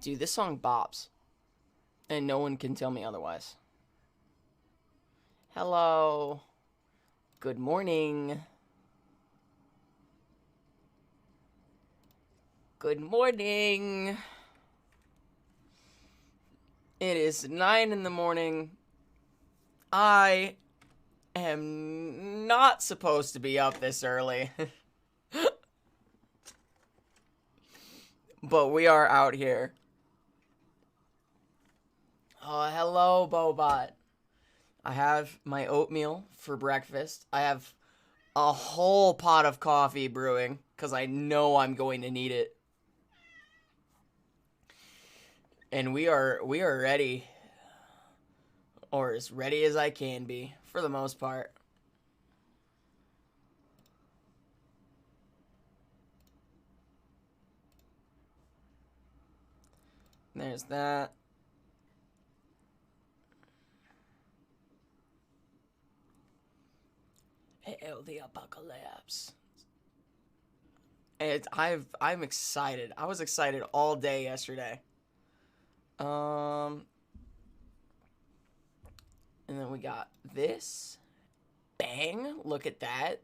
Dude, this song bops. And no one can tell me otherwise. Hello. Good morning. Good morning. It is 9 in the morning. I am not supposed to be up this early. But we are out here. Oh, hello, Bobot. I have my oatmeal for breakfast. I have a whole pot of coffee brewing because I know I'm going to need it. And we are ready, or as ready as I can be for the most part. There's that. Hail the apocalypse. And I'm excited. I was excited all day yesterday. And then we got this. Bang! Look at that.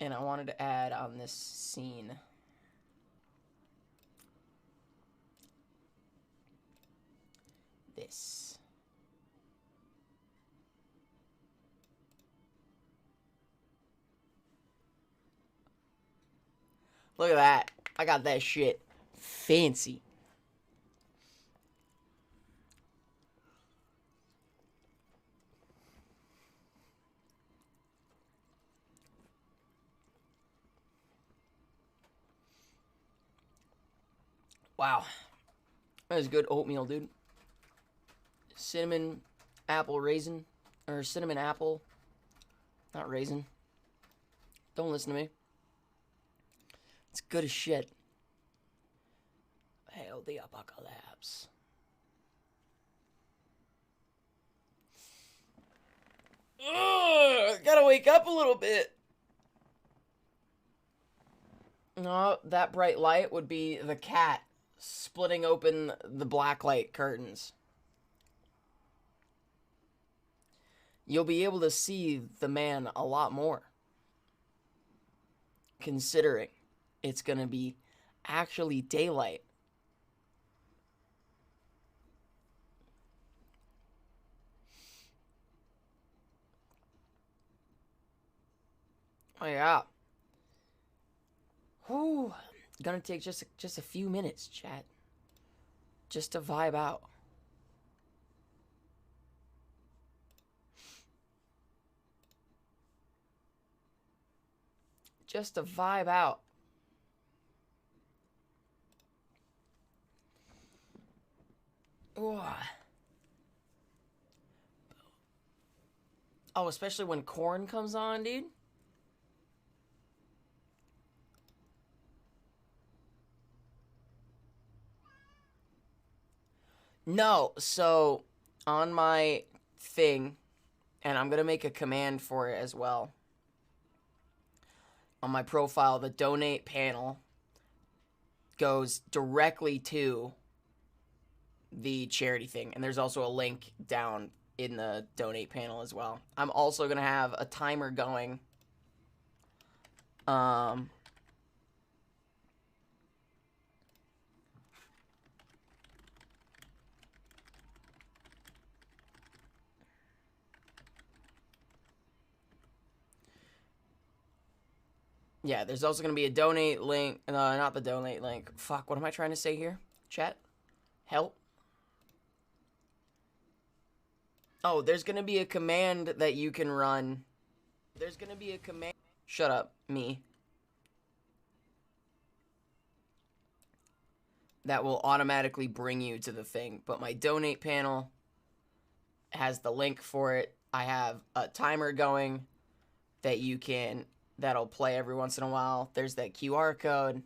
And I wanted to add on this scene. This. Look at that. I got that shit fancy. Wow. That is good oatmeal, dude. Cinnamon apple raisin. Or cinnamon apple. Not raisin. Don't listen to me. It's good as shit. Hail the apocalypse. Ugh, gotta wake up a little bit. No, that bright light would be the cat splitting open the blacklight curtains. You'll be able to see the man a lot more. Considering it's gonna be actually daylight. Oh yeah. Whew. Gonna take just a few minutes, chat. Just to vibe out. Just to vibe out. Ooh. Oh, especially when corn comes on, dude. No, so on my thing, and I'm gonna make a command for it as well. On my profile, the donate panel goes directly to the charity thing, and there's also a link down in the donate panel as well. I'm also gonna have a timer going. Yeah, there's also going to be a donate link. Not the donate link. Fuck, what am I trying to say here? Chat? Help? Oh, there's going to be a command that you can run. There's going to be a command. Shut up, me. That will automatically bring you to the thing. But my donate panel has the link for it. I have a timer going that you can... That'll play every once in a while. There's that QR code.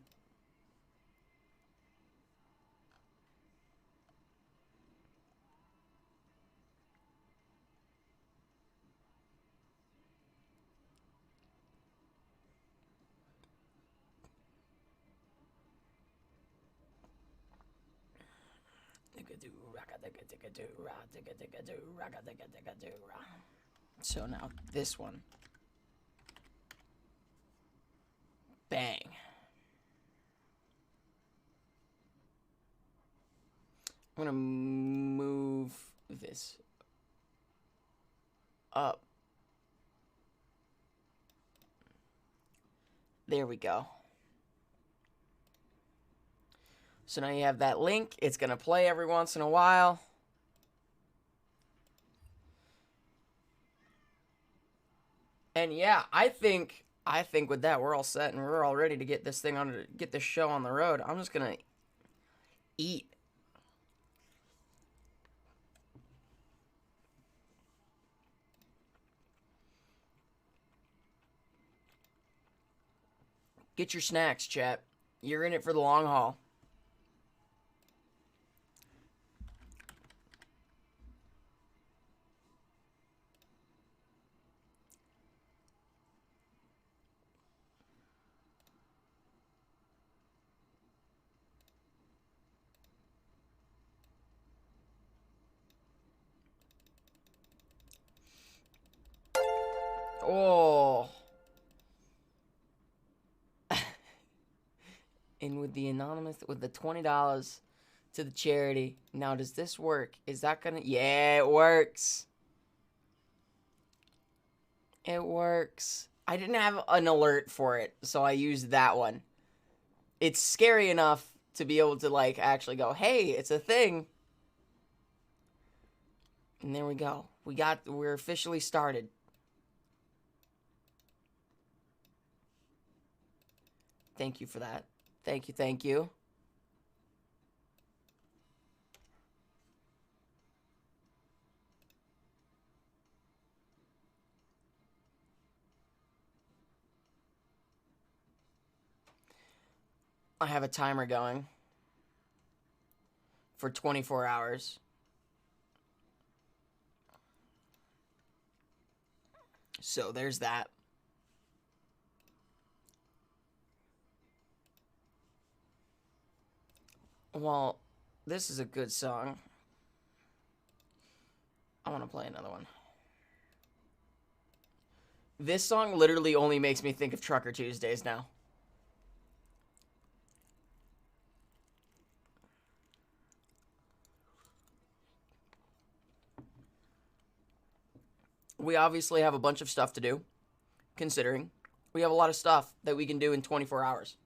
So now this one. Bang. I'm gonna move this up. There we go. So now you have that link. It's gonna play every once in a while. And yeah, I think with that we're all set and we're all ready to get this thing on, get this show on the road. I'm just gonna eat. Get your snacks, chat. You're in it for the long haul. Oh. And with the anonymous, with the $20 to the charity. Now, does this work? Is that gonna? Yeah, it works. It works. I didn't have an alert for it, so I used that one. It's scary enough to be able to, like, actually go, hey, it's a thing. And there we go. We're officially started. Thank you for that. Thank you, thank you. I have a timer going for 24 hours. So there's that. Well, this is a good song. I want to play another one. This song literally only makes me think of Trucker Tuesdays now. We obviously have a bunch of stuff to do, considering we have a lot of stuff that we can do in 24 hours.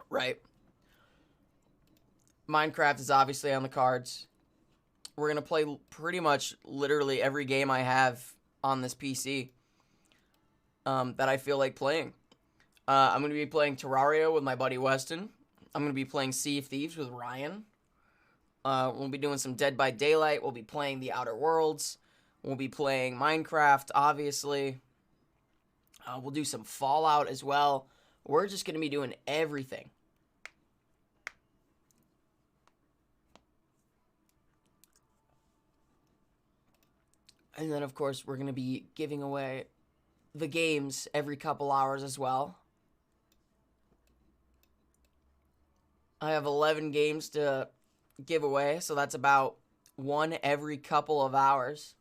Right? Minecraft is obviously on the cards. We're going to play pretty much literally every game I have on this PC that I feel like playing. I'm going to be playing Terraria with my buddy Weston. I'm going to be playing Sea of Thieves with Ryan. We'll be doing some Dead by Daylight. We'll be playing The Outer Worlds. We'll be playing Minecraft, obviously. We'll do some Fallout as well. We're just going to be doing everything. And then, of course, we're going to be giving away the games every couple hours as well. I have 11 games to give away, so that's about one every couple of hours.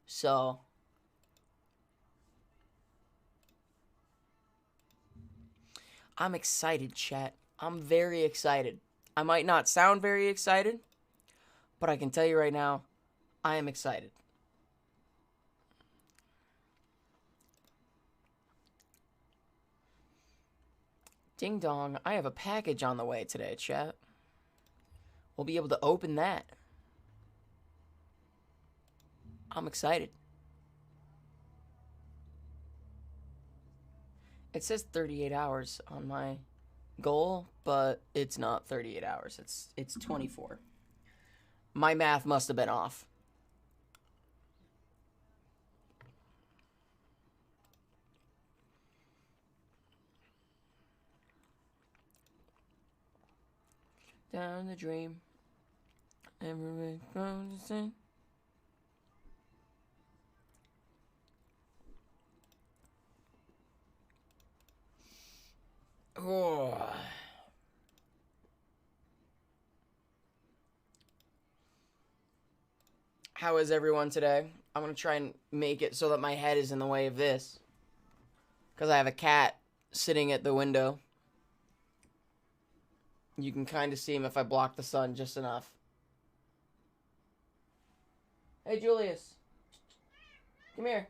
So I'm excited, chat. I'm very excited. I might not sound very excited, but I can tell you right now, I am excited. Ding dong, I have a package on the way today, chat. We'll be able to open that. I'm excited. It says 38 hours on my goal, but it's not 38 hours. It's 24. My math must have been off. Down the dream. Everywhere goes to sing. Oh. How is everyone today? I'm going to try and make it so that my head is in the way of this. Because I have a cat sitting at the window. You can kind of see him if I block the sun just enough. Hey, Julius. Come here.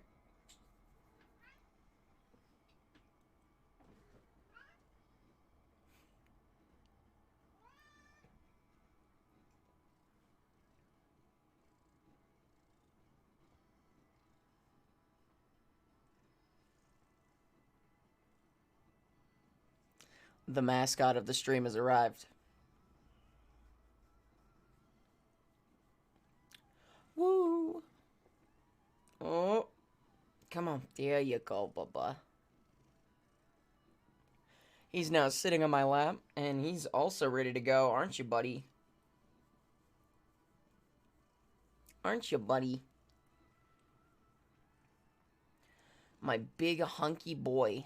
The mascot of the stream has arrived. Woo! Oh, come on. There you go, Bubba. He's now sitting on my lap, and he's also ready to go, aren't you, buddy? Aren't you, buddy? My big, hunky boy.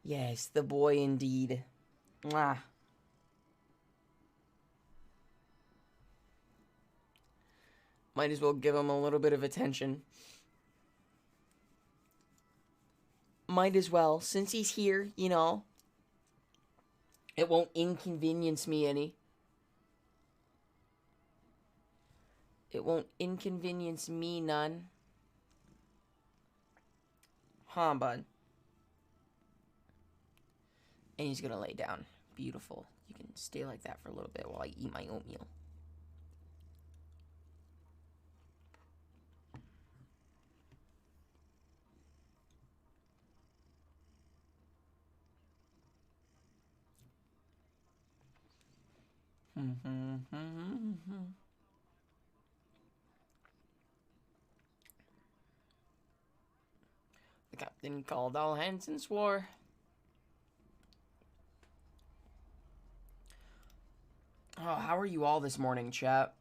Yes, the boy indeed. Mwah. Might as well give him a little bit of attention. Might as well, since he's here, you know. It won't inconvenience me any. It won't inconvenience me none. Huh, bud? And he's gonna lay down. Beautiful. You can stay like that for a little bit while I eat my oatmeal. The captain called all hands and swore. Oh, how are you all this morning, chat?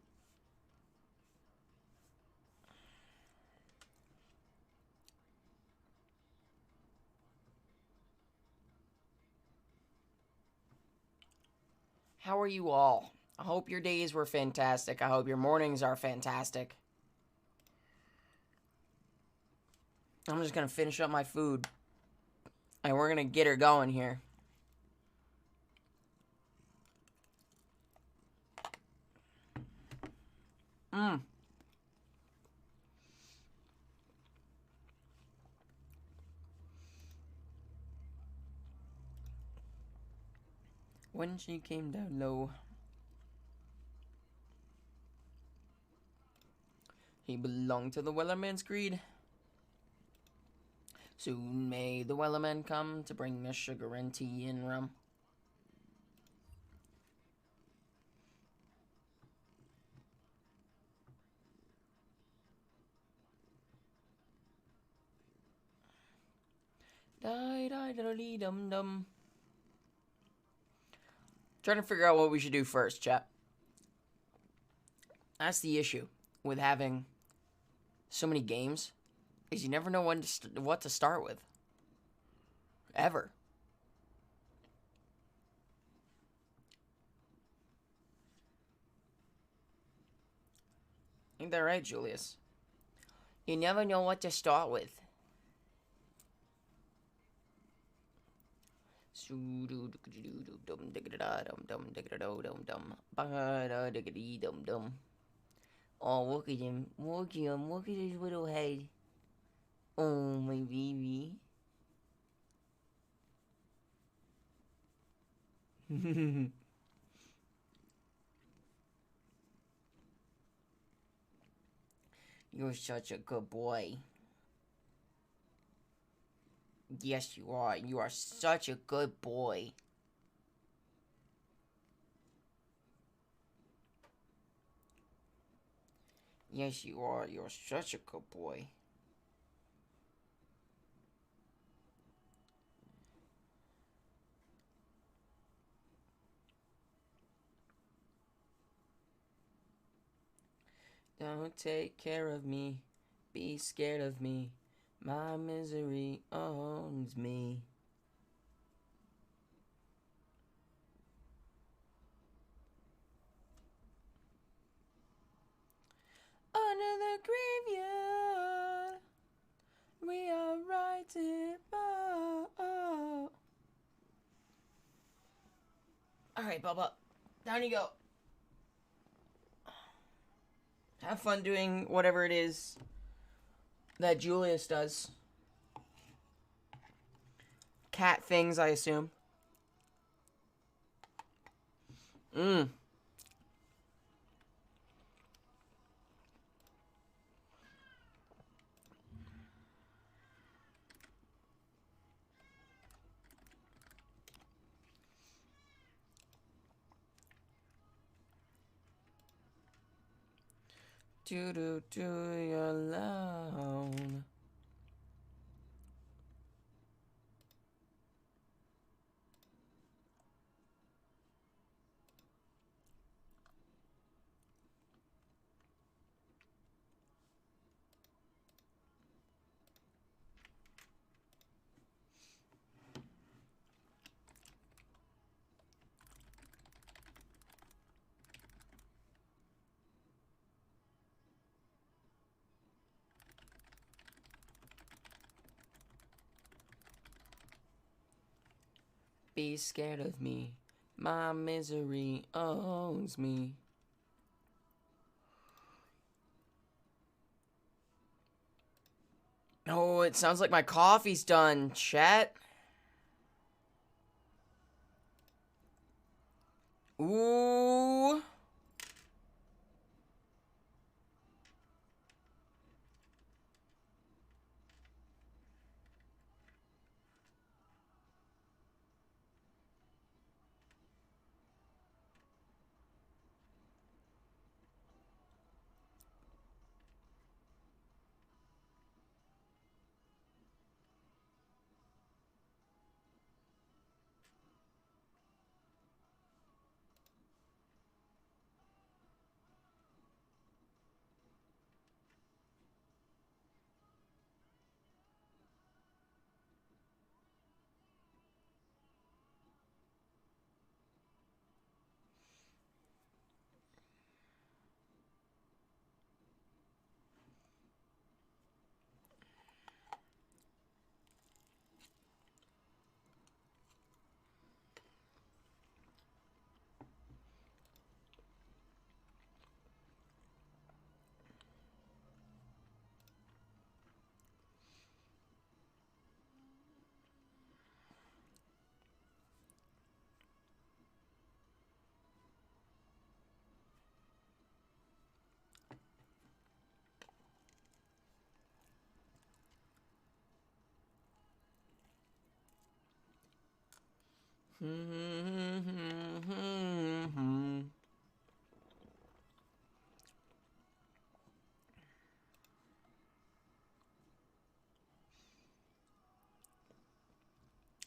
How are you all? I hope your days were fantastic. I hope your mornings are fantastic. I'm just gonna finish up my food. And we're gonna get her going here. When she came down low, he belonged to the Wellerman's creed. Soon may the Wellerman come to bring us sugar and tea and rum. Die-die-da-dee-dum-dum. Trying to figure out what we should do first, chat. That's the issue with having so many games, is you never know what to start with. Ever. Ain't that right, Julius? You never know what to start with. Oh, look at him. Look at him. Look at his little head. Oh, my baby. You're such a good boy. Yes, you are. You are such a good boy. Yes, you are. You're such a good boy. Don't take care of me. Be scared of me. My misery owns me. under the graveyard. We are writing. Oh. All right, Bubba. Down you go. Have fun doing whatever it is that Julius does. Cat things, I assume. Do you're alone. Be scared of me. My misery owns me. Oh, it sounds like my coffee's done, chat. Ooh.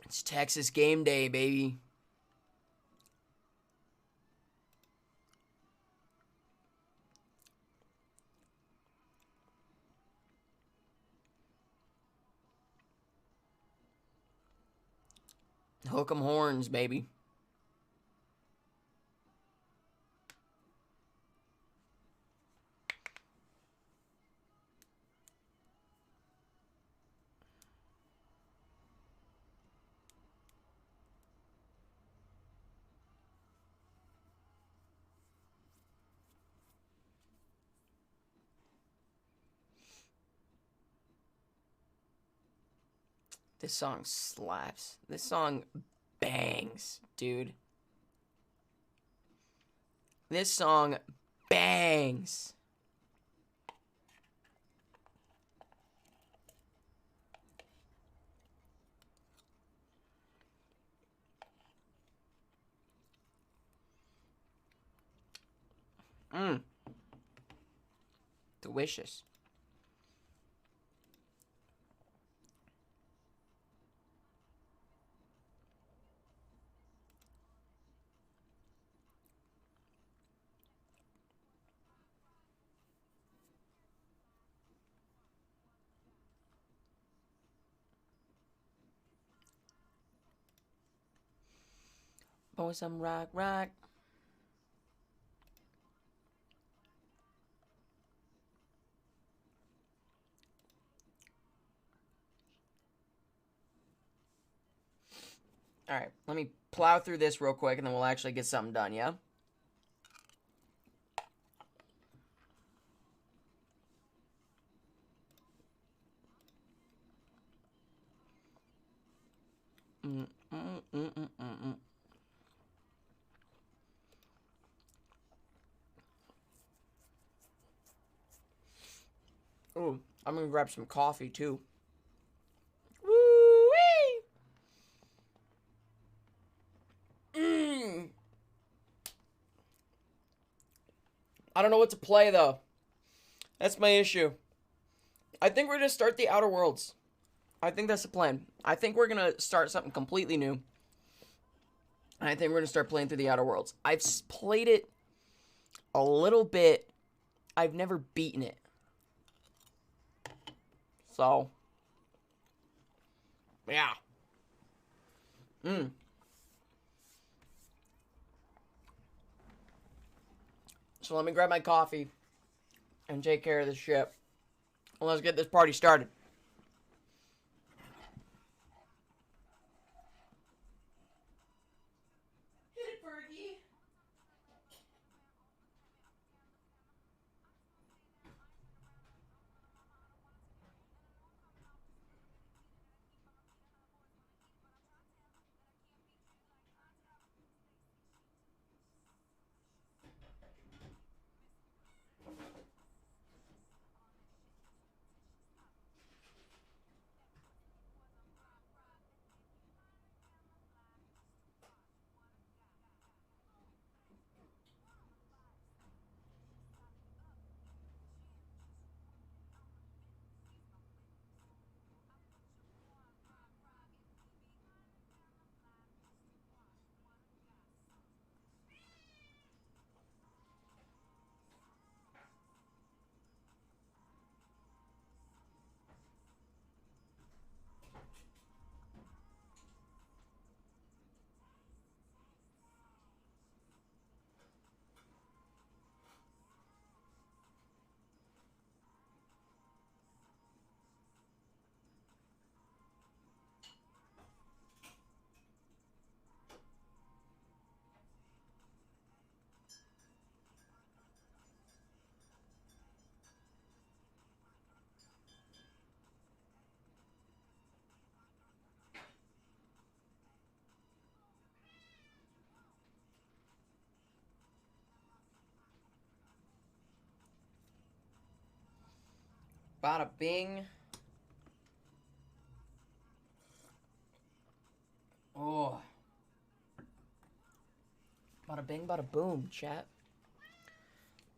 It's Texas game day, baby. Hook 'em horns, baby. This song slaps. This song bangs, dude. This song bangs. Delicious. Pour some rock. Alright, let me plow through this real quick, and then we'll actually get something done, yeah? Ooh, I'm gonna grab some coffee, too. Woo-wee! I don't know what to play, though. That's my issue. I think we're gonna start the Outer Worlds. I think that's the plan. I think we're gonna start something completely new. And I think we're gonna start playing through the Outer Worlds. I've played it a little bit. I've never beaten it. So, yeah. So let me grab my coffee and take care of this ship. And let's get this party started. Hit it, Fergie. Bada bing. Oh. Bada bing, bada boom, chat.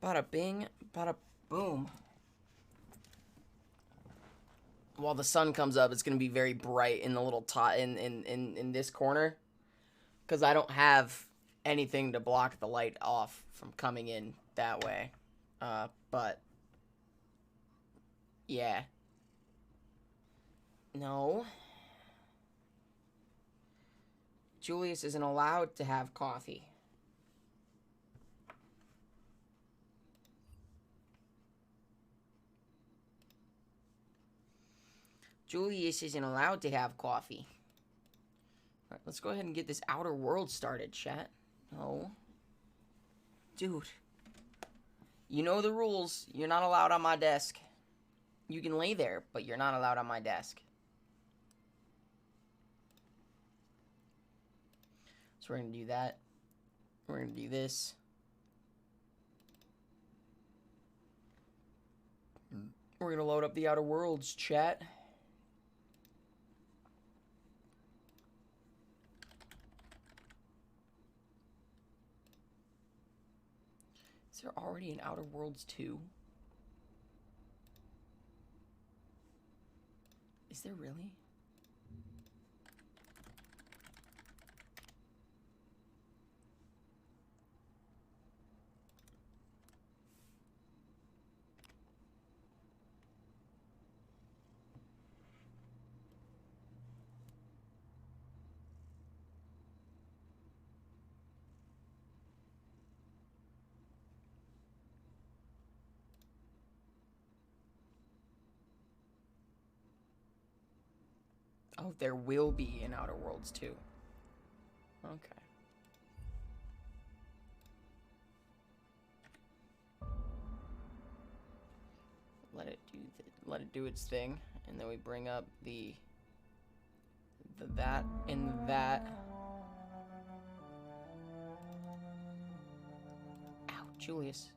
Bada bing, bada boom. While the sun comes up, it's gonna be very bright in the little in this corner, because I don't have anything to block the light off from coming in that way. But yeah. No. Julius isn't allowed to have coffee. Julius isn't allowed to have coffee. Alright, let's go ahead and get this Outer World started, chat. No. Dude. You know the rules. You're not allowed on my desk. You can lay there, but you're not allowed on my desk. So we're going to do that. We're going to do this. We're going to load up the Outer Worlds, chat. Is there already an Outer Worlds 2? Is there really? Oh, there will be an Outer Worlds 2. Okay. Let it do its thing, and then we bring up the that and that. Ow, Julius.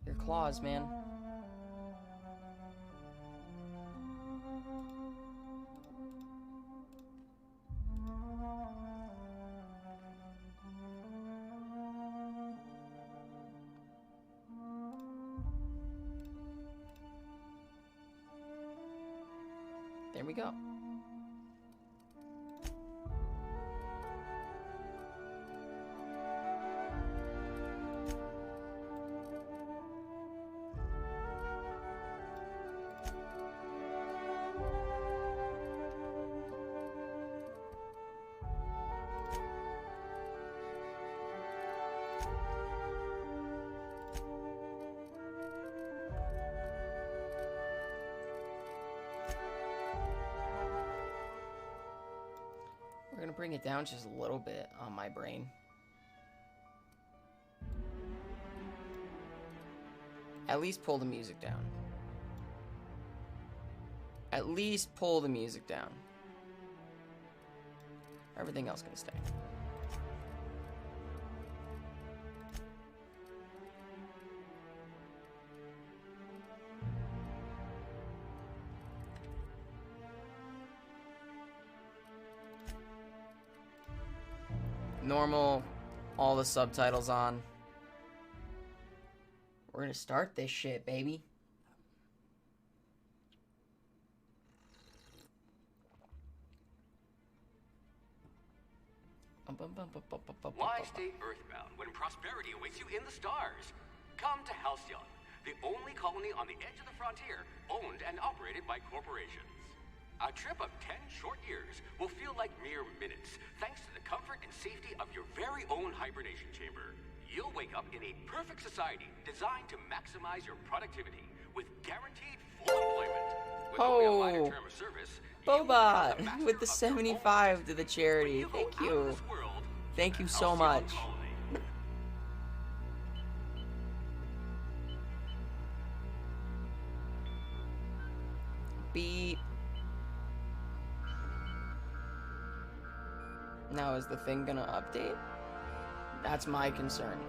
Your claws, man. There we go. We're gonna bring it down just a little bit on my brain. At least pull the music down. At least pull the music down. Everything else can stay. Normal, all the subtitles on. We're gonna start this shit, baby. Why stay earthbound when prosperity awaits you in the stars? Come to Halcyon, the only colony on the edge of the frontier, owned and operated by corporations. A trip of 10 short years will feel like mere minutes, thanks to the comfort and safety of your very own hibernation chamber. You'll wake up in a perfect society designed to maximize your productivity with guaranteed full employment. With only a minor term of service, Boba with the 75 to the charity. Thank you. Thank you so much. Beep. Now, is the thing gonna update? That's my concern,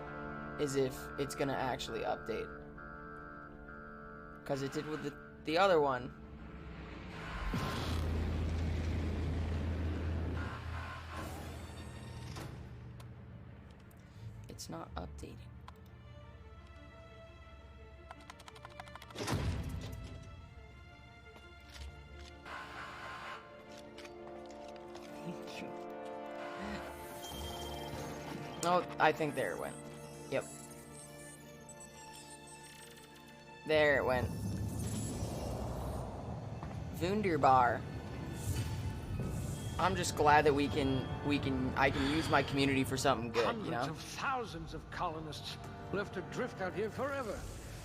is if it's gonna actually update. Because it did with the other one. It's not updating. Oh, I think there it went. Yep. There it went. Wunderbar. I'm just glad that I can use my community for something good, you know? Hundreds of thousands of colonists left adrift out here forever,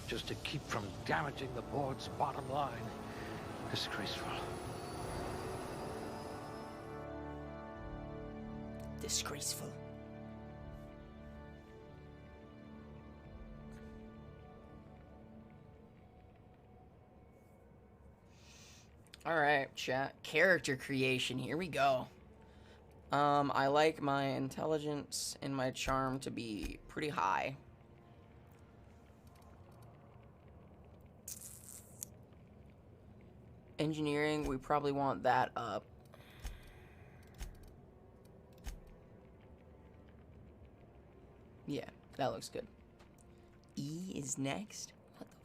just to keep from damaging the board's bottom line. Disgraceful. Disgraceful. Alright, chat. Character creation. Here we go. I like my intelligence and my charm to be pretty high. Engineering, we probably want that up. Yeah, that looks good. E is next? What the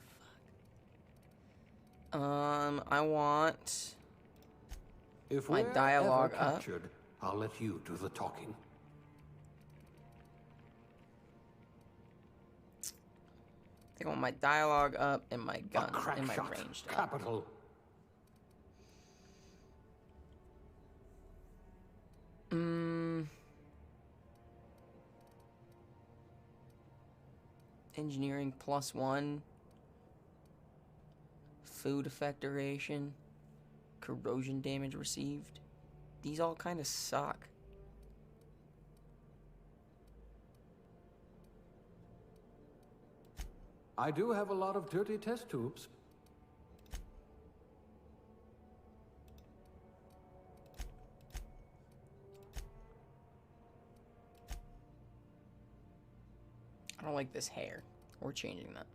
fuck? I want if my dialogue ever up. captured, I'll let you do the talking. I want my dialogue up and my gun A crack and my shot. ranged up. Capital. Engineering +1. Food effect duration. Corrosion damage received. These all kind of suck. I do have a lot of dirty test tubes. I don't like this hair. We're changing that.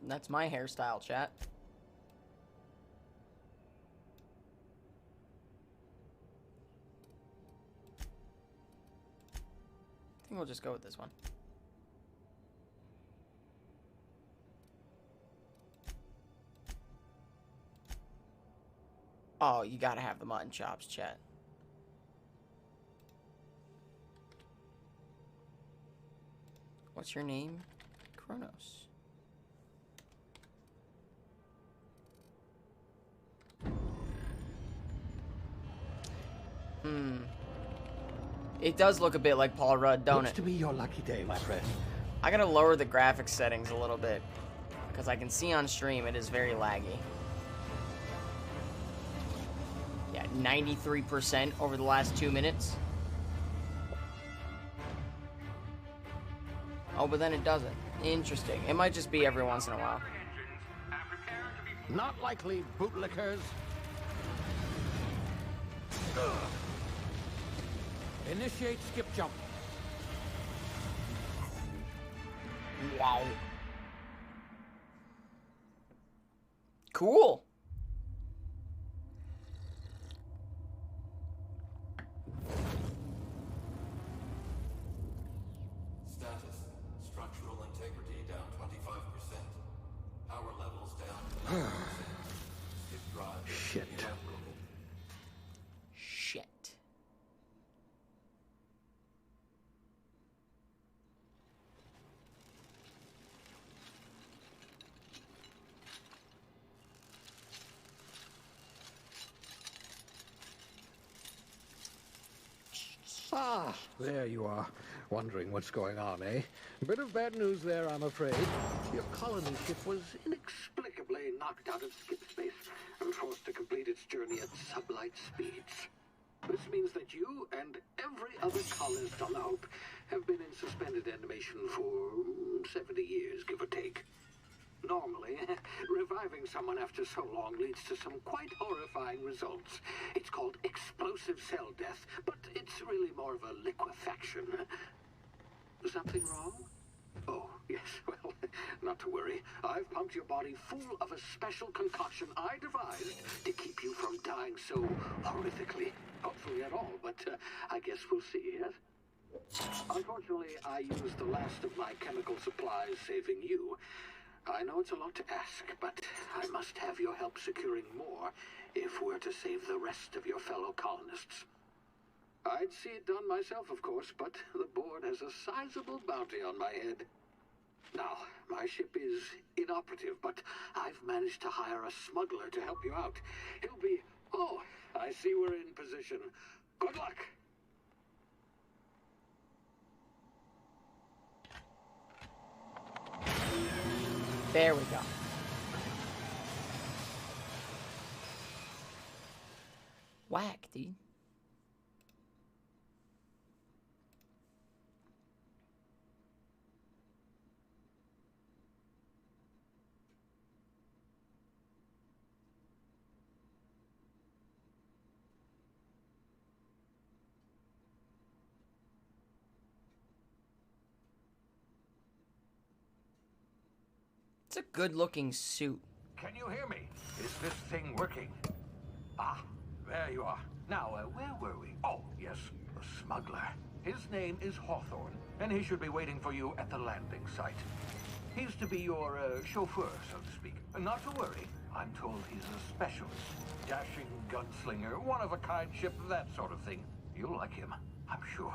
That's my hairstyle, chat. I think we'll just go with this one. Oh, you gotta have the mutton chops, chat. What's your name? Kronos. It does look a bit like Paul Rudd, don't Looks it? to be your lucky day, my friend. I gotta lower the graphics settings a little bit, because I can see on stream it is very laggy. Yeah, 93% over the last 2 minutes. Oh, but then it doesn't. Interesting. It might just be every once in a while. Not likely, bootlickers. Initiate skip jump. Wow. Cool. Status. Structural integrity down 25%. Power levels down 10%. Skip drive. Shit. inoperable. Shit. Ah, there you are. Wondering what's going on, eh? Bit of bad news there, I'm afraid. Your colony ship was inexplicably knocked out of skip space and forced to complete its journey at sublight speeds. This means that you and every other colonist on the Hope have been in suspended animation for 70 years, give or take. Normally, reviving someone after so long leads to some quite horrifying results. It's called explosive cell death, but it's really more of a liquefaction. Something wrong? Oh, yes, well, not to worry. I've pumped your body full of a special concoction I devised to keep you from dying so horrifically. Hopefully at all, but I guess we'll see, yes? Unfortunately, I used the last of my chemical supplies saving you. I know it's a lot to ask, but I must have your help securing more if we're to save the rest of your fellow colonists. I'd see it done myself, of course, but the board has a sizable bounty on my head. Now, my ship is inoperative, but I've managed to hire a smuggler to help you out. He'll be... Oh, I see we're in position. Good luck! There we go. Whack, dude. It's a good-looking suit. Can you hear me? Is this thing working? Ah, there you are. Now, where were we? Oh, yes, the smuggler. His name is Hawthorne, and he should be waiting for you at the landing site. He's to be your chauffeur, so to speak. Not to worry. I'm told he's a specialist. Dashing gunslinger, one-of-a-kind ship, that sort of thing. You'll like him, I'm sure.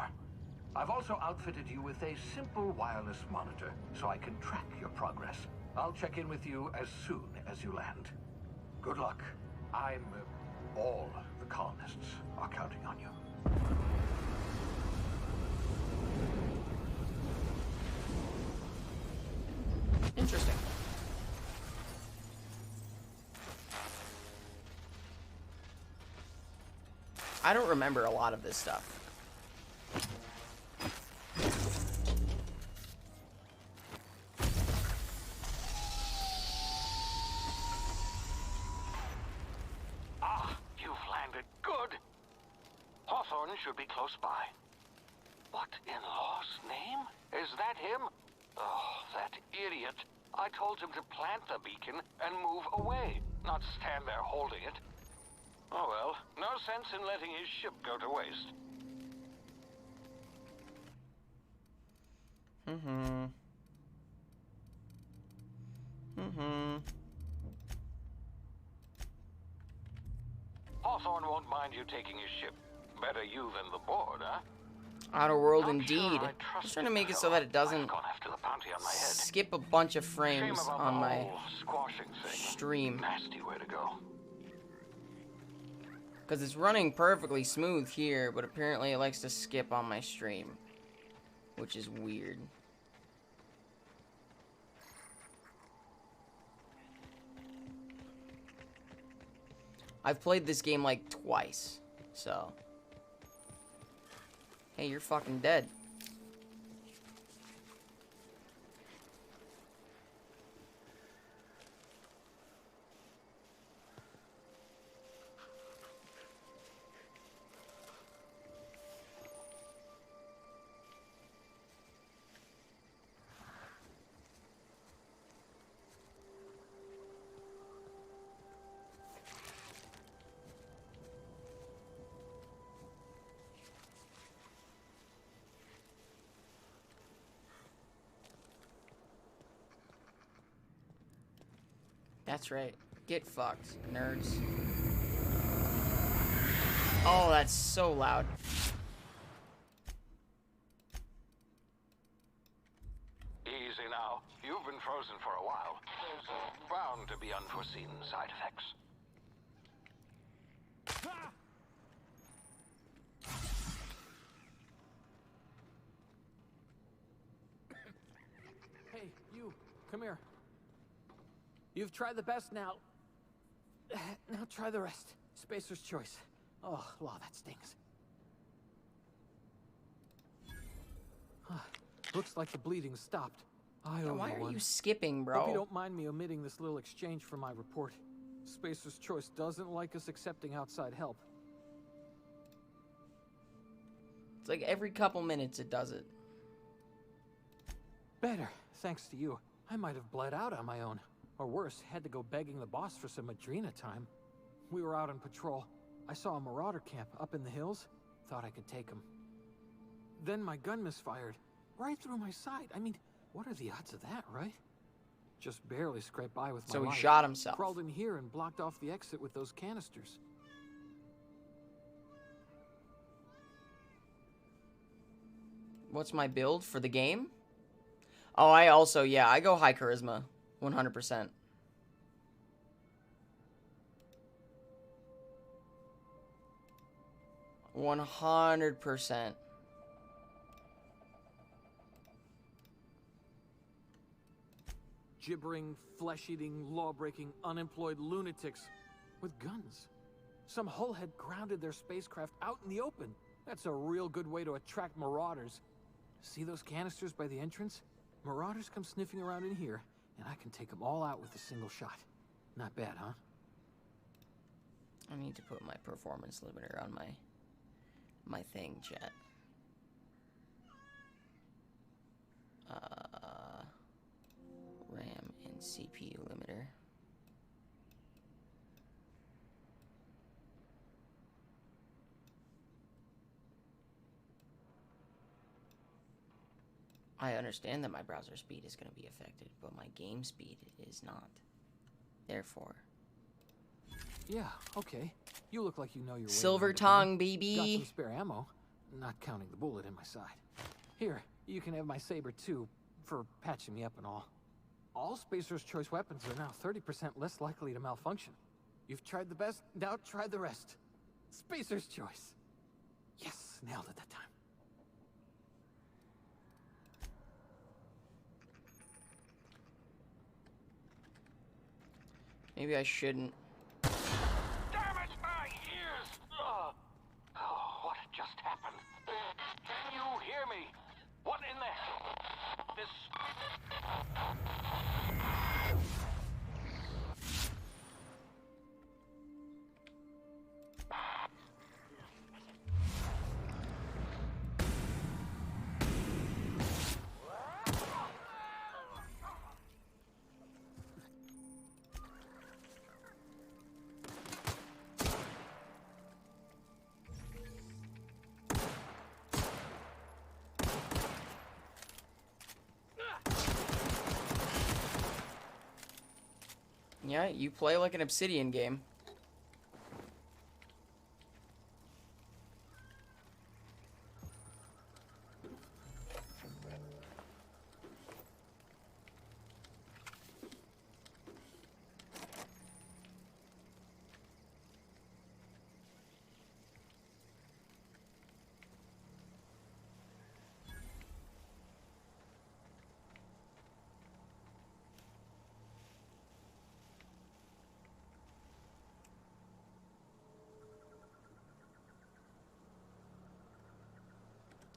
I've also outfitted you with a simple wireless monitor, so I can track your progress. I'll check in with you as soon as you land. Good luck. All the colonists are counting on you. Interesting. I don't remember a lot of this stuff. You've landed. Good. Hawthorne should be close by. What in law's name? Is that him? Oh, that idiot. I told him to plant the beacon and move away, not stand there holding it. Oh well, no sense in letting his ship go to waste. Hawthorne won't mind you taking his ship. Better you than the board, huh? Outer World, Not indeed. sure I I'm trust just trying to this make it so fella. that it doesn't I've gone after the bounty on my head. skip a bunch of Shame frames about on the my whole squashing thing. stream. Nasty way to go. Because it's running perfectly smooth here, but apparently it likes to skip on my stream. Which is weird. I've played this game like twice, so... Hey, you're fucking dead. That's right. Get fucked, nerds. Oh, that's so loud. Easy now. You've been frozen for a while. There's bound to be unforeseen side effects. Hey, you, come here. You've tried the best now. Now try the rest. Spacer's choice. Oh, law, that stings. Looks like the bleeding stopped. I owe Why you are one. you skipping, Hope you bro? don't mind me omitting this little exchange from my report. Spacer's choice doesn't like us accepting outside help. It's like every couple minutes it does it. Better, thanks to you. I might have bled out on my own. Or worse, had to go begging the boss for some Adrena time. We were out on patrol. I saw a marauder camp up in the hills. Thought I could take him. Then my gun misfired. Right through my side. I mean, what are the odds of that, right? Just barely scraped by with my So he life. shot himself. Crawled in here and blocked off the exit with those canisters. What's my build for the game? Oh, I also, yeah, I go high charisma. 100%. %. Gibbering, flesh-eating, law-breaking, unemployed lunatics with guns. Some hullhead grounded their spacecraft out in the open. That's a real good way to attract marauders. See those canisters by the entrance? Marauders come sniffing around in here, and I can take them all out with a single shot. Not bad, huh? I need to put my performance limiter on my thing, chat. RAM intake. CPU limiter. I understand that my browser speed is going to be affected, but my game speed is not. Therefore. Yeah, okay. You look like you know your way Silver around the tongue, gun. baby. Got some spare ammo, not counting the bullet in my side. Here, you can have my saber too, for patching me up and all. All Spacer's Choice weapons are now 30% less likely to malfunction. You've tried the best, now try the rest. Spacer's Choice. Yes, nailed it that time. Maybe I shouldn't. Damn it, my ears! Oh, what just happened? Can you hear me? What in the... This... Yeah, you play like an Obsidian game.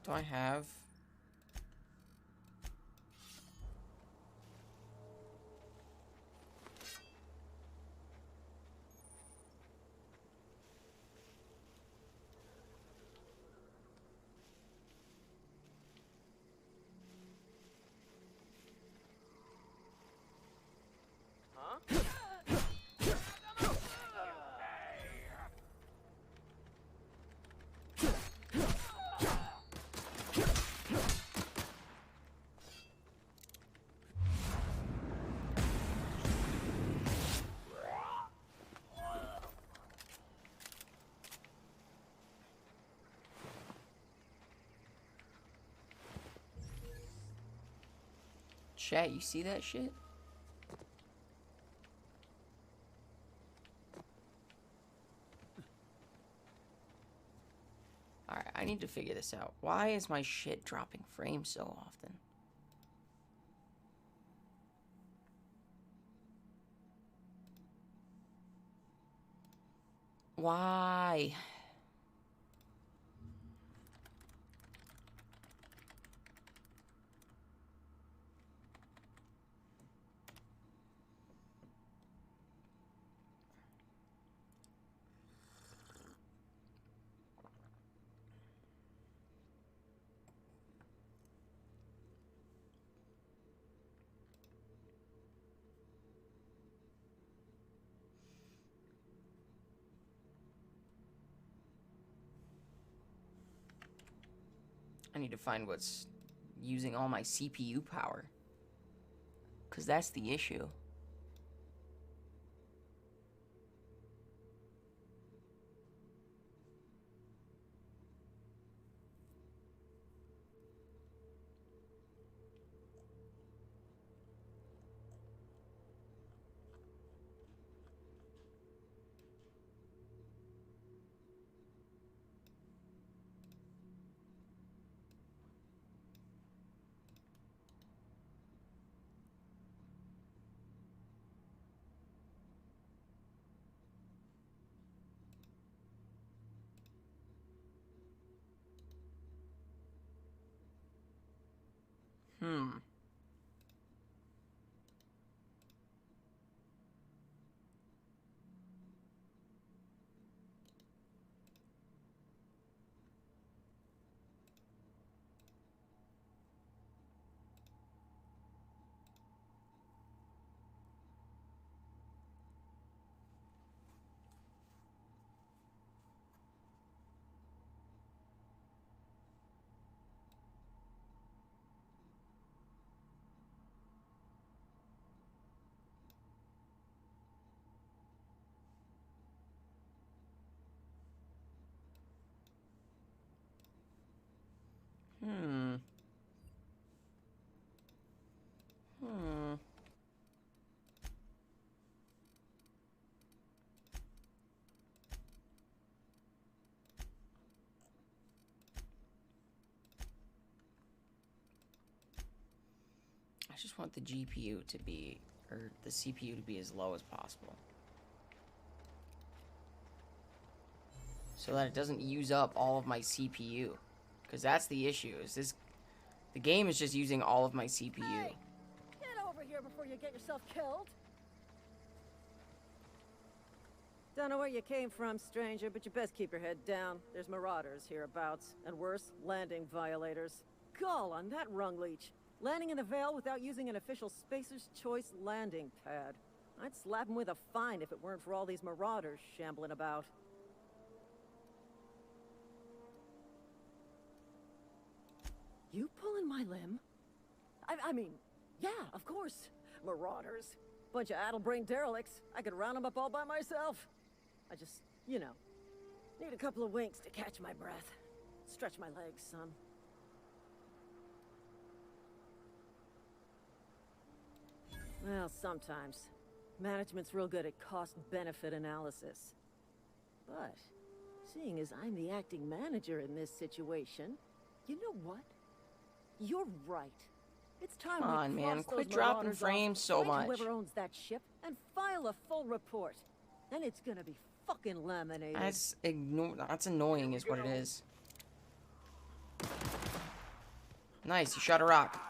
Do I have... Chat, you see that shit? Alright, I need to figure this out. Why is my shit dropping frames so often? Why? I need to find what's using all my CPU power. 'Cause that's the issue. Hmm. I just want the GPU to be, or the CPU to be as low as possible. So that it doesn't use up all of my CPU. Because that's the issue, is the game is just using all of my CPU. Hey, get over here before you get yourself killed. Don't know where you came from, stranger, but you best keep your head down. There's marauders hereabouts, and worse, landing violators. Gall on that rung leech. Landing in the Vale without using an official Spacer's Choice landing pad. I'd slap him with a fine if it weren't for all these marauders shambling about. You pulling my limb? I mean, yeah, of course. Marauders. Bunch of addle-brained derelicts. I could round them up all by myself. I just, you know, need a couple of winks to catch my breath. Stretch my legs, son. Well, sometimes. Management's real good at cost-benefit analysis. But, seeing as I'm the acting manager in this situation, you know what? You're right. It's time Come on, we man. cross Quit those dropping marauders frames off, so find much. whoever owns that ship and file a full report. Then it's gonna be fucking laminated. That's annoying is what it is. Nice, you shot a rock.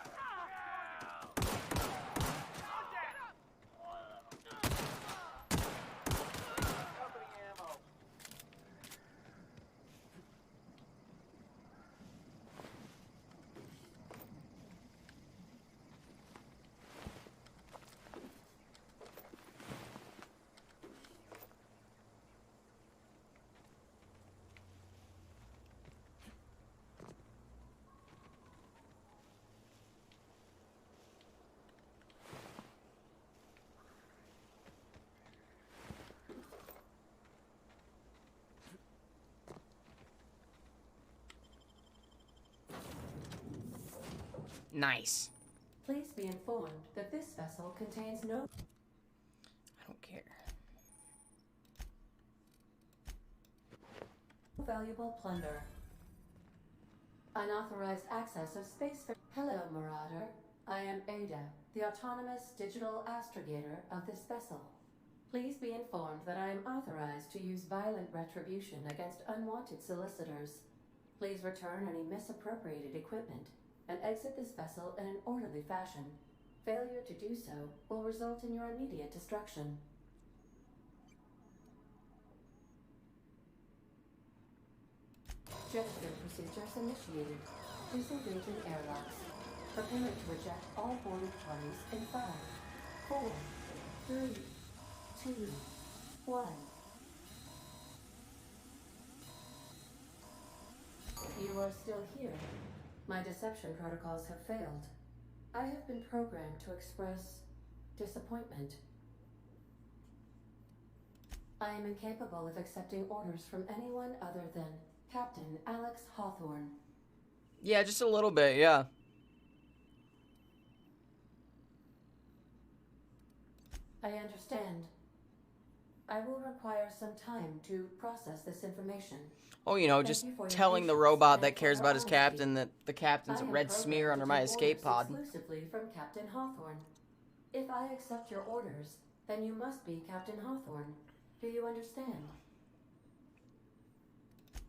Nice. Please be informed that this vessel contains no I don't care. valuable plunder. Unauthorized access of space. Hello, Marauder. I am Ada, the autonomous digital astrogator of this vessel. Please be informed that I am authorized to use violent retribution against unwanted solicitors. Please return any misappropriated equipment and exit this vessel in an orderly fashion. Failure to do so will result in your immediate destruction. Gesture procedures initiated. Disengaging airlocks. Preparing to eject all boarded parties in 5, 4, 3, 2, 1. You are still here. My deception protocols have failed. I have been programmed to express disappointment. I am incapable of accepting orders from anyone other than Captain Alex Hawthorne. Yeah, just a little bit, yeah. I understand. I will require some time to process this information. Oh, you know, just telling the robot that cares about his captain that the captain's a red smear under my escape pod. Exclusively from Captain Hawthorne. If I accept your orders, then you must be Captain Hawthorne. Do you understand?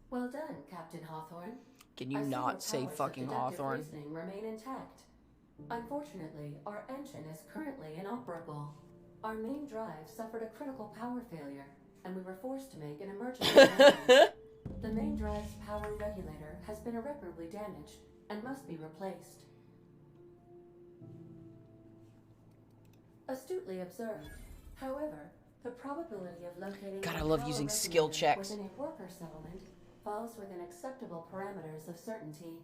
Well done, Captain Hawthorne. Can you not say fucking Hawthorne? Remain intact. Unfortunately, our engine is currently inoperable. Our main drive suffered a critical power failure, and we were forced to make an emergency landing. The main drive's power regulator has been irreparably damaged and must be replaced. Astutely observed. However, the probability of locating God, a I love power using skill regulator checks. within a worker settlement falls within acceptable parameters of certainty.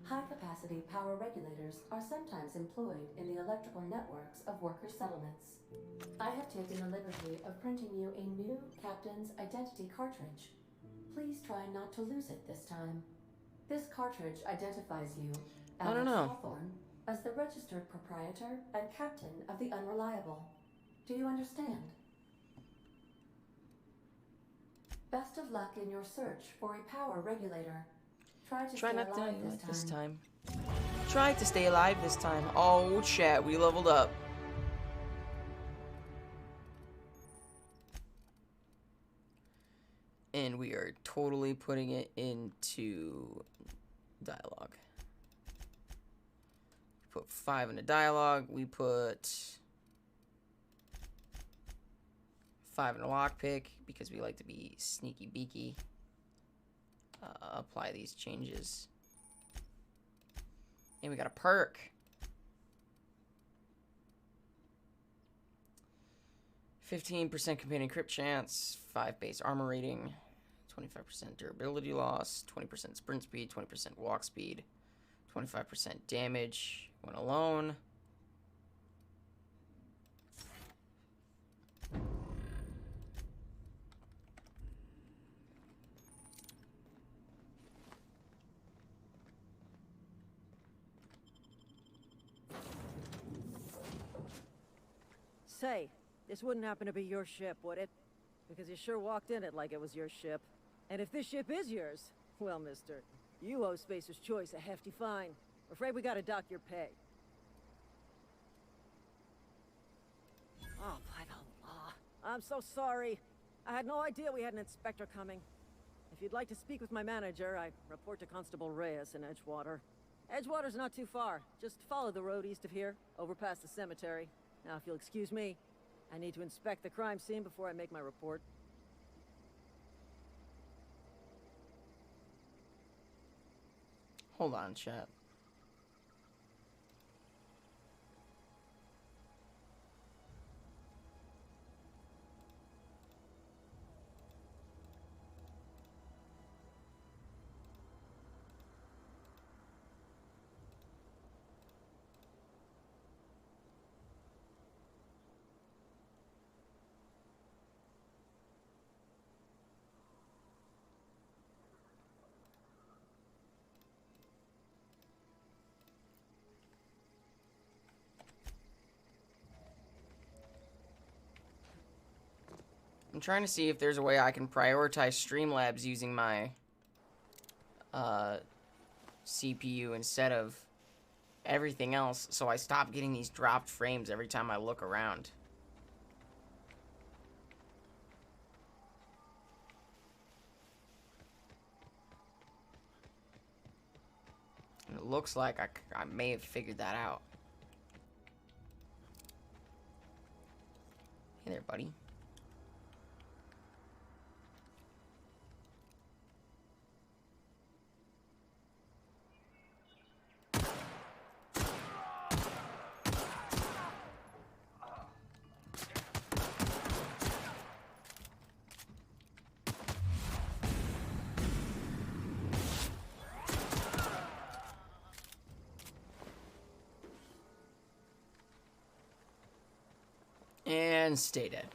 High-capacity power regulators are sometimes employed in the electrical networks of worker settlements. I have taken the liberty of printing you a new captain's identity cartridge. Please try not to lose it this time. This cartridge identifies you, I don't Alex know. Hawthorne, as the registered proprietor and captain of the Unreliable. Do you understand? Best of luck in your search for a power regulator. Try to Try stay not to alive do it this time. tried to stay alive this time. Oh, chat, we leveled up. And we are totally putting it into dialogue. Put 5 into dialogue. We put 5 in a lockpick because we like to be sneaky beaky. Apply these changes. And we got a perk. 15% companion crit chance, 5 base armor rating, 25% durability loss, 20% sprint speed, 20% walk speed, 25% damage when alone. Say, this wouldn't happen to be your ship, would it? Because you sure walked in it like it was your ship. And if this ship is yours, well, mister, you owe Spacer's Choice a hefty fine. Afraid we gotta dock your pay. Oh, by the law. I'm so sorry. I had no idea we had an inspector coming. If you'd like to speak with my manager, I report to Constable Reyes in Edgewater. Edgewater's not too far. Just follow the road east of here, over past the cemetery. Now, if you'll excuse me, I need to inspect the crime scene before I make my report. Hold on, chat. I'm trying to see if there's a way I can prioritize Streamlabs using my CPU instead of everything else, so I stop getting these dropped frames every time I look around. And it looks like I may have figured that out. Hey there, buddy. And stay dead.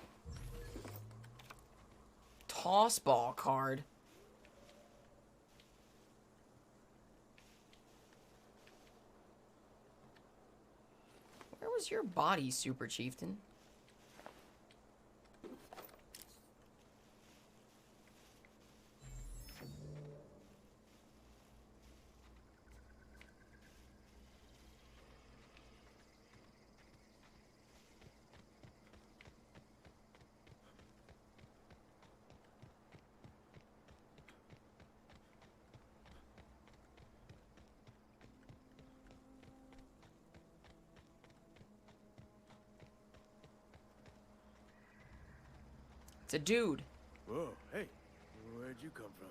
Toss ball card. Where was your body, Super Chieftain? It's a dude. Whoa, hey, where'd you come from?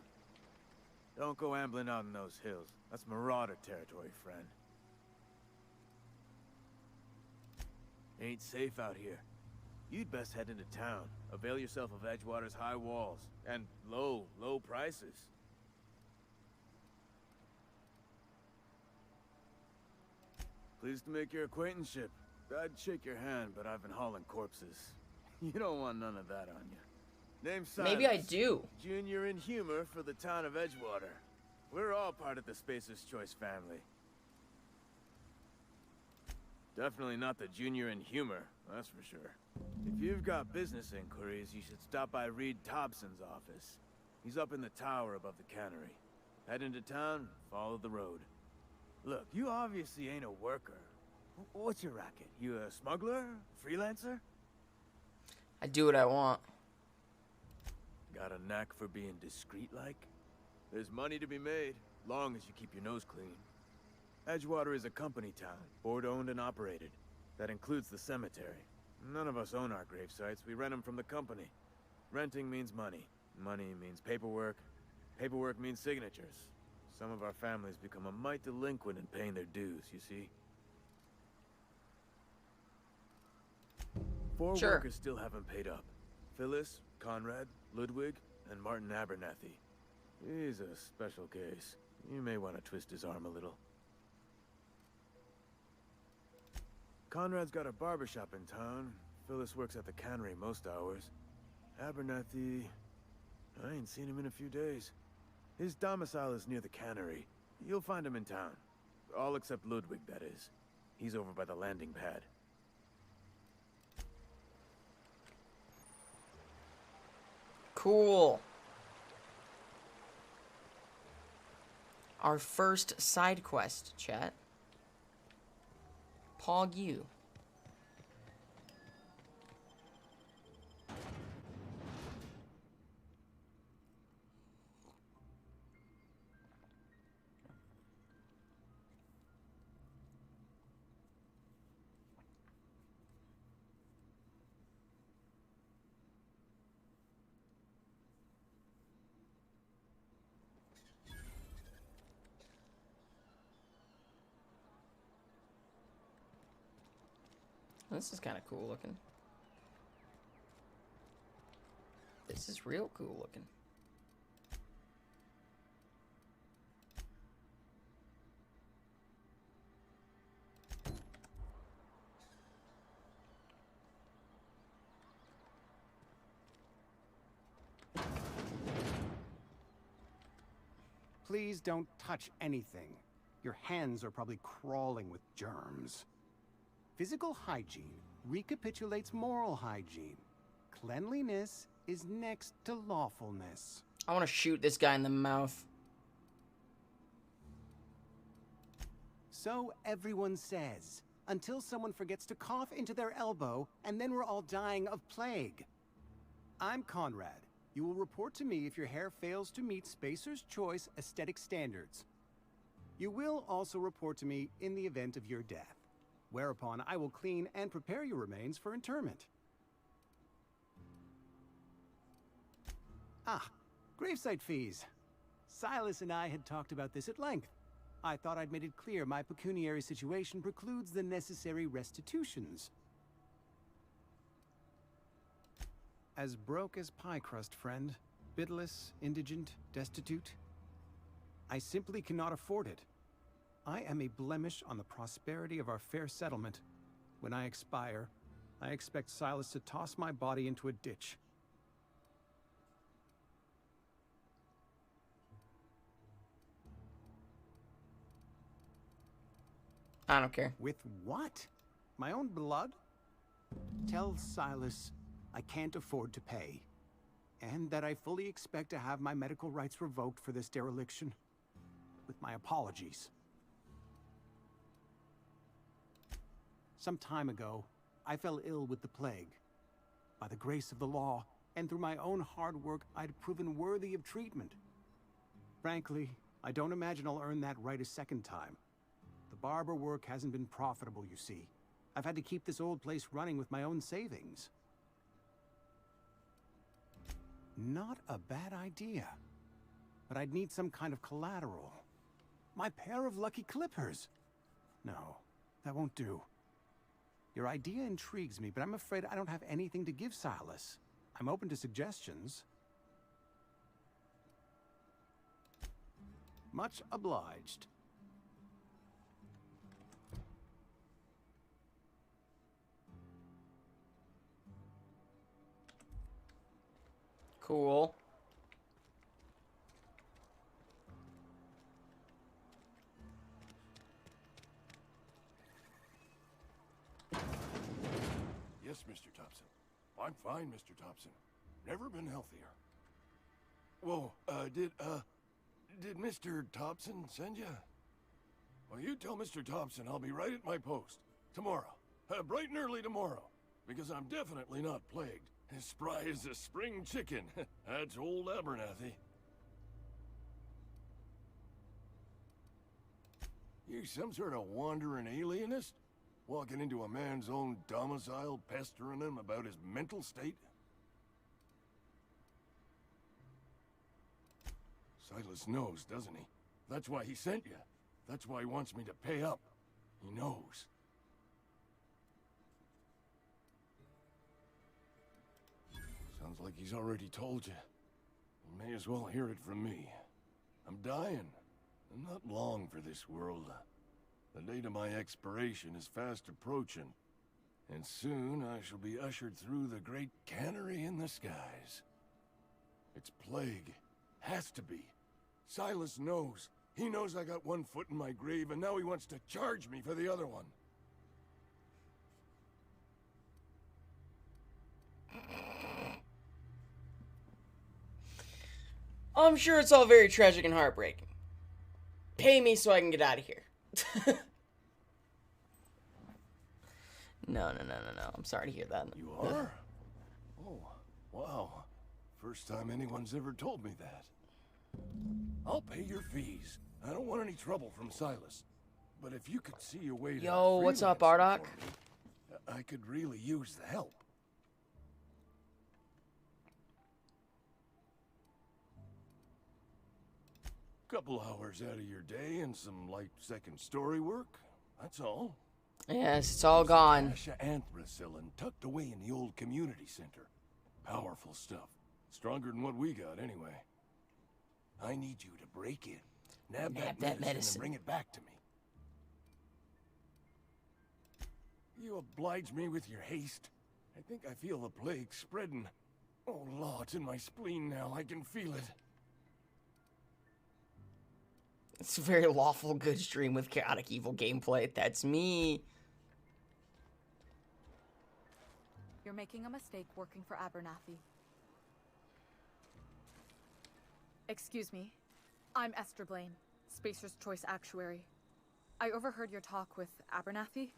Don't go ambling out in those hills. That's Marauder territory, friend. Ain't safe out here. You'd best head into town. Avail yourself of Edgewater's high walls. And low prices. Pleased to make your acquaintanceship. I'd shake your hand, but I've been hauling corpses. You don't want none of that on you. Name Silence. Maybe I do. Junior in humor for the town of Edgewater. We're all part of the Spacer's Choice family. Definitely not the junior in humor, that's for sure. If you've got business inquiries, you should stop by Reed Thompson's office. He's up in the tower above the cannery. Head into town, follow the road. Look, you obviously ain't a worker. What's your racket? You a smuggler? Freelancer? I do what I want. Got a knack for being discreet-like? There's money to be made, long as you keep your nose clean. Edgewater is a company town, board-owned and operated. That includes the cemetery. None of us own our grave sites, we rent them from the company. Renting means money. Money means paperwork. Paperwork means signatures. Some of our families become a mite delinquent in paying their dues, you see? Four workers still haven't paid up. Phyllis, Conrad, Ludwig, and Martin Abernathy. He's a special case. You may want to twist his arm a little. Conrad's got a barbershop in town. Phyllis works at the cannery most hours. Abernathy... I ain't seen him in a few days. His domicile is near the cannery. You'll find him in town. All except Ludwig, that is. He's over by the landing pad. Cool. Our first side quest, chat. Pog you. This is kind of cool looking. This is real cool looking. Please don't touch anything. Your hands are probably crawling with germs. Physical hygiene recapitulates moral hygiene. Cleanliness is next to lawfulness. I want to shoot this guy in the mouth. So everyone says, until someone forgets to cough into their elbow, and then we're all dying of plague. I'm Conrad. You will report to me if your hair fails to meet Spacer's Choice aesthetic standards. You will also report to me in the event of your death, whereupon I will clean and prepare your remains for interment. Ah, gravesite fees. Silas and I had talked about this at length. I thought I'd made it clear my pecuniary situation precludes the necessary restitutions. As broke as pie crust, friend. Bidless, indigent, destitute. I simply cannot afford it. I am a blemish on the prosperity of our fair settlement. When I expire, I expect Silas to toss my body into a ditch. I don't care. With what? My own blood? Tell Silas I can't afford to pay. And that I fully expect to have my medical rights revoked for this dereliction. With my apologies. Some time ago, I fell ill with the plague. By the grace of the law, and through my own hard work, I'd proven worthy of treatment. Frankly, I don't imagine I'll earn that right a second time. The barber work hasn't been profitable, you see. I've had to keep this old place running with my own savings. Not a bad idea. But I'd need some kind of collateral. My pair of lucky clippers. No, that won't do. Your idea intrigues me, but I'm afraid I don't have anything to give Silas. I'm open to suggestions. Much obliged. Cool. Yes, Mr. Thompson. I'm fine, Mr. Thompson. Never been healthier. Whoa, did Mr. Thompson send you? Well, you tell Mr. Thompson I'll be right at my post. Tomorrow. Bright and early tomorrow. Because I'm definitely not plagued. As spry as a spring chicken. That's old Abernathy. You some sort of wandering alienist? Walking into a man's own domicile, pestering him about his mental state? Silas knows, doesn't he? That's why he sent you. That's why he wants me to pay up. He knows. Sounds like he's already told you. You may as well hear it from me. I'm dying. I'm not long for this world. The date of my expiration is fast approaching. And soon I shall be ushered through the great cannery in the skies. It's plague. Has to be. Silas knows. He knows I got one foot in my grave, and now he wants to charge me for the other one. I'm sure it's all very tragic and heartbreaking. Pay me so I can get out of here. No. I'm sorry to hear that. You are? Oh, wow. First time anyone's ever told me that. I'll pay your fees. I don't want any trouble from Silas. But if you could see a way to... Yo, what's up, Bardock? I could really use the help. Couple hours out of your day and some light second story work. That's all. Yes, it's all gone. Cache of anthracillin tucked away in the old community center. Powerful stuff. Stronger than what we got, anyway. I need you to break in, nab that medicine and bring it back to me. You oblige me with your haste. I think I feel the plague spreading. Oh, Law, it's in my spleen now. I can feel it. It's a very lawful good stream with chaotic evil gameplay. That's me. You're making a mistake working for Abernathy. Excuse me. I'm Esther Blaine, Spacer's Choice Actuary. I overheard your talk with Abernathy.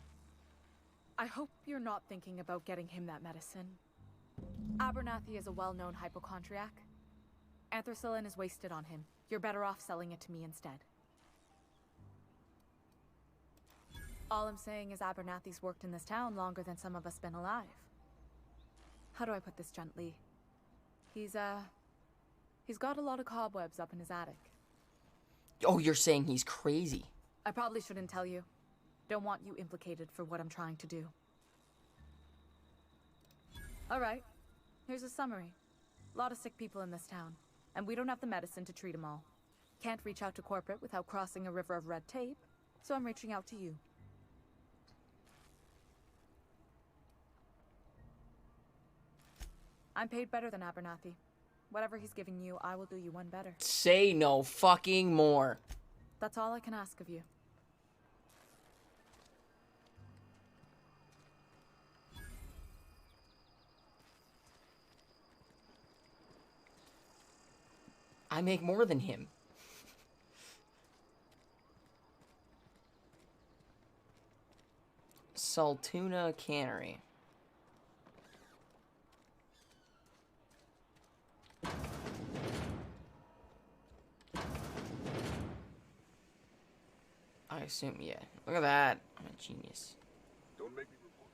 I hope you're not thinking about getting him that medicine. Abernathy is a well-known hypochondriac. Anthracillin is wasted on him. You're better off selling it to me instead. All I'm saying is Abernathy's worked in this town longer than some of us been alive. How do I put this gently? He's got a lot of cobwebs up in his attic. Oh, you're saying he's crazy. I probably shouldn't tell you. Don't want you implicated for what I'm trying to do. Alright, here's a summary. A lot of sick people in this town, and we don't have the medicine to treat them all. Can't reach out to corporate without crossing a river of red tape, so I'm reaching out to you. I'm paid better than Abernathy. Whatever he's giving you, I will do you one better. Say no fucking more. That's all I can ask of you. I make more than him. Saltuna Cannery. I assume, yeah. Look at that. I'm a genius. Don't make me report.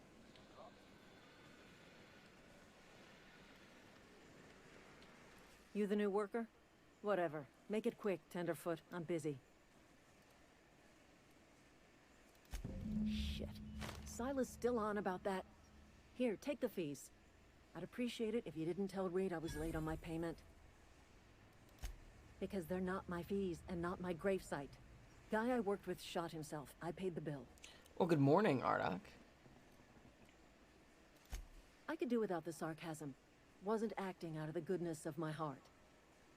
You the new worker? Whatever. Make it quick, Tenderfoot. I'm busy. Shit. Silas still on about that. Here, take the fees. I'd appreciate it if you didn't tell Reed I was late on my payment. Because they're not my fees and not my gravesite. Guy I worked with shot himself. I paid the bill. Well, good morning, Ardoc. I could do without the sarcasm. Wasn't acting out of the goodness of my heart.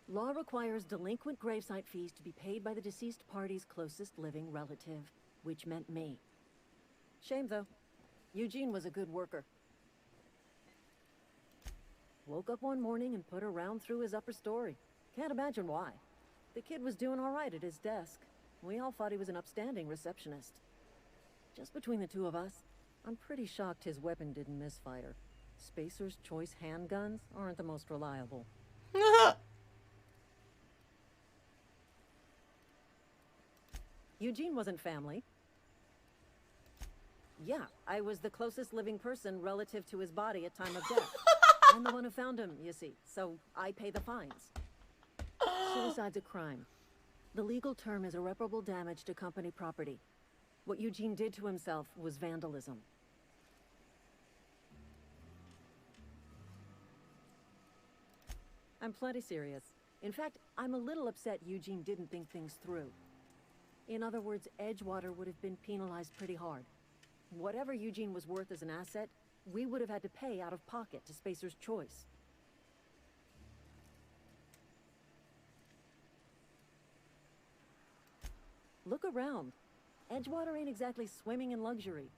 Law requires delinquent gravesite fees to be paid by the deceased party's closest living relative, which meant me. Shame, though. Eugene was a good worker. Woke up one morning and put a round through his upper story. Can't imagine why. The kid was doing all right at his desk. We all thought he was an upstanding receptionist. Just between the two of us, I'm pretty shocked his weapon didn't misfire. Spacer's Choice handguns aren't the most reliable. Eugene wasn't family. Yeah, I was the closest living person relative to his body at time of death. I'm the one who found him, you see, so I pay the fines. Suicide's a crime. The legal term is irreparable damage to company property. What Eugene did to himself was vandalism. I'm plenty serious. In fact, I'm a little upset Eugene didn't think things through. In other words, Edgewater would have been penalized pretty hard. Whatever Eugene was worth as an asset, we would have had to pay out of pocket to Spacer's Choice. Look around. Edgewater ain't exactly swimming in luxury.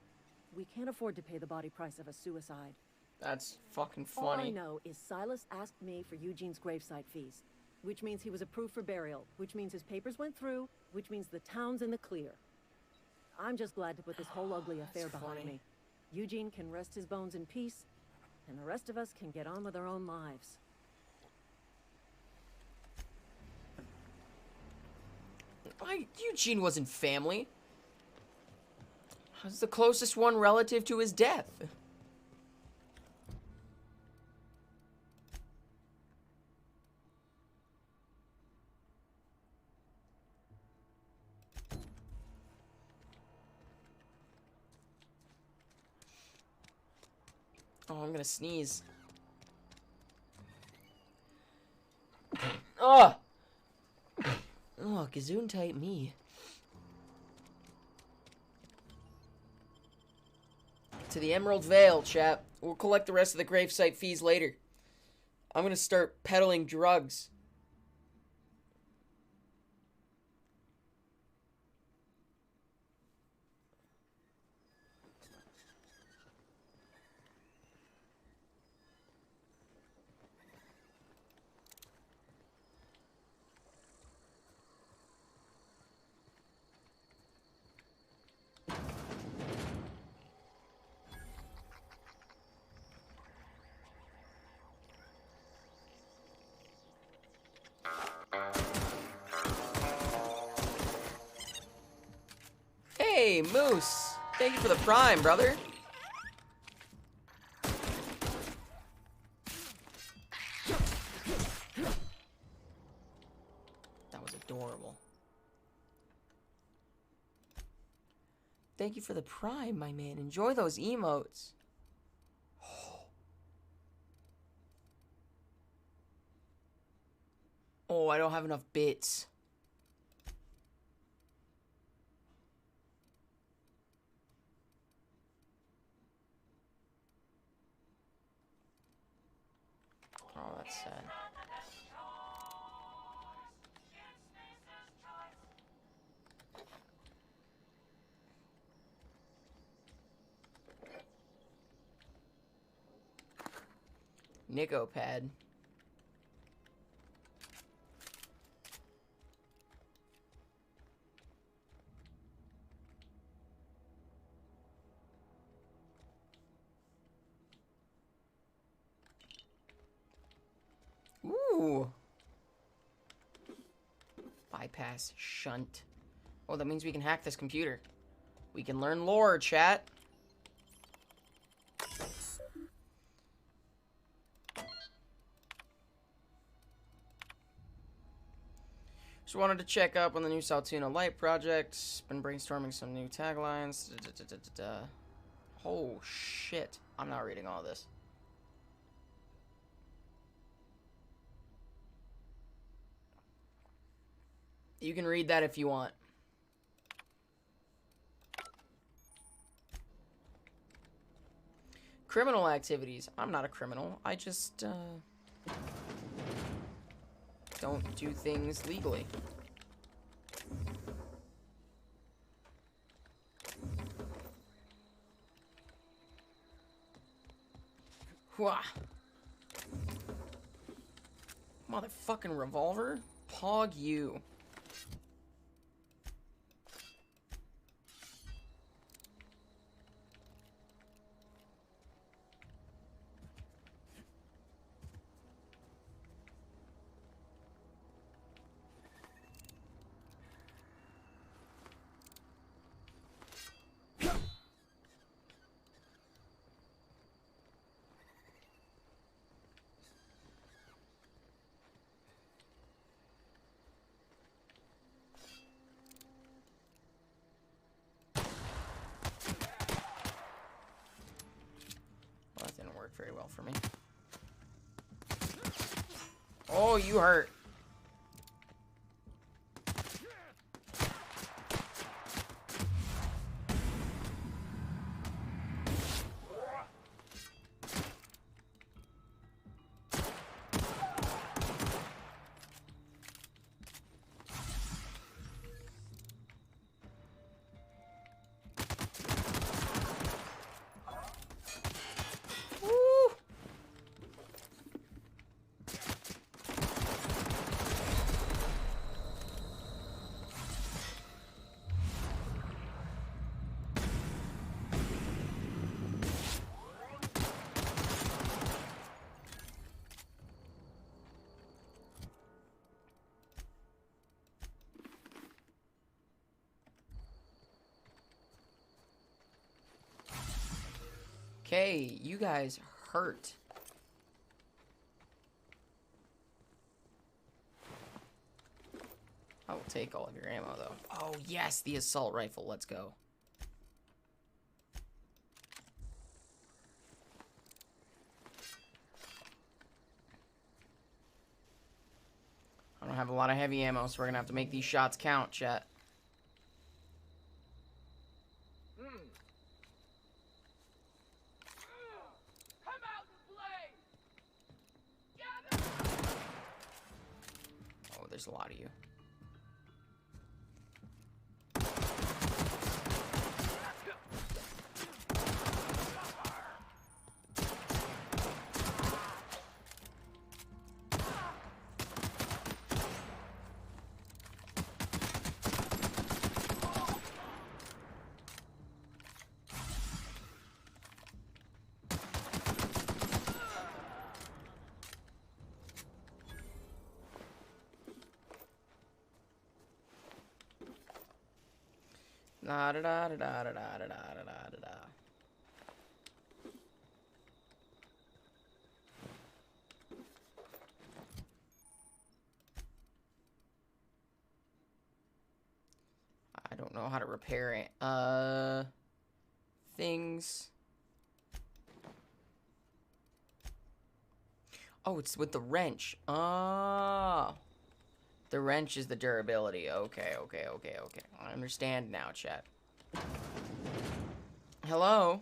We can't afford to pay the body price of a suicide. That's fucking funny. All I know is Silas asked me for Eugene's gravesite fees, which means he was approved for burial, which means his papers went through, which means the town's in the clear. I'm just glad to put this whole ugly affair behind me. Eugene can rest his bones in peace, and the rest of us can get on with our own lives. Eugene wasn't family. I was the closest one relative to his death. Oh, I'm gonna sneeze. Oh! Oh, gazoon type me. To the Emerald Vale, chap. We'll collect the rest of the gravesite fees later. I'm gonna start peddling drugs. Hey, Moose. Thank you for the prime, brother. That was adorable. Thank you for the prime, my man. Enjoy those emotes. Oh, I don't have enough bits. Oh, that's sad. Nicopad. Ooh. Bypass shunt. Oh, that means we can hack this computer. We can learn lore, chat. Just wanted to check up on the new Saltuna Light project. Been brainstorming some new taglines. Oh, shit. I'm not reading all this. You can read that if you want. Criminal activities. I'm not a criminal. I just, don't do things legally. Whoa. Motherfucking revolver? Pog you. well for me. Oh, you hurt. Okay, you guys hurt. I will take all of your ammo, though. Oh, yes, the assault rifle. Let's go. I don't have a lot of heavy ammo, so we're going to have to make these shots count, chat. Oh, there's a lot of you. Da da da da da da da da da da da. I don't know how to repair it. Things. Oh, it's with the wrench. Oh. The wrench is the durability. Okay. I understand now, chat. Hello?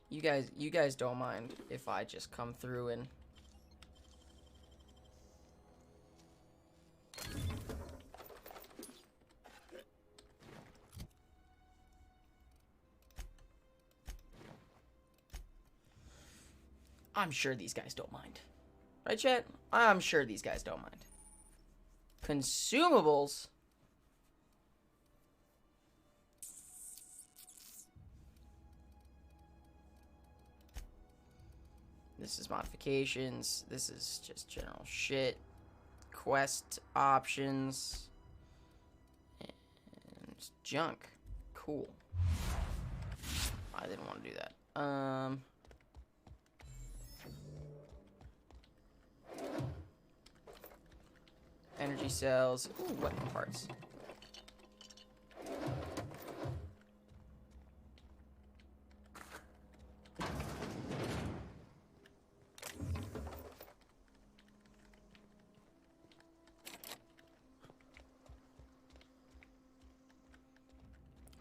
You guys don't mind if I just come through and... I'm sure these guys don't mind. Right, chat? I'm sure these guys don't mind. Consumables? This is modifications. This is just general shit. Quest options. And junk. Cool. I didn't want to do that. Energy cells. Ooh, weapon parts.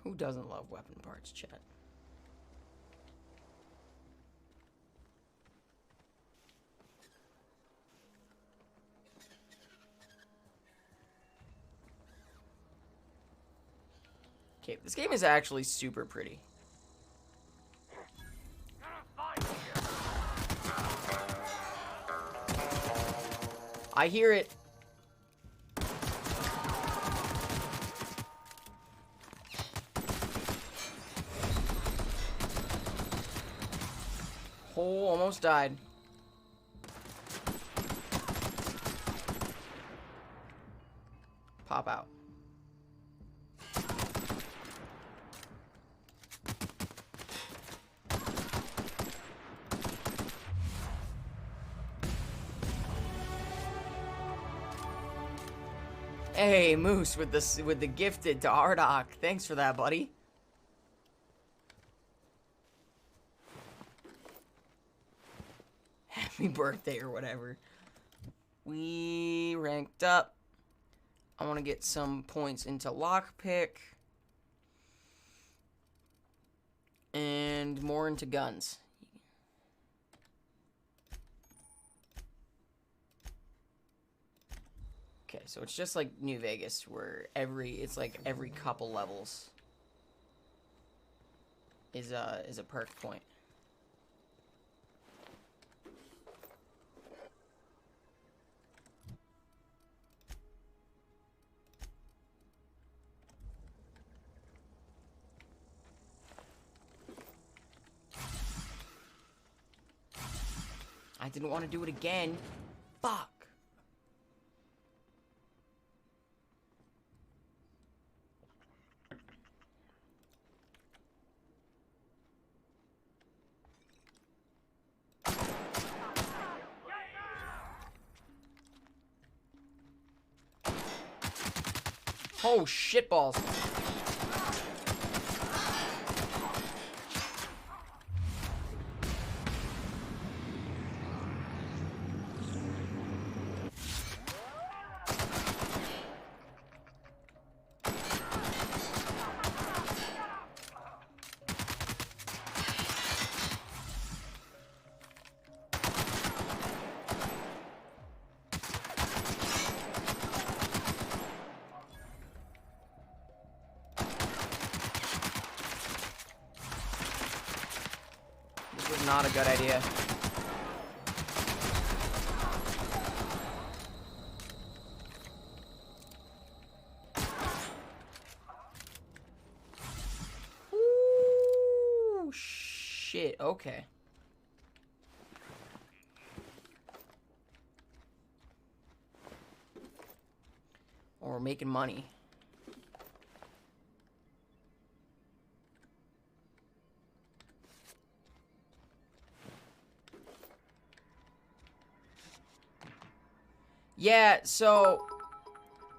Who doesn't love weapon parts, chat? Okay, this game is actually super pretty. I hear it. Oh, almost died. Pop out. Hey, Moose with the gifted to Ardok. Thanks for that, buddy. Happy birthday or whatever. We ranked up. I want to get some points into lockpick. And more into guns. Okay, so it's just like New Vegas, where it's like every couple levels is a perk point. I didn't want to do it again. Fuck. Oh, shitballs. This was not a good idea. Ooh, shit. Okay. Or we're making money. Yeah, so...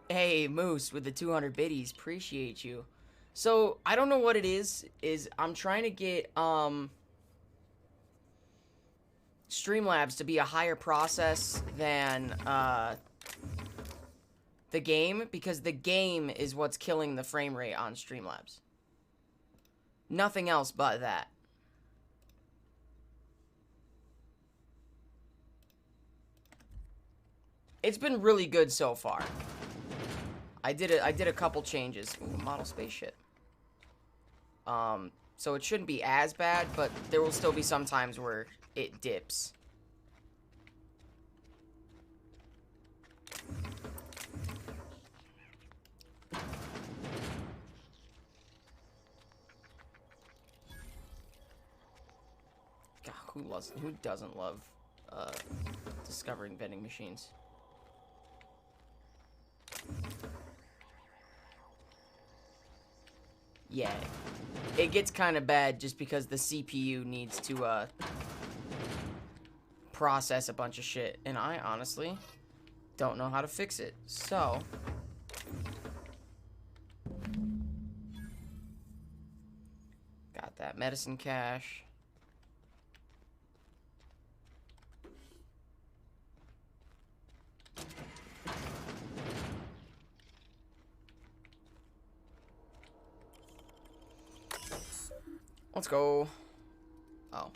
Hey, Moose, with the 200 biddies. Appreciate you. So, I don't know what it is I'm trying to get, Streamlabs to be a higher process than, the game, because the game is what's killing the frame rate on Streamlabs. Nothing else but that. It's been really good so far. I did a couple changes. Ooh, model spaceship. So it shouldn't be as bad, but there will still be some times where it dips. God, who doesn't love discovering vending machines? Yeah, it gets kind of bad just because the CPU needs to process a bunch of shit, and I honestly don't know how to fix it. So got that medicine cache. Let's go. Oh.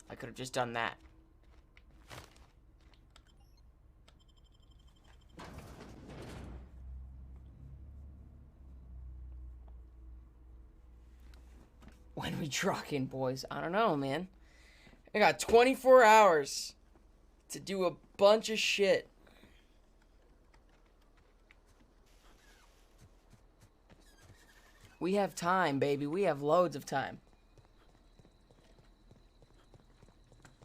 I could have just done that. When we trucking, boys? I don't know, man. I got 24 hours to do a bunch of shit. We have time, baby. We have loads of time.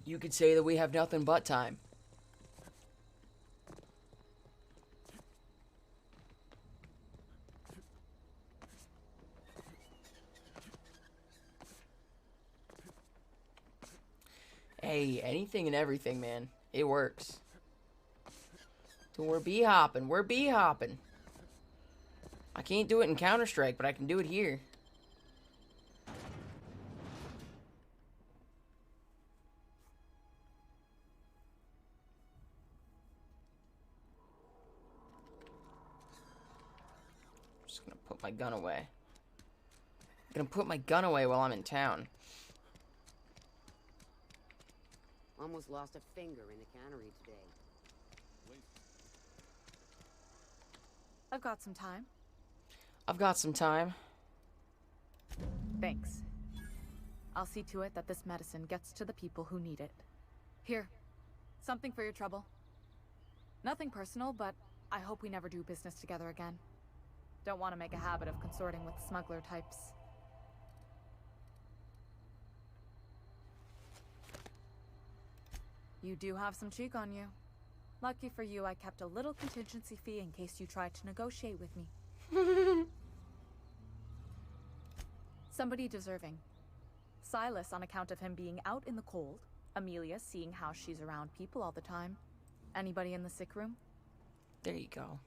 You could say that we have nothing but time. Hey, anything and everything, man. It works. So we're bee-hopping. We're bee-hopping. I can't do it in Counter-Strike, but I can do it here. Just gonna put my gun away. I'm gonna put my gun away while I'm in town. Almost lost a finger in the cannery today. I've got some time. I've got some time. Thanks. I'll see to it that this medicine gets to the people who need it. Here, something for your trouble. Nothing personal, but I hope we never do business together again. Don't want to make a habit of consorting with smuggler types. You do have some cheek on you. Lucky for you, I kept a little contingency fee in case you tried to negotiate with me. Somebody deserving. Silas on account of him being out in the cold. Amelia seeing how she's around people all the time. Anybody in the sick room? There you go.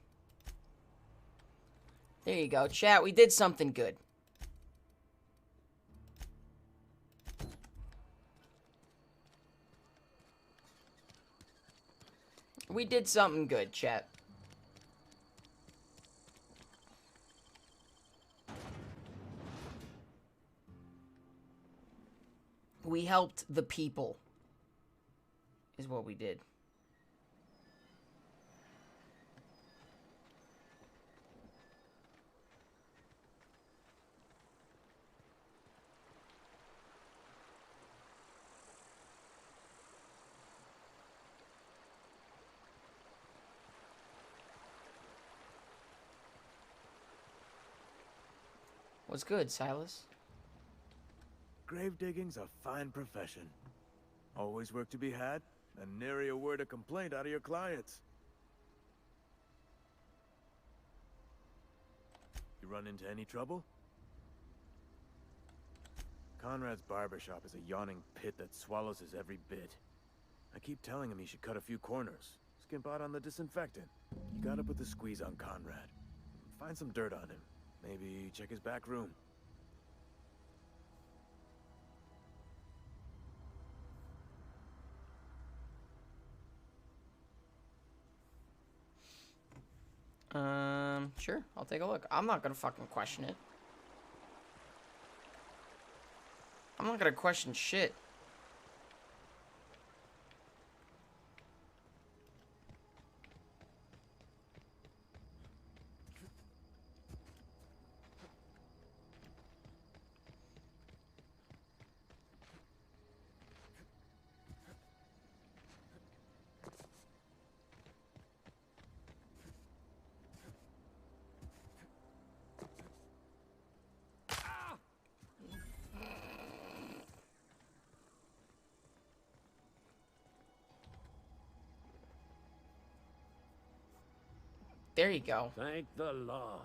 There you go. Chat, we did something good. We did something good, chat. We helped the people, is what we did. What's good, Silas? Grave digging's a fine profession. Always work to be had, and nary a word of complaint out of your clients. You run into any trouble? Conrad's barbershop is a yawning pit that swallows his every bit. I keep telling him he should cut a few corners, skimp out on the disinfectant. You gotta put the squeeze on Conrad. Find some dirt on him. Maybe check his back room. Sure. I'll take a look. I'm not gonna fucking question it. I'm not gonna question shit. There you go. Thank the law.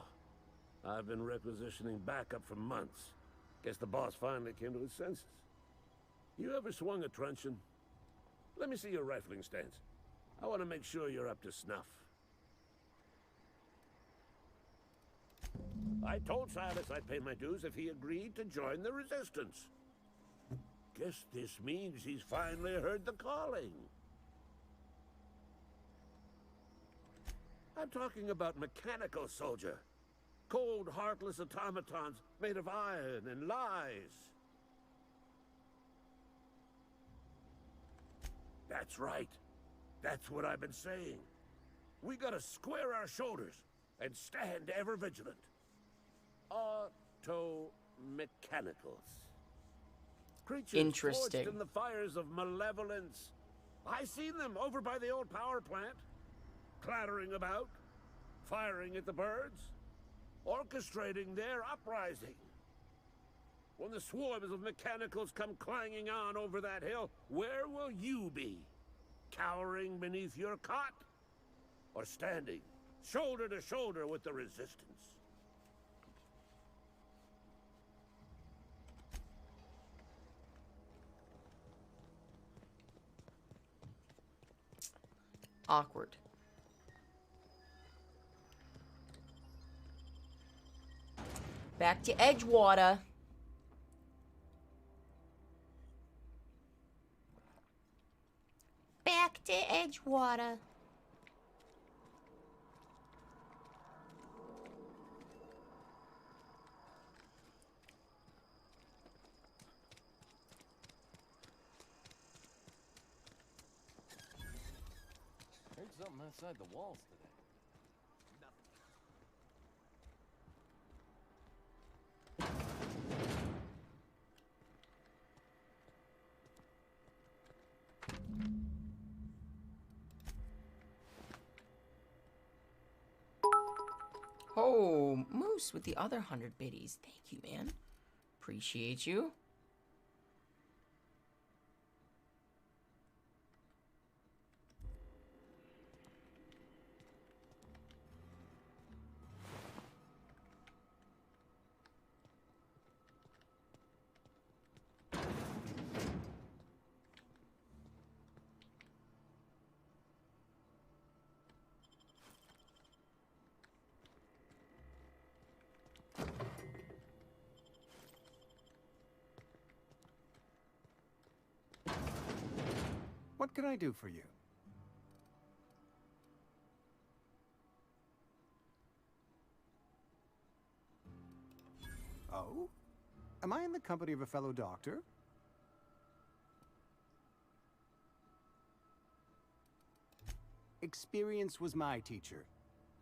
I've been requisitioning backup for months. Guess the boss finally came to his senses. You ever swung a truncheon? Let me see your rifling stance. I want to make sure you're up to snuff. I told Silas I'd pay my dues if he agreed to join the resistance. Guess this means he's finally heard the calling. I'm talking about mechanical soldier. Cold, heartless automatons made of iron and lies. That's right. That's what I've been saying. We gotta square our shoulders and stand ever vigilant. Auto-mechanicals. Creatures Interesting. forged in the fires of malevolence. I seen them over by the old power plant. Clattering about, firing at the birds, orchestrating their uprising. When the swarms of mechanicals come clanging on over that hill, where will you be? Cowering beneath your cot? Or standing, shoulder to shoulder with the resistance? awkward. Back to Edgewater. Back to Edgewater. Heard something outside the walls today. Oh, Moose with the other 100 biddies. Thank you, man. Appreciate you. What can I do for you? Oh? Am I in the company of a fellow doctor? Experience was my teacher.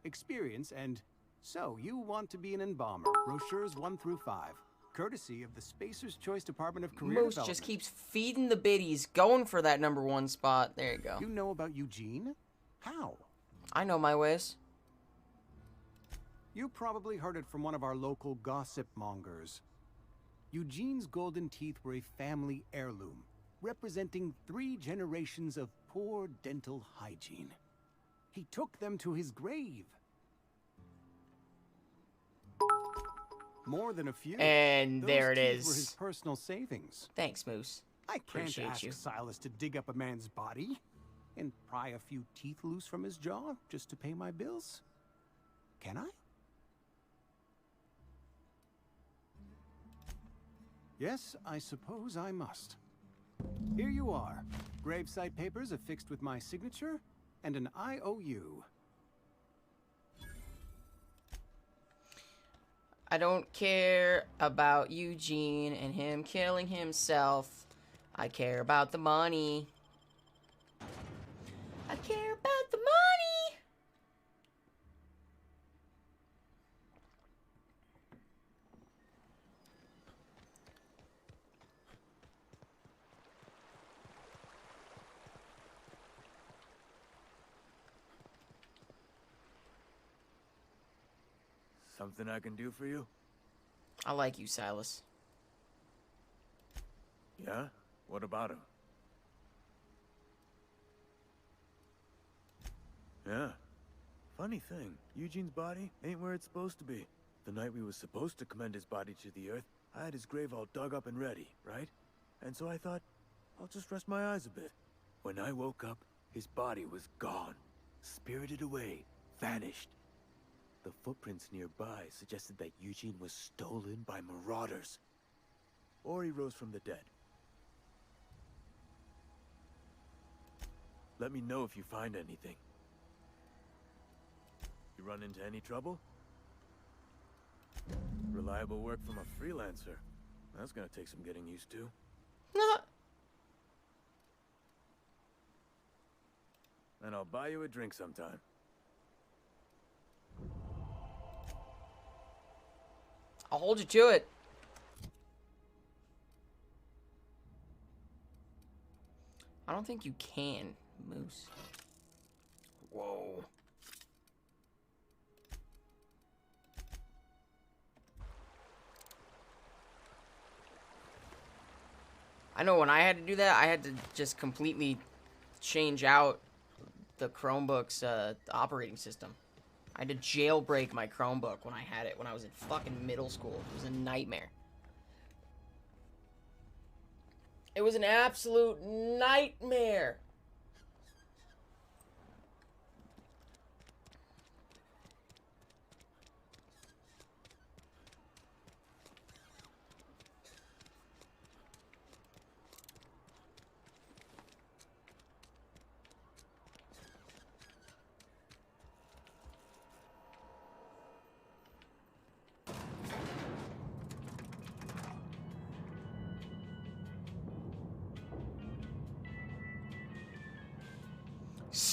Experience and... So, you want to be an embalmer. Brochures 1 through 5. Courtesy of the Spacer's Choice Department of Career Moose Development. just keeps feeding the biddies, going for that #1 spot. There you go. You know about Eugene? How? I know my ways. You probably heard it from one of our local gossip mongers. Eugene's golden teeth were a family heirloom, representing 3 generations of poor dental hygiene. He took them to his grave. More than a few. And there it Those teeth were is. his personal savings. Thanks, Moose. I can't Appreciate ask you. Silas to dig up a man's body and pry a few teeth loose from his jaw just to pay my bills. Can I? Yes, I suppose I must. Here you are. Gravesite papers affixed with my signature and an IOU. I don't care about Eugene and him killing himself. I care about the money. I care about the money. Something I can do for you? I like you, Silas. Yeah? What about him? Yeah. Funny thing, Eugene's body ain't where it's supposed to be. The night we was supposed to commend his body to the earth, I had his grave all dug up and ready, right? And so I thought, I'll just rest my eyes a bit. When I woke up, his body was gone. Spirited away. Vanished. The footprints nearby suggested that Eugene was stolen by marauders. Or he rose from the dead. Let me know if you find anything. You run into any trouble? Reliable work from a freelancer. That's gonna take some getting used to. And I'll buy you a drink sometime. I'll hold you to it. I don't think you can, Moose. Whoa. I know when I had to do that, I had to just completely change out the Chromebook's operating system. I had to jailbreak my Chromebook when I had it when I was in fucking middle school. It was a nightmare. It was an absolute nightmare.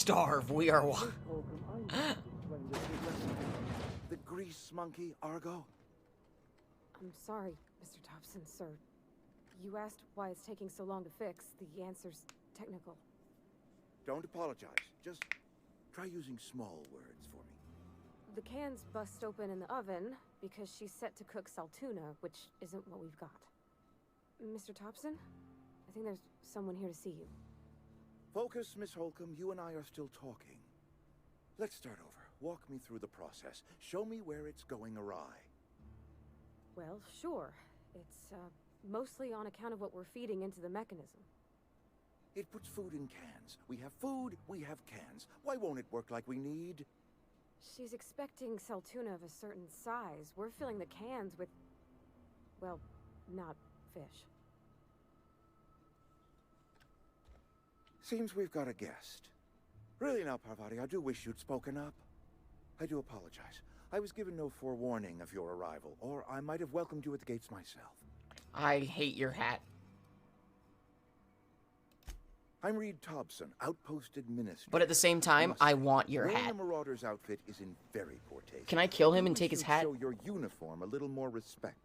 starve. We are one. The grease monkey, Argo? I'm sorry, Mr. Thompson, sir. You asked why it's taking so long to fix. The answer's technical. Don't apologize. Just try using small words for me. The cans bust open in the oven because she's set to cook saltuna, which isn't what we've got. Mr. Thompson? I think there's someone here to see you. Focus, Miss Holcomb. You and I are still talking. Let's start over. Walk me through the process. Show me where it's going awry. Well, sure. It's, mostly on account of what we're feeding into the mechanism. It puts food in cans. We have food, we have cans. Why won't it work like we need? She's expecting saltuna of a certain size. We're filling the cans with, well, not fish. Seems we've got a guest. Really now, Parvati, I do wish you'd spoken up. I do apologize. I was given no forewarning of your arrival, or I might have welcomed you at the gates myself. I hate your hat. I'm Reed Thompson, Outpost Administrator. But at the same time, I want your Wearing hat. a Marauder's outfit is in very poor taste. Can I kill him and take his hat? Show your uniform a little more respect.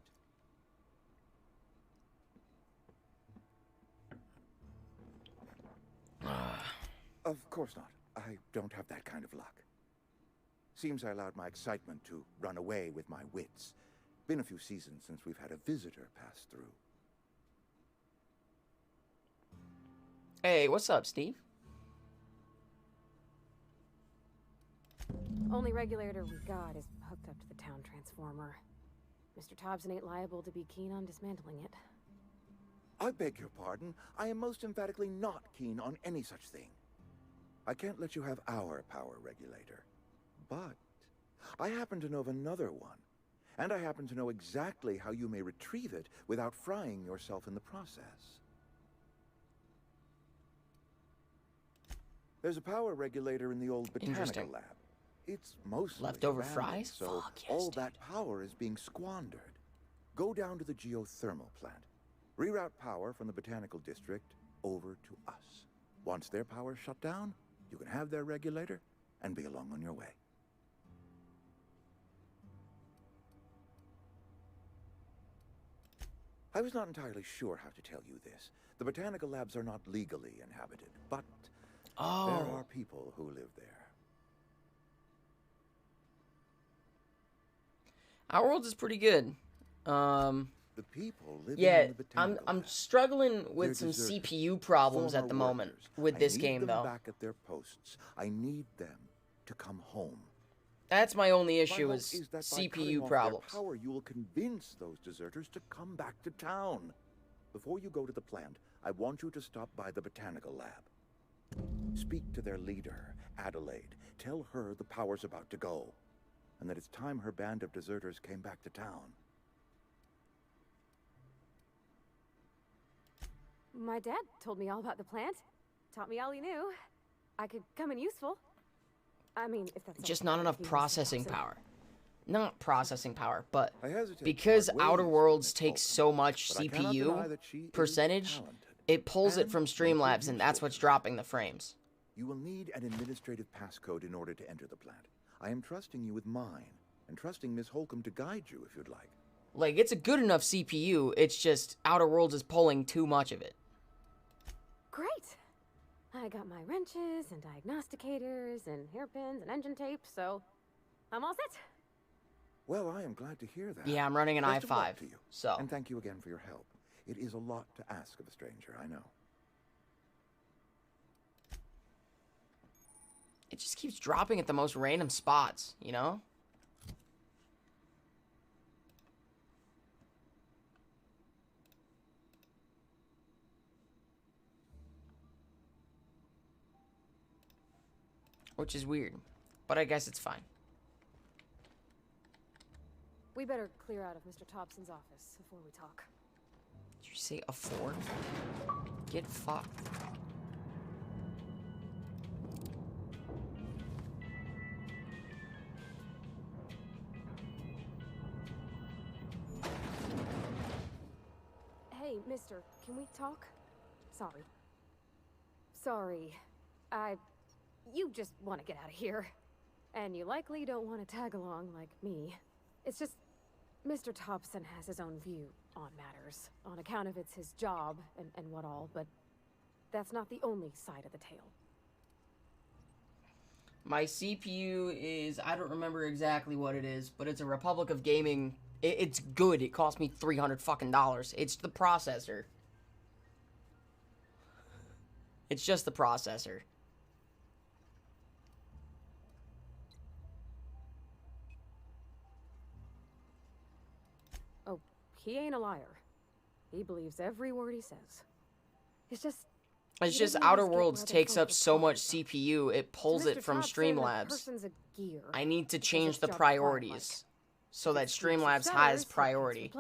Of course not. I don't have that kind of luck. Seems I allowed my excitement to run away with my wits. Been a few seasons since we've had a visitor pass through. Hey, what's up, Steve? Only regulator we got is hooked up to the town transformer. Mr. Thompson ain't liable to be keen on dismantling it. I beg your pardon. I am most emphatically not keen on any such thing. I can't let you have our power regulator. But I happen to know of another one. And I happen to know exactly how you may retrieve it without frying yourself in the process. There's a power regulator in the old botanical lab. It's mostly leftover abandoned, fries. so Fuck yes, all dude. that power is being squandered. Go down to the geothermal plant. Reroute power from the botanical district over to us. Once their power's shut down, you can have their regulator and be along on your way. I was not entirely sure how to tell you this. The botanical labs are not legally inhabited, but there are people who live there. Our world is pretty good. The people living Yeah, in the botanical I'm lab. struggling with They're some deserters, CPU problems at former the moment workers. with this I need game, them though. back at their posts. I need them to come home. That's my only My issue hope is that by CPU cutting off problems. their power, you will convince those deserters to come back to town. Before you go to the plant, I want you to stop by the botanical lab. Speak to their leader, Adelaide. Tell her the power's about to go, and that it's time her band of deserters came back to town. My dad told me all about the plant. Taught me all he knew. I could come in useful. I mean, if that's Just all not enough you, Mr. processing Thompson. power. Not processing power, but I hesitate because to part Outer ways with Worlds Miss takes Holcomb, so much but I cannot deny CPU that she is percentage, talented it pulls it and from might be Streamlabs, and that's useful what's to you. dropping the frames. You will need an administrative passcode in order to enter the plant. I am trusting you with mine, and trusting Miss Holcomb to guide you if you'd like. Like, it's a good enough CPU, it's just Outer Worlds is pulling too much of it. Great. I got my wrenches and diagnosticators and hairpins and engine tape, so I'm all set. Well, I am glad to hear that. Yeah, I'm running an Best of luck i5, to you. so. And thank you again for your help. It is a lot to ask of a stranger, I know. It just keeps dropping at the most random spots, you know? Which is weird, but I guess it's fine. We better clear out of Mr. Thompson's office before we talk. Did you say afford? Get fucked. Hey, mister, can we talk? Sorry. Sorry. you just want to get out of here. And you likely don't want to tag along like me. It's just, Mr. Thompson has his own view on matters, on account of it's his job and what all, but that's not the only side of the tale. My CPU is, I don't remember exactly what it is, but it's a Republic of Gaming. It's good. It cost me $300 fucking dollars. It's the processor. It's just the processor. Oh, he ain't a liar. He believes every word he says. It's just Outer Worlds takes up so much CPU, it pulls it from Streamlabs. I need to change the priorities so that Streamlabs has priority,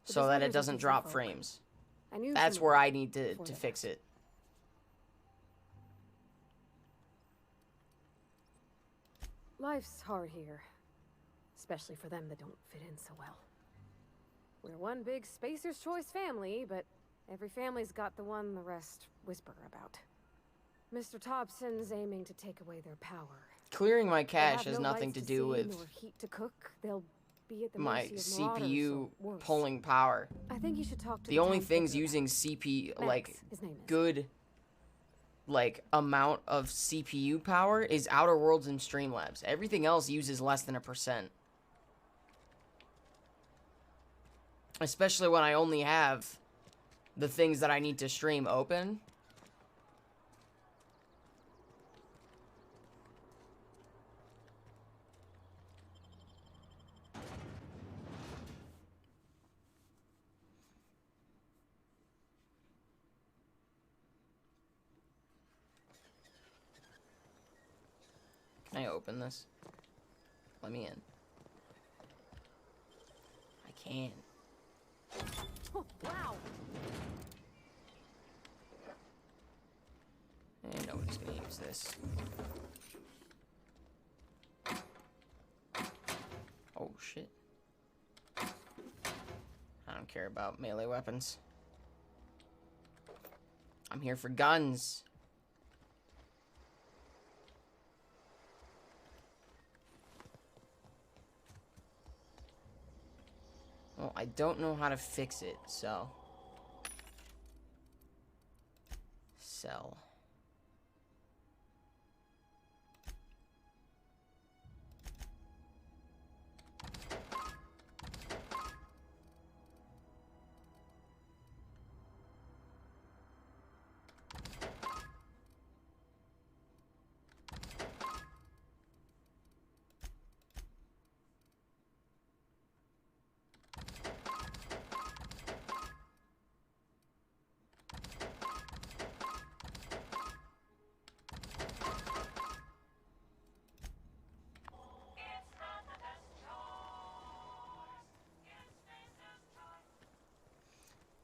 so that it doesn't drop frames. That's where I need to fix it. Life's hard here, especially for them that don't fit in so well. We're one big Spacer's Choice family, but every family's got the one the rest whisper about. Mr. Thompson's aiming to take away their power. Clearing my cache has nothing to do with heat to cook. They'll be at the my CPU pulling power. I think you should talk to the only things using CPU, like, good, like, amount of CPU power is Outer Worlds and Streamlabs. Everything else uses less than 1%. Especially when I only have the things that I need to stream open. Can I open this? Let me in. I can. Oh, wow. And nobody's gonna use this. Oh shit. I don't care about melee weapons. I'm here for guns. Well, I don't know how to fix it, so. Sell.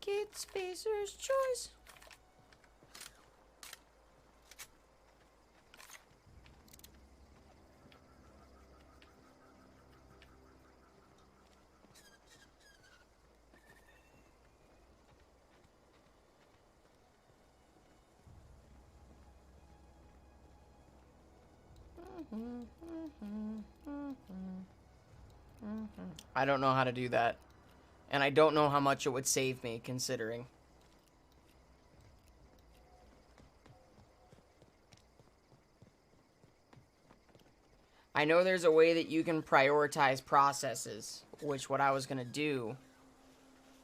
Get Spacer's Choice. I don't know how to do that. And I don't know how much it would save me, considering. I know there's a way that you can prioritize processes, which what I was going to do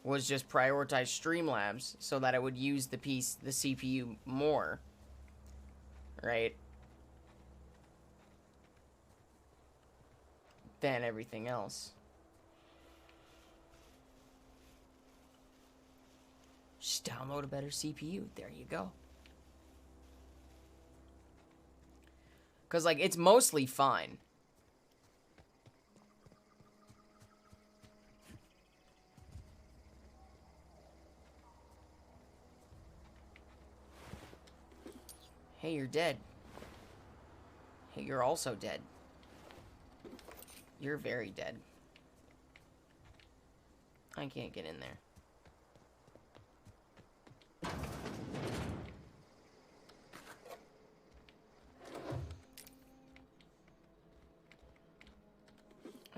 was just prioritize Streamlabs so that it would use the CPU more. Right? Than everything else. Just download a better CPU. There you go. Because, like, it's mostly fine. Hey, you're dead. Hey, you're also dead. You're very dead. I can't get in there.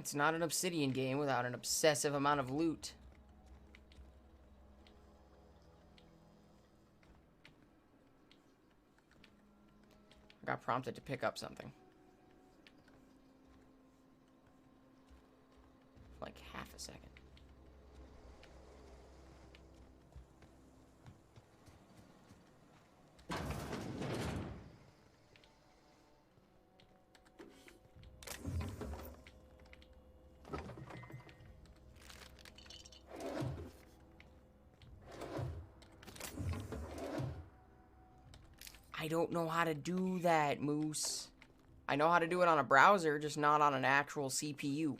It's not an Obsidian game without an obsessive amount of loot. I got prompted to pick up something. For like half a second. I don't know how to do that, Moose. I know how to do it on a browser, just not on an actual CPU.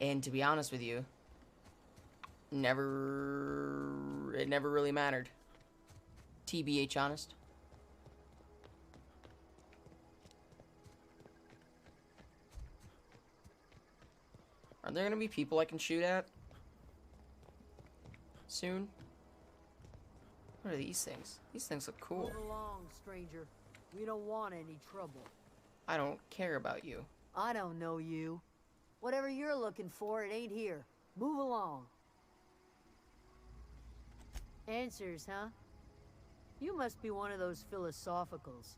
And to be honest with you, it never really mattered. TBH honest. Are there gonna be people I can shoot at soon? What are these things? These things look cool. Move along, stranger. We don't want any trouble. I don't care about you. I don't know you. Whatever you're looking for, it ain't here. Move along. Answers, huh? You must be one of those philosophicals.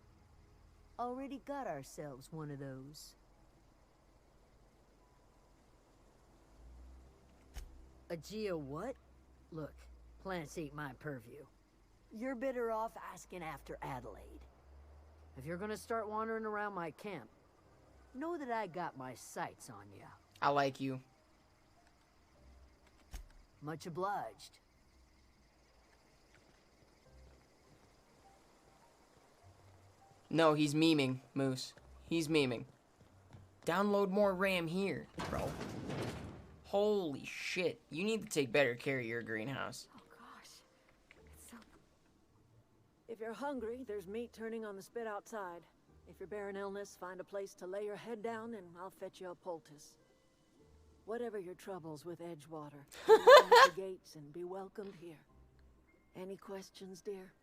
Already got ourselves one of those. A geo what? Look, plants ain't my purview. You're better off asking after Adelaide. If you're gonna start wandering around my camp, know that I got my sights on you. I like you. Much obliged. No, he's memeing, Moose. He's memeing. Download more RAM here, bro. Holy shit. You need to take better care of your greenhouse. If you're hungry, there's meat turning on the spit outside. If you're bearing illness, find a place to lay your head down and I'll fetch you a poultice. Whatever your troubles with Edgewater, come at the gates and be welcomed here. Any questions, dear?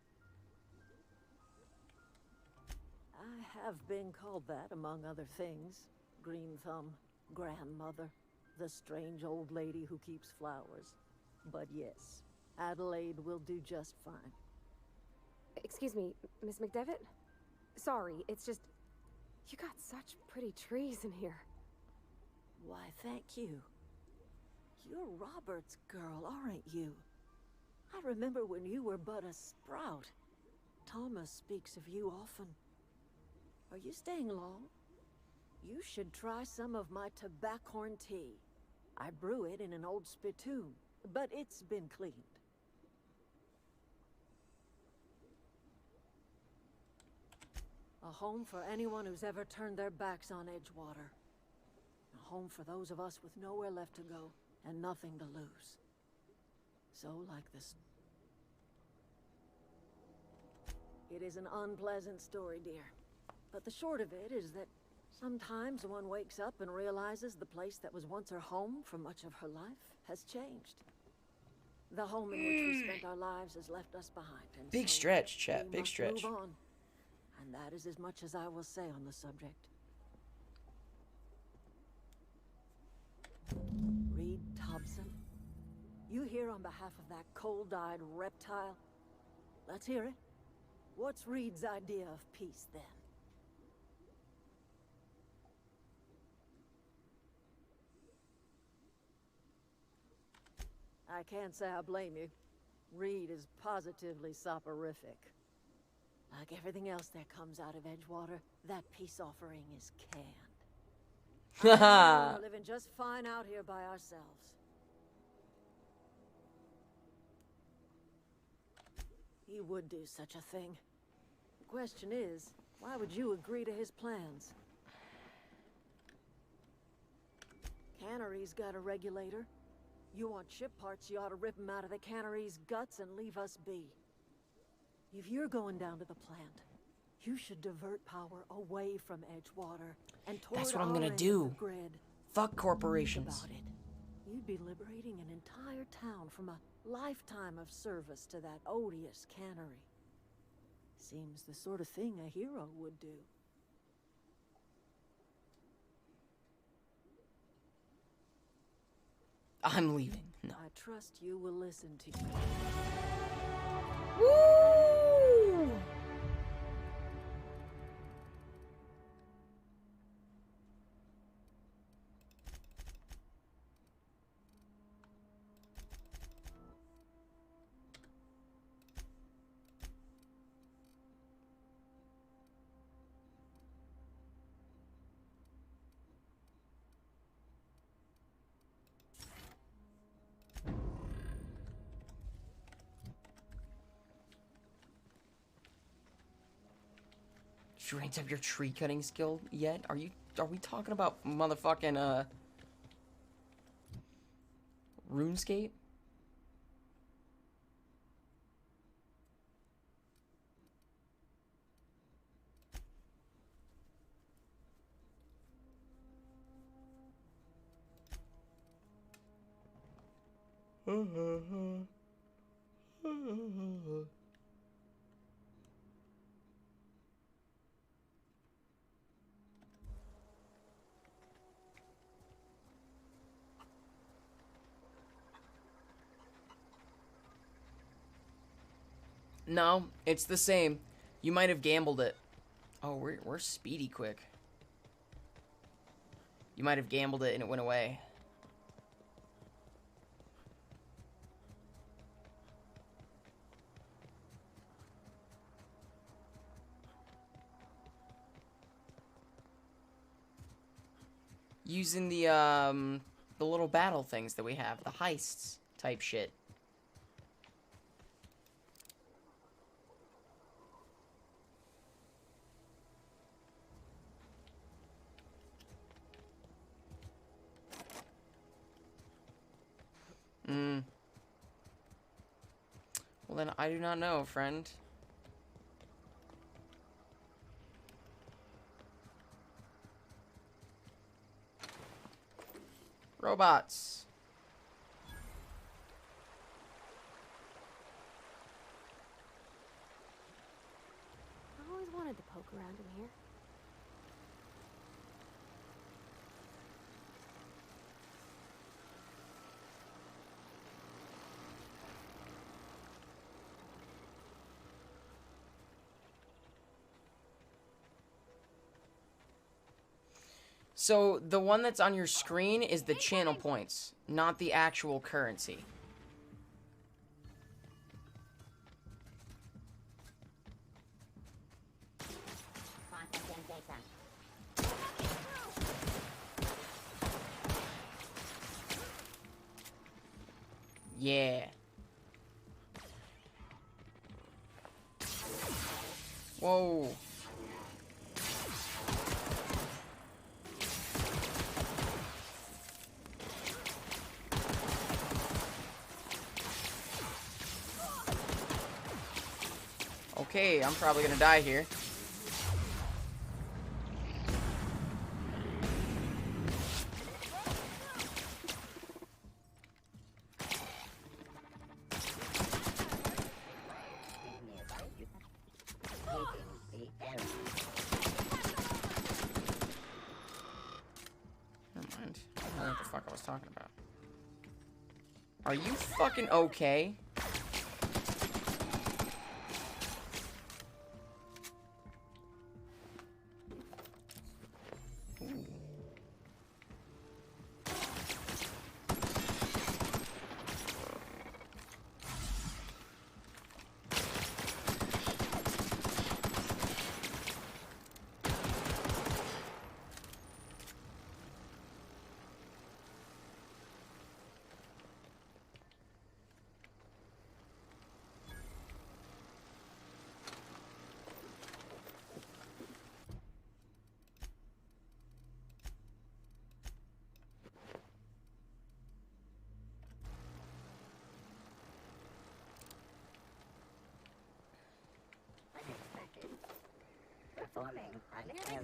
I have been called that, among other things. Green Thumb, grandmother, the strange old lady who keeps flowers. But yes, Adelaide will do just fine. Excuse me, Miss McDevitt? Sorry, it's just... You got such pretty trees in here. Why, thank you. You're Robert's girl, aren't you? I remember when you were but a sprout. Thomas speaks of you often. Are you staying long? You should try some of my tobaccorn tea. I brew it in an old spittoon, but it's been cleaned. A home for anyone who's ever turned their backs on Edgewater. A home for those of us with nowhere left to go and nothing to lose. So like this. It is an unpleasant story, dear. But the short of it is that sometimes one wakes up and realizes the place that was once her home for much of her life has changed. The home in which we spent our lives has left us behind. And Big stretch, chat. Big stretch. Move on. And that is as much as I will say on the subject. Reed Thompson, you here on behalf of that cold-eyed reptile? Let's hear it. What's Reed's idea of peace, then? I can't say I blame you. Reed is positively soporific. Like everything else that comes out of Edgewater, that peace offering is canned. We're living just fine out here by ourselves. He would do such a thing. The question is, why would you agree to his plans? Cannery's got a regulator. You want ship parts, you ought to rip them out of the cannery's guts and leave us be. If you're going down to the plant, you should divert power away from Edgewater and toward That's what I'm our gonna end of do. the grid. Fuck corporations. Think about it. You'd be liberating an entire town from a lifetime of service to that odious cannery. Seems the sort of thing a hero would do. I'm leaving. No. I trust you will listen to you. Woo! Did you rank up your tree cutting skill yet? Are we talking about motherfucking RuneScape? No, it's the same. You might have gambled it. Oh, we're speedy quick. You might have gambled it and it went away. Using the little battle things that we have, the heists type shit. Well, then I do not know, friend. Robots. I always wanted to poke around in here. So, the one that's on your screen is the channel points, not the actual currency. Yeah. Whoa. Okay, I'm probably gonna die here. Never mind. I don't know what the fuck I was talking about. Are you fucking okay? Performing on area.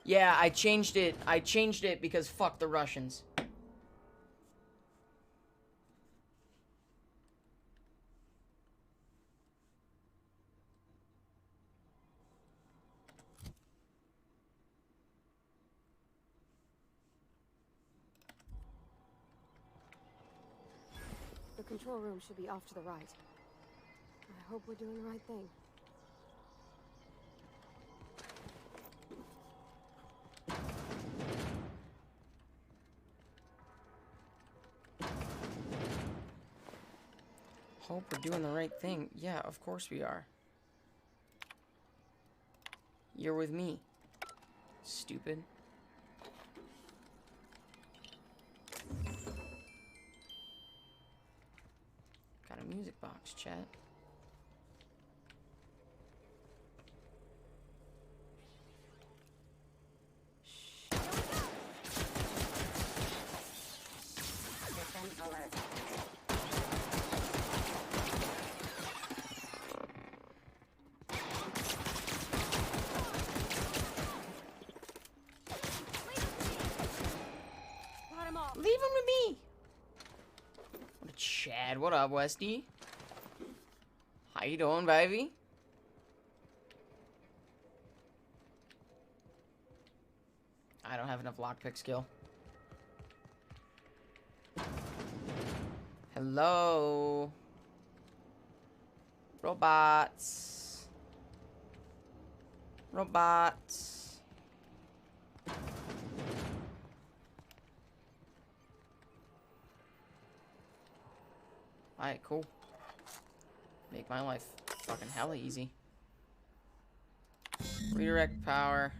Yeah, I changed it. I changed it because fuck the Russians. The control room should be off to the right. I hope we're doing the right thing. Hope we're doing the right thing. Yeah, of course we are. You're with me. Stupid. Got a music box, chat. Leave him with me. What a Chad. What up, Westy? How you doing, baby? I don't have enough lockpick skill. Hello. Robots. Robots. Alright, cool. Make my life fucking hella easy. Redirect power.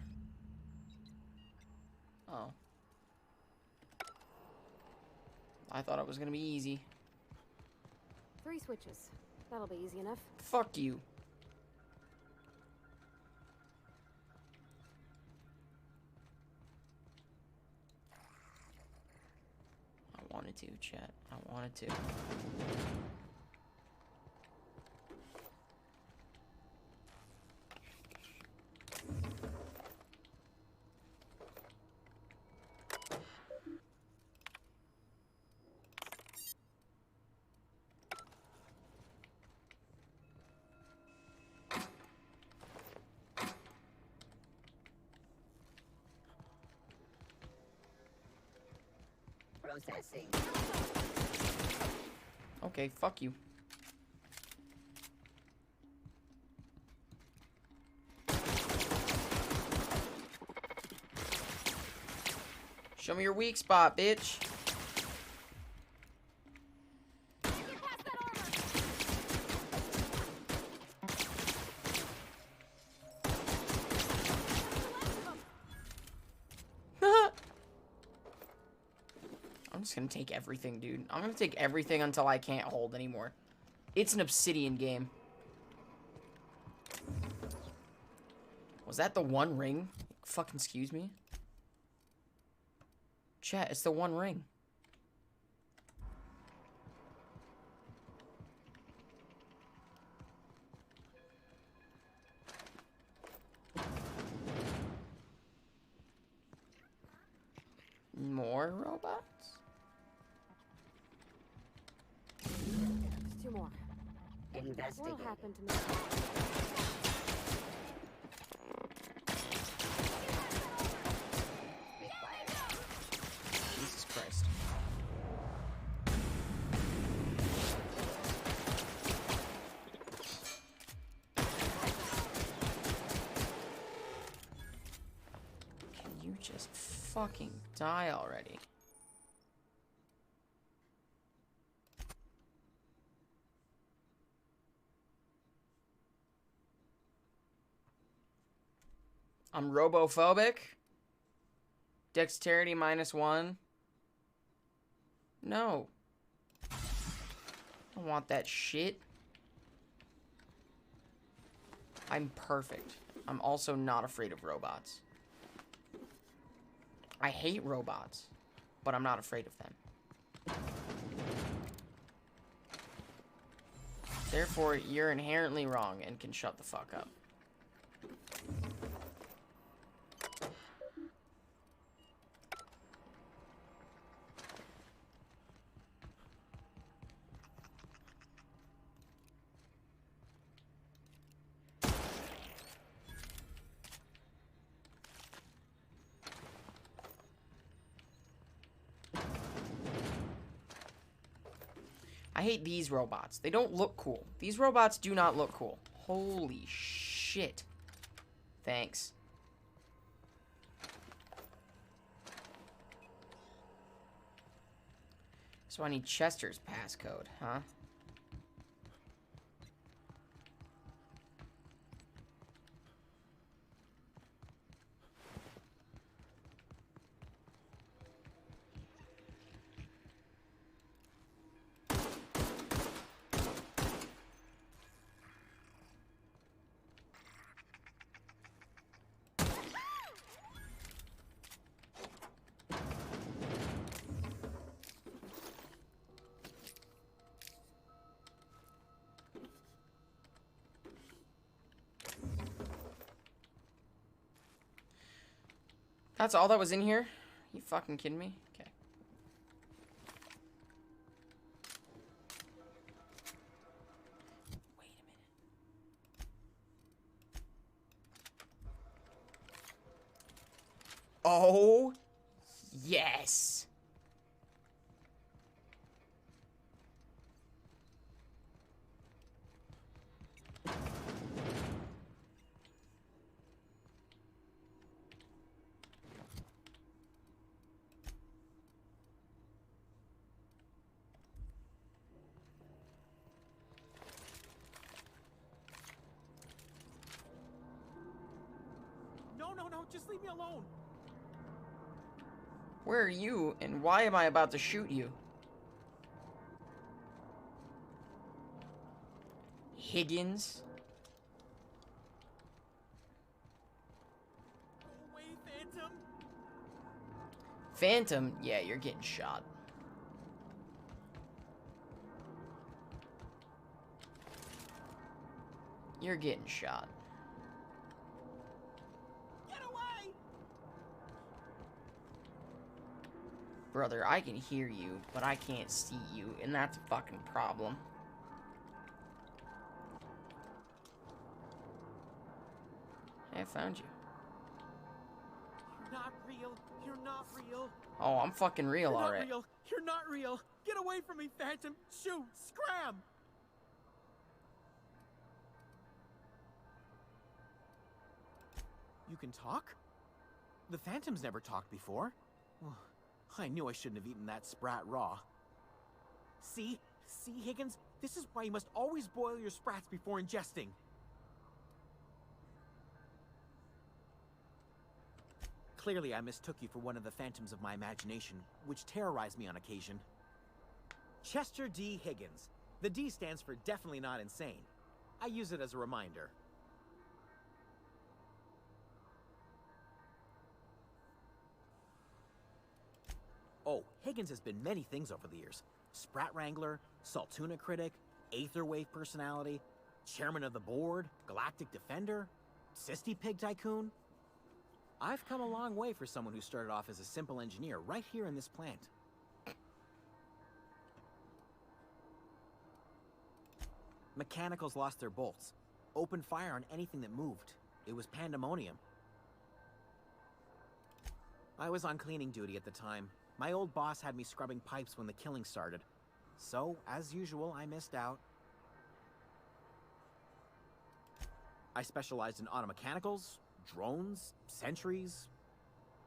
Oh. I thought it was gonna be easy. 3 switches. That'll be easy enough. Fuck you. I wanted to, chat. I wanted to. Processing. Okay, fuck you. Show me your weak spot, bitch. I'm just gonna take everything, dude. I'm gonna take everything until I can't hold anymore. It's an obsidian game. Was that the one ring? Fucking excuse me? Chat, it's the one ring. More robots? There's 2 more. Investigate. What'll happen to me? Jesus Christ. Can you just fucking die already? I'm robophobic? Dexterity -1? No. I don't want that shit. I'm perfect. I'm also not afraid of robots. I hate robots, but I'm not afraid of them. Therefore, you're inherently wrong and can shut the fuck up. I hate these robots. They don't look cool. These robots do not look cool. Holy shit. Thanks. So I need Chester's passcode, huh? That's all that was in here? You fucking kidding me? Okay. Wait a minute. Oh, yes. No, just leave me alone. Where are you, and why am I about to shoot you? Higgins? Go away, Phantom. Phantom? Yeah, you're getting shot. You're getting shot. Get away! Brother, I can hear you, but I can't see you, and that's a fucking problem. Hey, I found you. You're not real. You're not real. Oh, I'm fucking real, You're not alright. real. You're not real. Get away from me, Phantom. Shoot! Scram! You can talk? The Phantom's never talked before. I knew I shouldn't have eaten that sprat raw. See, Higgins? This is why you must always boil your sprats before ingesting. Clearly, I mistook you for one of the phantoms of my imagination, which terrorized me on occasion. Chester D. Higgins. The D stands for definitely not insane. I use it as a reminder. Oh, Higgins has been many things over the years. Sprat Wrangler, Saltuna Critic, Aetherwave Personality, Chairman of the Board, Galactic Defender, Sisty Pig Tycoon. I've come a long way for someone who started off as a simple engineer right here in this plant. Mechanicals lost their bolts. Opened fire on anything that moved. It was pandemonium. I was on cleaning duty at the time. My old boss had me scrubbing pipes when the killing started. So, as usual, I missed out. I specialized in automechanicals, drones, sentries.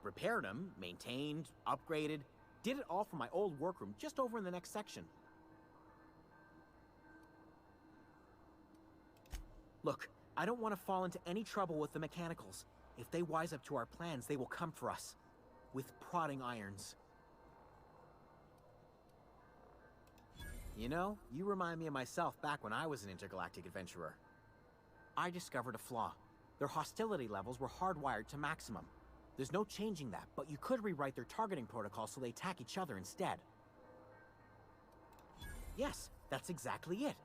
Repaired them, maintained, upgraded. Did it all from my old workroom just over in the next section. Look, I don't want to fall into any trouble with the mechanicals. If they wise up to our plans, they will come for us. With prodding irons. You know, you remind me of myself back when I was an intergalactic adventurer. I discovered a flaw. Their hostility levels were hardwired to maximum. There's no changing that, but you could rewrite their targeting protocol so they attack each other instead. Yes, that's exactly it.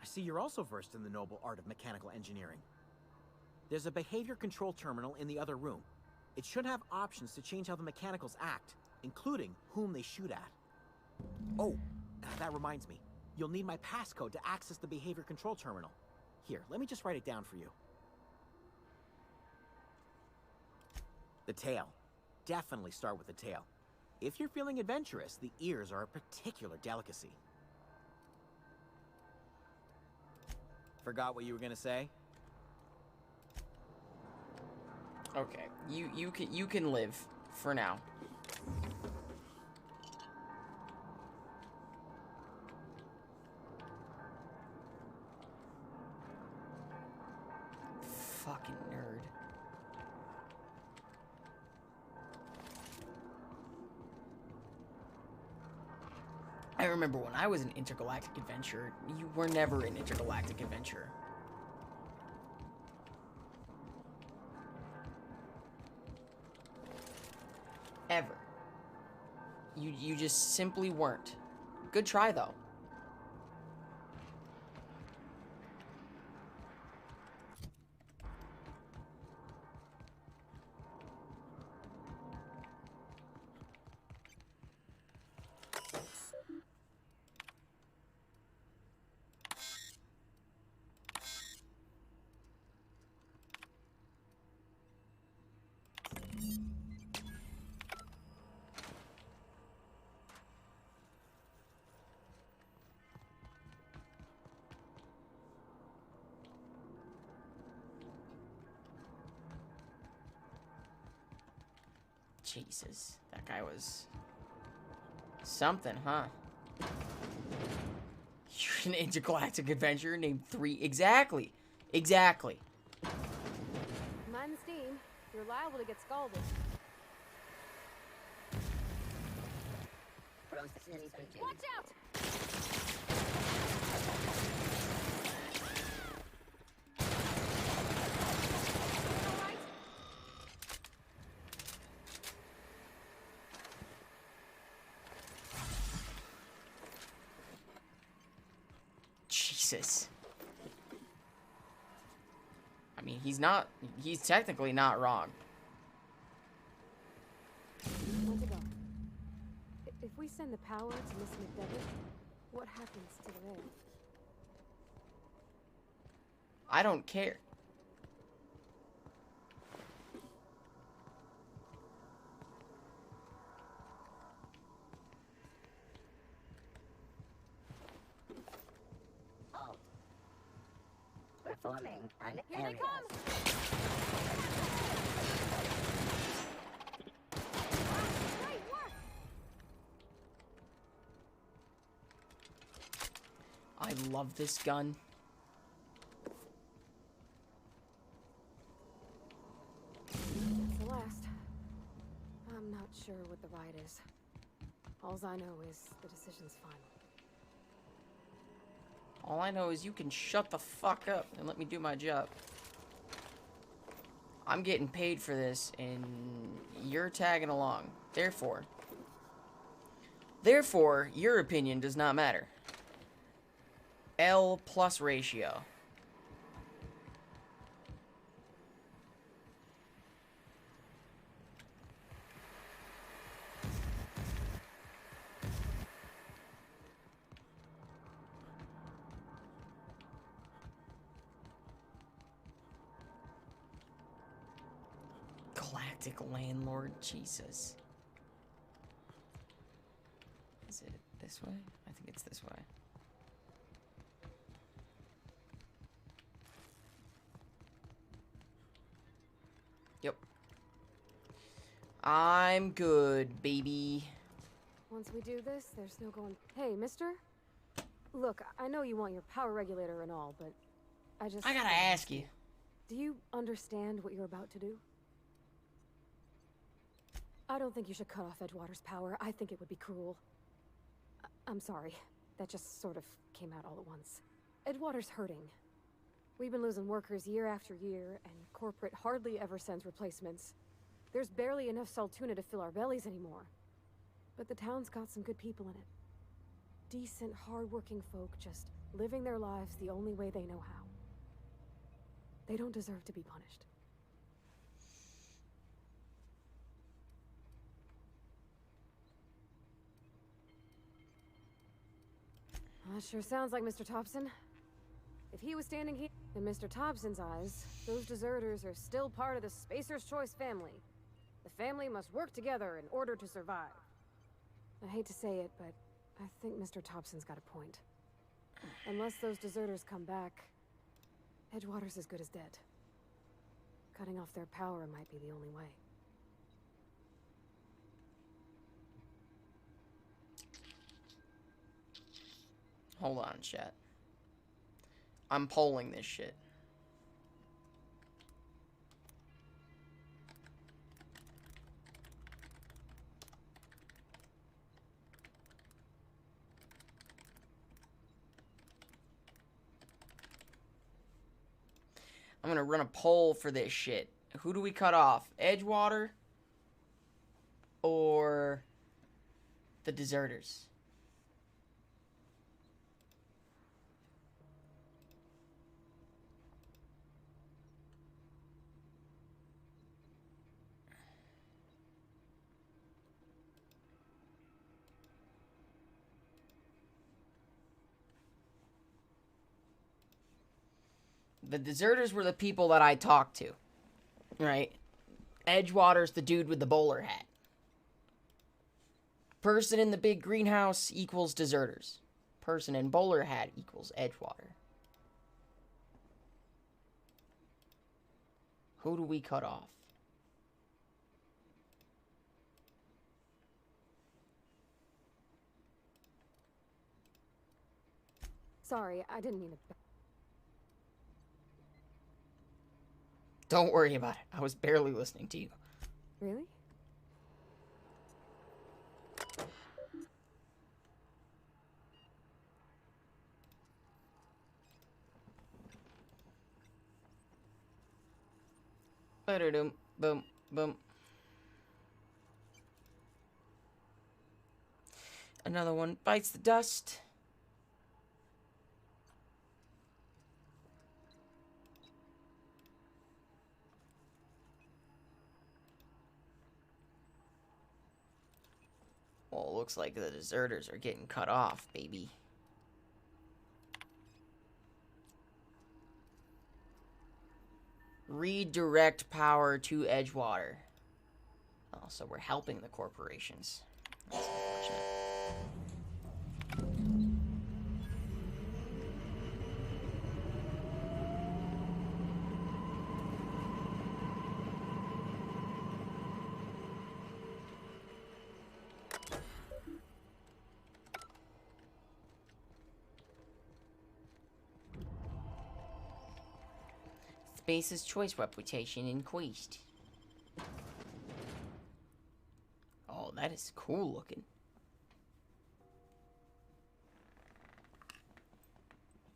I see you're also versed in the noble art of mechanical engineering. There's a behavior control terminal in the other room. It should have options to change how the mechanicals act, including whom they shoot at. Oh, that reminds me. You'll need my passcode to access the behavior control terminal. Here, let me just write it down for you. The tail. Definitely start with the tail. If you're feeling adventurous, the ears are a particular delicacy. Forgot what you were gonna say? Okay, you can live for now. Fucking nerd. I remember when I was in Intergalactic Adventure, you were never in Intergalactic Adventure. Ever. You just simply weren't. Good try, though. Jesus, that guy was something, huh? You're an intergalactic adventurer named 3. Exactly. Exactly. Mind the steam. You're liable to get scalded. Watch out! Jesus. I mean, he's technically not wrong. Where'd it go? If we send the power to Miss McDevitt, what happens to the rail? I don't care. Performing an Here they come! Great work! I love this gun. That's the last. I'm not sure what the ride is. Alls I know is the decision's final. All I know is you can shut the fuck up and let me do my job. I'm getting paid for this, and you're tagging along. Therefore, your opinion does not matter. L plus ratio. Galactic landlord, Jesus. Is it this way? I think it's this way. Yep. I'm good, baby. Once we do this, there's no going... Hey, mister? Look, I know you want your power regulator and all, but I gotta ask you. Do you understand what you're about to do? I don't think you should cut off Edgewater's power. I think it would be cruel. I'm sorry. That just sort of came out all at once. Edgewater's hurting. We've been losing workers year after year, and corporate hardly ever sends replacements. There's barely enough Saltuna to fill our bellies anymore. But the town's got some good people in it. Decent, hard-working folk just living their lives the only way they know how. They don't deserve to be punished. That sure sounds like Mr. Thompson. If he was standing here, in Mr. Thompson's eyes, those deserters are still part of the Spacer's Choice family. The family must work together in order to survive. I hate to say it, but I think Mr. Thompson's got a point. Unless those deserters come back, Edgewater's as good as dead. Cutting off their power might be the only way. Hold on, chat. I'm polling this shit. I'm gonna run a poll for this shit. Who do we cut off? Edgewater or the deserters? The deserters were the people that I talked to, right? Edgewater's the dude with the bowler hat. Person in the big greenhouse equals deserters. Person in bowler hat equals Edgewater. Who do we cut off? Sorry, I didn't mean to... Don't worry about it. I was barely listening to you. Really? Boom, boom, boom. Another one bites the dust. Well, it looks like the deserters are getting cut off, baby. Redirect power to Edgewater. Oh, so we're helping the corporations. That's unfortunate. Space's choice reputation increased. Oh, that is cool looking.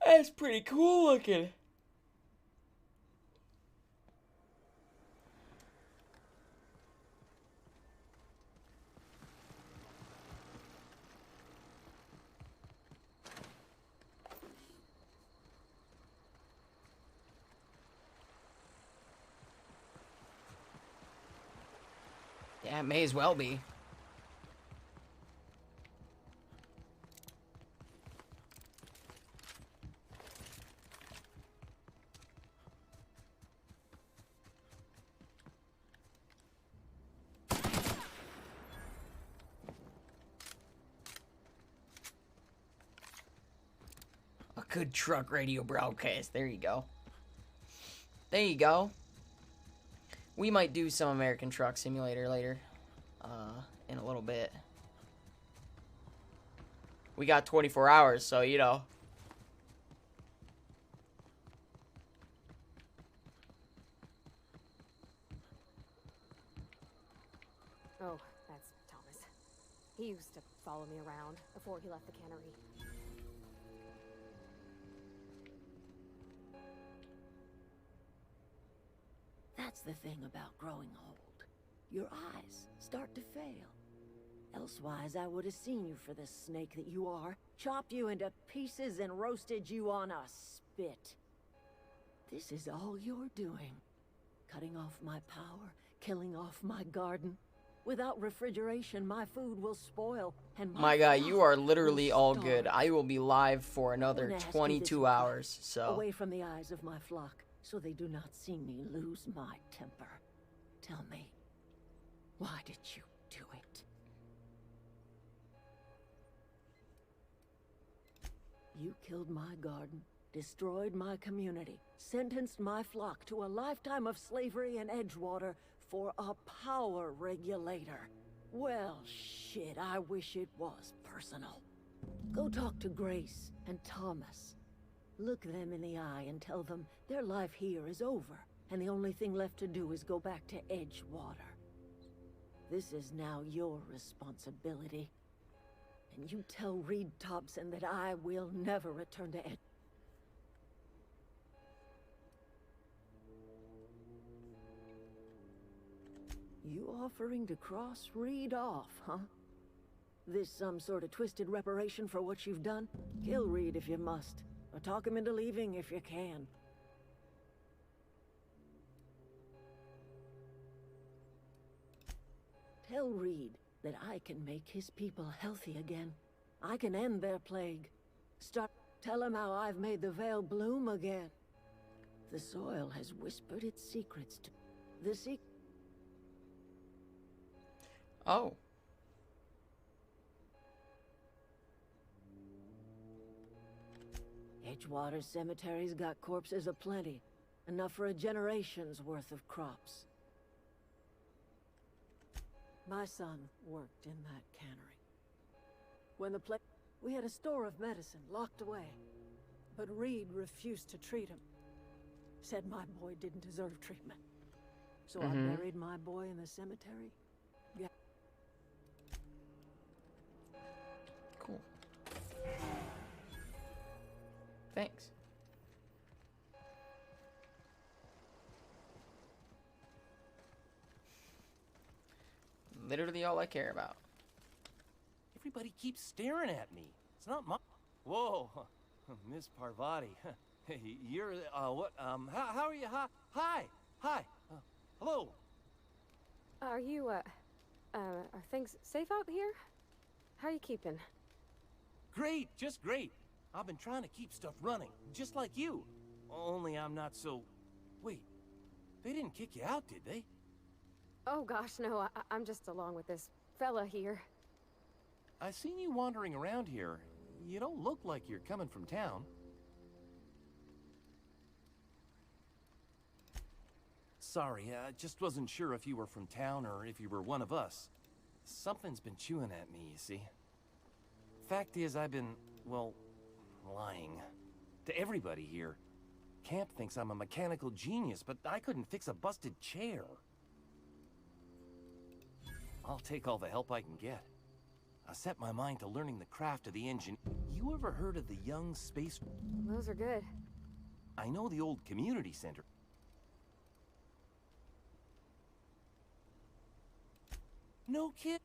That's pretty cool looking. Yeah, it may as well be. A good truck radio broadcast. There you go. There you go. We might do some American Truck Simulator later. In a little bit. We got 24 hours, so you know. Oh, that's Thomas. He used to follow me around before he left the cannery. That's the thing about growing old. Your eyes start to fail. Elsewise, I would have seen you for the snake that you are, chopped you into pieces and roasted you on a spit. This is all you're doing. Cutting off my power, killing off my garden. Without refrigeration, my food will spoil, and My guy, you are literally all good. I will be live for another 22 hours, so. Away from the eyes of my flock, so they do not see me lose my temper. Tell me, why did you do it? You killed my garden, destroyed my community, sentenced my flock to a lifetime of slavery in Edgewater for a power regulator. Well, shit, I wish it was personal. Go talk to Grace and Thomas. Look them in the eye and tell them their life here is over, and the only thing left to do is go back to Edgewater. This is now your responsibility. And you tell Reed Thompson that I will never return to Ed. You offering to cross Reed off, huh? This some sort of twisted reparation for what you've done? Kill Reed if you must, or talk him into leaving if you can. Tell Reed that I can make his people healthy again. I can end their plague. Tell him how I've made the Vale bloom again. The soil has whispered its secrets to... Oh. Edgewater Cemetery's got corpses aplenty. Enough for a generation's worth of crops. My son worked in that cannery. When the plague... We had a store of medicine locked away. But Reed refused to treat him. Said my boy didn't deserve treatment. So I buried my boy in the cemetery. Yeah. Cool. Thanks. Literally all I care about. Everybody keeps staring at me. It's not my... Whoa, Miss Parvati. Hey, you're, what, how are you? Hi, hello. Are you, are things safe out here? How are you keeping? Great, just great. I've been trying to keep stuff running, just like you. Only I'm not so... Wait, they didn't kick you out, did they? Oh gosh, no, I'm just along with this fella here. I seen you wandering around here. You don't look like you're coming from town. Sorry, I just wasn't sure if you were from town or if you were one of us. Something's been chewing at me, you see. Fact is, I've been, well, lying. To everybody here. Camp thinks I'm a mechanical genius, but I couldn't fix a busted chair. I'll take all the help I can get. I set my mind to learning the craft of the engine. You ever heard of the Young Space... Those are good. I know the old community center. No kid.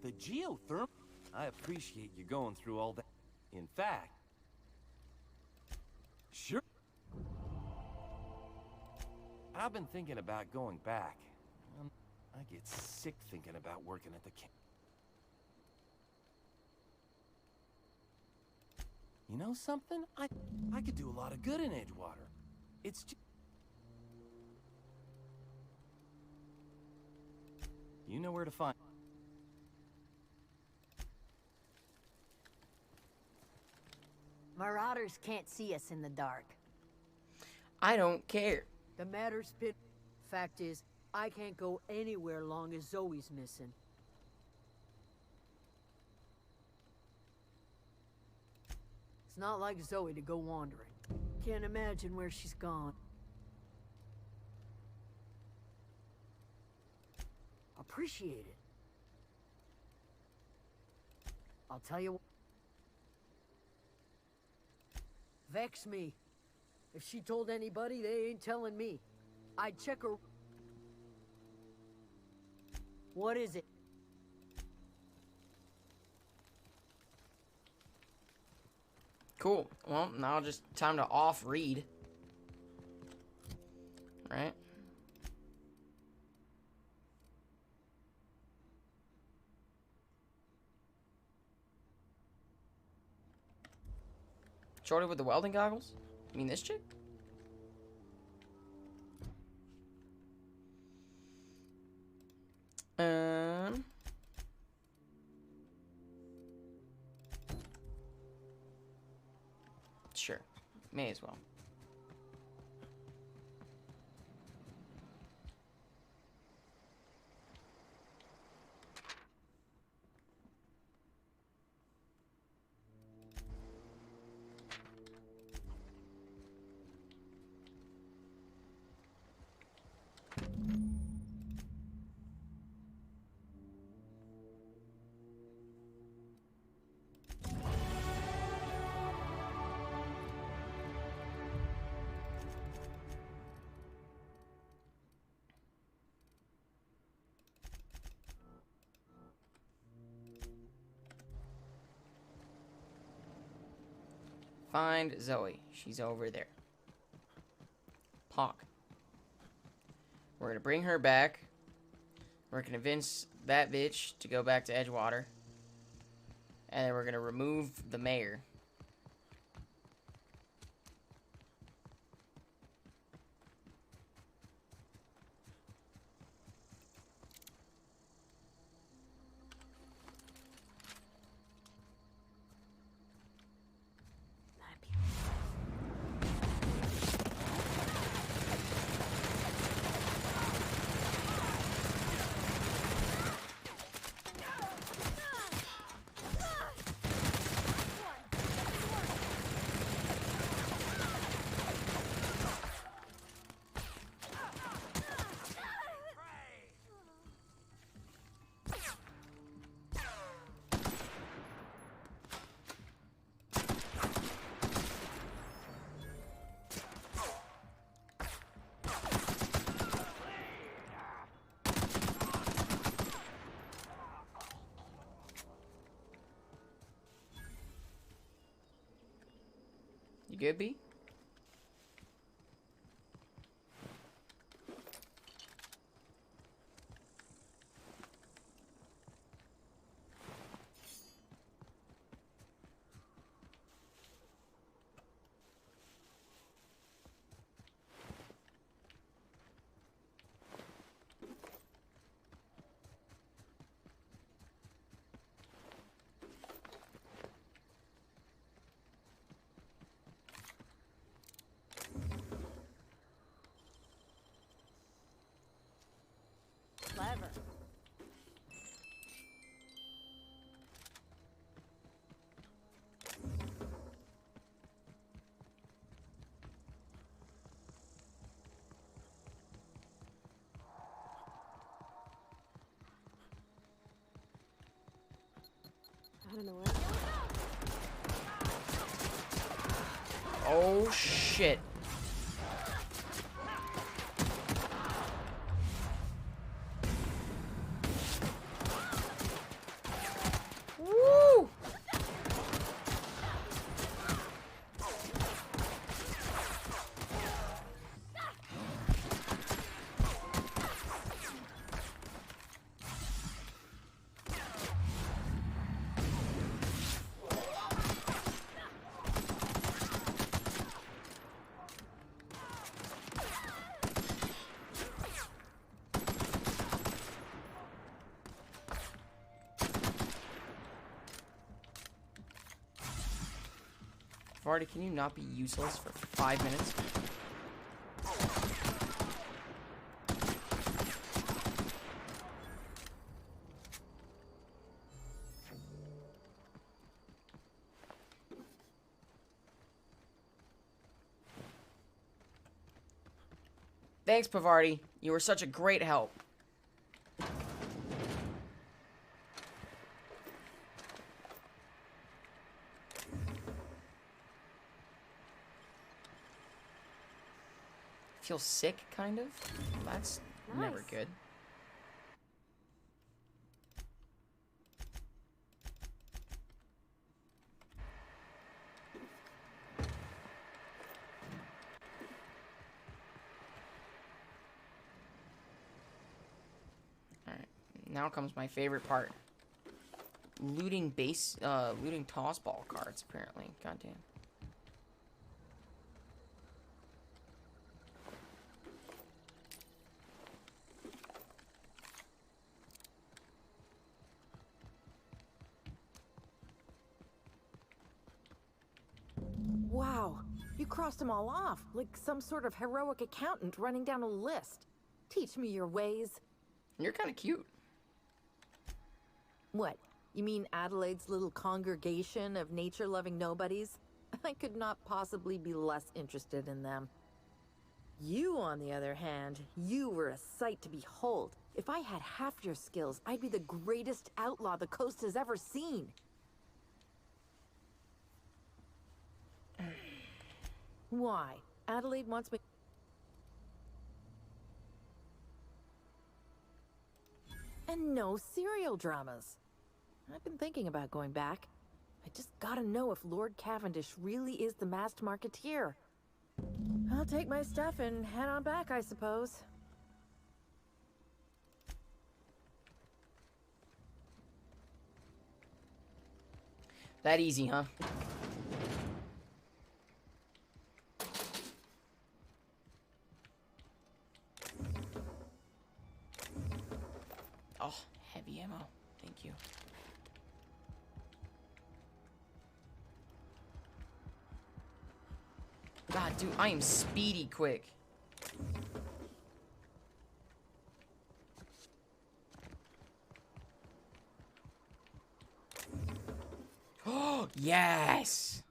The geothermal... I appreciate you going through all that. In fact... Sure. I've been thinking about going back. I get sick thinking about working at the camp. You know something? I could do a lot of good in Edgewater. It's just... You know where to find... Marauders can't see us in the dark. I don't care. The matter's been... Fact is, I can't go anywhere long as Zoe's missing. It's not like Zoe to go wandering. Can't imagine where she's gone. Appreciate it. I'll tell you what. Vex me. If she told anybody, they ain't telling me. I'd check her... What is it? Cool. Well, now just time to off Reed. Right? Shorty with the welding goggles? You mean this chick? May as well. Find Zoe. She's over there. Pog. We're gonna bring her back. We're gonna convince that bitch to go back to Edgewater. And then we're gonna remove the mayor. You good, B? Clever. I don't know where. Oh shit. Woo! Vardy, can you not be useless for 5 minutes? Thanks, Pavardi. You were such a great help. Feel sick, kind of? That's never good. Alright, now comes my favorite part. Looting looting toss ball cards, apparently. Goddamn. Wow, you crossed them all off, like some sort of heroic accountant running down a list. Teach me your ways. You're kind of cute. What? You mean Adelaide's little congregation of nature-loving nobodies? I could not possibly be less interested in them. You, on the other hand, you were a sight to behold. If I had half your skills, I'd be the greatest outlaw the coast has ever seen. Why? Adelaide wants me... And no serial dramas. I've been thinking about going back. I just gotta know if Lord Cavendish really is the masked marketeer. I'll take my stuff and head on back, I suppose. That easy, huh? Oh, heavy ammo. Thank you. God, dude, I am speedy quick. Oh, yes!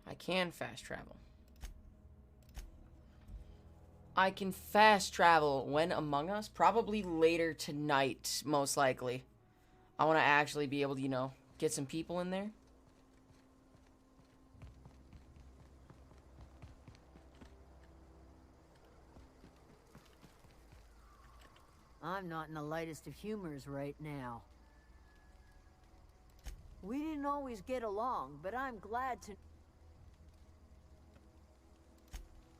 I can fast travel. I can fast travel when Among Us? Probably later tonight, most likely. I want to actually be able to, you know, get some people in there. I'm not in the lightest of humors right now. We didn't always get along, but I'm glad to...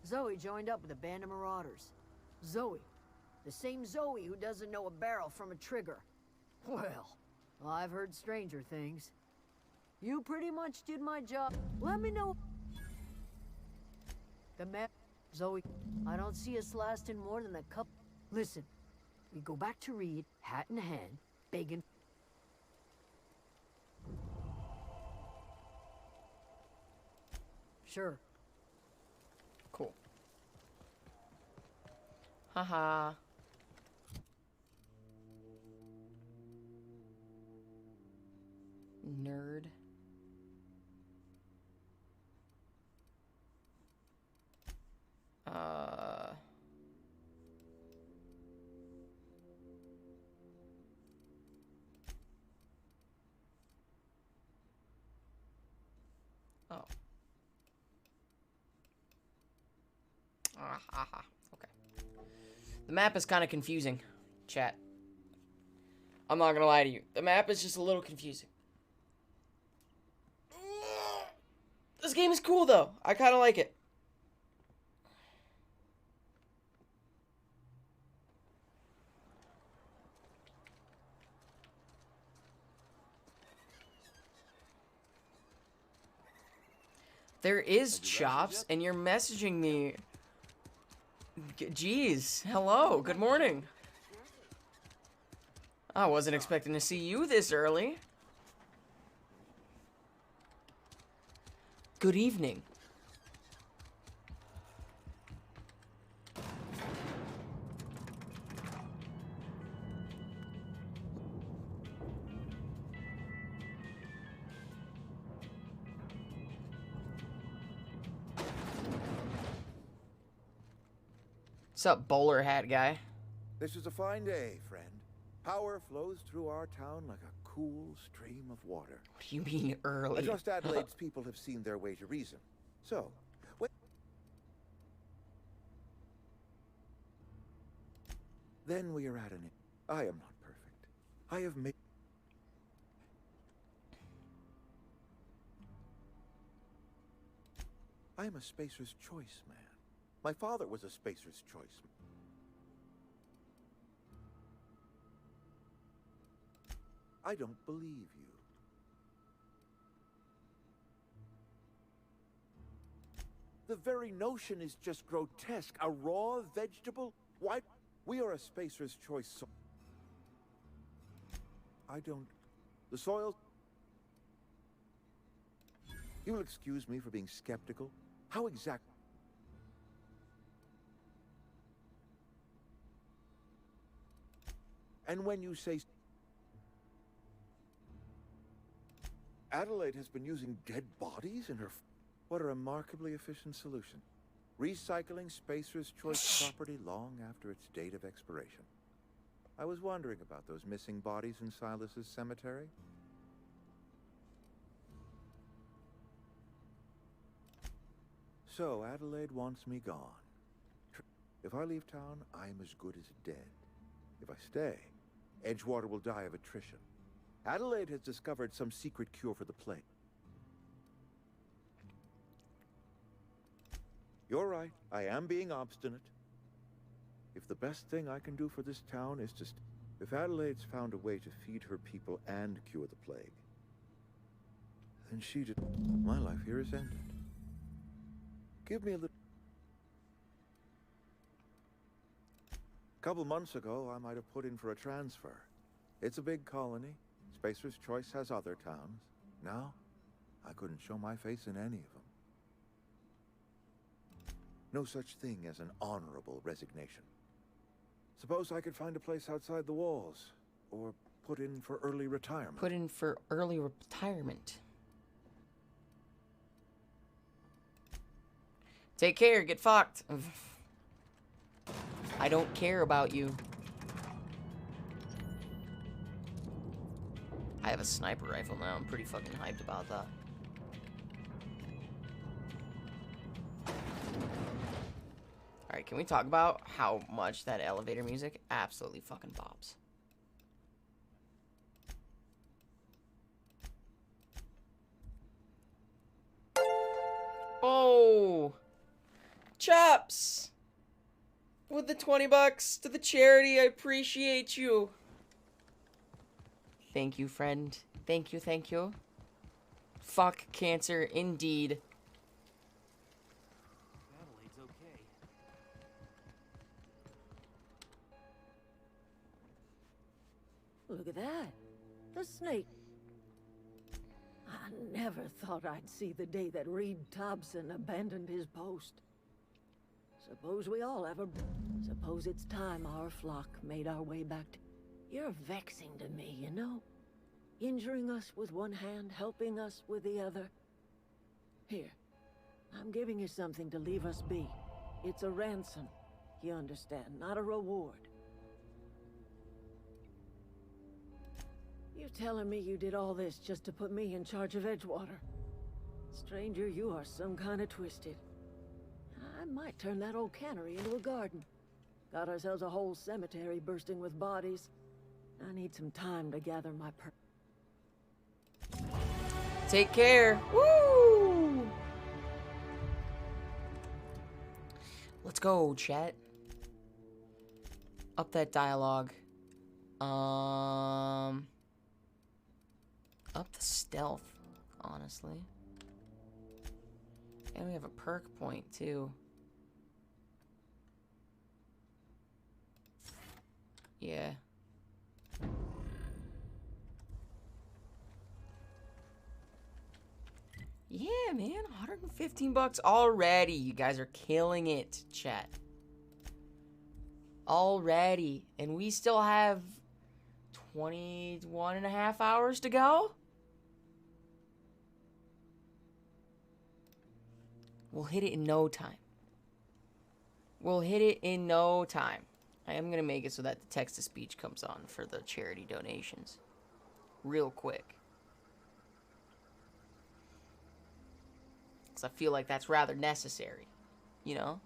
Zoe joined up with a band of marauders. Zoe. The same Zoe who doesn't know a barrel from a trigger. Well, I've heard stranger things. You pretty much did my job. Let me know... The map... Zoe, I don't see us lasting more than a couple... Listen, we go back to Reed, hat in hand, begging... Sure. Cool. Haha. Nerd. Oh. Okay. The map is kind of confusing, chat. I'm not gonna lie to you. The map is just a little confusing. This game is cool, though. I kind of like it. There is shops, and you're messaging me. Jeez. Hello. Good morning. I wasn't expecting to see you this early. Good evening. What's up, bowler hat guy? This is a fine day, friend. Power flows through our town like a cool stream of water. What do you mean early? I trust Adelaide's people have seen their way to reason. So, then we are at an... I am not perfect. I have made... I am a Spacer's Choice man. My father was a Spacer's Choice. I don't believe you. The very notion is just grotesque. A raw vegetable? Why? We are a Spacer's Choice I don't... The soil... You will excuse me for being skeptical. How exact... And when you say... Adelaide has been using dead bodies in her... What a remarkably efficient solution. Recycling Spacer's Choice property long after its date of expiration. I was wondering about those missing bodies in Silas's cemetery. So, Adelaide wants me gone. If I leave town, I am as good as dead. If I stay, Edgewater will die of attrition. Adelaide has discovered some secret cure for the plague. You're right. I am being obstinate. If the best thing I can do for this town is to... If Adelaide's found a way to feed her people and cure the plague, then she did... My life here is ended. Give me a little... A couple months ago, I might have put in for a transfer. It's a big colony. Spacer's Choice has other towns. Now, I couldn't show my face in any of them. No such thing as an honorable resignation. Suppose I could find a place outside the walls, or put in for early retirement. Put in for early retirement. Take care, get fucked. I don't care about you. I have a sniper rifle now. I'm pretty fucking hyped about that. Alright, can we talk about how much that elevator music absolutely fucking bops? Oh! Chops! With the 20 bucks to the charity, I appreciate you. Thank you, friend. Thank you, thank you. Fuck cancer, indeed. Adelaide's okay. Look at that. The snake. I never thought I'd see the day that Reed Thompson abandoned his post. Suppose we all have a... Suppose it's time our flock made our way back to... You're vexing to me, you know? Injuring us with one hand, helping us with the other. Here, I'm giving you something to leave us be. It's a ransom, you understand, not a reward. You telling me you did all this just to put me in charge of Edgewater? Stranger, you are some kind of twisted. I might turn that old cannery into a garden. Got ourselves a whole cemetery bursting with bodies. I need some time to gather my Take care. Woo! Let's go, chat. Up that dialogue. Up the stealth, honestly. And we have a perk point, too. Yeah. Yeah, man, 115 bucks already. You guys are killing it, chat. Already. And we still have 21 and a half hours to go? We'll hit it in no time. We'll hit it in no time. I am going to make it so that the text-to-speech comes on for the charity donations. Real quick. Because I feel like that's rather necessary. You know?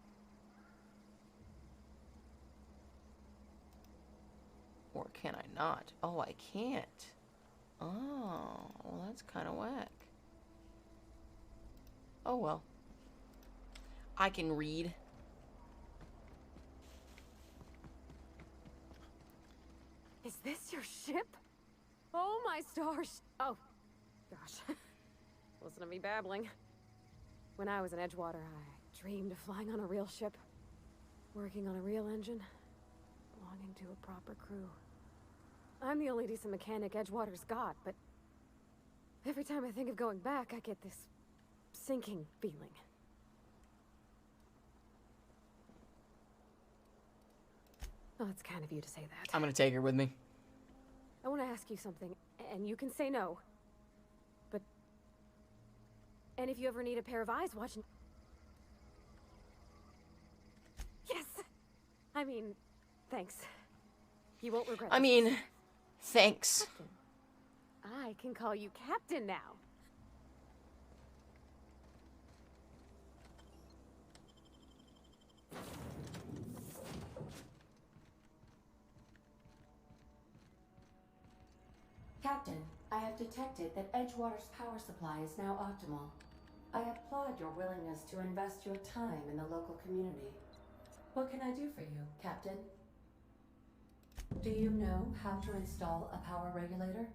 Or can I not? Oh, I can't. Oh, well, that's kind of whack. Oh, well. I can read. Is this your ship? Oh, my stars. Oh, gosh. Listen to me babbling. When I was in Edgewater, I dreamed of flying on a real ship, working on a real engine, belonging to a proper crew. I'm the only decent mechanic Edgewater's got, but every time I think of going back, I get this sinking feeling. Oh, it's kind of you to say that. I'm gonna take her with me. I want to ask you something, and you can say no. But... And if you ever need a pair of eyes watching... Yes! I mean, thanks. You won't regret it. I mean, thanks. Captain. I can call you Captain now. Captain, I have detected that Edgewater's power supply is now optimal. I applaud your willingness to invest your time in the local community. What can I do for you, Captain? Do you know how to install a power regulator?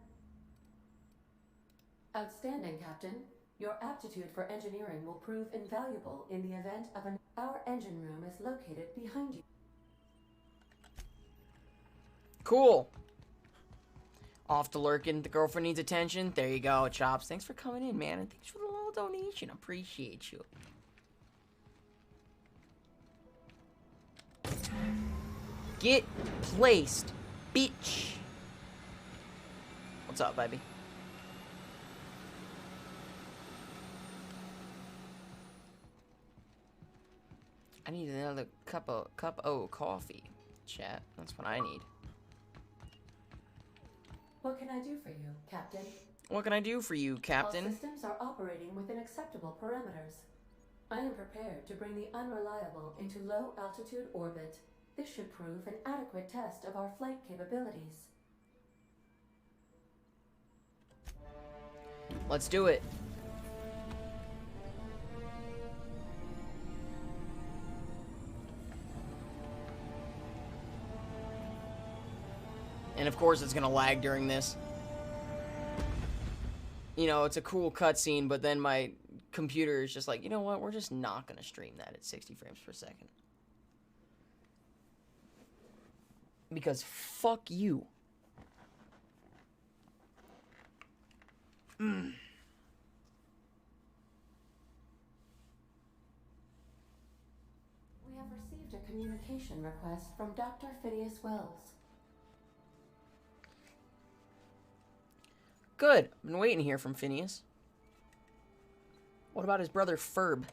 Outstanding, Captain. Your aptitude for engineering will prove invaluable in the event of an... Our engine room is located behind you. Cool. Off to Lurkin. The girlfriend needs attention. There you go, Chops. Thanks for coming in, man. And thanks for the little donation. Appreciate you. Get placed, bitch. What's up, baby? I need another cup of coffee, chat. That's what I need. What can I do for you, Captain? What can I do for you, Captain? All systems are operating within acceptable parameters. I am prepared to bring the unreliable into low-altitude orbit. This should prove an adequate test of our flight capabilities. Let's do it. And of course it's gonna lag during this. You know, it's a cool cutscene, but then my computer is just like, you know what, we're just not gonna stream that at 60 frames per second. Because fuck you. We have received a communication request from Dr. Phineas Wells. Good. I've been waiting to hear from Phineas. What about his brother Ferb?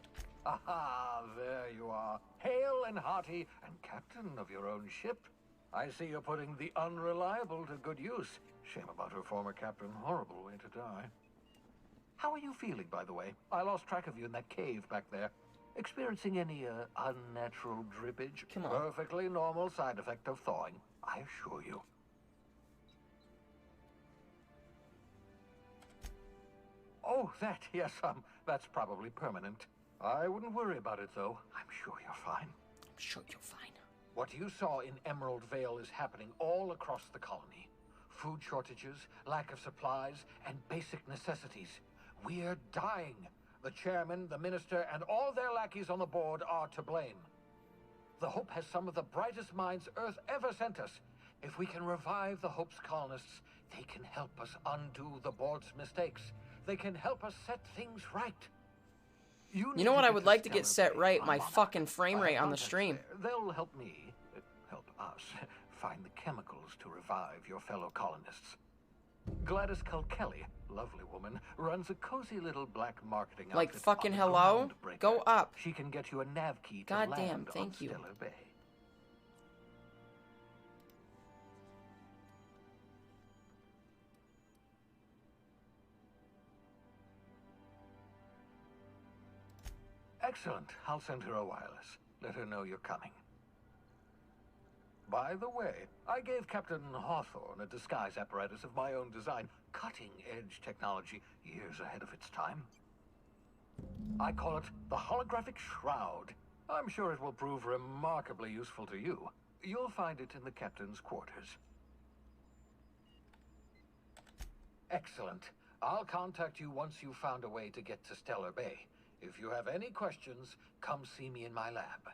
Aha, there you are. Hale and hearty, and captain of your own ship. I see you're putting the unreliable to good use. Shame about her former captain. Horrible way to die. How are you feeling, by the way? I lost track of you in that cave back there. Experiencing any unnatural drippage? Come on. Perfectly normal side effect of thawing, I assure you. Oh, that, yes, that's probably permanent. I wouldn't worry about it, though. I'm sure you're fine. I'm sure you're fine. What you saw in Emerald Vale is happening all across the colony. Food shortages, lack of supplies, and basic necessities. We're dying. The chairman, the minister, and all their lackeys on the board are to blame. The Hope has some of the brightest minds Earth ever sent us. If we can revive the Hope's colonists, they can help us undo the board's mistakes. They can help us set things right. You know what I would like to get set right? My fucking frame rate on the stream. They'll help me, help us, find the chemicals to revive your fellow colonists. Gladys Kelly, lovely woman, runs a cozy little black marketing Like outfit fucking on the hello? Groundbreaker. Go up. She can get you a nav key to God land damn, on thank you. Stellar Bay. Excellent. I'll send her a wireless. Let her know you're coming. By the way, I gave Captain Hawthorne a disguise apparatus of my own design. Cutting-edge technology, years ahead of its time. I call it the Holographic Shroud. I'm sure it will prove remarkably useful to you. You'll find it in the captain's quarters. Excellent. I'll contact you once you've found a way to get to Stellar Bay. If you have any questions, come see me in my lab.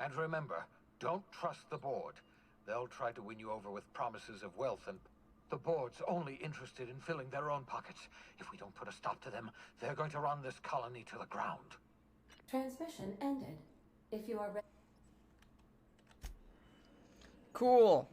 And remember, don't trust the board. They'll try to win you over with promises of wealth, and the board's only interested in filling their own pockets. If we don't put a stop to them, they're going to run this colony to the ground. Transmission ended. If you are ready. Cool.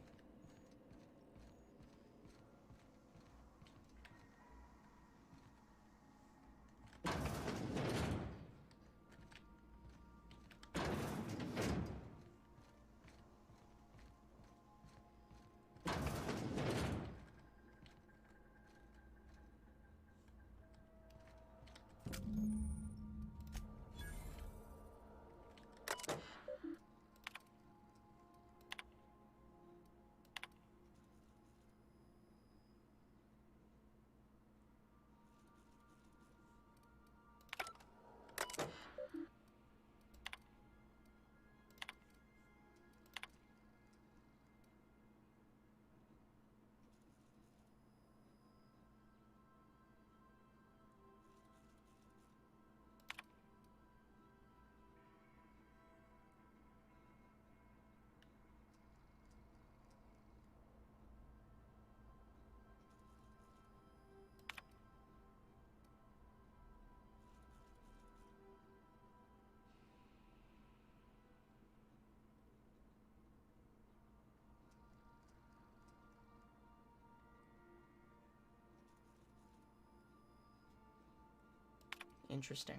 Interesting.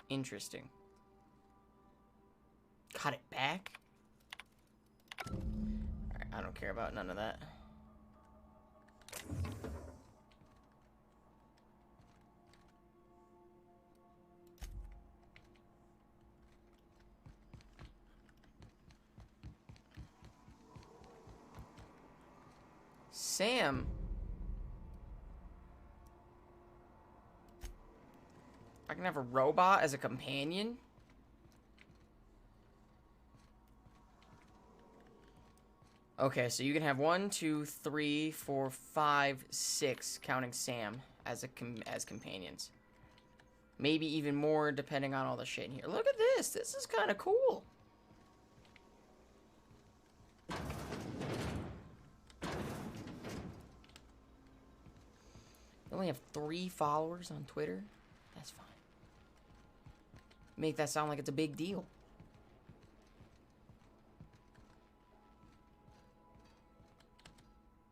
Interesting. Got it back? Alright, I don't care about none of that. Sam? I can have a robot as a companion? Okay, so you can have 1, 2, 3, 4, 5, 6, counting Sam as companions. Maybe even more depending on all the shit in here. Look at this. This is kind of cool. They only have 3 followers on Twitter. That's fine. Make that sound like it's a big deal.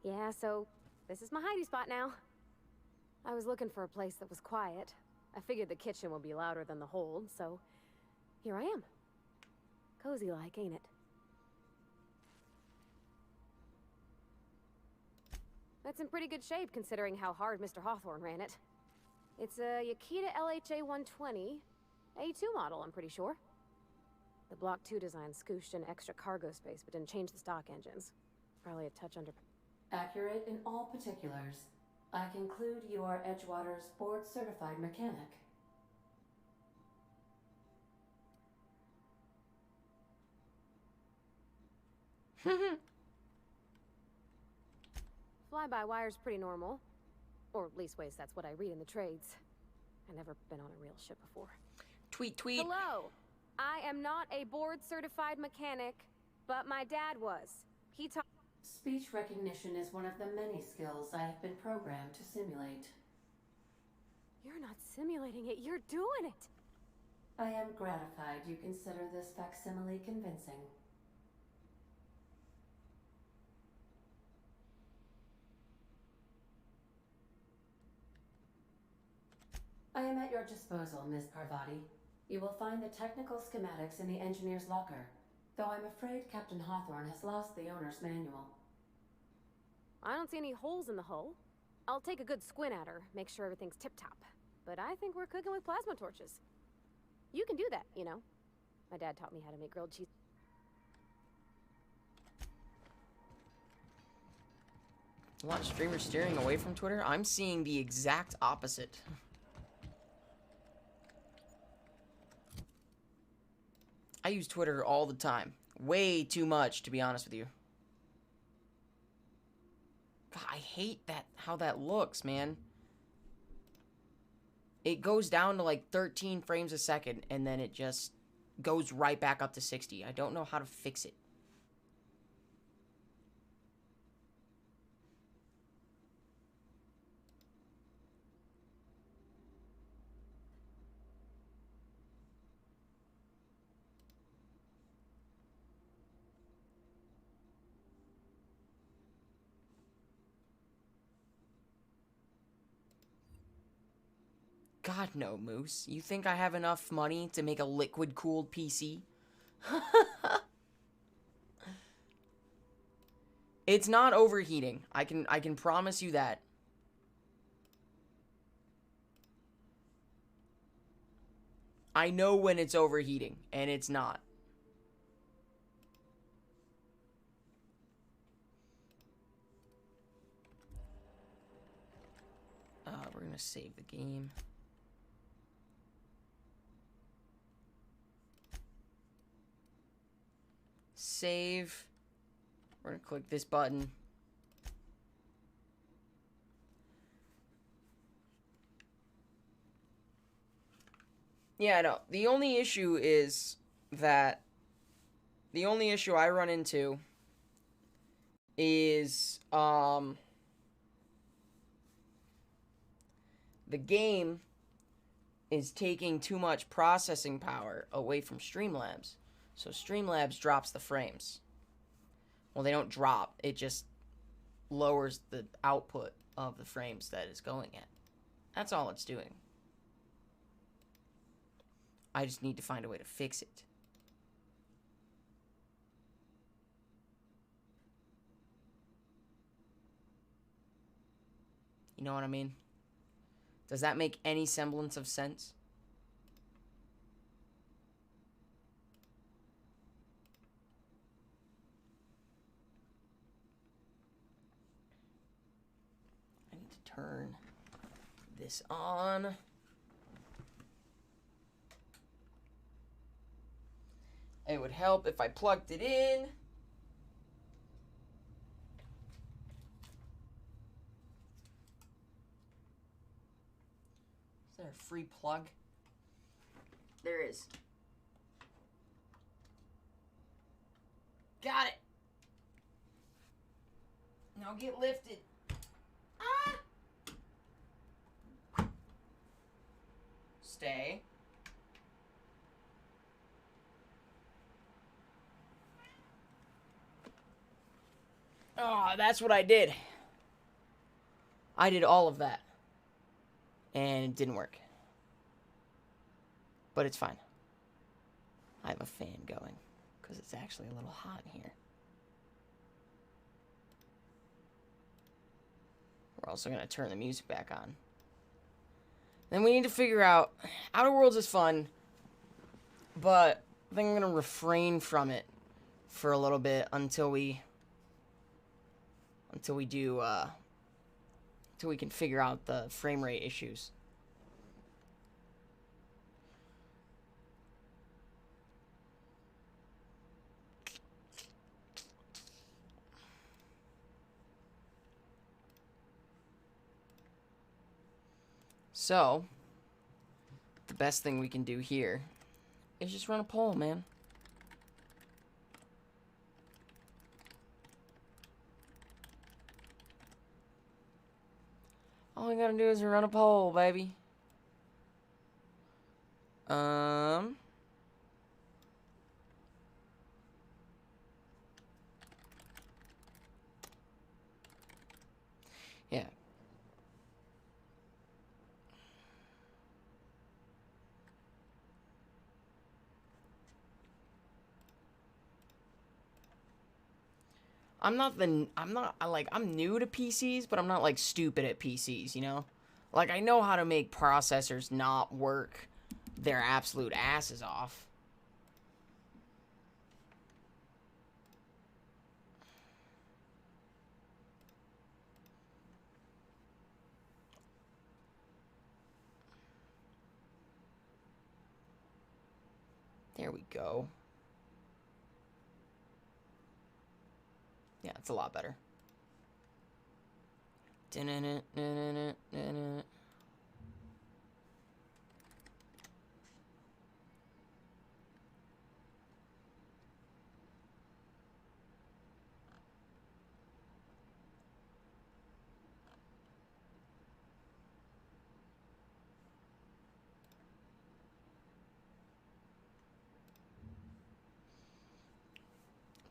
Yeah, so this is my hidey spot now. I was looking for a place that was quiet. I figured the kitchen would be louder than the hold, so here I am. Cozy like, ain't it? That's in pretty good shape considering how hard Mr. Hawthorne ran it. It's a Yakita LHA 120, A2 model, I'm pretty sure. The Block 2 design scooshed in extra cargo space but didn't change the stock engines. Probably a touch under... Accurate in all particulars. I conclude you are Edgewater's board-certified mechanic. Fly-by-wire's pretty normal. Or leastways, that's what I read in the trades. I've never been on a real ship before. Tweet, tweet. Hello. I am not a board-certified mechanic, but my dad was. He taught... Speech recognition is one of the many skills I have been programmed to simulate. You're not simulating it, you're doing it! I am gratified you consider this facsimile convincing. I am at your disposal, Ms. Parvati. You will find the technical schematics in the engineer's locker, though I'm afraid Captain Hawthorne has lost the owner's manual. I don't see any holes in the hull. I'll take a good squint at her, make sure everything's tip-top. But I think we're cooking with plasma torches. You can do that, you know. My dad taught me how to make grilled cheese. A lot of streamers steering away from Twitter. I'm seeing the exact opposite. I use Twitter all the time. Way too much, to be honest with you. God, I hate that, how that looks, man. It goes down to like 13 frames a second, and then it just goes right back up to 60. I don't know how to fix it. God, no, Moose. You think I have enough money to make a liquid-cooled PC? It's not overheating. I can promise you that. I know when it's overheating, and it's not. We're gonna save the game. Save. We're gonna click this button. Yeah, no. The only issue is that the only issue I run into is the game is taking too much processing power away from Streamlabs. So Streamlabs drops the frames. Well, they don't drop. It just lowers the output of the frames that it's going at. That's all it's doing. I just need to find a way to fix it. You know what I mean? Does that make any semblance of sense? I need to turn this on. It would help if I plugged it in. Is there a free plug? There is. Got it. Now get lifted. Ah! Stay. Oh, that's what I did. I did all of that. And it didn't work. But it's fine. I have a fan going. Because it's actually a little hot in here. We're also going to turn the music back on. Then we need to figure out... Outer Worlds is fun. But I think I'm going to refrain from it for a little bit until we can figure out the frame rate issues. So, the best thing we can do here is just run a poll, man. All we gotta do is run a poll, baby. Yeah. I'm new to PCs, but I'm not like stupid at PCs, you know? Like I know how to make processors not work their absolute asses off. There we go. Yeah, it's a lot better.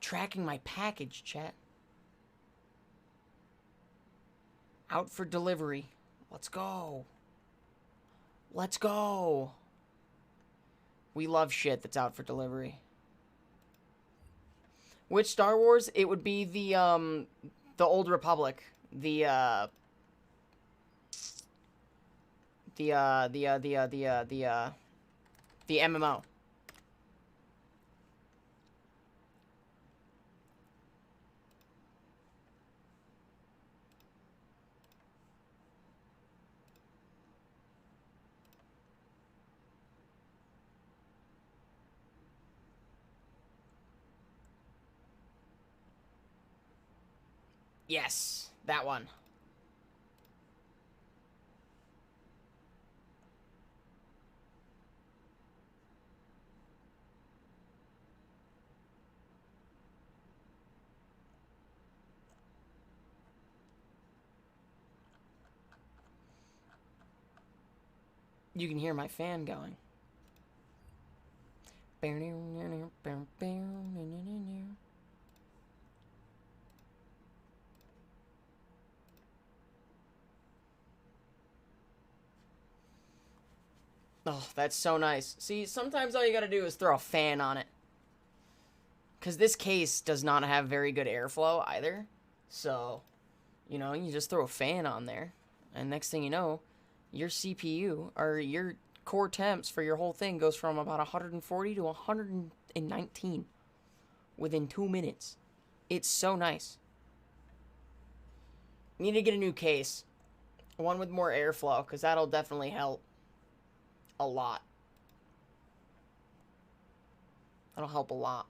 Tracking my package, chat. Out for delivery. Let's go. Let's go. We love shit that's out for delivery. Which Star Wars? It would be the Old Republic. The MMO. Yes, that one. You can hear my fan going. Oh, that's so nice. See, sometimes all you gotta do is throw a fan on it. Because this case does not have very good airflow either. So, you know, you just throw a fan on there. And next thing you know, your CPU, or your core temps for your whole thing goes from about 140 to 119 within 2 minutes. It's so nice. Need to get a new case. One with more airflow, because that'll definitely help a lot. That'll help a lot.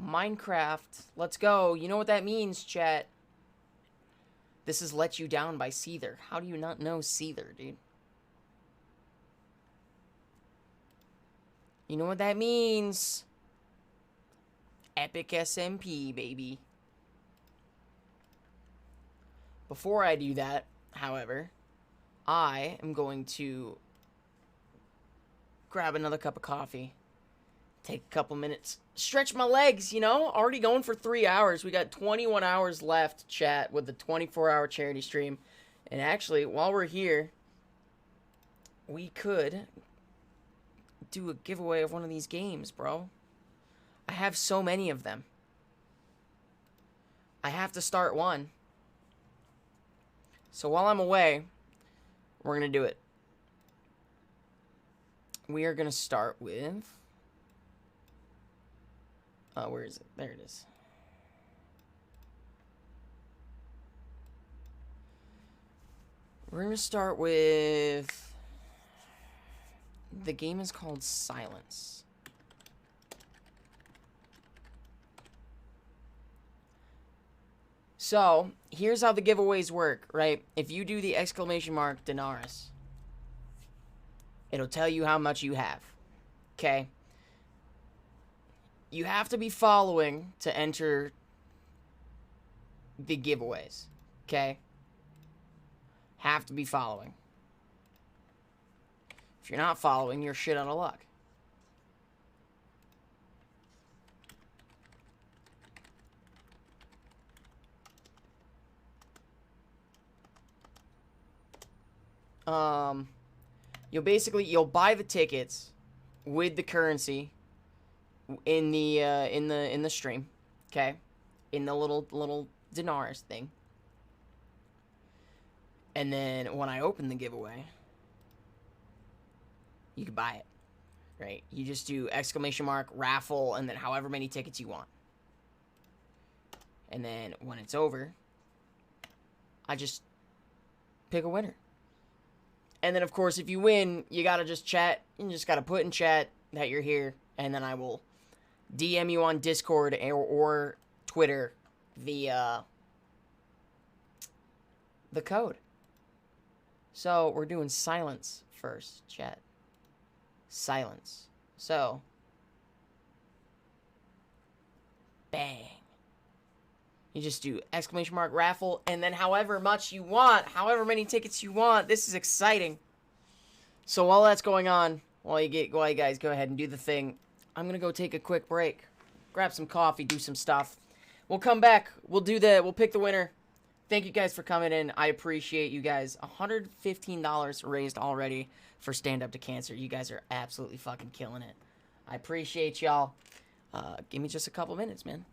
Minecraft. Let's go. You know what that means, chat. This is Let You Down by Seether. How do you not know Seether, dude? You know what that means. Epic SMP, baby. Before I do that, however, I am going to grab another cup of coffee. Take a couple minutes. Stretch my legs, you know? Already going for 3 hours. We got 21 hours left, chat, with the 24-hour charity stream. And actually, while we're here, we could do a giveaway of one of these games, bro. I have so many of them. I have to start one. So while I'm away, we're going to do it. We are going to start with... where is it? There it is. We're going to start with... The game is called Silence. So, here's how the giveaways work, right? If you do the exclamation mark Daenerys, It'll tell you how much you have. Okay? You have to be following to enter the giveaways. Okay? Have to be following. If you're not following, you're shit out of luck. You'll buy the tickets with the currency in the stream, okay? In the little dinars thing. And then when I open the giveaway, you can buy it, right? You just do !, raffle, and then however many tickets you want. And then when it's over, I just pick a winner. And then, of course, if you win, you gotta just chat. You just gotta put in chat that you're here, and then I will DM you on Discord or Twitter the code. So, we're doing silence first, chat. Silence. So, bang. You just do ! raffle, and then however much you want, however many tickets you want. This is exciting. So while that's going on, while you guys go ahead and do the thing, I'm gonna go take a quick break, grab some coffee, do some stuff. We'll come back. We'll pick the winner. Thank you guys for coming in. I appreciate you guys. $115 raised already for Stand Up to Cancer. You guys are absolutely fucking killing it. I appreciate y'all. Give me just a couple minutes, man.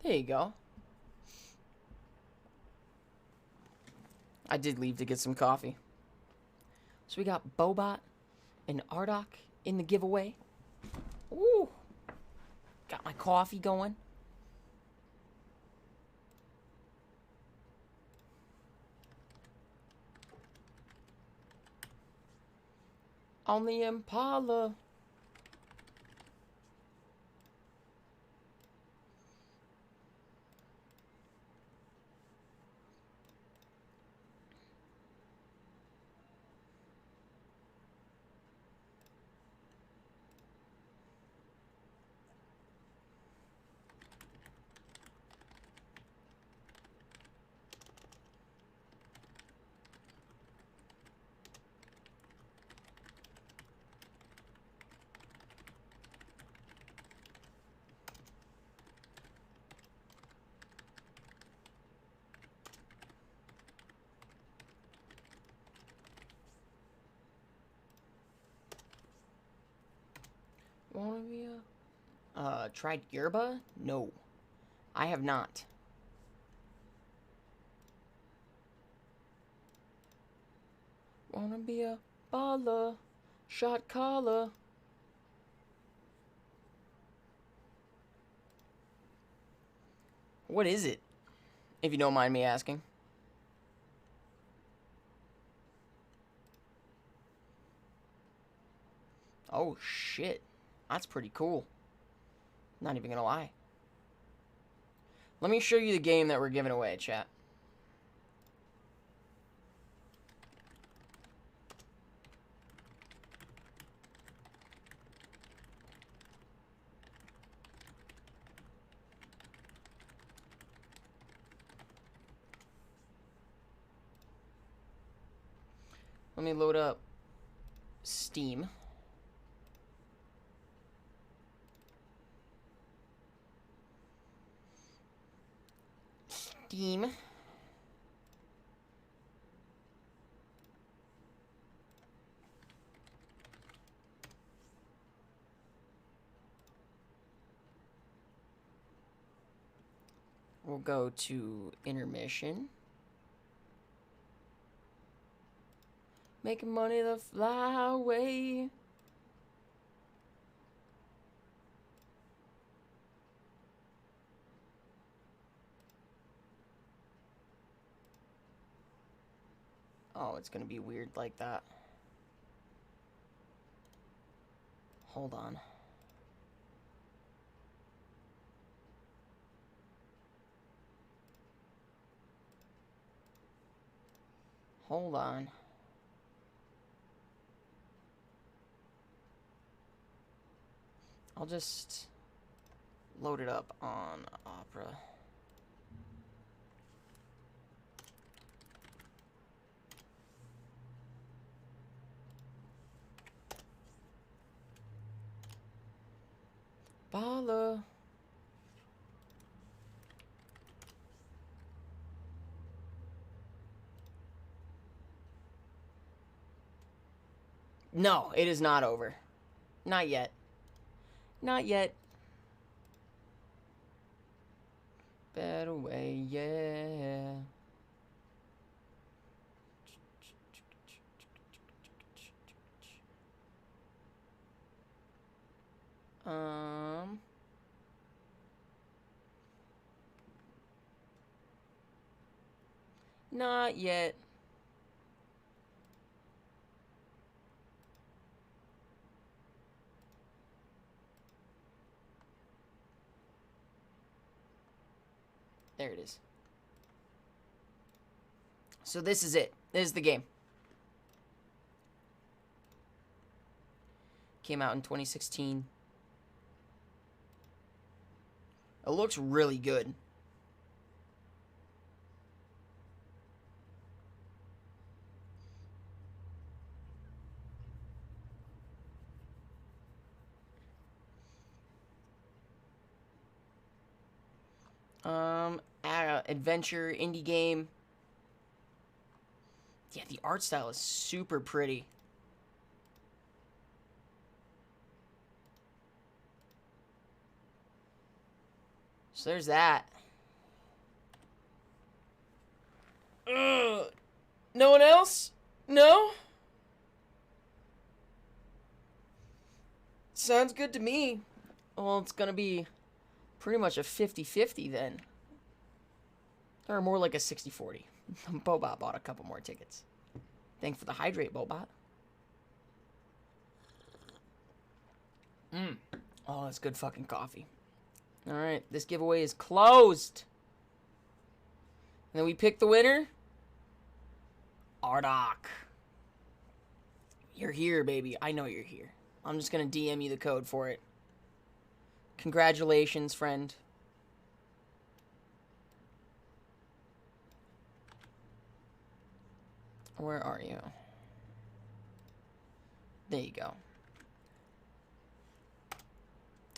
There you go. I did leave to get some coffee. So we got Bobot and Ardok in the giveaway. Ooh. Got my coffee going. On the Impala. Wanna be tried yerba? No. I have not. Wanna be a baller, shot caller. What is it? If you don't mind me asking. Oh shit. That's pretty cool. Not even gonna lie. Let me show you the game that we're giving away, chat. Let me load up Steam. Steam. We'll go to intermission. Making money to fly away. Oh, it's gonna be weird like that. Hold on. Hold on. I'll just load it up on Opera. Baller. No, it is not over. Not yet. Not yet. Better way, yeah. Not yet. There it is. So this is it. This is the game. Came out in 2016. It looks really good. Adventure indie game. Yeah, the art style is super pretty. So there's that. else? No? Sounds good to me. Well, it's gonna be pretty much a 50-50 then. Or more like a 60-40. Bobot bought a couple more tickets. Thanks for the hydrate, Bobot. Oh, that's good fucking coffee. Alright, this giveaway is closed. And then we pick the winner. Ardok. You're here, baby. I know you're here. I'm just gonna DM you the code for it. Congratulations, friend. Where are you? There you go.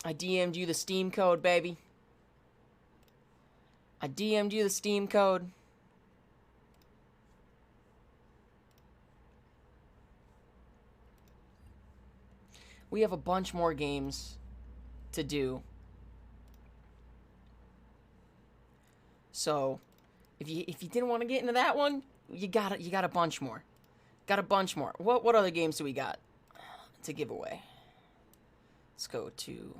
I DM'd you the Steam code, baby. I DM'd you the Steam code. We have a bunch more games to do. So, if you didn't want to get into that one, you got a bunch more. Got a bunch more. What other games do we got to give away? Let's go to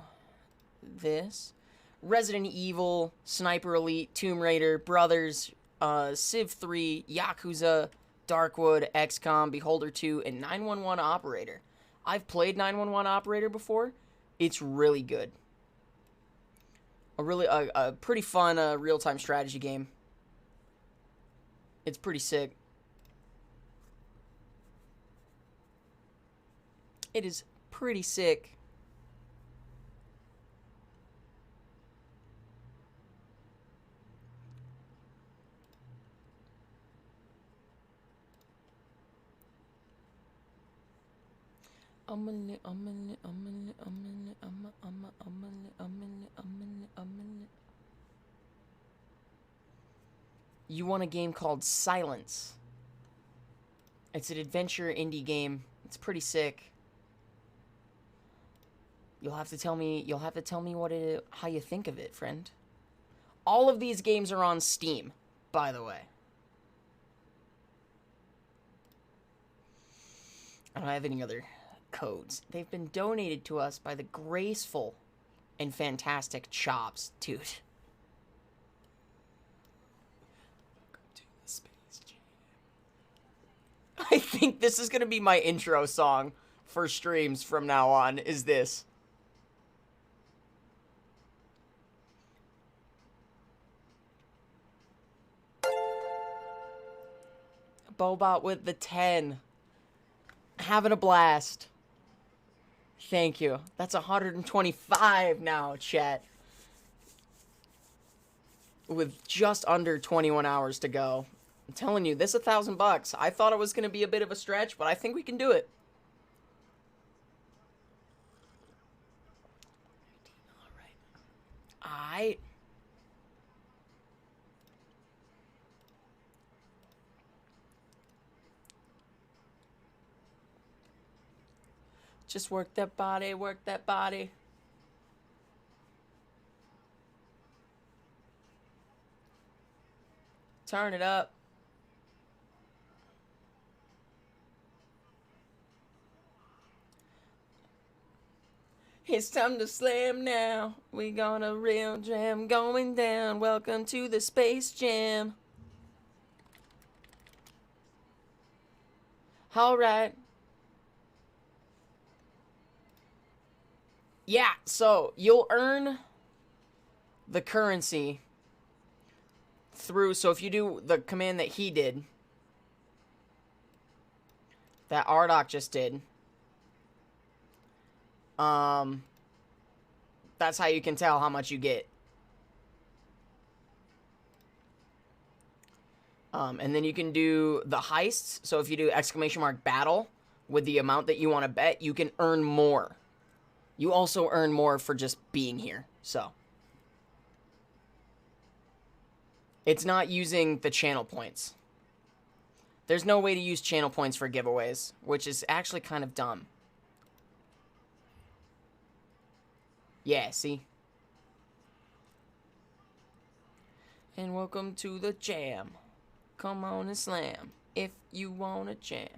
this. Resident Evil, Sniper Elite, Tomb Raider, Brothers, Civ 3, Yakuza, Darkwood, XCOM, Beholder 2, and 911 Operator. I've played 911 Operator before. It's really good. A pretty fun real-time strategy game. It's pretty sick. It is pretty sick. You want a game called Silence. It's an adventure indie game. It's pretty sick. You'll have to tell me how you think of it, friend. All of these games are on Steam, by the way. I don't have any other codes. They've been donated to us by the graceful and fantastic Chops, dude. I think this is gonna be my intro song for streams from now on, is this. Bobot with the 10. Having a blast. Thank you. That's 125 now, chat. With just under 21 hours to go. I'm telling you, this $1,000. I thought it was going to be a bit of a stretch, but I think we can do it. Alright. Just work that body, work that body. Turn it up. It's time to slam now. We got a real jam going down. Welcome to the Space Jam. Alright. Yeah, so you'll earn the currency through, so if you do the command that he did, that Ardok just did, that's how you can tell how much you get. And then you can do the heists, so if you do !battle with the amount that you want to bet, you can earn more. You also earn more for just being here, so. It's not using the channel points. There's no way to use channel points for giveaways, which is actually kind of dumb. Yeah, see? And welcome to the jam. Come on and slam. if you wanna jam.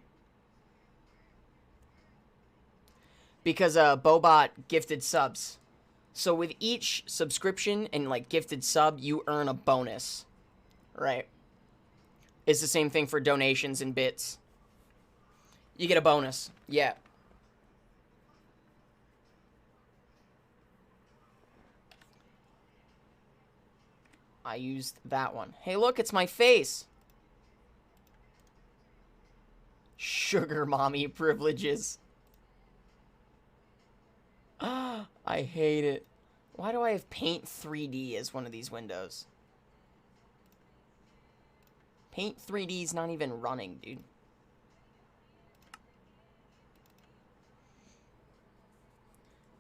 Because Bobot gifted subs. So with each subscription and like gifted sub, you earn a bonus. Right? It's the same thing for donations and bits. You get a bonus. Yeah. I used that one. Hey, look, it's my face. Sugar mommy privileges. I hate it. Why do I have Paint 3D as one of these windows? Paint 3D is not even running, dude.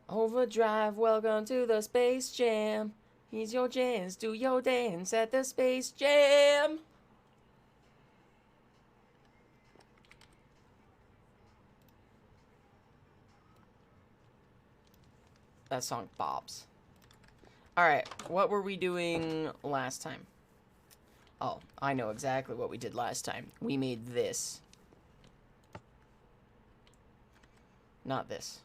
Overdrive, welcome to the Space Jam. Here's your chance, do your dance at the Space Jam. That song bobs. Alright, what were we doing last time? Oh, I know exactly what we did last time. We made this. Not this.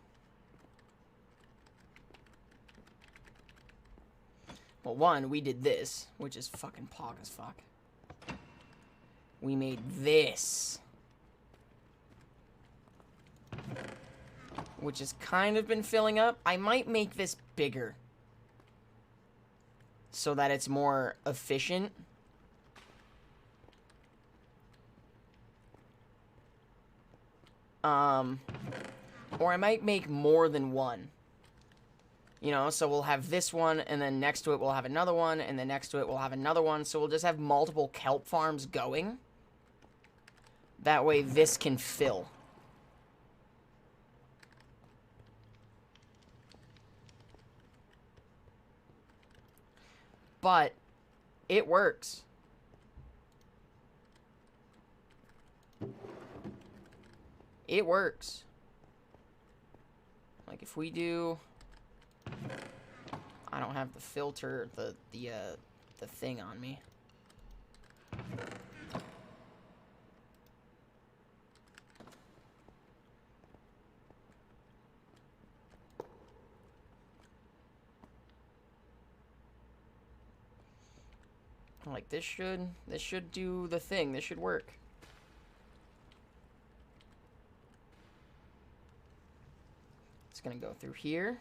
Well, one, we did this, which is fucking pog as fuck. We made this. Which has kind of been filling up. I might make this bigger. So that it's more efficient. Or I might make more than one. You know, so we'll have this one, and then next to it we'll have another one, and then next to it we'll have another one. So we'll just have multiple kelp farms going. That way this can fill. But it works. It works. Like if we do, I don't have the filter, the thing on me. Like this should do the thing. This should work. It's gonna go through here.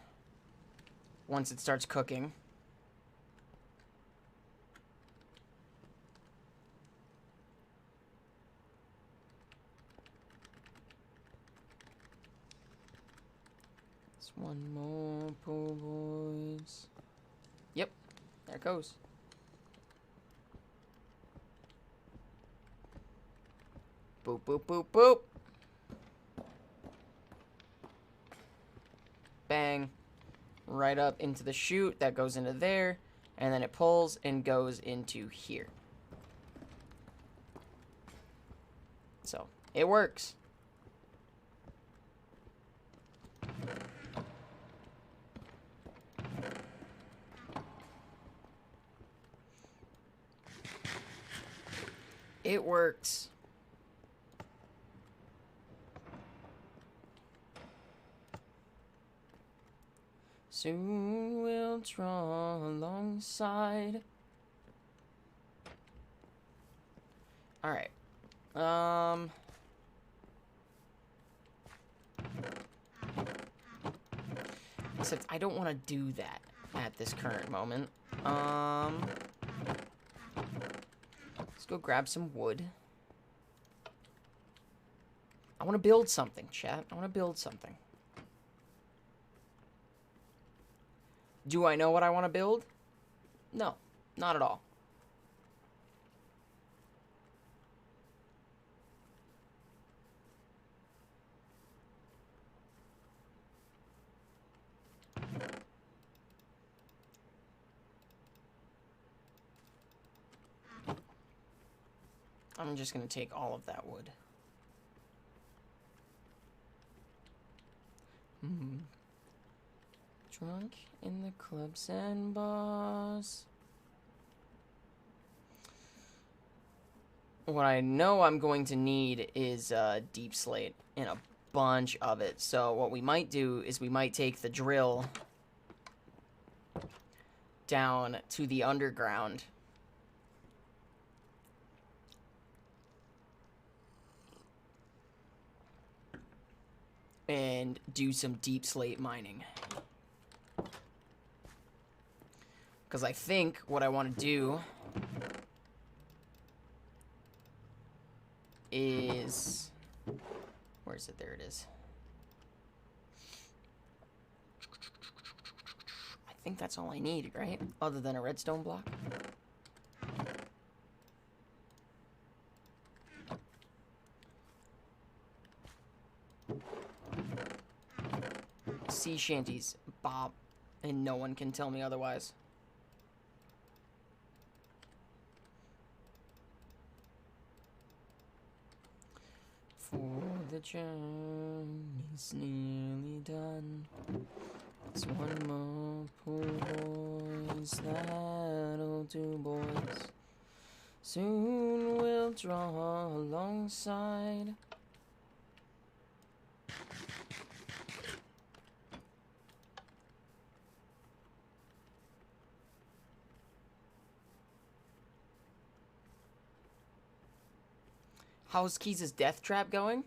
Once it starts cooking. It's one more, poor boys. Yep, there it goes. Boop, boop, boop, boop. Bang. Right up into the chute. That goes into there. And then it pulls and goes into here. So, it works. It works. Soon we'll draw alongside. Alright. Except I don't want to do that at this current moment. Let's go grab some wood. I want to build something, chat. I want to build something. Do I know what I want to build? No, not at all. I'm just going to take all of that wood. Drunk in the clubs and bars. what I know I'm going to need is deep slate and a bunch of it. So what we might do is we might take the drill down to the underground. And do some deep slate mining. Because I think what I want to do is... Where is it? There it is. I think that's all I need, right? Other than a redstone block. Sea shanties, Bob, and no one can tell me otherwise. For the journey's nearly done. It's one more poor boys that'll do, boys. Soon we'll draw alongside. How's Keys' death trap going?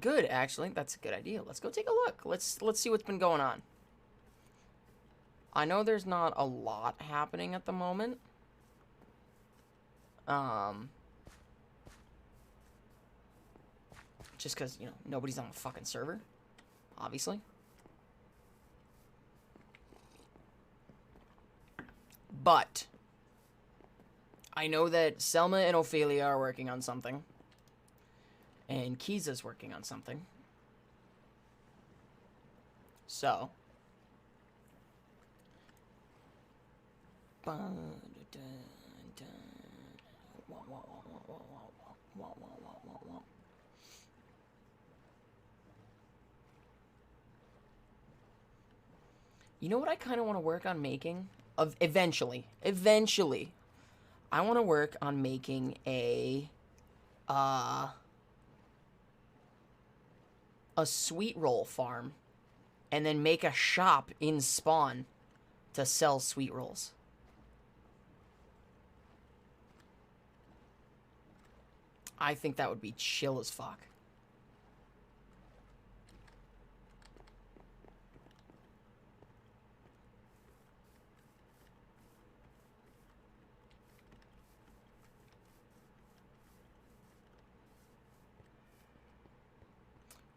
Good, actually. That's a good idea. Let's go take a look. Let's see what's been going on. I know there's not a lot happening at the moment. Just because, you know, nobody's on the fucking server. Obviously. But I know that Selma and Ophelia are working on something. And Kiza's working on something. So. You know what I kind of want to work on making? Eventually. I want to work on making a sweet roll farm, and then make a shop in spawn to sell sweet rolls. I think that would be chill as fuck.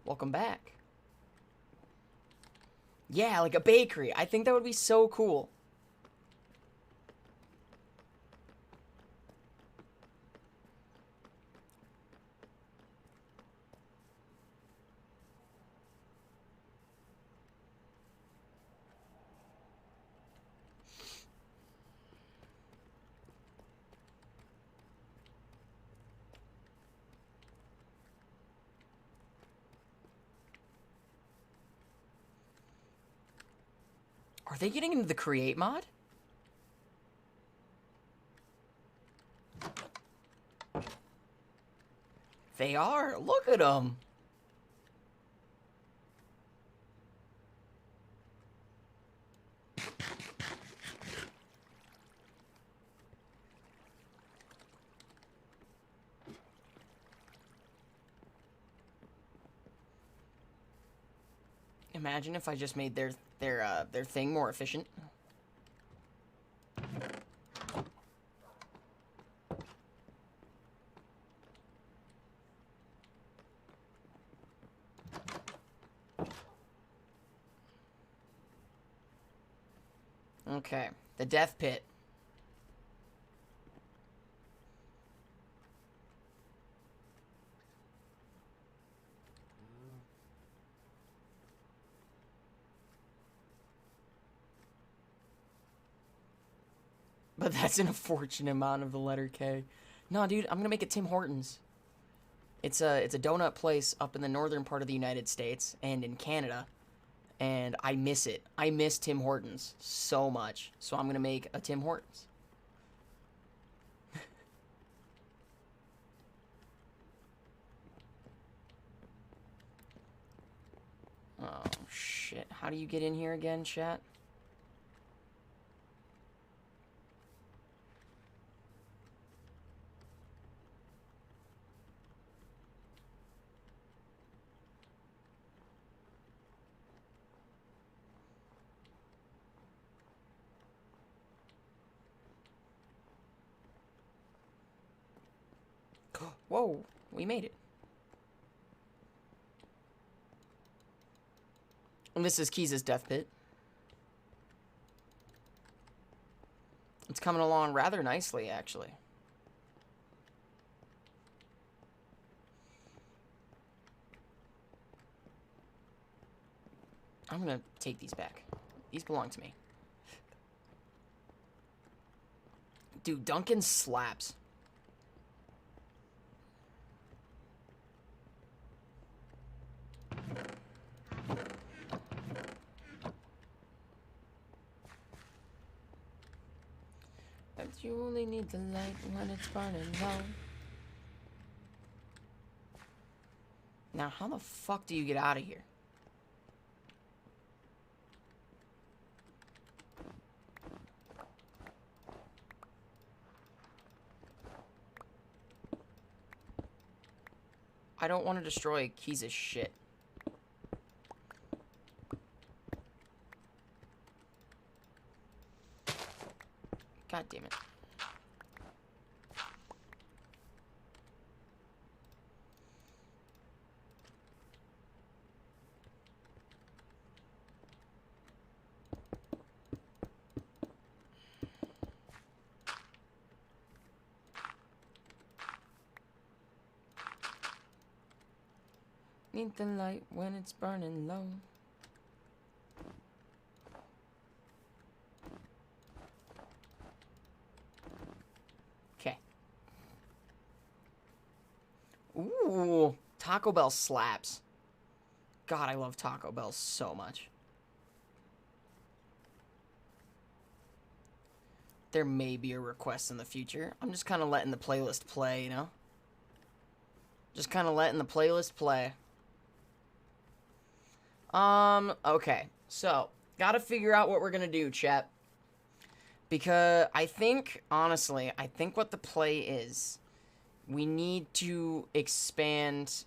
Welcome back. Yeah, like a bakery. I think that would be so cool. Are they getting into the create mod? They are. Look at them. Imagine if I just made their thing more efficient. Okay, the death pit. But that's an unfortunate amount of the letter K. No, dude, I'm gonna make it Tim Hortons. It's a donut place up in the northern part of the United States and in Canada. And I miss it. I miss Tim Hortons so much. So I'm gonna make a Tim Hortons. How do you get in here again, chat? Whoa, we made it. And this is Keys' death pit. It's coming along rather nicely, actually. I'm gonna take these back. These belong to me. Dude, Duncan slaps. But you only need the light when it's burning low. Now, how the fuck do you get out of here? I don't want to destroy Keys' shit. God damn it. Need the light when it's burning low. Okay. Ooh, Taco Bell slaps. God, I love Taco Bell so much. There may be a request in the future. I'm just kind of letting the playlist play, you know? Just kind of letting the playlist play. Okay. So, gotta figure out what we're gonna do, chat. Because I think, honestly, I think what the play is, we need to expand,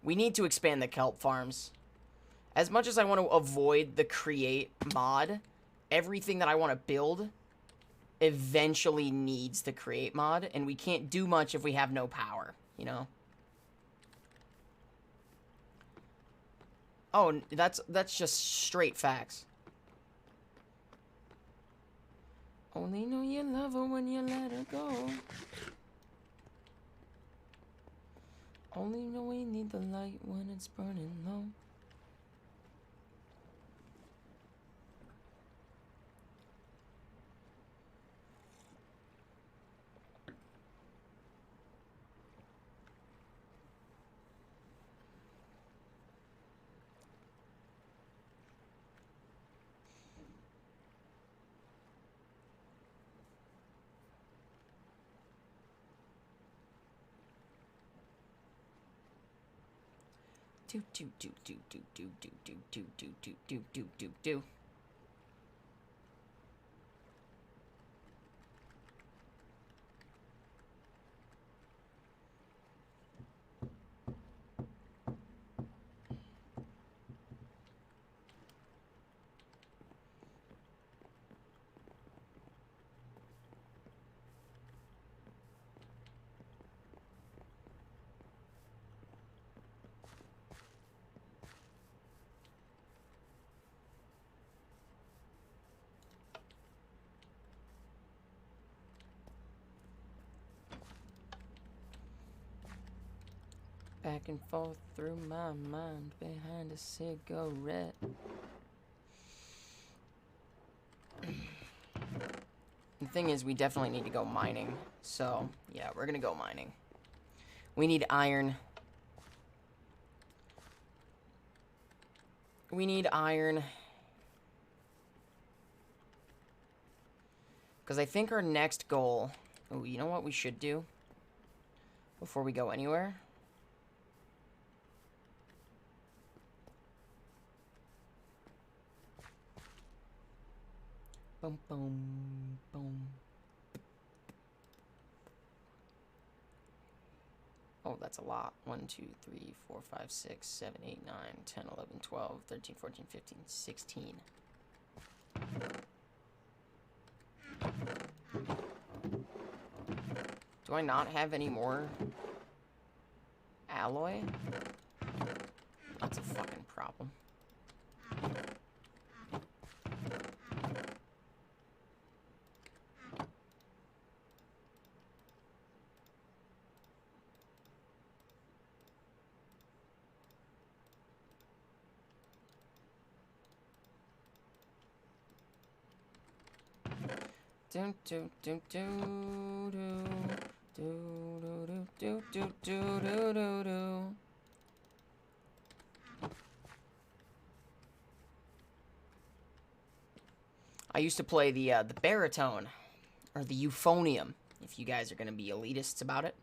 we need to expand the kelp farms. As much as I want to avoid the create mod, everything that I want to build eventually needs the create mod, and we can't do much if we have no power, you know? Oh, that's just straight facts. Only know you love her when you let her go. Only know we need the light when it's burning low. Do. Back and forth through my mind behind a cigarette. The thing is, we definitely need to go mining. So, yeah, we're gonna go mining. We need iron. We need iron. Because I think our next goal... Oh, you know what we should do? Before we go anywhere? Boom, boom, boom. Oh, that's a lot. 1, 2, 3, 4, 5, 6, 7, 8, 9, 10, 11, 12, 13, 14, 15, 16. Do I not have any more alloy? That's a fucking problem. Do do do do do do do do do do do do. I used to play the baritone or the euphonium. If you guys are gonna be elitists about it.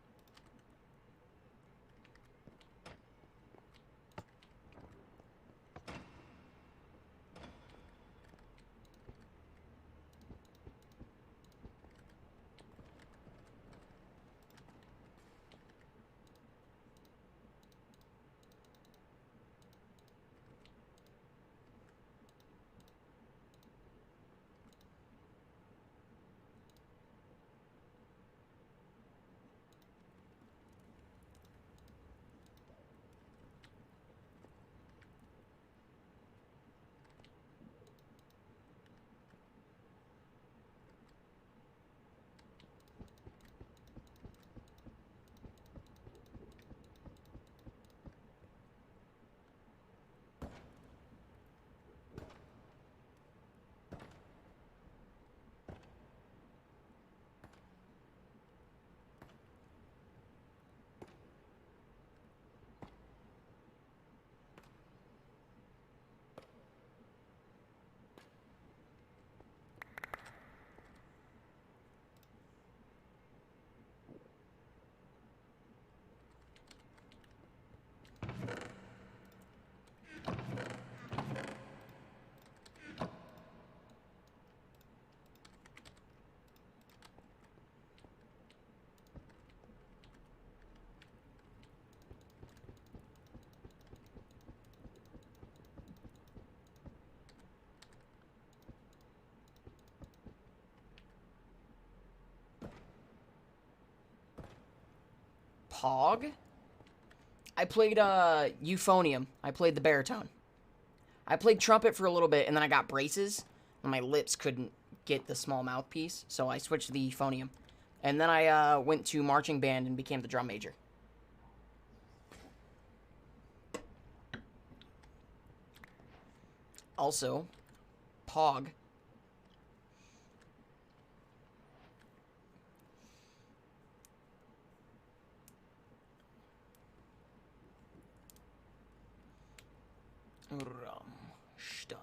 Pog? I played euphonium. I played the baritone. I played trumpet for a little bit, and then I got braces, and my lips couldn't get the small mouthpiece, so I switched to the euphonium. And then I went to marching band and became the drum major. Also, Pog. Rammstein.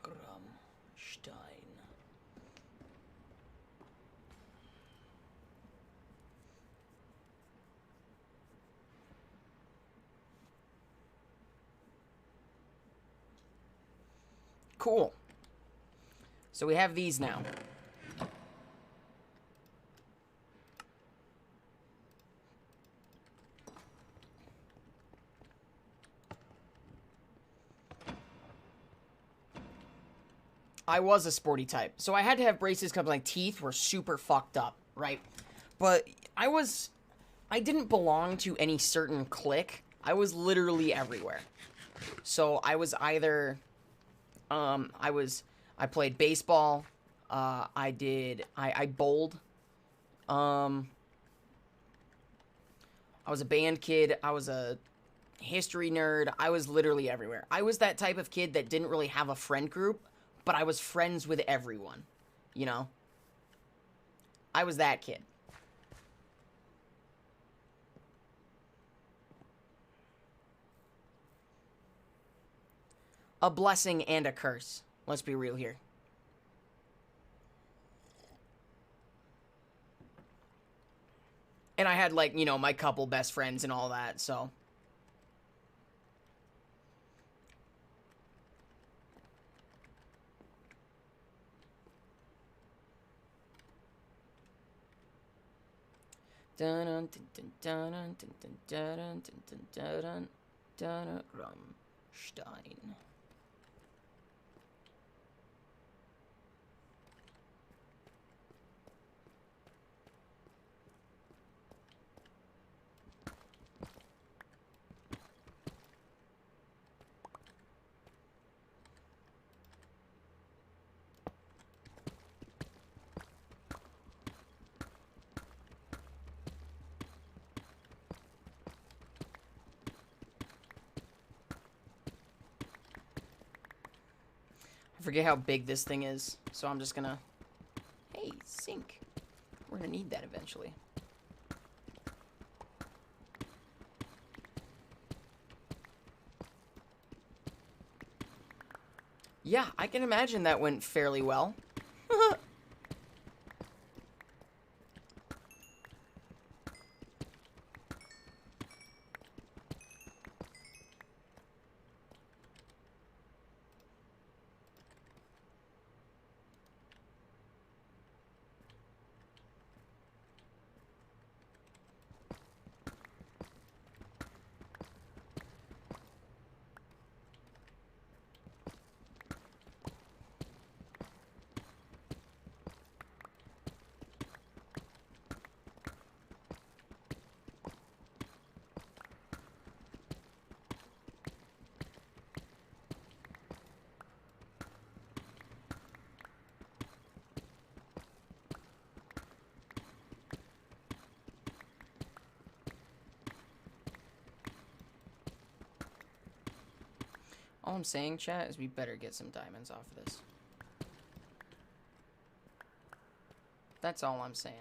Rammstein. Cool. So we have these now. I was a sporty type. So I had to have braces because my teeth were super fucked up, right? But I didn't belong to any certain clique. I was literally everywhere. So I was either, I played baseball, I bowled, I was a band kid, I was a history nerd, I was literally everywhere. I was that type of kid that didn't really have a friend group, but I was friends with everyone, you know? I was that kid. A blessing and a curse. Let's be real here. And I had, like, you know, my couple best friends and all that, so. Dun dun dun dun dun dun dun dun dun dun dun Rammstein. I forget how big this thing is, so I'm just gonna... Hey, zinc. We're gonna need that eventually. Yeah, I can imagine that went fairly well. All I'm saying, chat, is we better get some diamonds off of this. That's all I'm saying.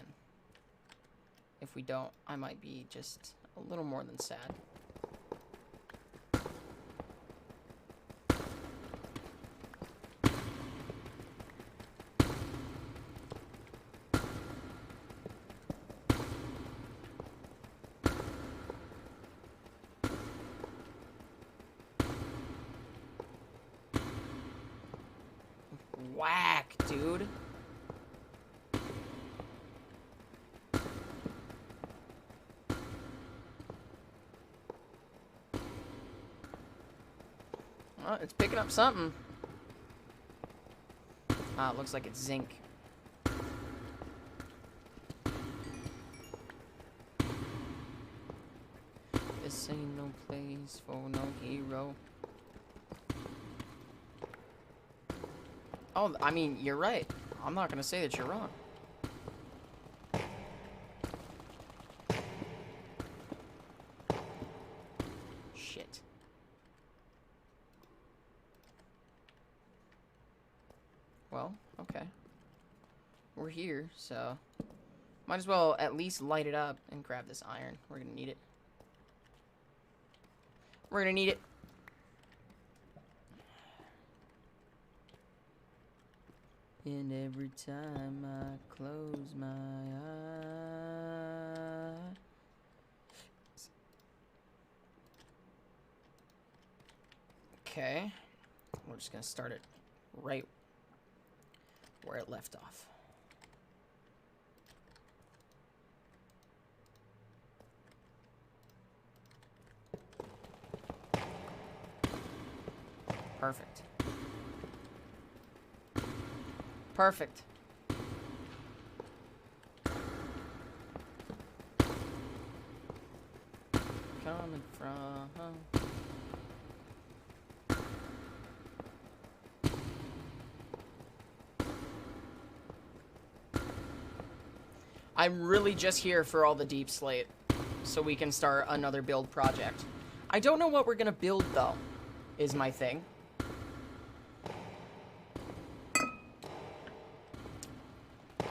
If we don't, I might be just a little more than sad. Whack, dude. Well, it's picking up something. Ah, it looks like it's zinc. This ain't no place for no hero. Oh, I mean, you're right. I'm not gonna say that you're wrong. Shit. Well, okay. We're here, so... might as well at least light it up and grab this iron. We're gonna need it. We're gonna need it. And every time I close my eyes. Okay. We're just gonna start it right where it left off. Perfect. Perfect. Coming from... I'm really just here for all the deep slate, so we can start another build project. I don't know what we're gonna build, though, is my thing.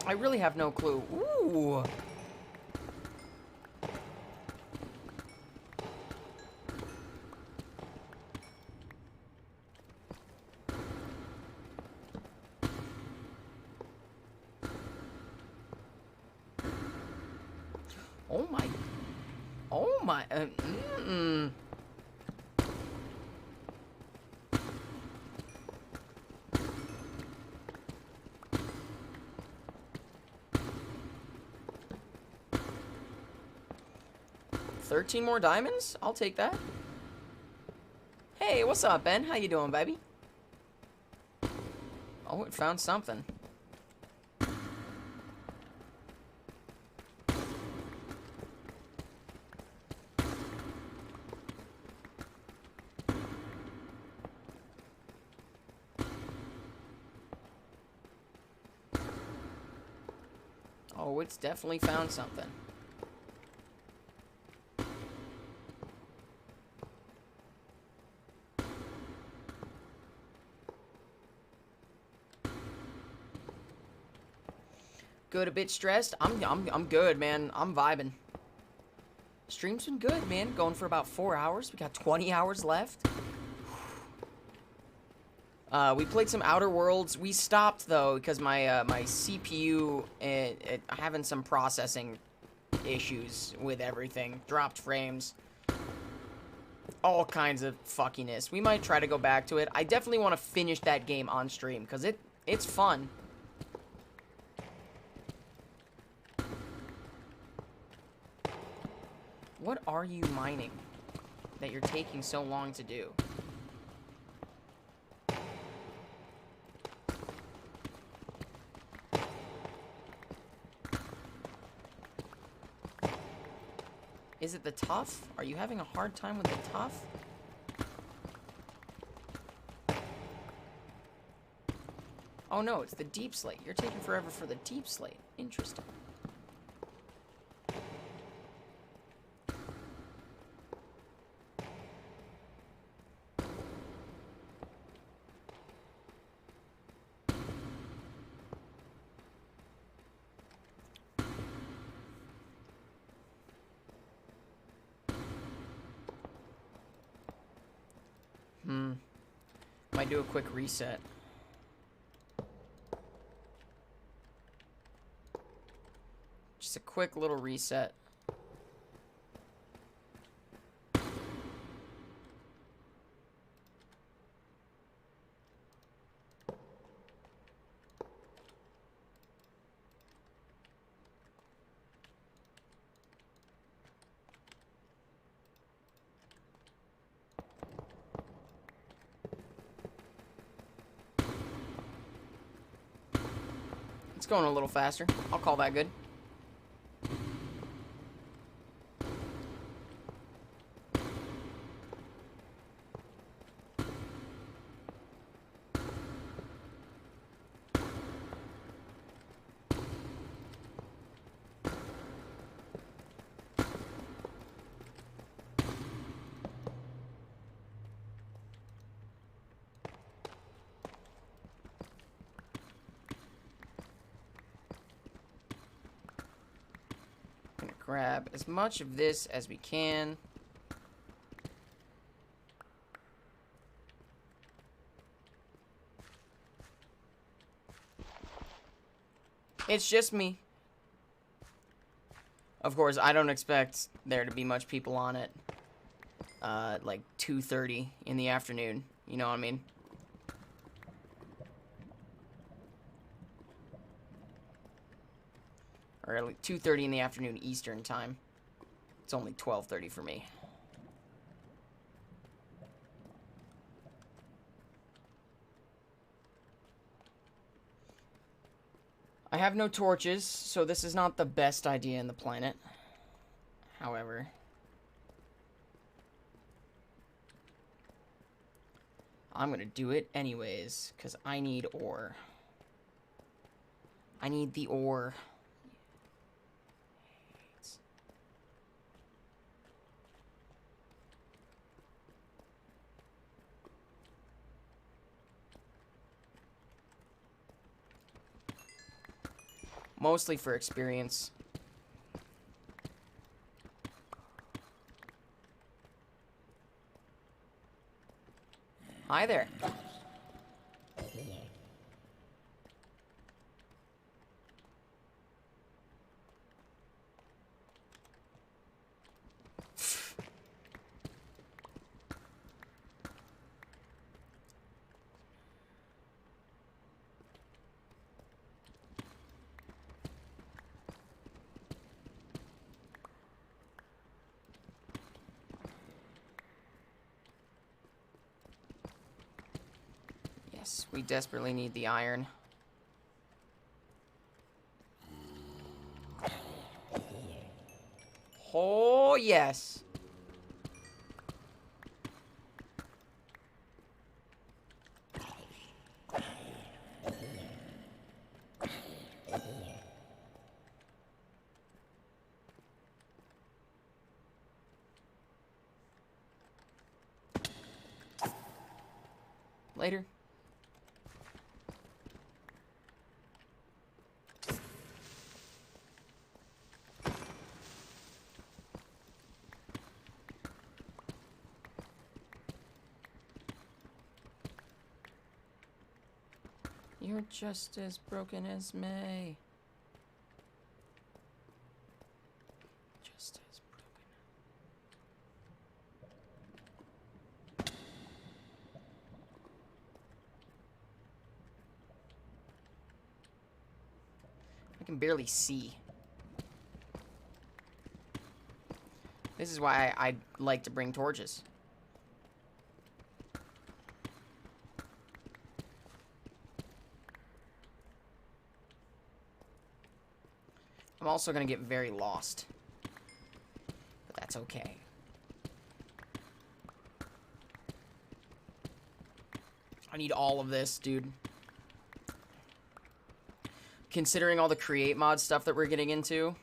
I really have no clue. Ooh. Oh my. Oh my. 13 more diamonds? I'll take that. Hey, what's up, Ben? How you doing, baby? Oh, it found something. Oh, it's definitely found something. Good, a bit stressed. I'm good, man. I'm vibing. Stream's been good, man. Going for about 4 hours. We got 20 hours left. We played some Outer Worlds. We stopped though because my my CPU having some processing issues with everything. Dropped frames. All kinds of fuckiness. We might try to go back to it. I definitely want to finish that game on stream because it's fun. What are you mining that you're taking so long to do? Is it the tough? Are you having a hard time with the tough? Oh no, it's the deep slate. You're taking forever for the deep slate. Interesting. Might do a quick reset. Just a quick little reset. It's going a little faster. I'll call that good. Grab as much of this as we can. It's just me. Of course, I don't expect there to be much people on it. Like 2:30 in the afternoon. You know what I mean? Or like 2:30 in the afternoon Eastern time. It's only 12:30 for me. I have no torches, so this is not the best idea in the planet. However, I'm gonna do it anyways, because I need ore. I need the ore. Mostly for experience. Hi there. Yes, we desperately need the iron. Oh, yes. Later. You're just as broken as me. Just as broken. I can barely see. This is why I like to bring torches. I'm also going to get very lost. But that's okay. I need all of this, dude. Considering all the create mod stuff that we're getting into,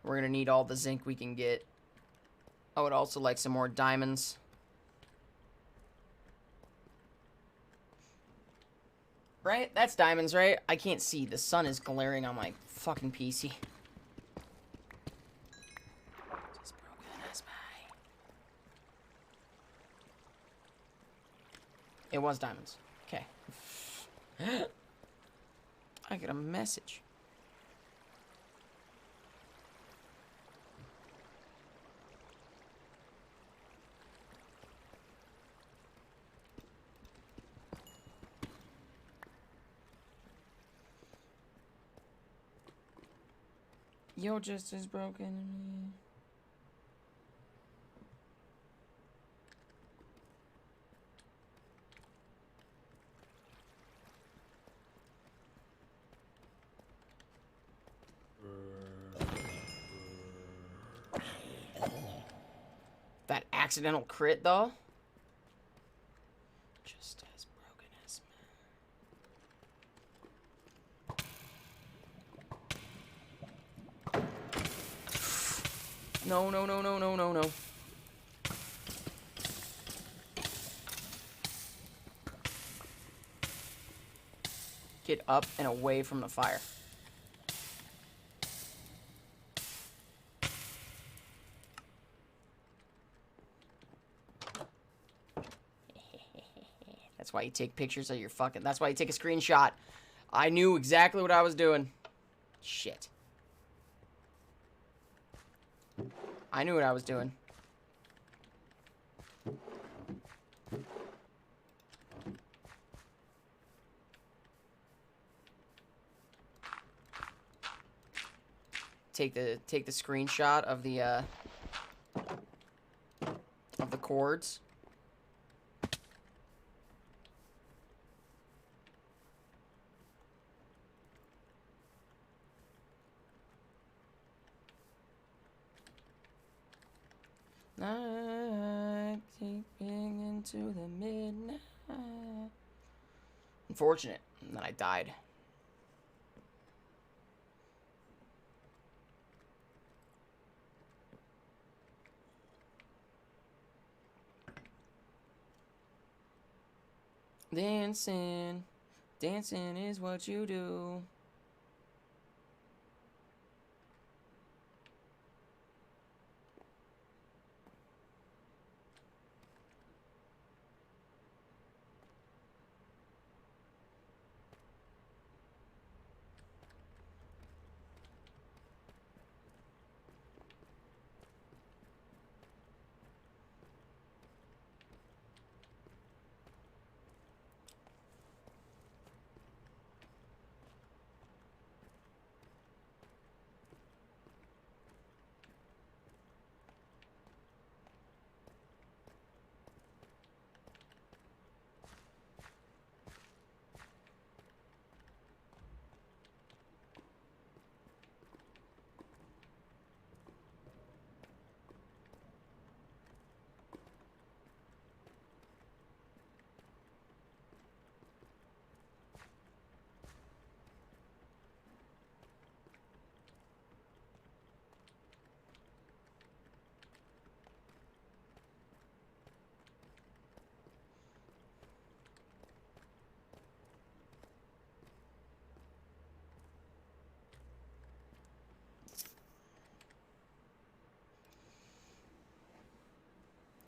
we're going to need all the zinc we can get. I would also like some more diamonds. Right? That's diamonds, right? I can't see. The sun is glaring on my fucking PC. Just broken as my... It was diamonds. Okay. I get a message. You're just as broken as me. That accidental crit, though. Just as broken as me. No, no, no, no, no, no, no. Get up and away from the fire. That's why you take pictures of your fucking... That's why you take a screenshot. I knew exactly what I was doing. Shit. I knew what I was doing. Take the screenshot of the cords. Night creeping into the midnight. Unfortunate that I died. Dancing, dancing is what you do.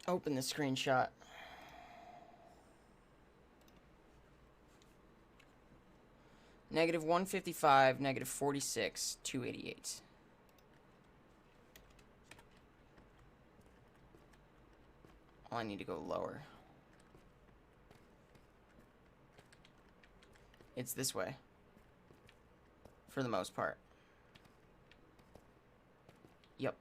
Open the screenshot. -155, -46, 288. Oh, I need to go lower. It's this way. For the most part. Yep.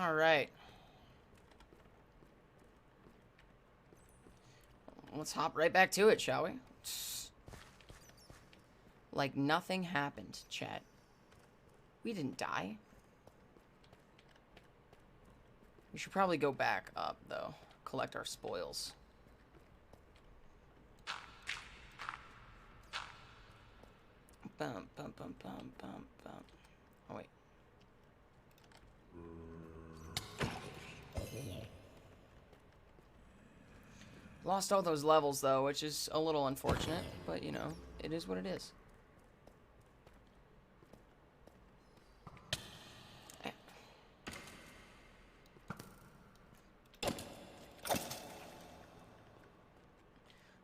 All right. Let's hop right back to it, shall we? Like nothing happened, chat. We didn't die. We should probably go back up, though. Collect our spoils. Bum, bum, bum, bum, bum, bum. Oh, wait. Lost all those levels, though, which is a little unfortunate. But, you know, it is what it is.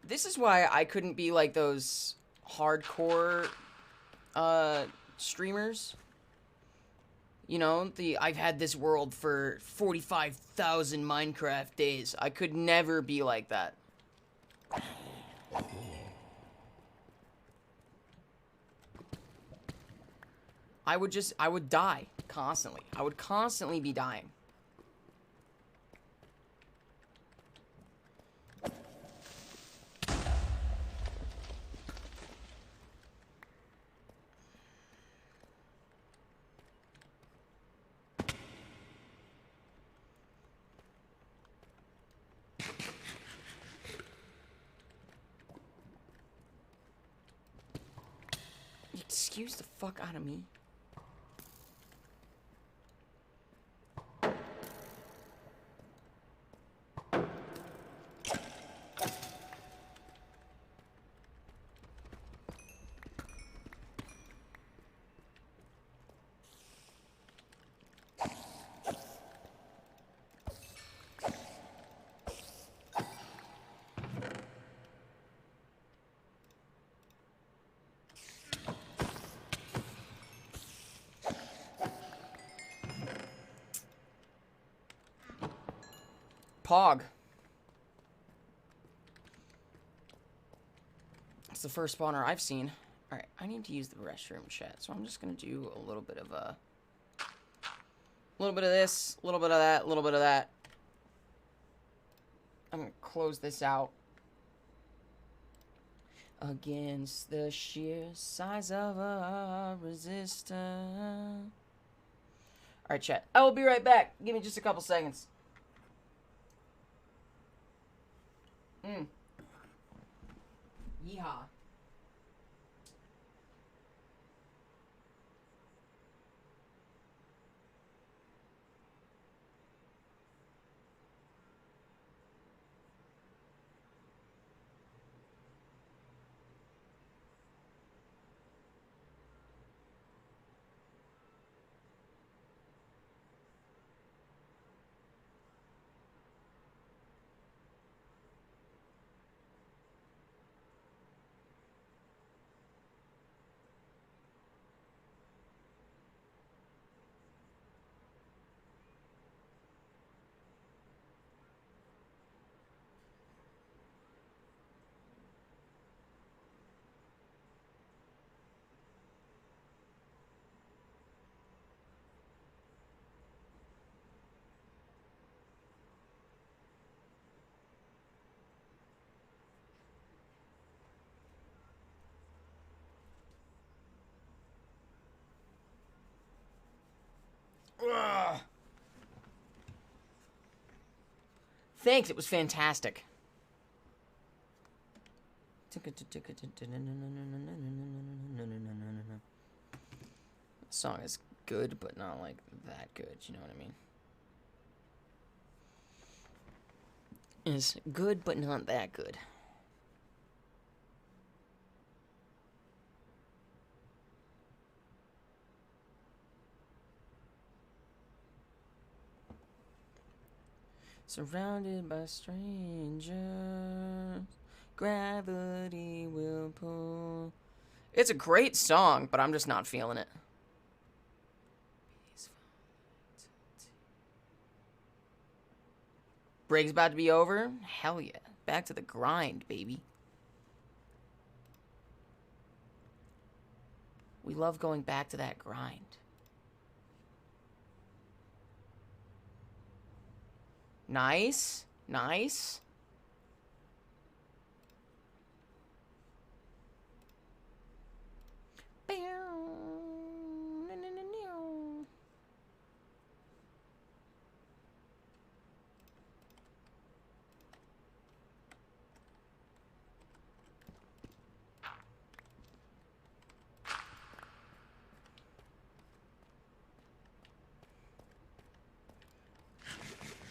This is why I couldn't be like those hardcore streamers. You know, I've had this world for 45,000 Minecraft days. I could never be like that. I would die constantly. I would constantly be dying. Excuse the fuck out of me. Pog. It's the first spawner I've seen. Alright, I need to use the restroom, chat, so I'm just gonna do a little bit of this, a little bit of that, a little bit of that. I'm gonna close this out. Against the sheer size of a resistor. Alright, chat. I will be right back. Give me just a couple seconds. Yeehaw. thanks. It was fantastic. The song is good, but not like that good. You know what I mean? It's good, but not that good. Surrounded by strangers, gravity will pull. It's a great song, but I'm just not feeling it. Break's about to be over? Hell yeah. Back to the grind, baby. We love going back to that grind. Nice. Nice.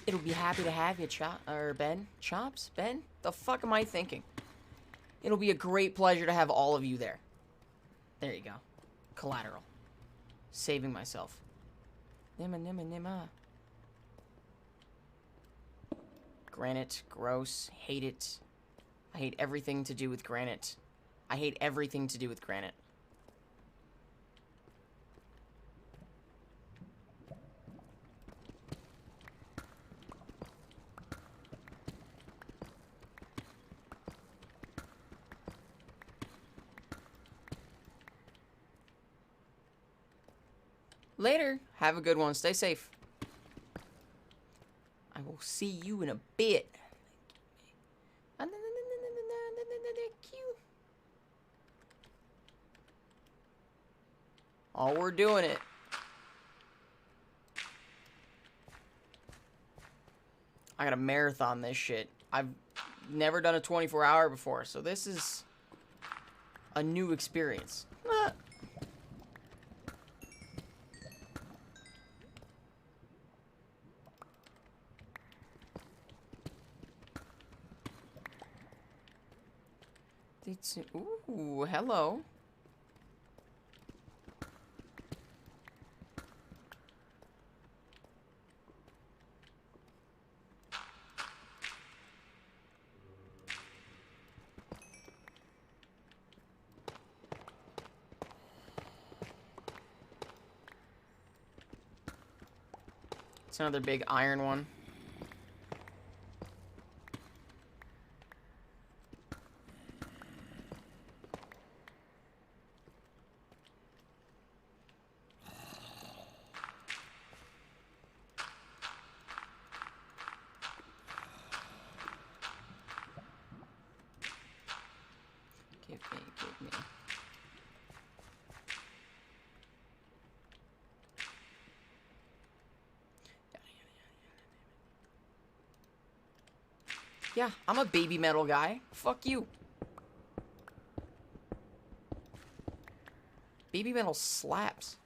It'll be happy to have you, Ben. Chops? Ben? The fuck am I thinking? It'll be a great pleasure to have all of you there. There you go. Collateral. Saving myself. Nimma, nimma, nimma. Granite. Gross. Hate it. I hate everything to do with granite. I hate everything to do with granite. Later. Have a good one. Stay safe. I will see you in a bit. Oh, we're doing it. I gotta marathon this shit. I've never done a 24-hour before, so this is a new experience. Ooh, hello. It's another big iron one. Give me. Yeah, I'm a baby metal guy. Fuck you. Baby metal slaps.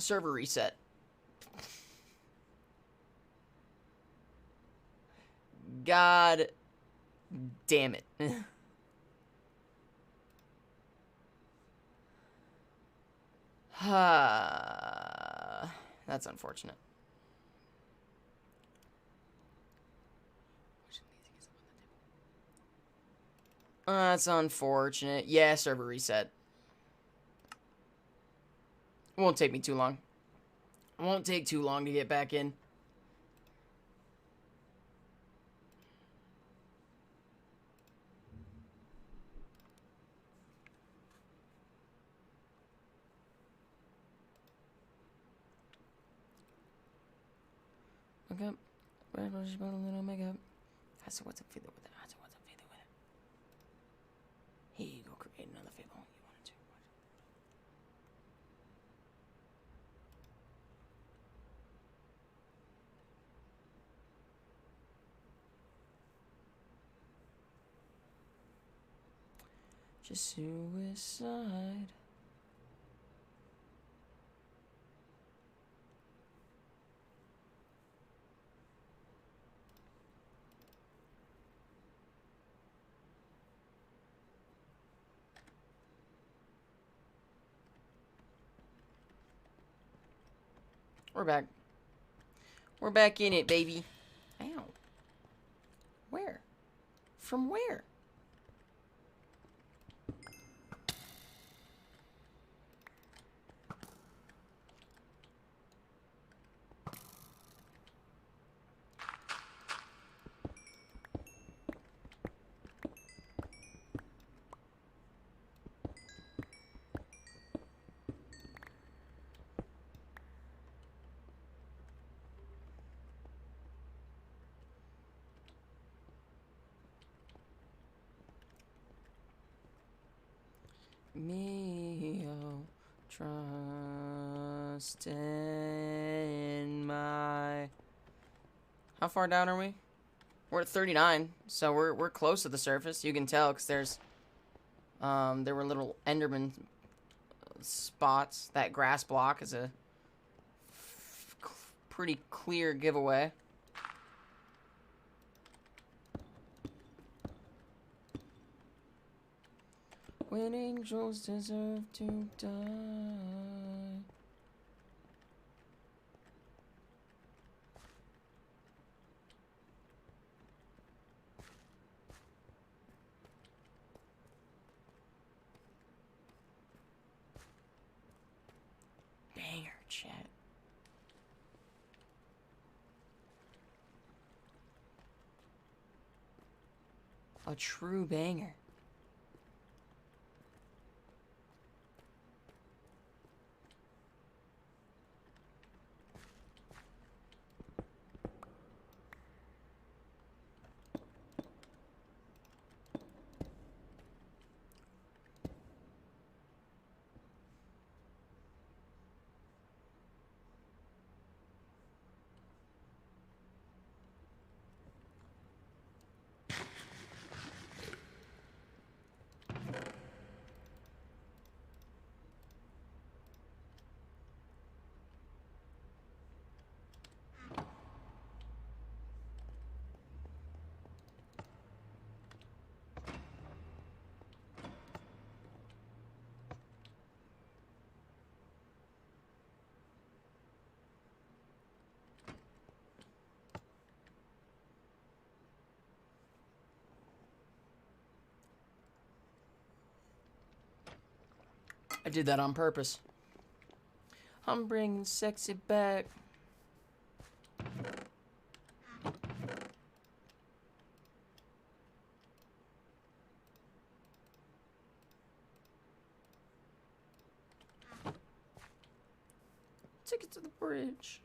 Server reset. God damn it. That's unfortunate. That's unfortunate. Yeah, server reset. Won't take me too long. Won't take too long to get back in. Makeup. Red rose, a little makeup. I said, what's a feather with it? I said, what's a feather with it? Here you go, create another fable. You wanted to. Just suicide. We're back. We're back in it, baby. Ow. Where? From where? Me, oh, trust in my... How far down are we? We're at 39, so we're close to the surface. You can tell because there's there were little Enderman spots. That grass block is a pretty clear giveaway. When angels deserve to die. Banger, chat. A true banger. I did that on purpose. I'm bringing sexy back. Take it to the bridge.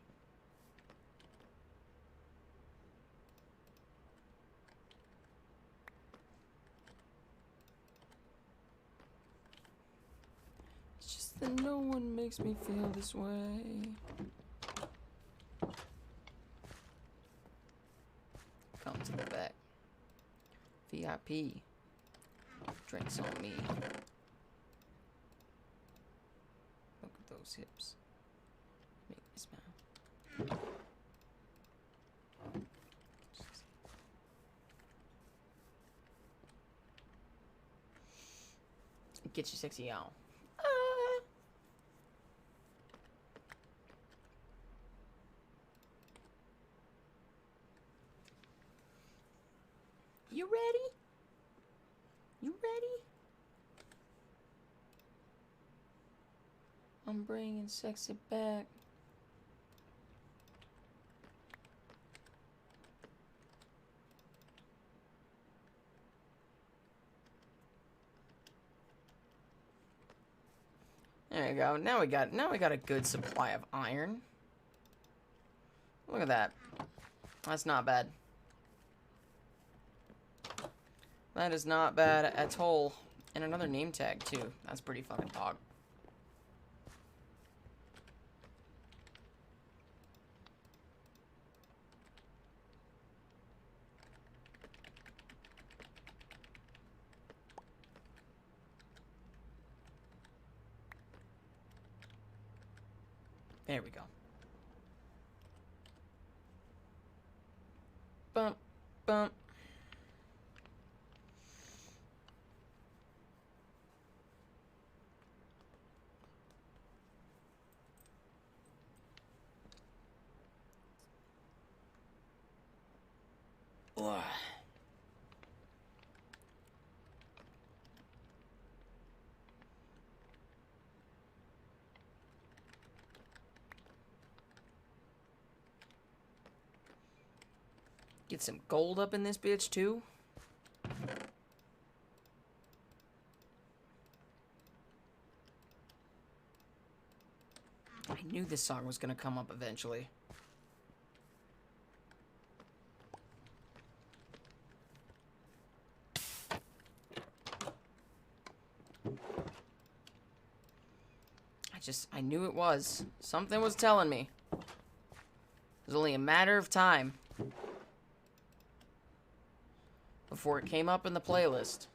It's just that no one makes me feel this way. Come to the back. VIP. Drinks on me. Look at those hips. Spaceman. Get you sexy, y'all. You ready? You ready? I'm bringing sexy back. There you go. Now we got a good supply of iron. Look at that. That's not bad. That is not bad at all. And another name tag too. That's pretty fucking dog. There we go. Bump, bump. Ugh. Get some gold up in this bitch too. I knew this song was gonna come up eventually. I knew it was. Something was telling me. It was only a matter of time before it came up in the playlist.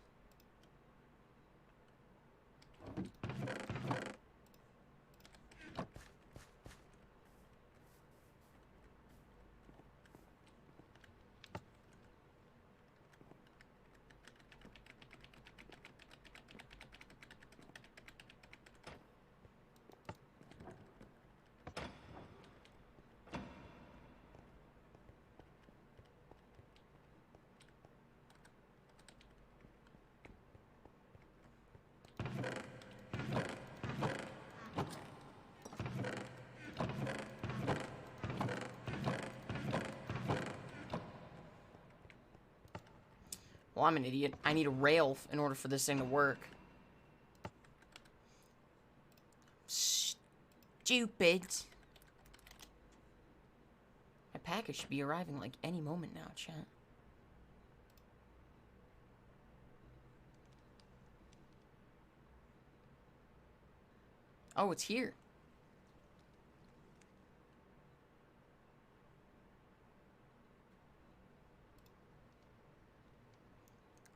Well, I'm an idiot. I need a rail in order for this thing to work. Stupid. My package should be arriving like any moment now, chat. Oh, it's here.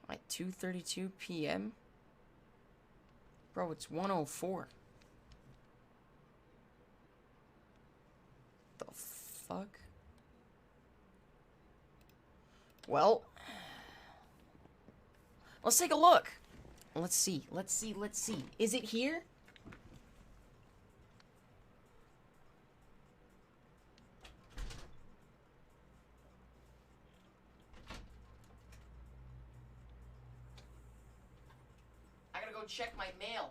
Like 2:32 p.m. Bro, it's 1:04. The fuck? Well, let's take a look. Let's see. Is it here? I gotta go check my mail.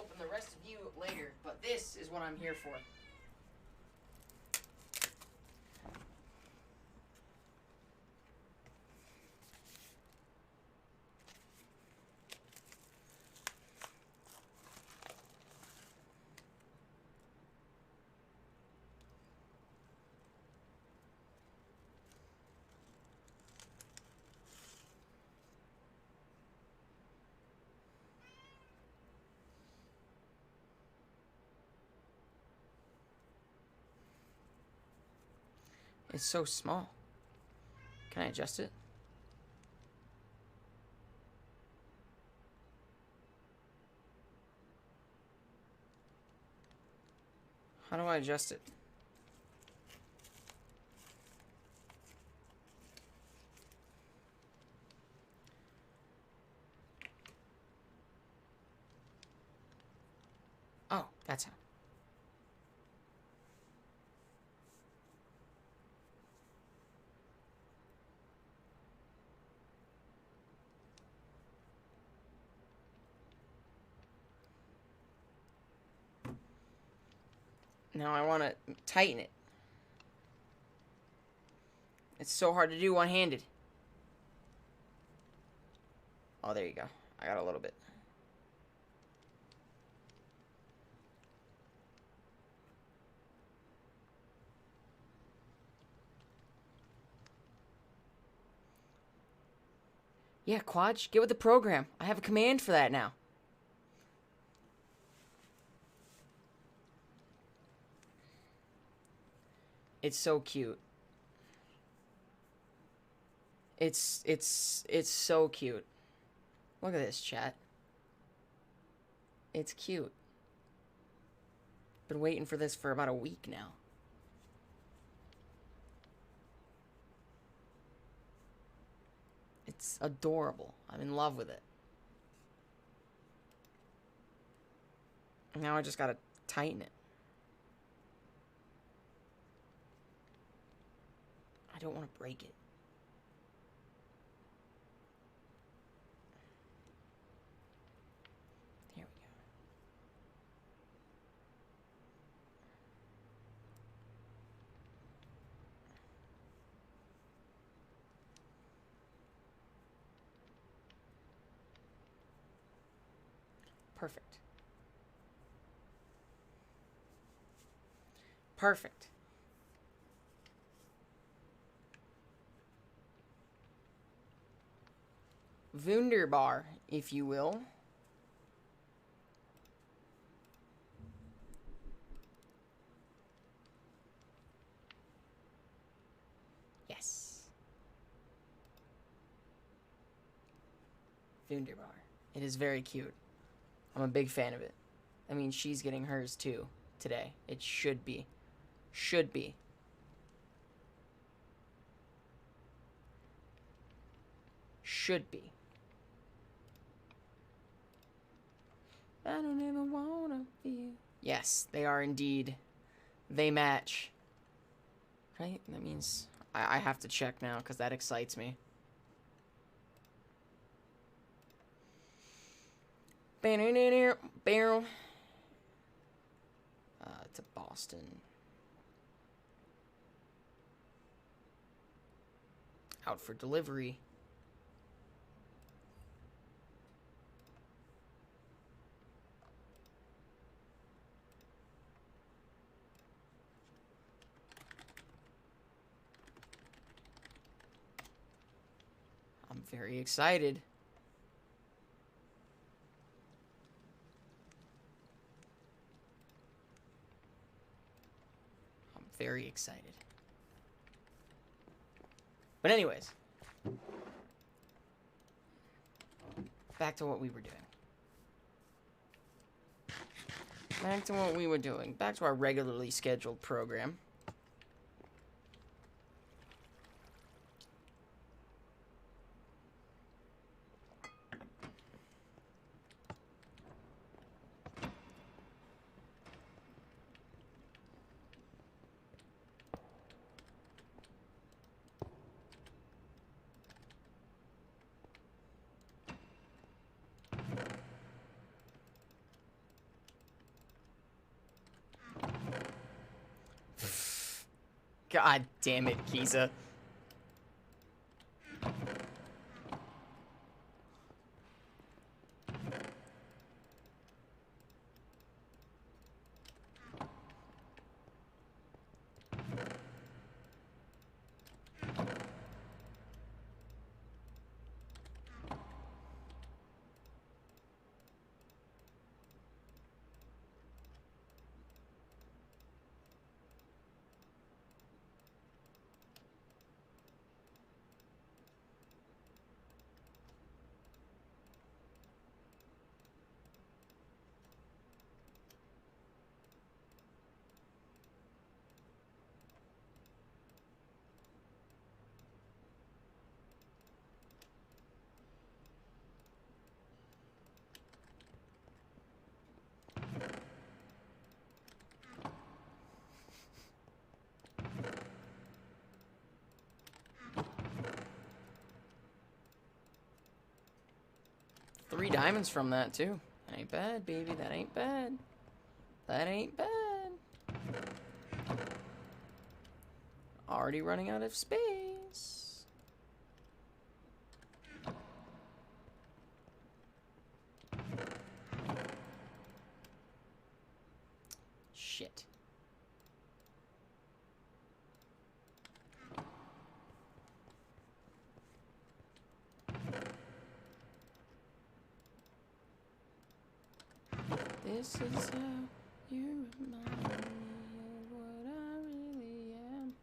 open the rest of you later, but this is what I'm here for. It's so small. Can I adjust it? How do I adjust it? Oh, that's how. Now I want to tighten it. It's so hard to do one-handed. Oh, there you go. I got a little bit. Yeah, Quadge, get with the program. I have a command for that now. It's so cute. It's so cute. Look at this, chat. It's cute. Been waiting for this for about a week now. It's adorable. I'm in love with it. Now I just gotta tighten it. I don't want to break it. There we go. Perfect. Perfect. Wunderbar, if you will. Yes. Wunderbar. It is very cute. I'm a big fan of it. I mean, she's getting hers too today. It should be. Should be. Should be. I don't ever wanna feel. Yes, they are indeed. They match. Right? That means I have to check now because that excites me. Barrel. To Boston. Out for delivery. I'm very excited. I'm very excited. But anyways, back to what we were doing. Back to our regularly scheduled program. God damn it, Kisa. Three diamonds from that, too. That ain't bad, baby. That ain't bad. That ain't bad. Already running out of space. Shit. This is how you remind me of what I really am.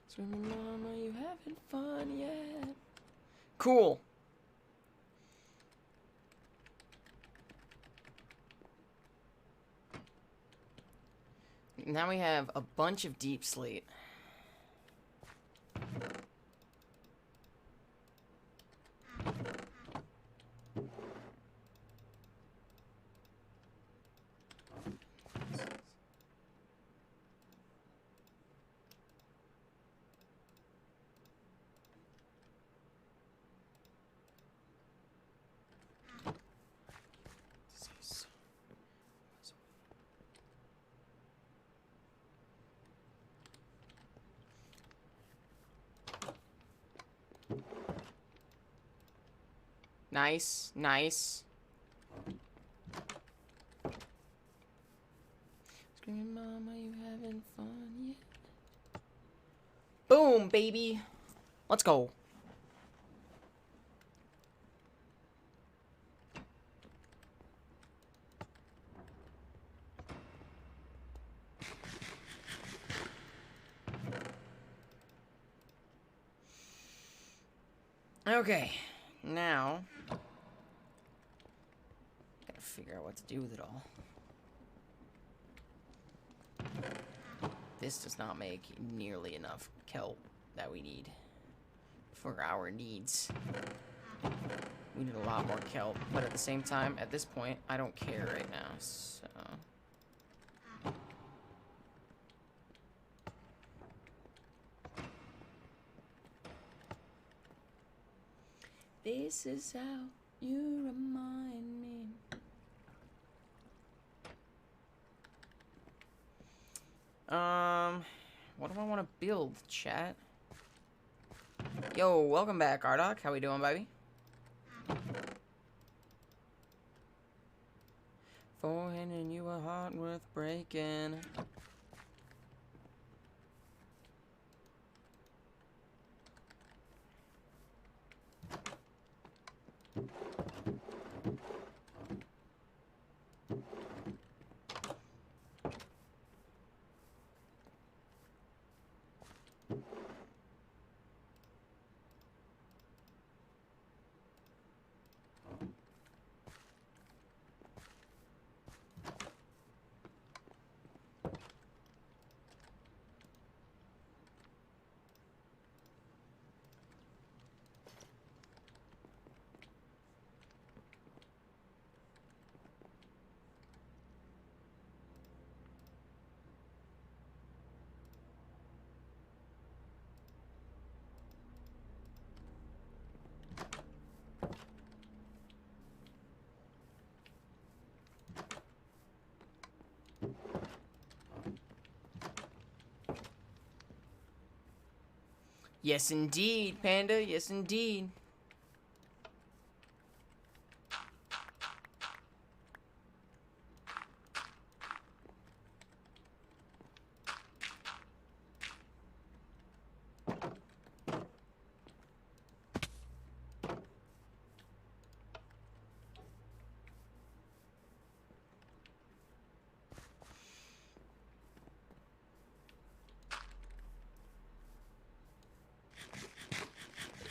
Swimming mama, you having fun yet? Cool. Now we have a bunch of deep slate. Nice, nice. Screaming mama, you having fun yet? Boom, baby. Let's go. Okay, now gotta figure out what to do with it all. This does not make nearly enough kelp that we need for our needs. We need a lot more kelp, but at the same time, at this point, I don't care right now, so... This is how you remind me. What do I want to build, chat? Yo, welcome back, Ardoc. How we doing, baby? For handing you a heart worth breaking. Yes, indeed, Panda. Yes, indeed.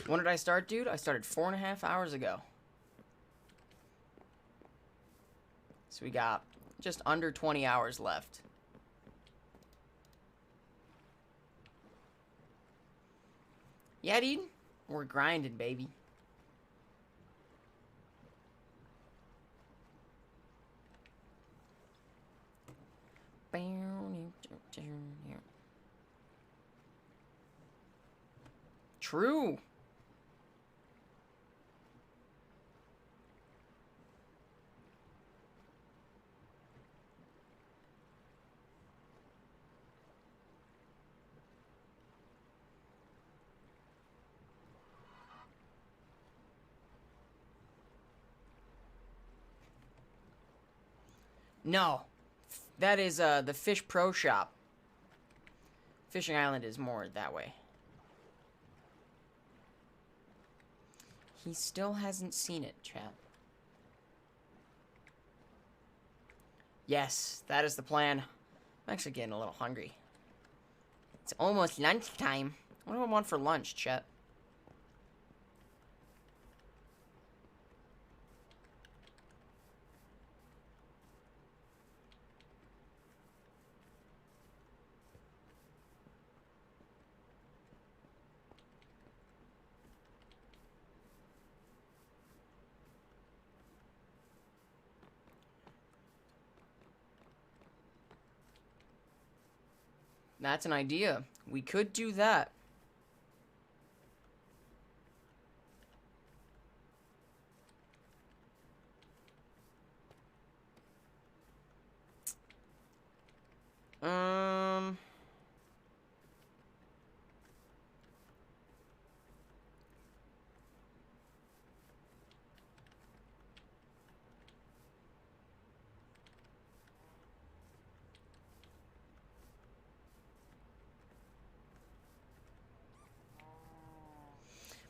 When did I start, dude? I started 4.5 hours ago. So we got just under 20 hours left. Yeah, dude. We're grinding, baby. True. No. That is the Fish Pro Shop. Fishing Island is more that way. He still hasn't seen it, chat. Yes, that is the plan. I'm actually getting a little hungry. It's almost lunchtime. What do I want for lunch, chat? That's an idea. We could do that.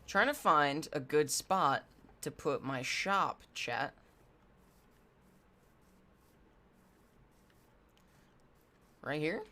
Trying to find a good spot to put my shop, chat. Right here?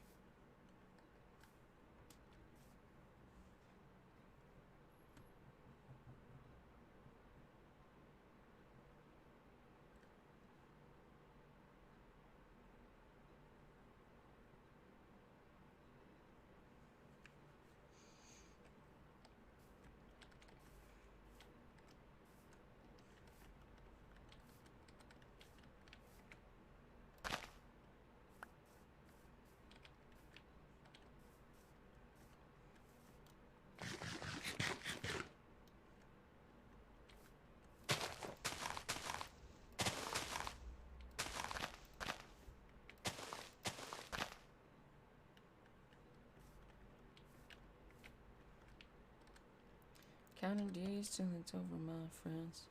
Counting days till it's over, my friends.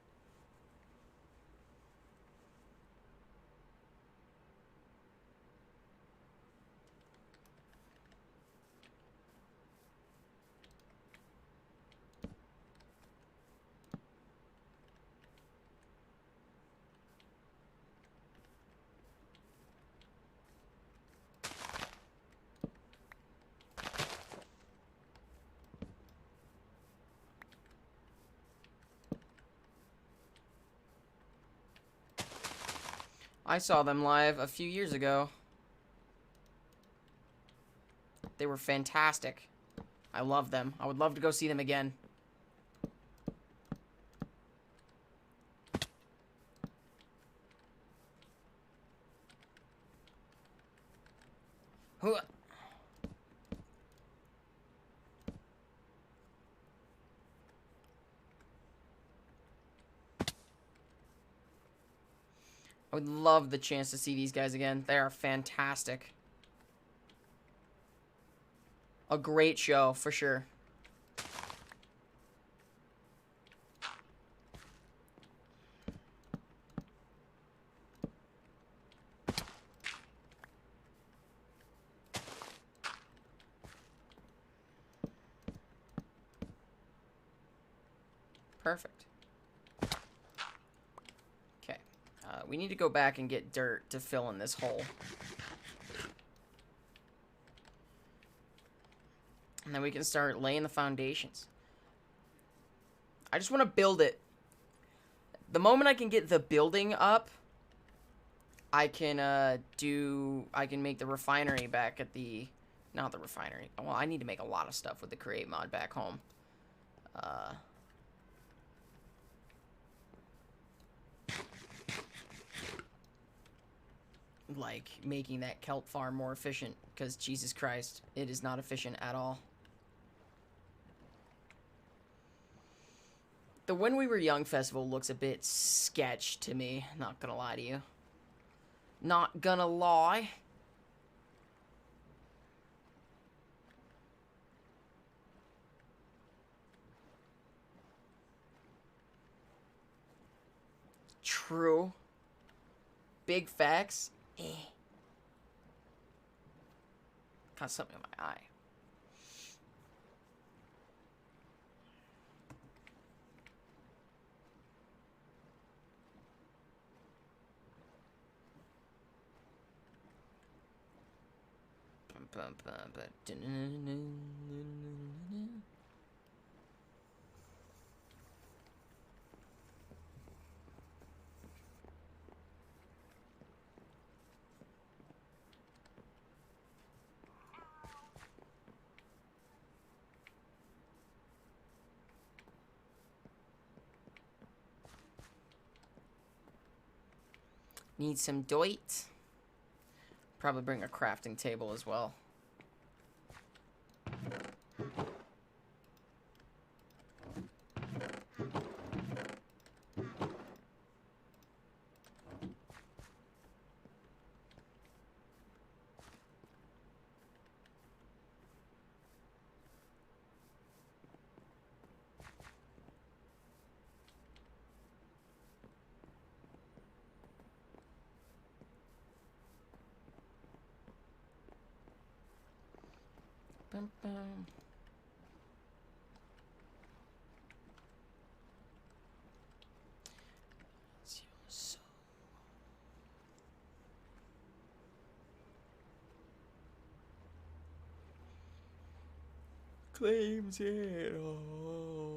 I saw them live a few years ago. They were fantastic. I love them. I would love to go see them again. Huh. I would love the chance to see these guys again. They are fantastic. A great show, for sure. Perfect. Okay. We need to go back and get dirt to fill in this hole. And then we can start laying the foundations. I just want to build it. The moment I can get the building up, I can make the refinery back at the... Not the refinery. Well, I need to make a lot of stuff with the create mod back home. Like, making that kelp farm more efficient, because Jesus Christ, it is not efficient at all. The When We Were Young festival looks a bit sketch to me, not gonna lie to you. Not gonna lie. True. Big facts. Got something in my eye. Need some doit. Probably bring a crafting table as well. Bum, bum. So. Claims it all.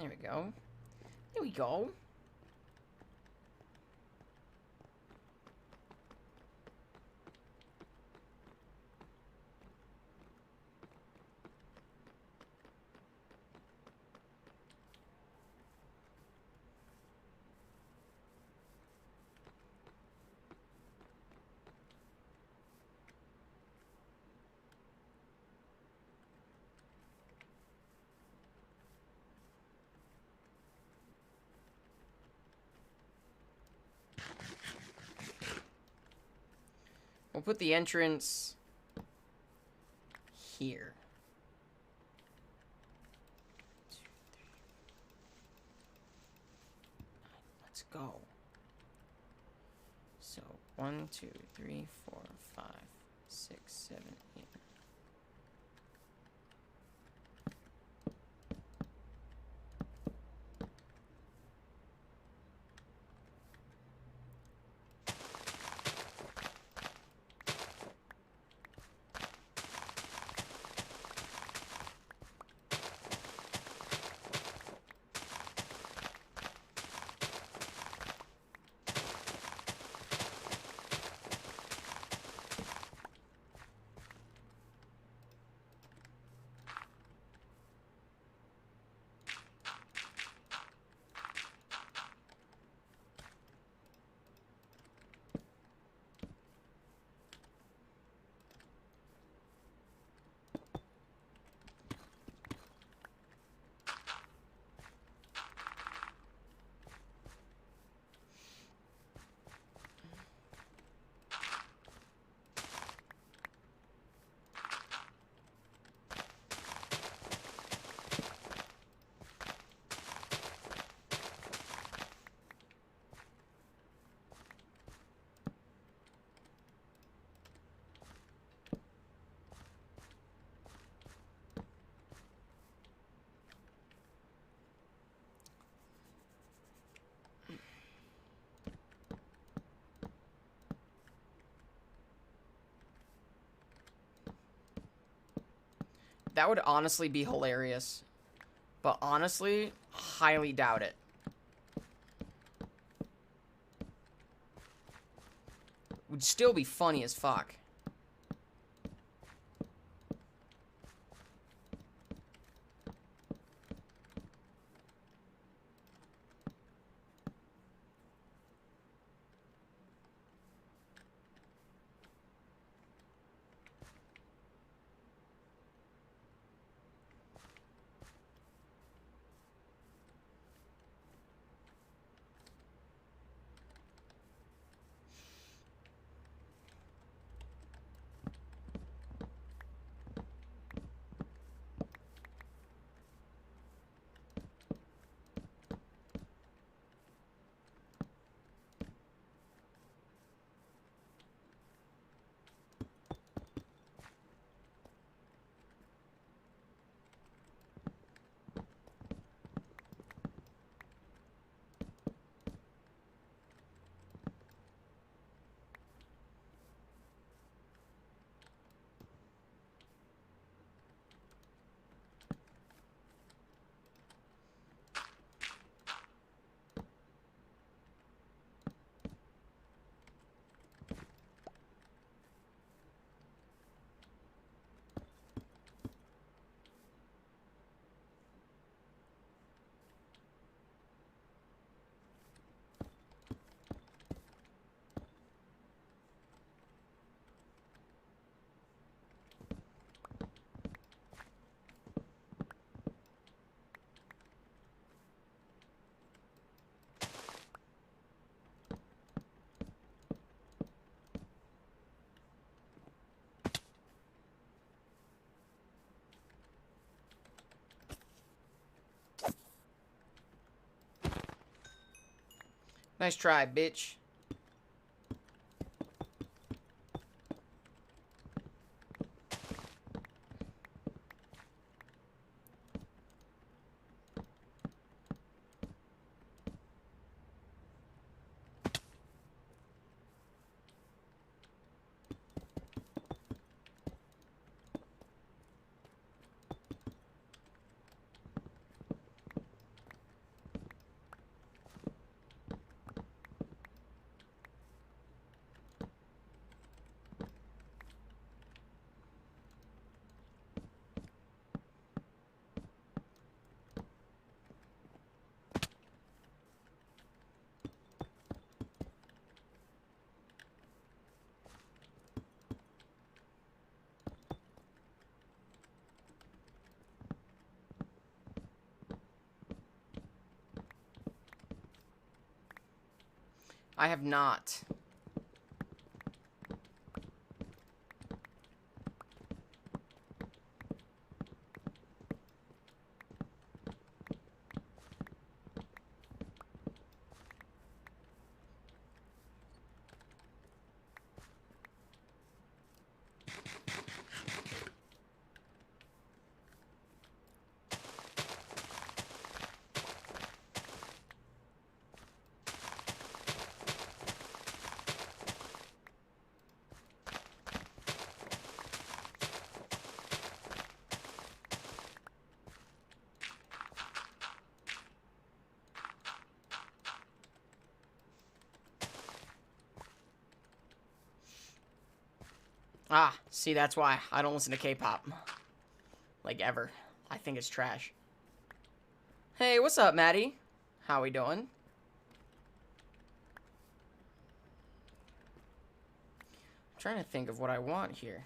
There we go. There we go. We'll put the entrance here. Let's go. So 1, 2, 3, 4, 5, 6, 7, 8. That would honestly be hilarious. But honestly, highly doubt it. Would still be funny as fuck. Nice try, bitch. I have not. Ah, see, that's why I don't listen to K-pop. Like, ever. I think it's trash. Hey, what's up, Maddie? How we doing? I'm trying to think of what I want here.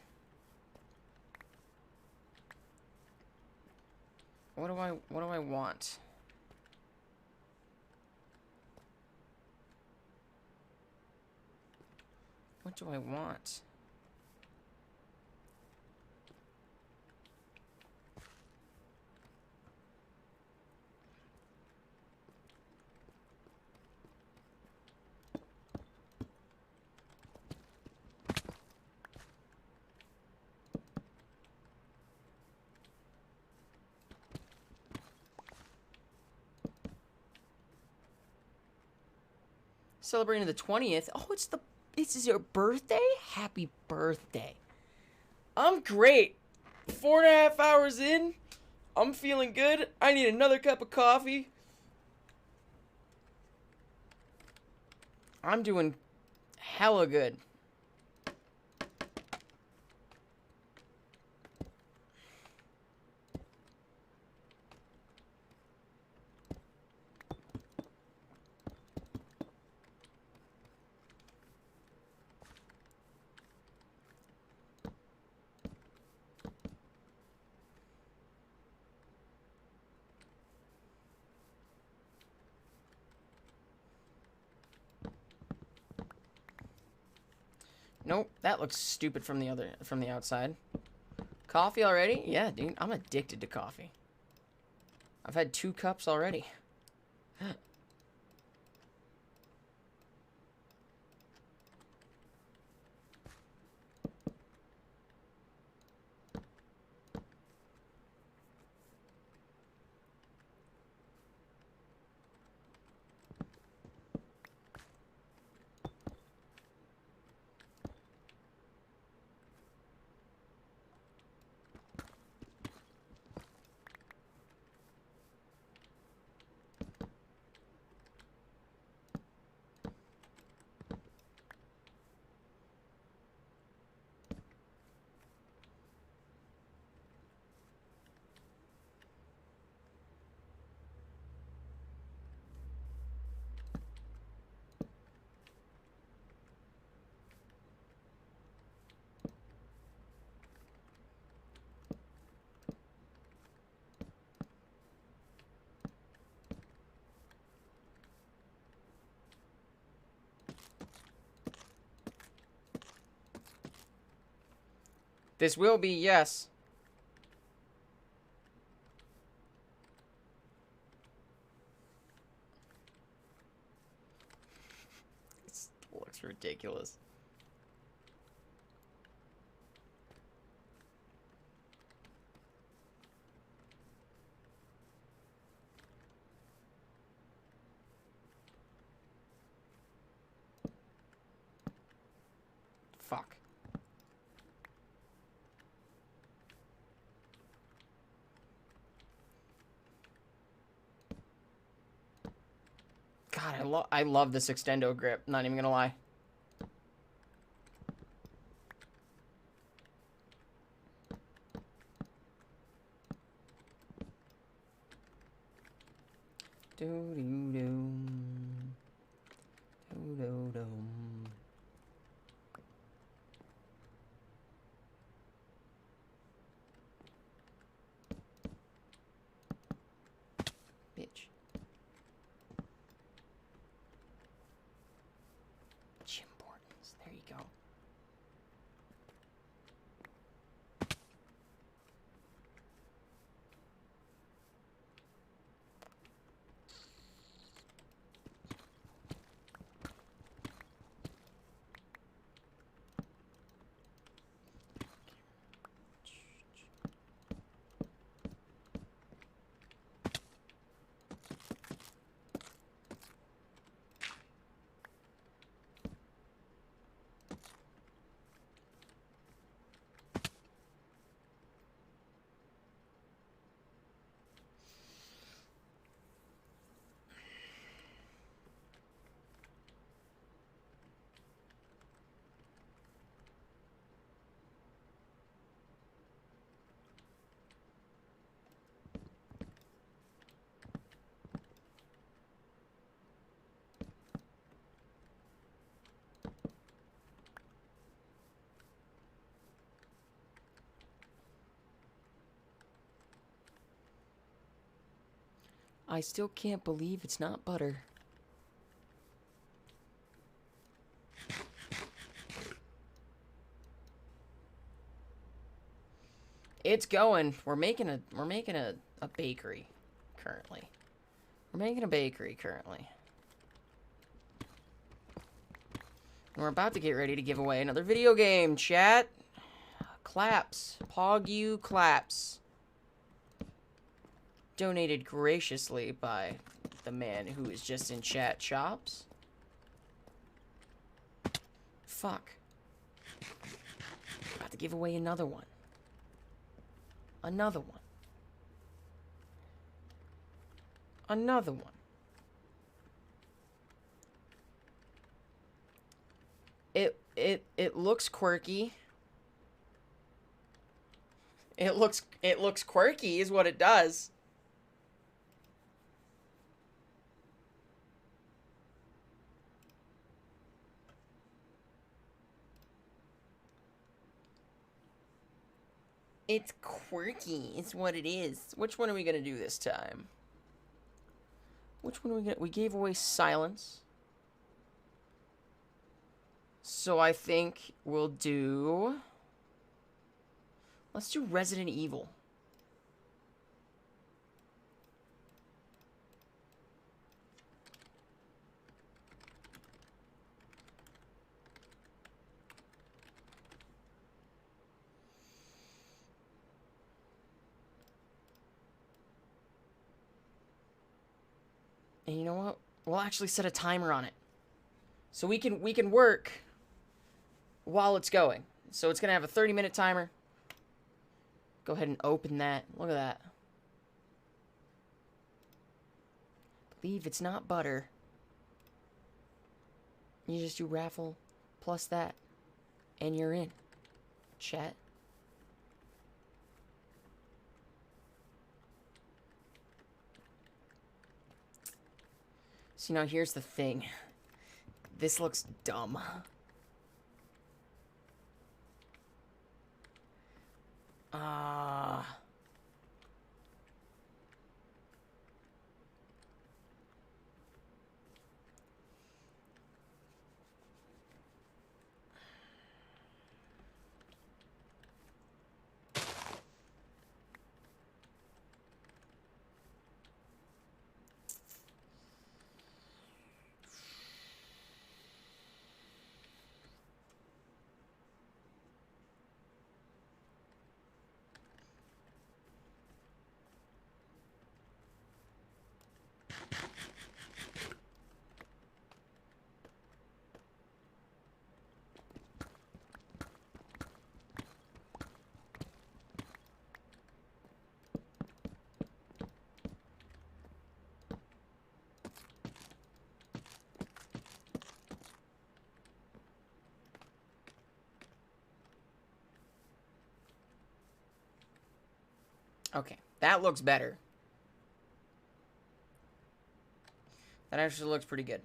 What do I want? What do I want? Celebrating the 20th. Oh, this is your birthday? Happy birthday. I'm great. 4.5 hours in. I'm feeling good. I need another cup of coffee. I'm doing hella good. Nope, that looks stupid from the outside. Coffee already? Yeah, dude, I'm addicted to coffee. I've had 2 cups already. This will be yes. This looks ridiculous. Fuck. God, I love this extendo grip, not even gonna lie. Do do do. Do do do. Bitch. Jim Bortons. There you go. I still can't believe it's not butter. It's going. We're making a bakery currently. We're making a bakery currently. And we're about to get ready to give away another video game, chat. Claps. Pog you claps. Donated graciously by the man who is just in chat shops. Fuck. About to give away another one. Another one. Another one. It looks quirky. It looks quirky is what it does. It's quirky, is what it is. Which one are we gonna do this time? Which one are we gonna... We gave away silence. So I think we'll do... Let's do Resident Evil. And you know what? We'll actually set a timer on it. So we can work while it's going. So it's going to have a 30-minute timer. Go ahead and open that. Look at that. Believe it's not butter. You just do raffle plus that. And you're in. Chat. See, now here's the thing. This looks dumb. Okay, that looks better. That actually looks pretty good.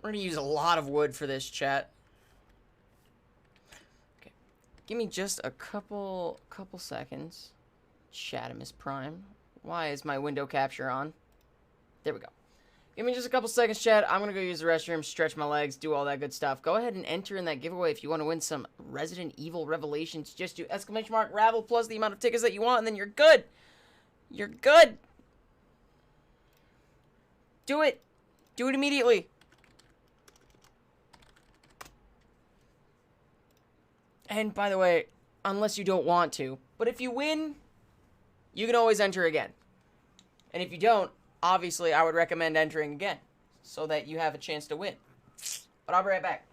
We're gonna use a lot of wood for this, chat. Okay, give me just a couple seconds. Shadimus Prime. Why is my window capture on? There we go. Give me just a couple seconds, chat. I'm gonna go use the restroom, stretch my legs, do all that good stuff. Go ahead and enter in that giveaway if you want to win some Resident Evil Revelations. Just do ! Ravel plus the amount of tickets that you want, and then you're good. You're good. Do it. Do it immediately. And by the way, unless you don't want to, but if you win, you can always enter again. And if you don't, obviously I would recommend entering again so that you have a chance to win. But I'll be right back.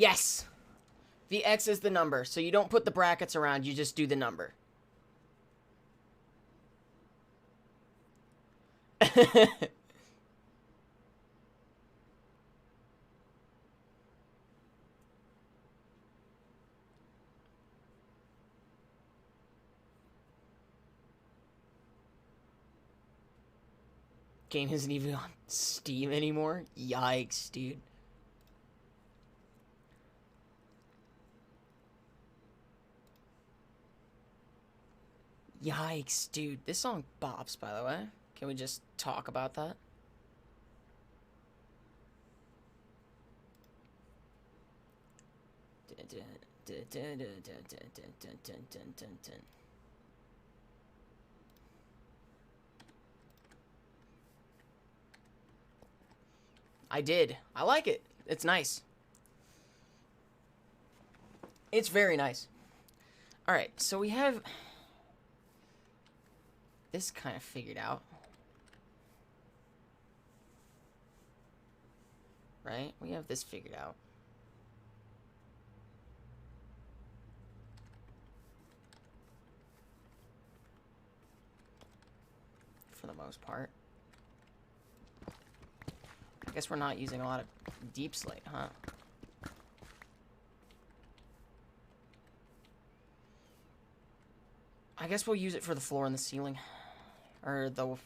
Yes! The X is the number, so you don't put the brackets around, you just do the number. Game isn't even on Steam anymore? Yikes, dude. Yikes, dude. This song bops, by the way. Can we just talk about that? I did. I like it. It's nice. It's very nice. Alright, so we have this kind of figured out. Right? We have this figured out. For the most part. I guess we're not using a lot of deep slate, huh? I guess we'll use it for the floor and the ceiling. Or the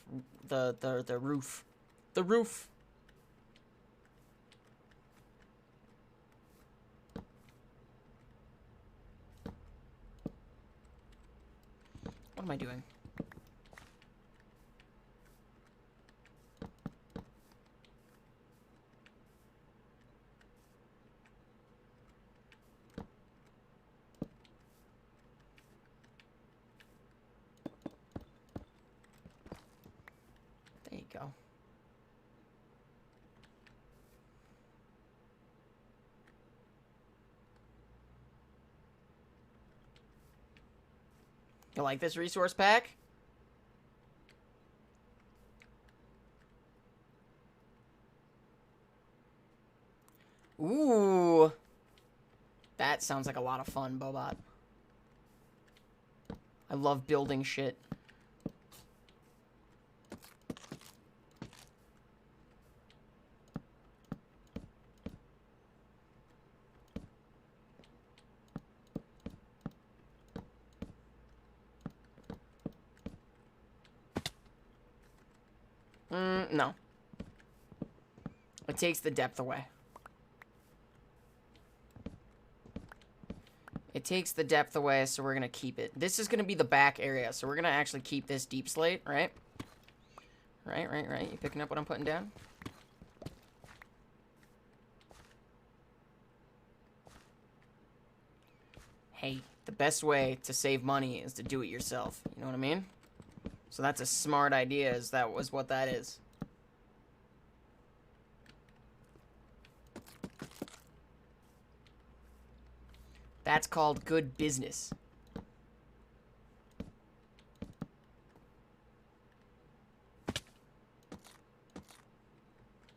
roof. The roof! What am I doing? There you go. You like this resource pack? Ooh. That sounds like a lot of fun, Bobot. I love building shit. No. It takes the depth away. It takes the depth away, so we're going to keep it. This is going to be the back area, so we're going to actually keep this deep slate, right? Right. You picking up what I'm putting down? Hey, the best way to save money is to do it yourself. You know what I mean? So that's a smart idea, is that was what that is. That's called good business.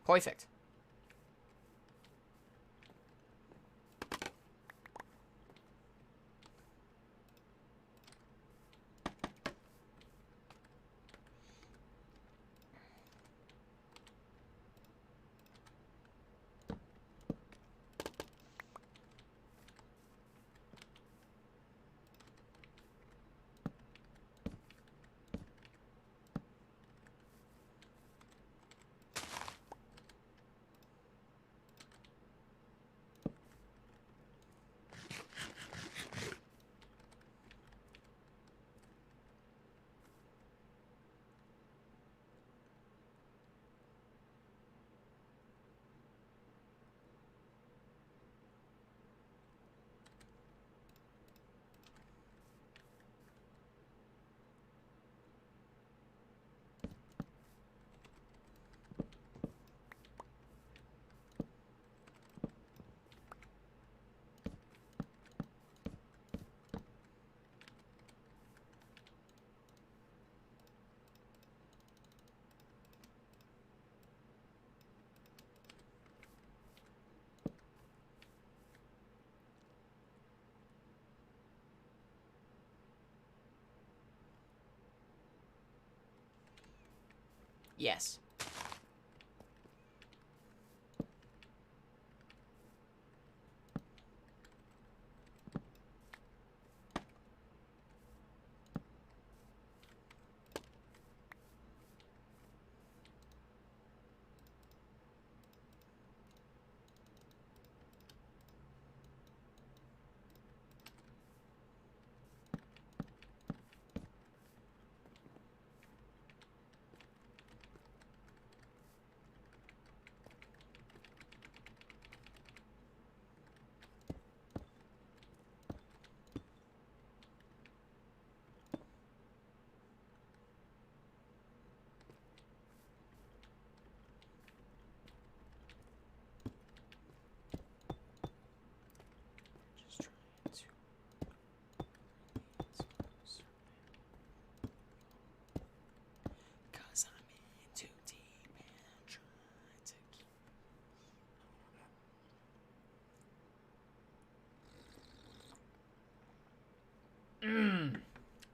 Perfect. Yes.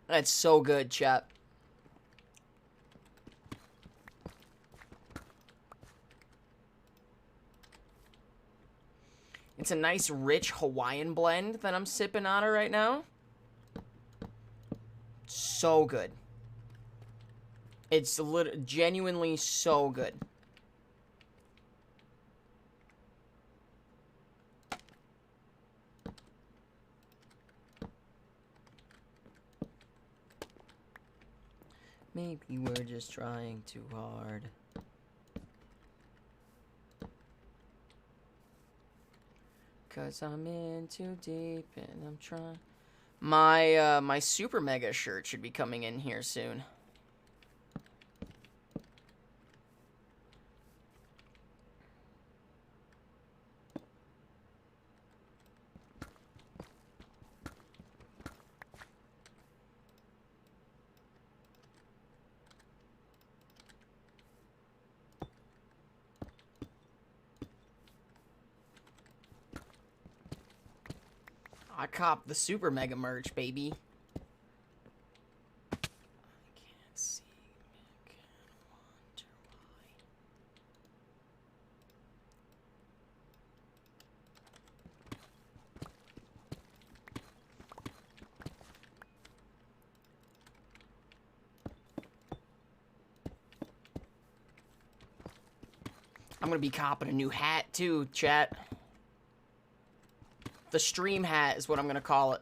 That's so good, chat. It's a nice, rich Hawaiian blend that I'm sipping out of right now. So good. It's genuinely so good. Maybe we're just trying too hard. Cause I'm in too deep and I'm trying. My Super Mega shirt should be coming in here soon. I copped the Super Mega merch, baby. I can't see. I can't wonder why. I'm gonna be copping a new hat too, chat. The stream hat is what I'm gonna call it.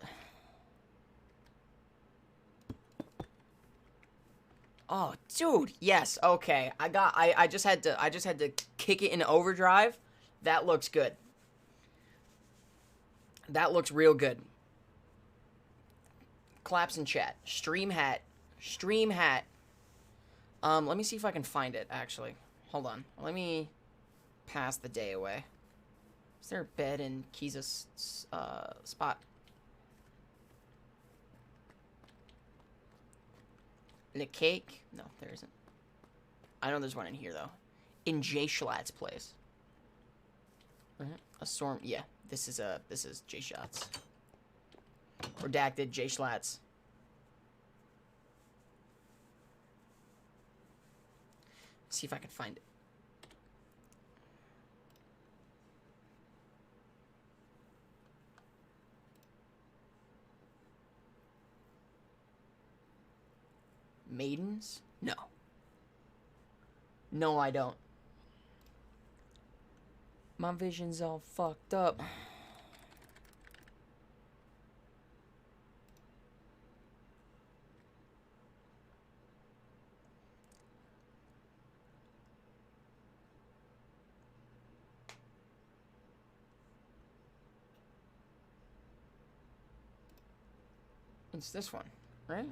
Oh, dude, yes, okay. I just had to kick it in overdrive. That looks good. That looks real good. Claps in chat. Stream hat. Stream hat. Let me see if I can find it, actually. Hold on. Let me pass the day away. Is there a bed in Kiza's spot? The cake? No, there isn't. I know there's one in here, though. In Jay Schlatt's place. A storm. Yeah, this is Jay Schlatt's. Redacted Jay Schlatt's. See if I can find it. Maidens? No. No, I don't. My vision's all fucked up. It's this one, right?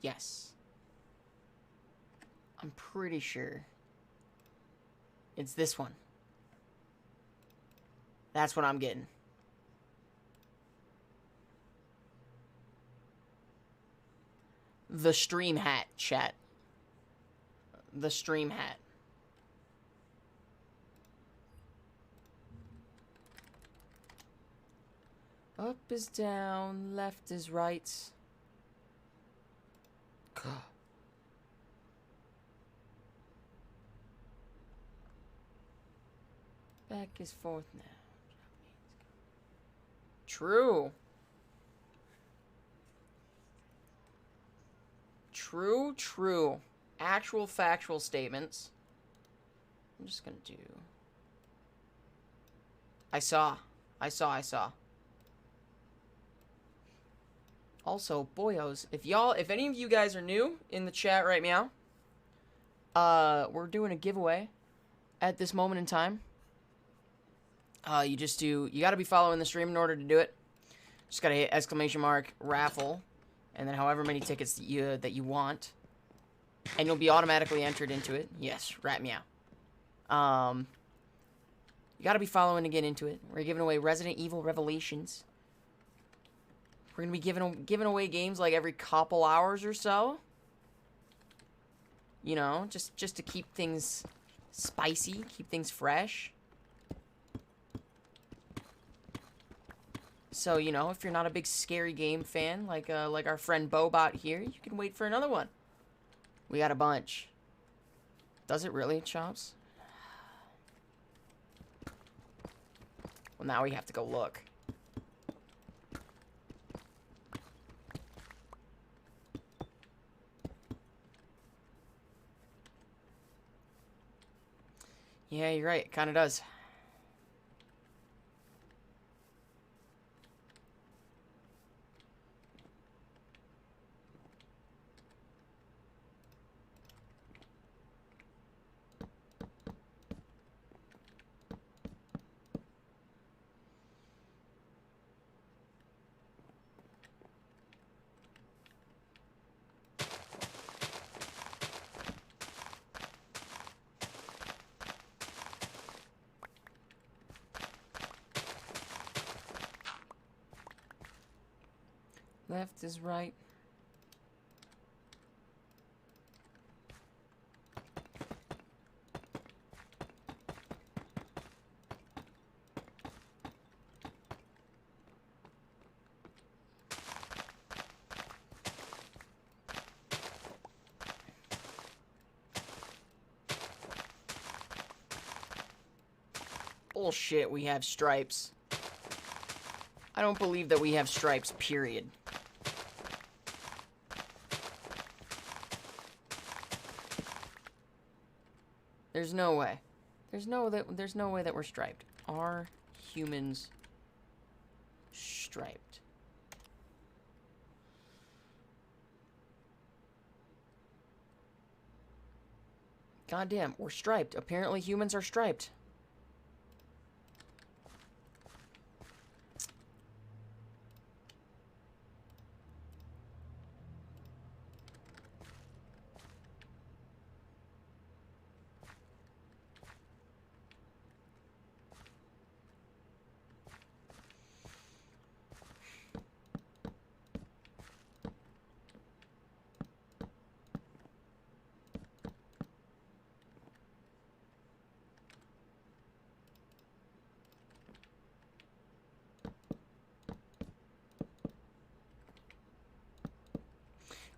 Yes. I'm pretty sure it's this one. That's what I'm getting. The stream hat, chat. The stream hat. Up is down, left is right. Back is forth now. True. True. Actual factual statements. I'm just gonna do... I saw. Also, boyos, if any of you guys are new in the chat right now, we're doing a giveaway at this moment in time. You gotta be following the stream in order to do it. Just gotta hit !raffle, and then however many tickets that you want, and you'll be automatically entered into it. Yes, rat meow. You gotta be following to get into it. We're giving away Resident Evil Revelations. We're gonna be giving away games like every couple hours or so. You know, just to keep things spicy, keep things fresh. So, you know, if you're not a big scary game fan, like our friend Bobot here, you can wait for another one. We got a bunch. Does it really, Chops? Well, now we have to go look. Yeah, you're right. It kind of does. Left is right. Bullshit, we have stripes. I don't believe that we have stripes, period. There's no way. There's no way that we're striped. Are humans striped? Goddamn, we're striped. Apparently humans are striped.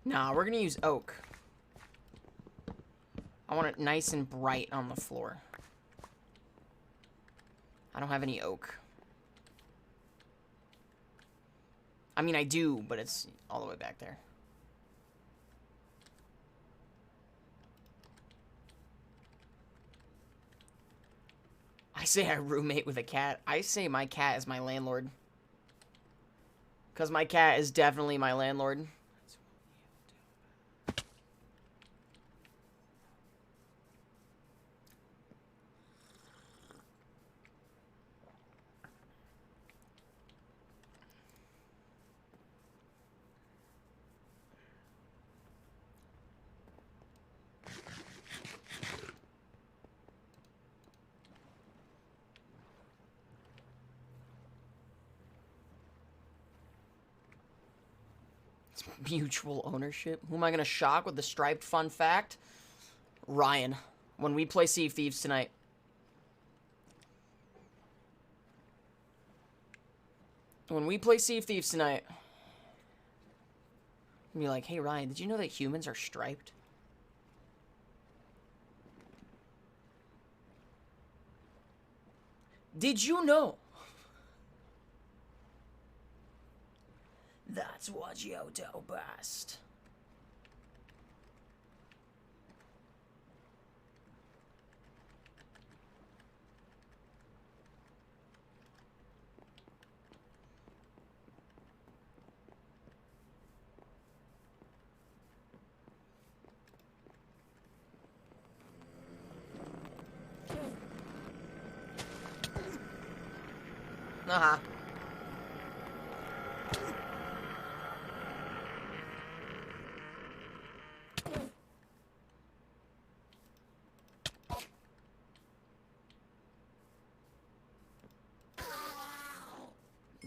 Nah, we're gonna use oak. I want it nice and bright on the floor. I don't have any oak. I mean, I do, but it's all the way back there. I say I roommate with a cat. I say my cat is my landlord. Because my cat is definitely my landlord. Mutual ownership. Who am I gonna shock with the striped fun fact? Ryan. When we play Sea of Thieves tonight. When we play Sea of Thieves tonight, I'll be like, hey Ryan, did you know that humans are striped? Did you know? That's what you do best. Uh-huh.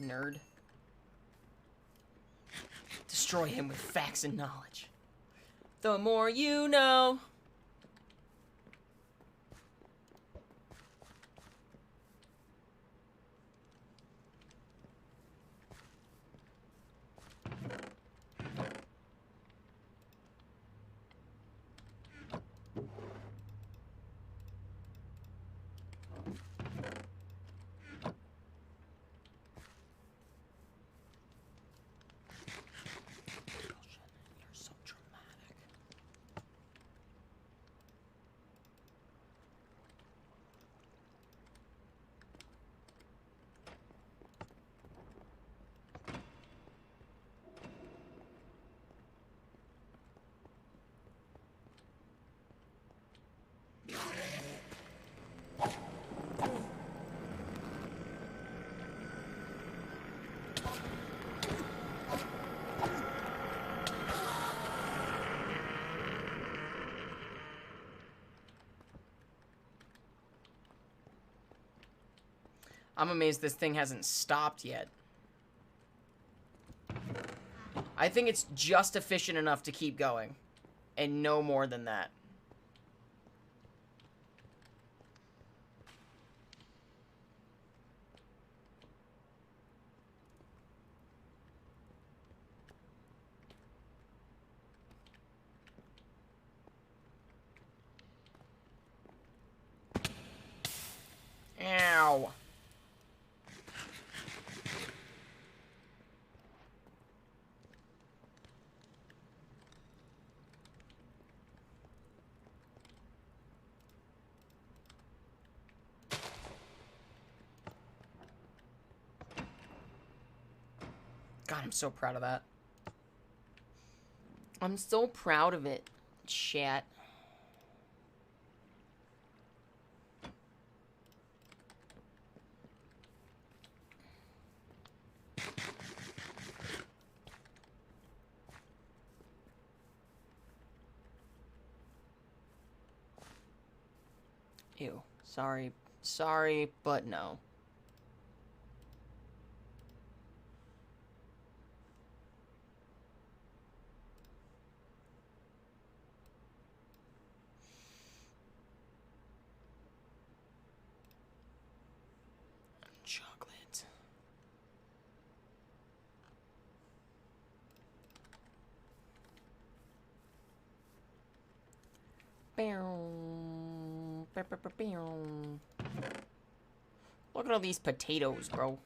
Nerd. Destroy him with facts and knowledge. The more you know. I'm amazed this thing hasn't stopped yet. I think it's just efficient enough to keep going. And no more than that. Ow. God, I'm so proud of that. I'm so proud of it, chat. Ew. Sorry. Sorry, but no. Chocolate. Look at all these potatoes, bro.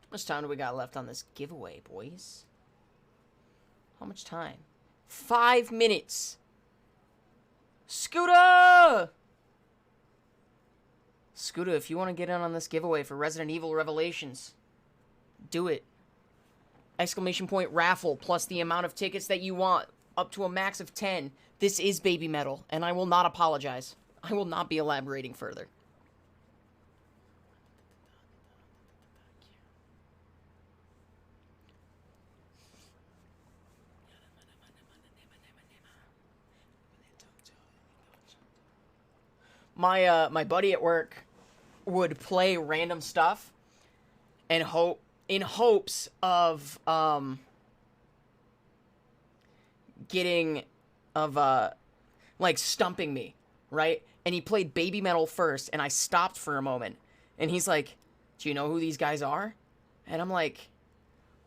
How much time do we got left on this giveaway, boys? How much time? 5 minutes. Scooter! Scooter, if you want to get in on this giveaway for Resident Evil Revelations, do it. Exclamation point raffle plus the amount of tickets that you want, up to a max of 10. This is Baby Metal, and I will not apologize. I will not be elaborating further. My buddy at work would play random stuff and in hopes of like stumping me, right? And he played Baby Metal first, and I stopped for a moment. And he's like, "Do you know who these guys are?" And I'm like,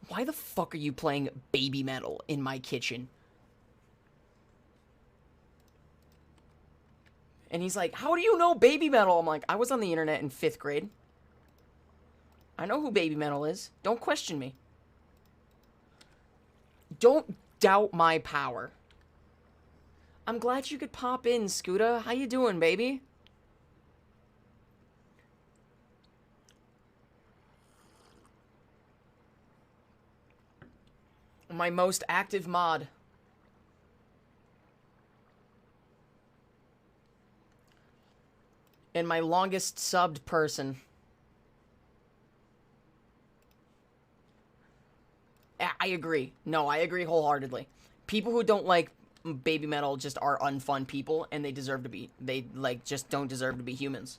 "Why the fuck are you playing Baby Metal in my kitchen?" And he's like, "How do you know Baby Metal?" I'm like, "I was on the internet in 5th grade. I know who Baby Metal is. Don't question me. Don't doubt my power." I'm glad you could pop in, Scooter. How you doing, baby? My most active mod. And my longest subbed person. I agree. No, I agree wholeheartedly. People who don't like Baby Metal just are unfun people, and they like just don't deserve to be humans.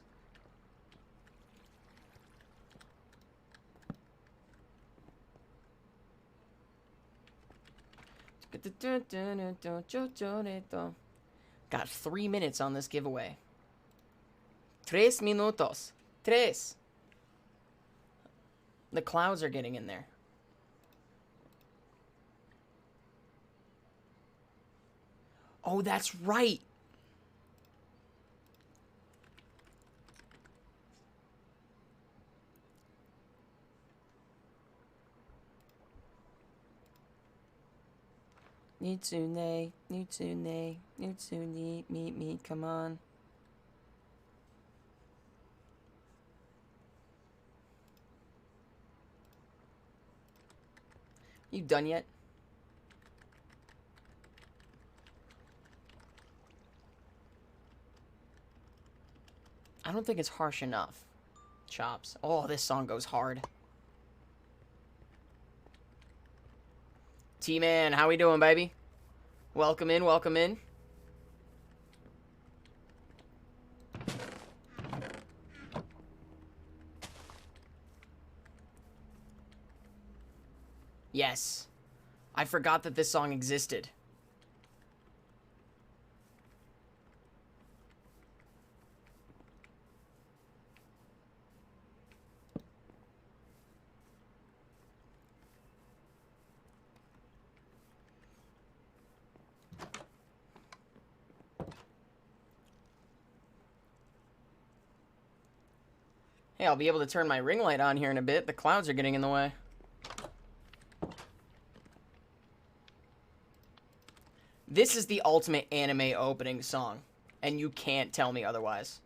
Got 3 minutes on this giveaway. 3 minutos. 3. The clouds are getting in there. Oh, that's right. Nitsune, meet me, come on. You done yet? I don't think it's harsh enough. Chops. Oh, this song goes hard. T-Man, how we doing, baby? Welcome in, welcome in. Yes. I forgot that this song existed. Hey, I'll be able to turn my ring light on here in a bit. The clouds are getting in the way. This is the ultimate anime opening song, and you can't tell me otherwise.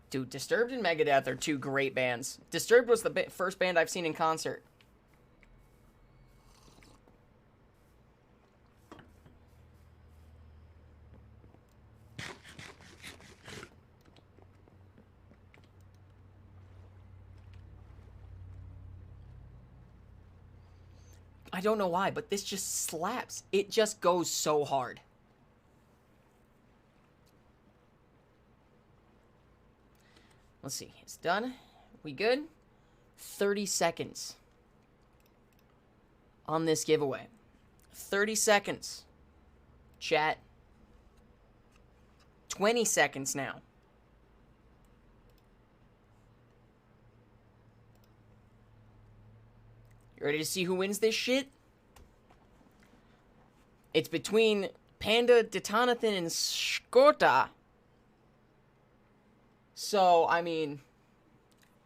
Dude, Disturbed and Megadeth are 2 great bands. Disturbed was the first band I've seen in concert. I don't know why, but this just slaps. It just goes so hard. Let's see. It's done. We good? 30 seconds on this giveaway. 30 seconds. Chat. 20 seconds now. You ready to see who wins this shit? It's between Panda, Detonathan, and Skota. So, I mean...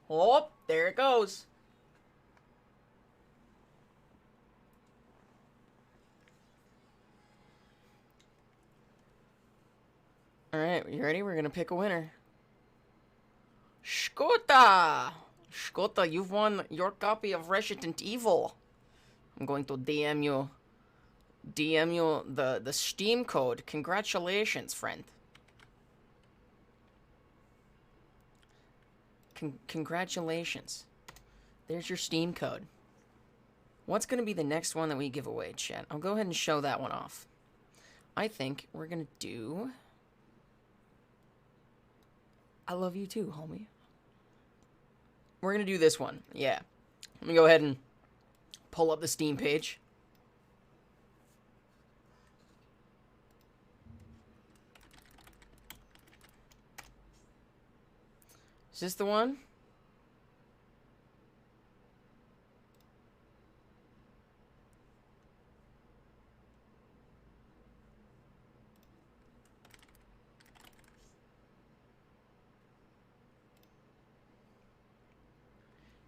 Oh, there it goes. Alright, you ready? We're gonna pick a winner. Skota! Skota, you've won your copy of Resident Evil. I'm going to DM you the Steam code. Congratulations, friend. Congratulations. There's your Steam code. What's going to be the next one that we give away, chat? I'll go ahead and show that one off. I think we're going to do... I love you too, homie. We're going to do this one. Yeah. Let me go ahead and pull up the Steam page. Is this the one?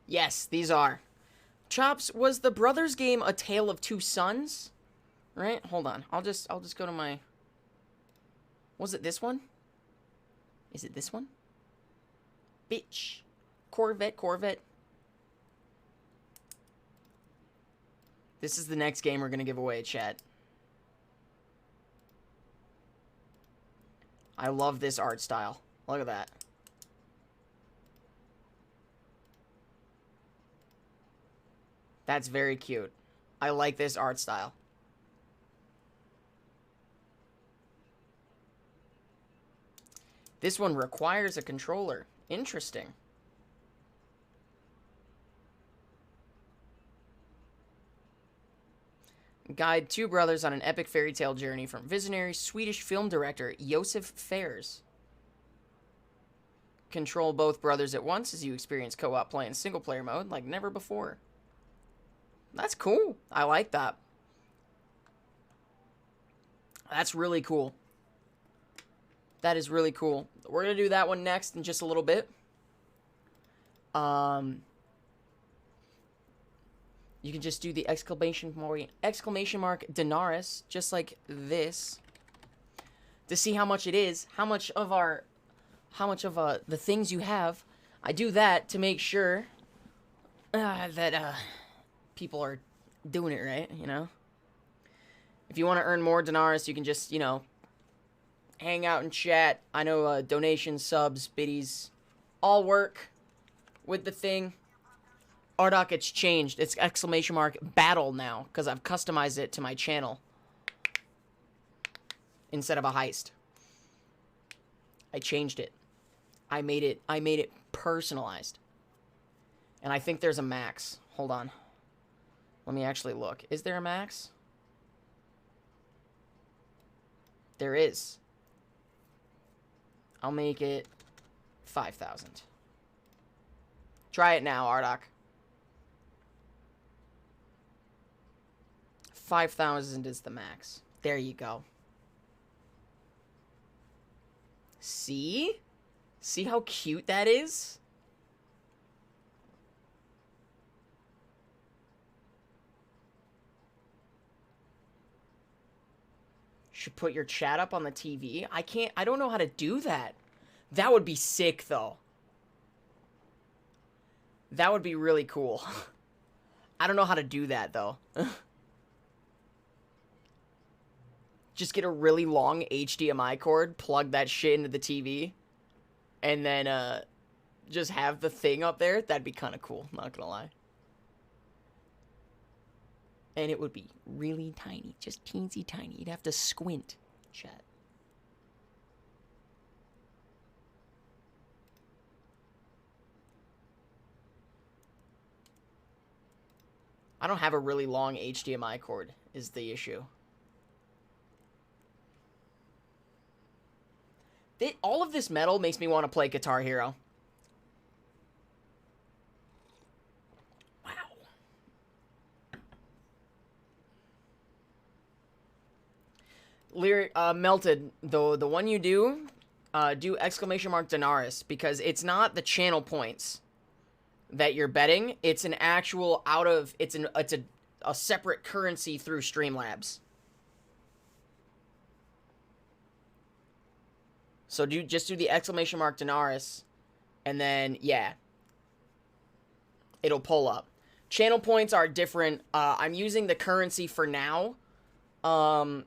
Yes, these are. Chops, was the Brothers game A Tale of Two Sons? Right? Hold on. I'll just go to my... Was it this one? Is it this one? Bitch. Corvette. This is the next game we're gonna give away, chat. I love this art style. Look at that. That's very cute. I like this art style. This one requires a controller. Interesting. Guide two brothers on an epic fairy tale journey from visionary Swedish film director Josef Fares. Control both brothers at once as you experience co-op play in single-player mode like never before. That's cool. I like that. That's really cool. That is really cool. We're going to do that one next in just a little bit. You can just do the exclamation mark Denaris, just like this, to see how much it is, how much of the things you have. I do that to make sure that people are doing it right, you know? If you want to earn more Denaris, you can just, you know, hang out and chat. I know donations, subs, biddies, all work with the thing. Ardok, it's changed. It's exclamation mark battle now, because I've customized it to my channel instead of a heist. I changed it. I made it personalized. And I think there's a max. Hold on. Let me actually look. Is there a max? There is. I'll make it 5,000. Try it now, Ardok. 5,000 is the max. There you go. See? See how cute that is? Should put your chat up on the TV. I don't know how to do that. That would be sick, though. That would be really cool. I don't know how to do that, though. Just get a really long HDMI cord, plug that shit into the TV, and then, just have the thing up there. That'd be kind of cool, not gonna lie. And it would be really tiny, just teensy tiny. You'd have to squint, chat. I don't have a really long HDMI cord, is the issue. All of this metal makes me want to play Guitar Hero. Lyric Melted, though, the one you do exclamation mark Denaris, because it's not the channel points that you're betting. It's an actual it's a separate currency through Streamlabs. So just do the exclamation mark Denaris, and then yeah, it'll pull up. channel points are different. I'm using the currency for now to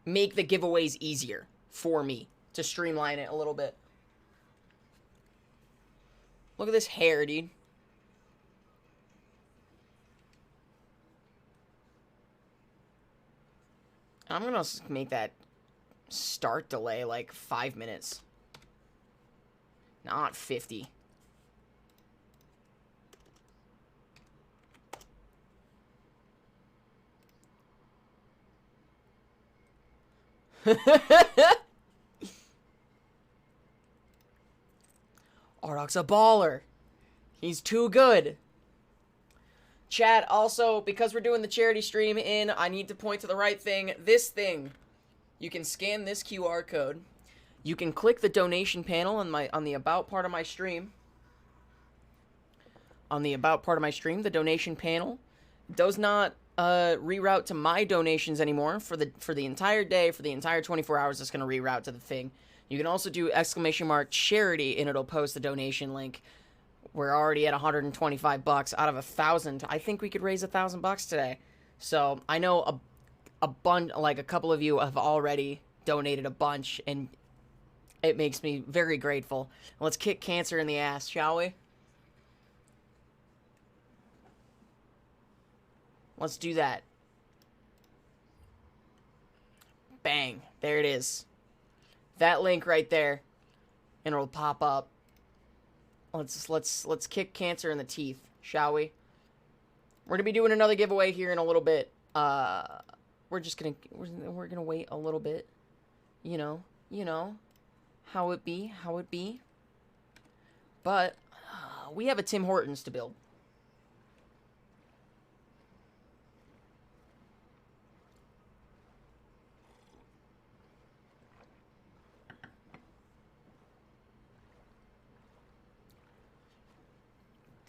make the giveaways easier for me, to streamline it a little bit. Look at this hair, dude. I'm gonna make that start delay like 5 minutes. Not 50. Ardok's a baller. He's too good. Chat, also, because we're doing the charity stream I need to point to the right thing. This thing. You can scan this QR code. You can click the donation panel on the about part of my stream. On the about part of my stream, the donation panel does not reroute to my donations anymore for the entire day, for the entire 24 hours. It's going to reroute to the thing. You can also do !charity and it'll post the donation link. We're already at 125 bucks out of 1,000. I think we could raise 1,000 bucks today. So I know a couple of you have already donated a bunch, and it makes me very grateful. Let's kick cancer in the ass, shall we? Let's do that. Bang. There it is. That link right there. And it'll pop up. Let's kick cancer in the teeth, shall we? We're gonna be doing another giveaway here in a little bit. We're gonna wait a little bit. You know. How it be. But we have a Tim Hortons to build.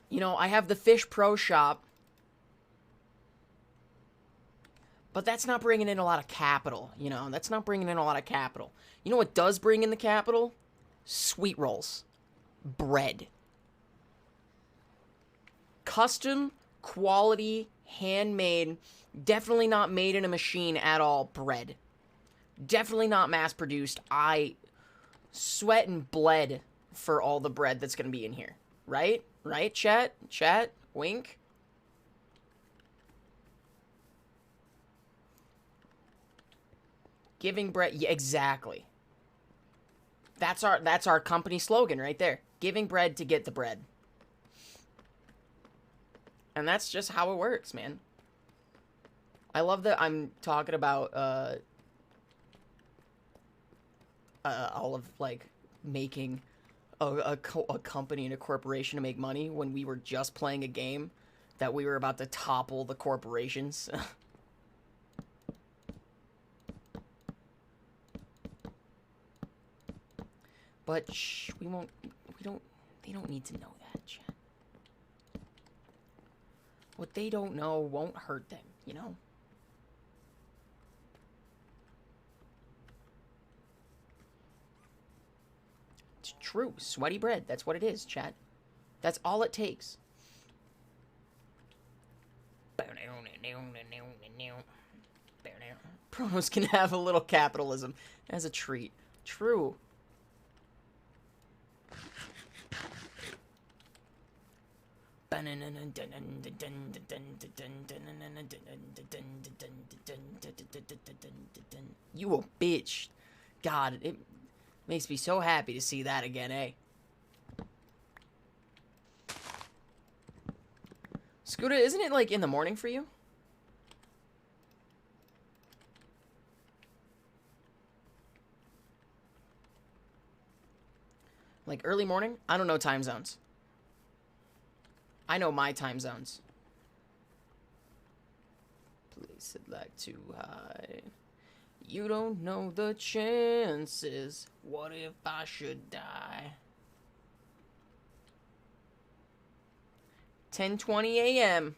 You know, I have the Fish Pro Shop, but that's not bringing in a lot of capital, you know? That's not bringing in a lot of capital. You know what does bring in the capital? Sweet rolls. Bread. Custom, quality, handmade, definitely not made in a machine at all bread. Definitely not mass-produced. I sweat and bled for all the bread that's going to be in here. Right? Right, chat? Chat? Wink? Giving bread. Yeah, exactly. That's our company slogan right there. Giving bread to get the bread. And that's just how it works, man. I love that I'm talking about all of like making a company and a corporation to make money when we were just playing a game that we were about to topple the corporations. But shh, they don't need to know that, chat. What they don't know won't hurt them, you know? It's true. Sweaty bread. That's what it is, chat. That's all it takes. Kronos can have a little capitalism as a treat. True. You a bitch. God, it makes me so happy to see that again, eh? Scooter, isn't it like in the morning for you? Like early morning? I don't know time zones. I know my time zones. Place it like too high. You don't know the chances. What if I should die? 10:20 a.m.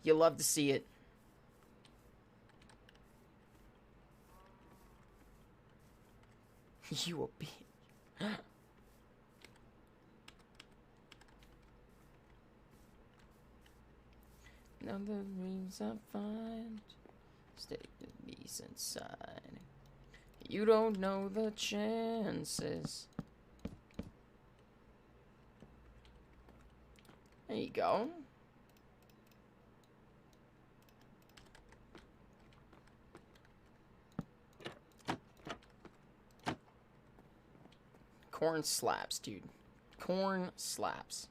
You love to see it. You a bitch. Now the dreams I find stay with me inside. You don't know the chances. There you go. Corn slaps, dude. Corn slaps.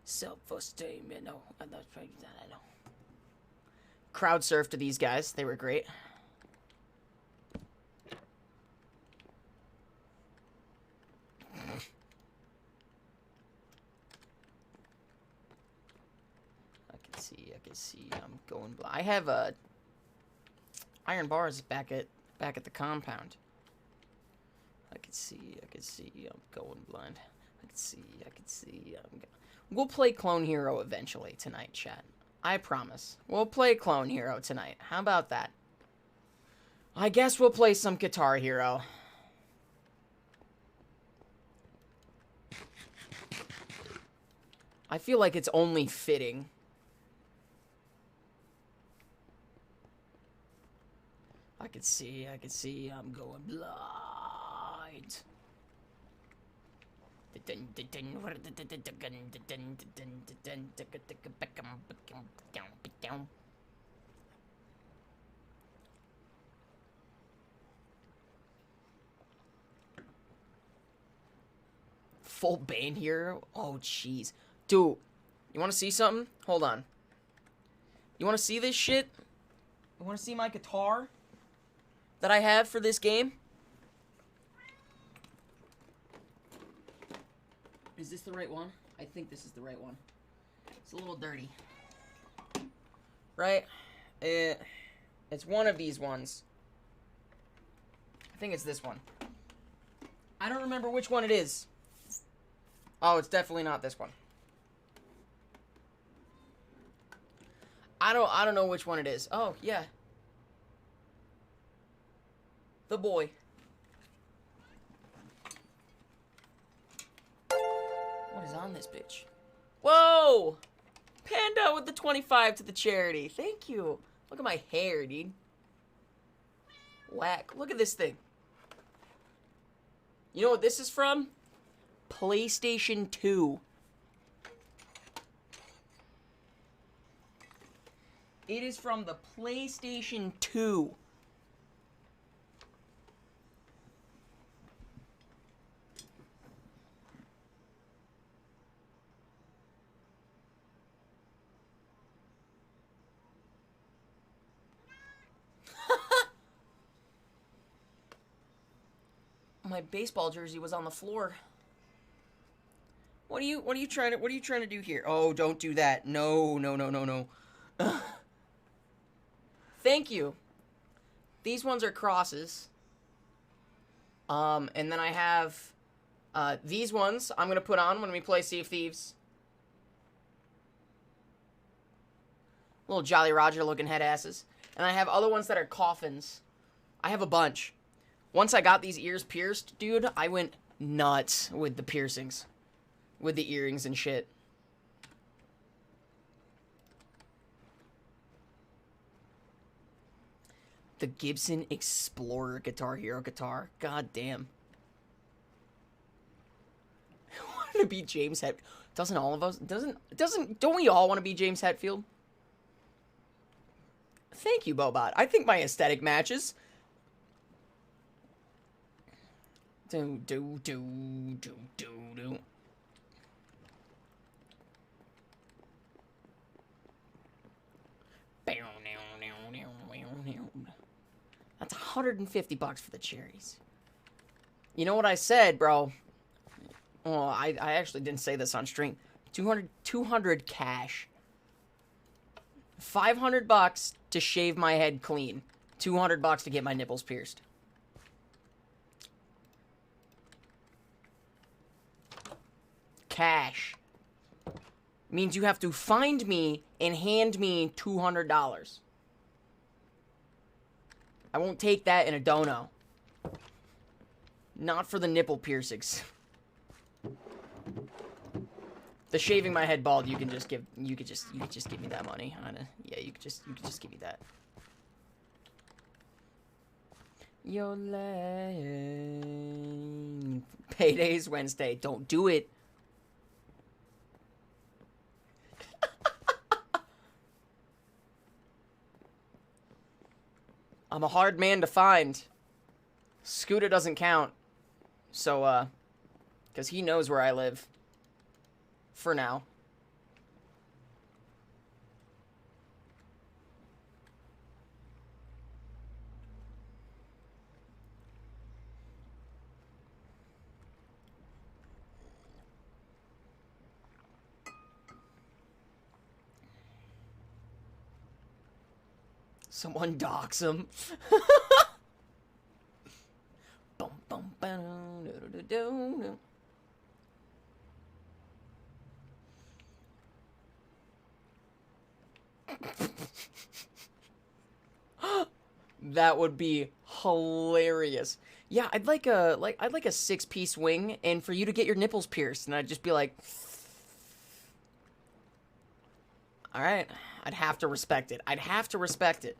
Self-esteem, you know. I'm not trying to, I know. Crowd surfed to these guys. They were great. I can see. I'm going blind. I have iron bars back at the compound. I can see. I'm going blind. I can see. We'll play Clone Hero eventually tonight, chat. I promise. We'll play Clone Hero tonight. How about that? I guess we'll play some Guitar Hero. I feel like it's only fitting. I can see. I'm going blind. Full band here? Oh, jeez. Dude, you want to see something? Hold on. You want to see this shit? You want to see my guitar that I have for this game? Is this the right one? I think this is the right one. It's a little dirty. Right? It's one of these ones. I think it's this one. I don't remember which one it is. Oh, it's definitely not this one. I don't know which one it is. Oh, yeah. The boy. What is on this bitch? Whoa! Panda with the 25 to the charity. Thank you. Look at my hair, dude. Whack. Look at this thing. You know what this is from? PlayStation 2. It is from the PlayStation 2. My baseball jersey was on the floor. What are you trying to do here? Oh, don't do that. No. Thank you. These ones are crosses. And then I have these ones I'm gonna put on when we play Sea of Thieves. Little Jolly Roger looking head asses. And I have other ones that are coffins. I have a bunch. Once I got these ears pierced, dude, I went nuts with the piercings. With the earrings and shit. The Gibson Explorer Guitar Hero guitar. God damn. I want to be James Hetfield. Doesn't all of us? Don't we all want to be James Hetfield? Thank you, Bobot. I think my aesthetic matches. Do. That's $150 for the cherries. You know what I said, bro? Well, I actually didn't say this on stream. 200 cash. $500 to shave my head clean. $200 to get my nipples pierced. Cash. Means you have to find me and hand me $200. I won't take that in a dono. Not for the nipple piercings. The shaving my head bald, you could just give me that money. Yeah, you could just give me that. Your lane. Payday's Wednesday. Don't do it. I'm a hard man to find. Scooter doesn't count. So, because he knows where I live. For now. Someone dox him. Bum, bum, bum, do, do, do, do. That would be hilarious. Yeah, I'd like a 6-piece wing, and for you to get your nipples pierced, and I'd just be like, all right, I'd have to respect it. I'd have to respect it.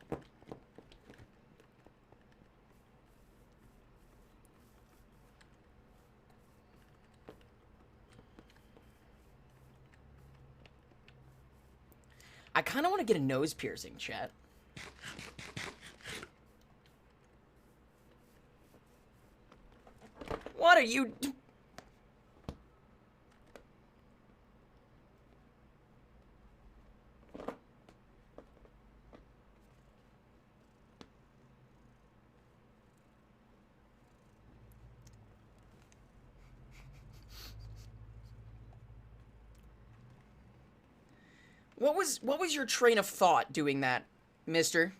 I kind of want to get a nose piercing, chat. What are you... What was your train of thought doing that, mister?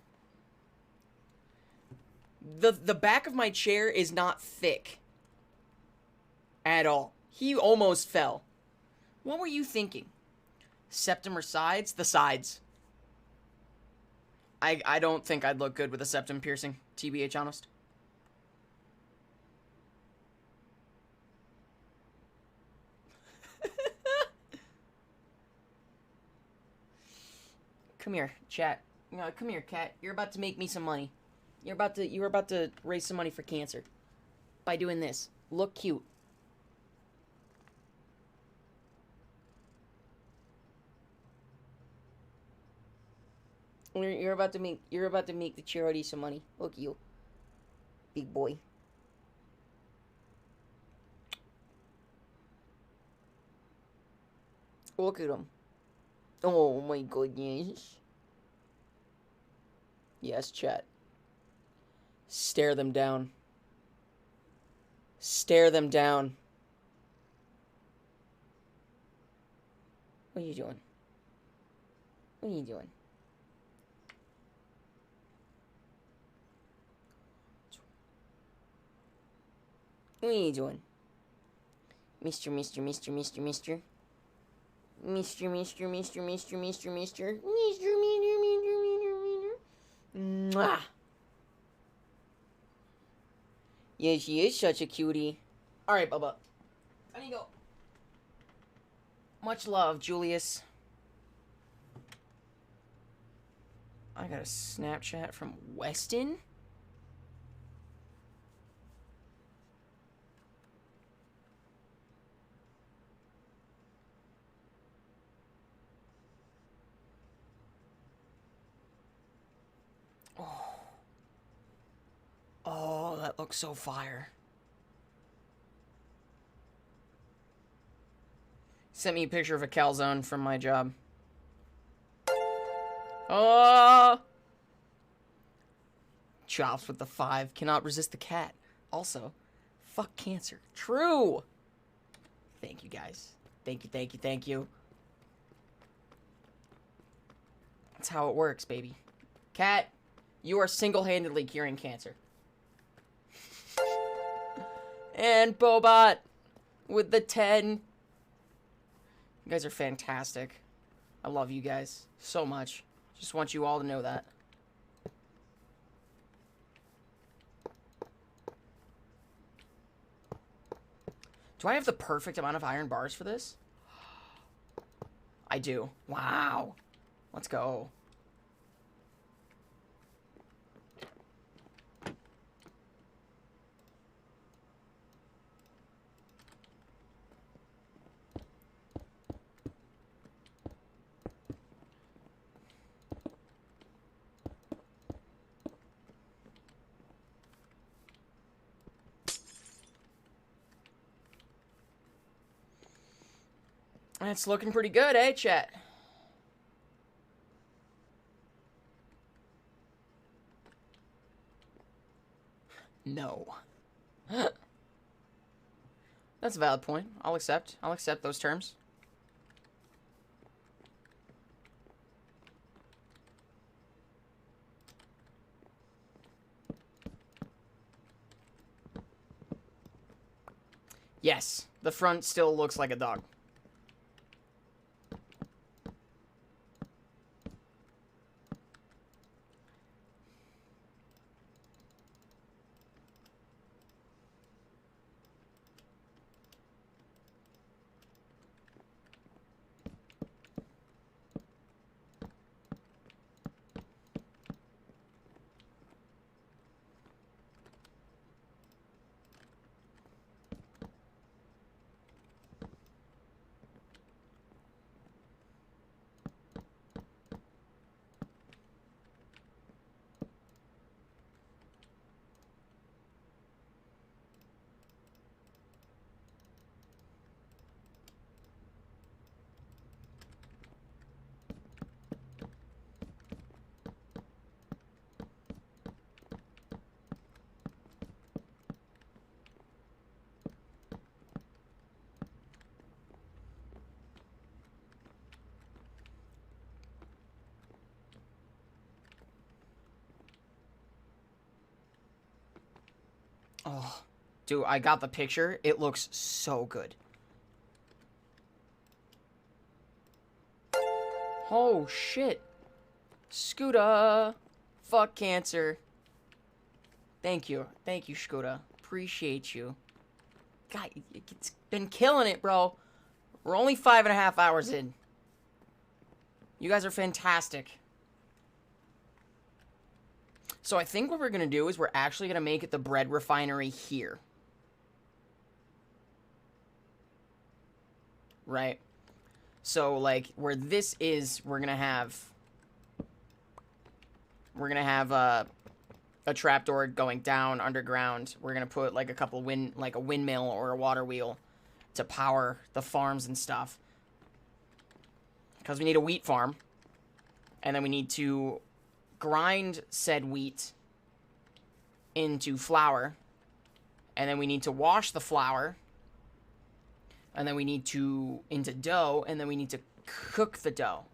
The back of my chair is not thick. At all. He almost fell. What were you thinking? Septum or sides? The sides. I don't think I'd look good with a septum piercing, TBH honest. Come here, chat. Come here, cat. You're about to make me some money. You're about to raise some money for cancer. By doing this. Look cute. You're about to make the charity some money. Look at you. Big boy. Look at him. Oh my goodness. Yes, chat. Stare them down. Stare them down. What are you doing? What are you doing? What are you doing? Mister. Mwah. Yeah, she is such a cutie. Alright, Bubba. I need to go. Much love, Julius. I got a Snapchat from Weston? Oh, that looks so fire. Sent me a picture of a calzone from my job. Oh! Chops with the 5. Cannot resist the cat. Also, fuck cancer. True! Thank you, guys. Thank you. That's how it works, baby. Cat, you are single-handedly curing cancer. And Bobot with the 10. You guys are fantastic. I love you guys so much. Just want you all to know that. Do I have the perfect amount of iron bars for this? I do. Wow. Let's go. It's looking pretty good, eh, chat? No. That's a valid point. I'll accept. I'll accept those terms. Yes, the front still looks like a dog. Oh, dude, I got the picture. It looks so good. Oh, shit. Scooter. Fuck cancer. Thank you. Thank you, Scooter. Appreciate you. God, it's been killing it, bro. We're only 5.5 hours in. You guys are fantastic. So I think what we're going to do is we're actually going to make it the bread refinery here. Right? So, like, where this is, we're going to have a trapdoor going down underground. We're going to put, like, a windmill or a water wheel to power the farms and stuff. Because we need a wheat farm. And then we need to grind said wheat into flour, and then we need to wash the flour, and then we need to into dough, and then we need to cook the dough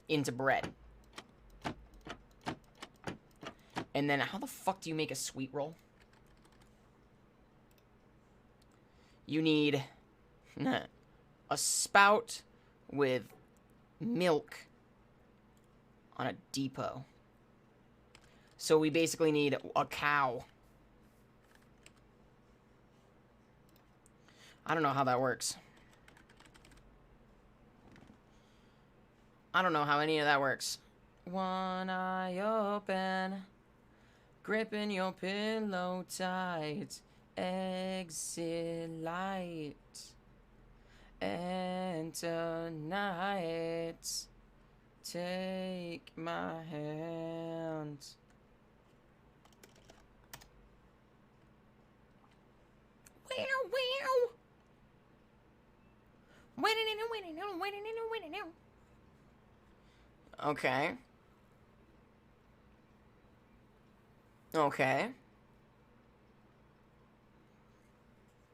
into bread. And then how the fuck do you make a sweet roll? You need a spout with milk on a depot. So we basically need a cow. I don't know how that works. I don't know how any of that works. One eye open, gripping your pillow tight, exit light, and tonight, take my hand. Okay. Okay.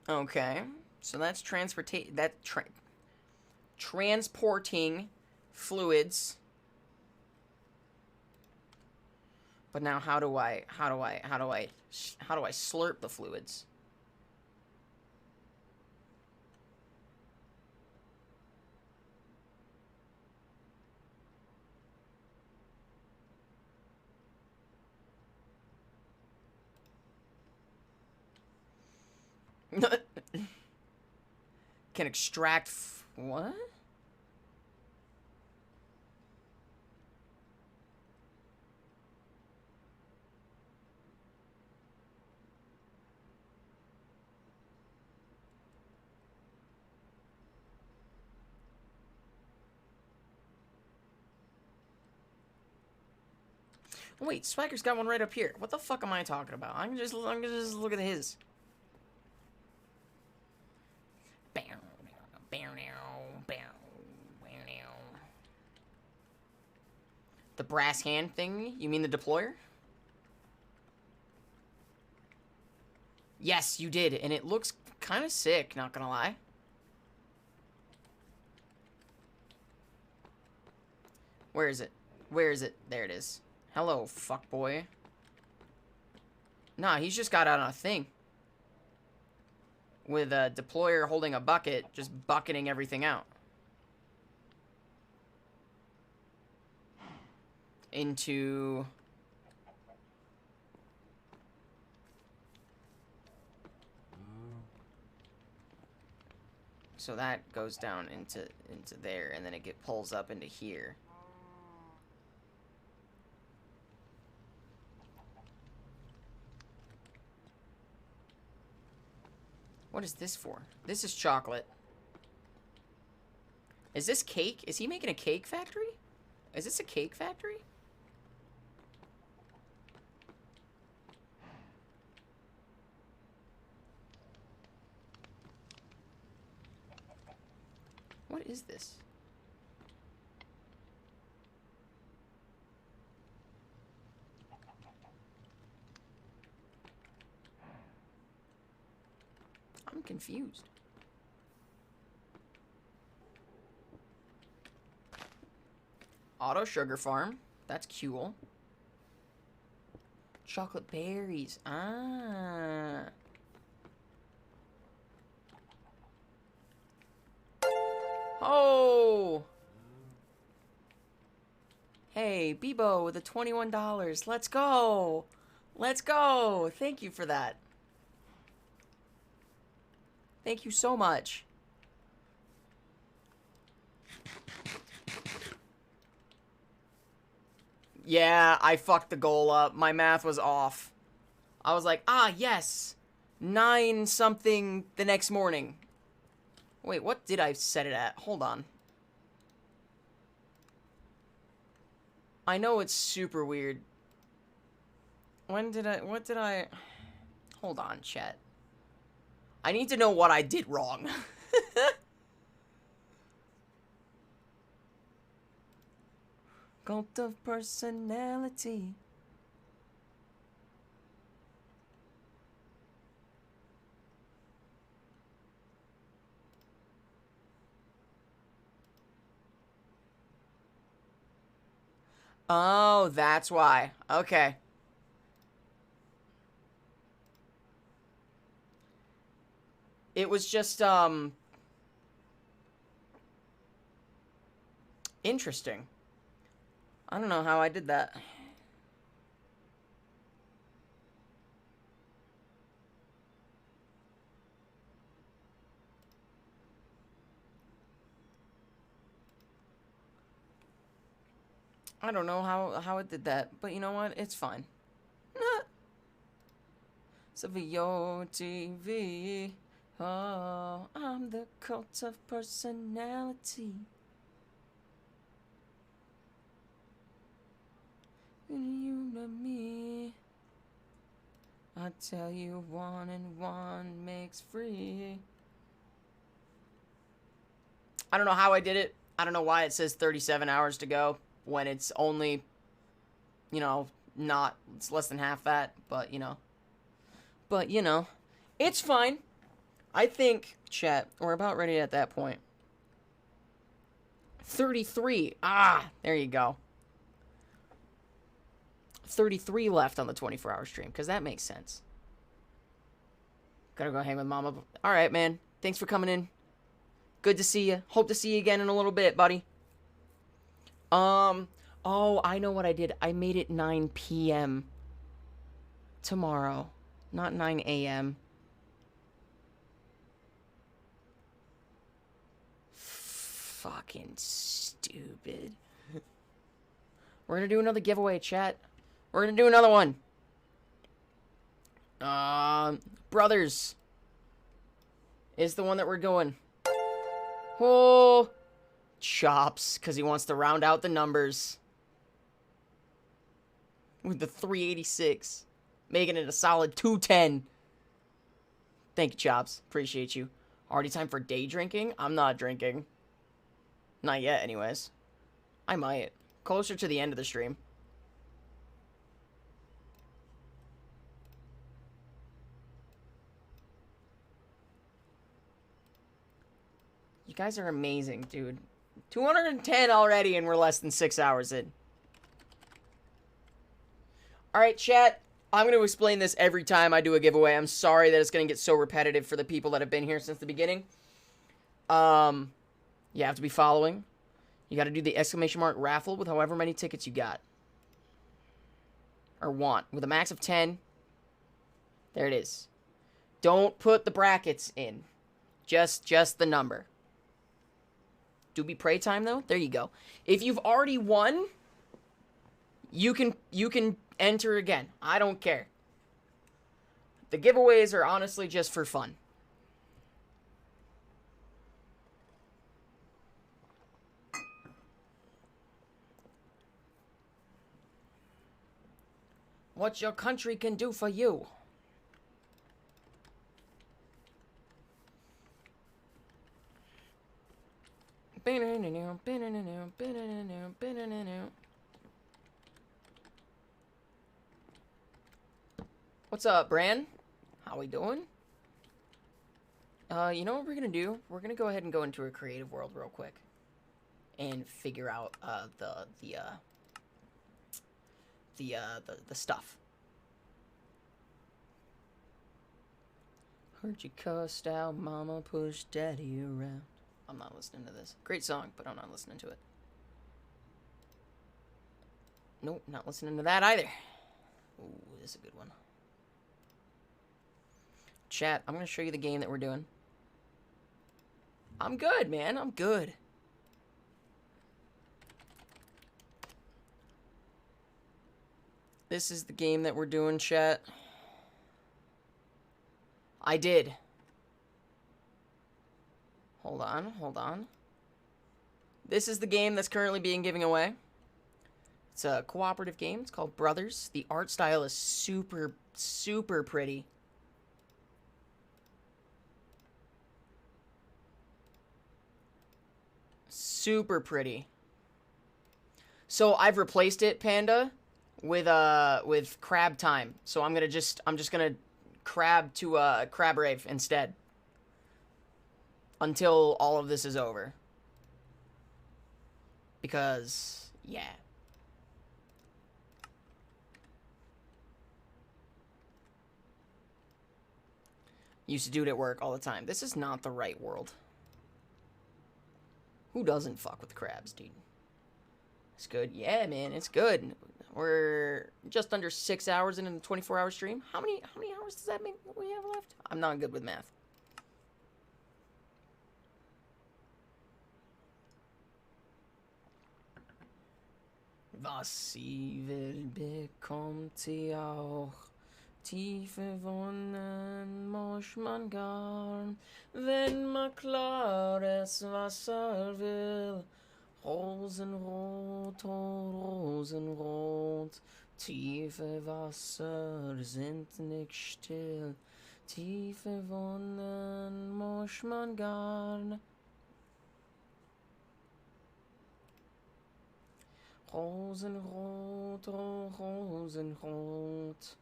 Okay. So that's transporting fluids. But now how do I slurp the fluids? Can extract... what? Wait, Spiker's got one right up here. What the fuck am I talking about? I'm gonna just look at his. The brass hand thing? You mean the deployer? Yes, you did, and it looks kind of sick, not gonna lie. Where is it? Where is it? There it is. Hello, fuckboy. Nah, he's just got out on a thing. With a deployer holding a bucket, just bucketing everything out. Into... so that goes down into there, and then it pulls up into here. What is this for? This is chocolate. Is this cake? Is he making a cake factory? Is this a cake factory? What is this? I'm confused. Auto sugar farm. That's cool. Chocolate berries. Ah. Oh. Hey, Bebo with the $21. Let's go. Let's go. Thank you for that. Thank you so much. Yeah, I fucked the goal up. My math was off. I was like, ah, yes. 9 something the next morning. Wait, what did I set it at? Hold on. I know it's super weird. What did I... Hold on, chat. I need to know what I did wrong. Cult of personality. Oh, that's why. Okay. It was just, interesting. I don't know how I did that. I don't know how it did that, but you know what? It's fine. Savio TV. Oh, I'm the cult of personality. You and me. I tell you 1 and 1 makes free. I don't know how I did it. I don't know why it says 37 hours to go when it's only, you know, it's less than half that, but, you know. But, you know, it's fine. I think, chat, we're about ready at that point. 33. Ah, there you go. 33 left on the 24-hour stream, because that makes sense. Gotta go hang with Mama. All right, man. Thanks for coming in. Good to see you. Hope to see you again in a little bit, buddy. Oh, I know what I did. I made it 9 p.m. tomorrow, not 9 a.m. fucking stupid. We're gonna do another giveaway, chat. We're gonna do another one. Brothers is the one that we're doing. Oh, Chops, because he wants to round out the numbers with the 386, making it a solid 210. Thank you, Chops. Appreciate you. Already time for day drinking? I'm not drinking. Not yet, anyways. I might. Closer to the end of the stream. You guys are amazing, dude. 210 already, and we're less than 6 hours in. Alright, chat. I'm going to explain this every time I do a giveaway. I'm sorry that it's going to get so repetitive for the people that have been here since the beginning. You have to be following. You got to do the exclamation mark raffle with however many tickets you got. Or want. With a max of 10. There it is. Don't put the brackets in. Just the number. Do be pray time, though? There you go. If you've already won, you can enter again. I don't care. The giveaways are honestly just for fun. What your country can do for you. What's up, Bran? How we doing? You know what we're gonna do? We're gonna go ahead and go into a creative world real quick. And figure out, the stuff. Heard you cussed out, mama pushed daddy around. I'm not listening to this. Great song, but I'm not listening to it. Nope, not listening to that either. Ooh, this is a good one. Chat, I'm going to show you the game that we're doing. I'm good, man. I'm good. This is the game that we're doing, chat. I did. Hold on. This is the game that's currently being given away. It's a cooperative game. It's called Brothers. The art style is super, super pretty. Super pretty. So I've replaced it, Panda, with crab time. So I'm just gonna crab to crab rave instead. Until all of this is over. Because, yeah. Used to do it at work all the time. This is not the right world. Who doesn't fuck with crabs, dude? It's good. Yeah, man, it's good. We're just under 6 hours into the 24-hour stream. How many hours does that mean we have left? I'm not good with math. Was sie will, bekommt sie auch. Tiefe Wonnen muss man gar, wenn man klares Wasser will. Rosenrot, oh Rosenrot, tiefe Wasser sind nicht still. Tiefe Wonnen muss man gar. Rosenrot, oh Rosenrot.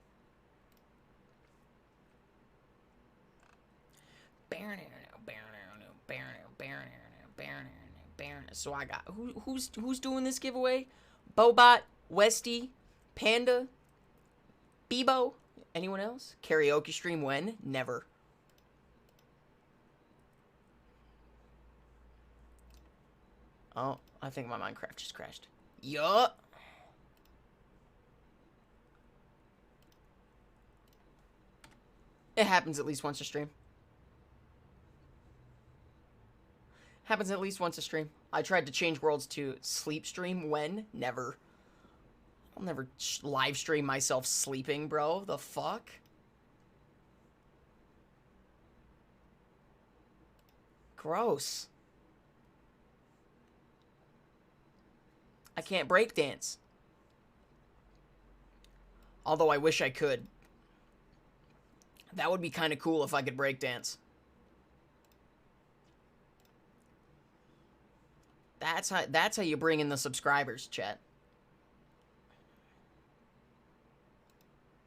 So I got who's doing this giveaway? Bobot, Westy, Panda, Bebo. Anyone else? Karaoke stream when? Never. Oh, I think my Minecraft just crashed. Yup. It happens at least once a stream. Happens at least once a stream. I tried to change worlds to sleep stream when? Never. I'll never live stream myself sleeping, bro. The fuck? Gross. I can't breakdance. Although I wish I could. That would be kind of cool if I could breakdance. That's how you bring in the subscribers, chat.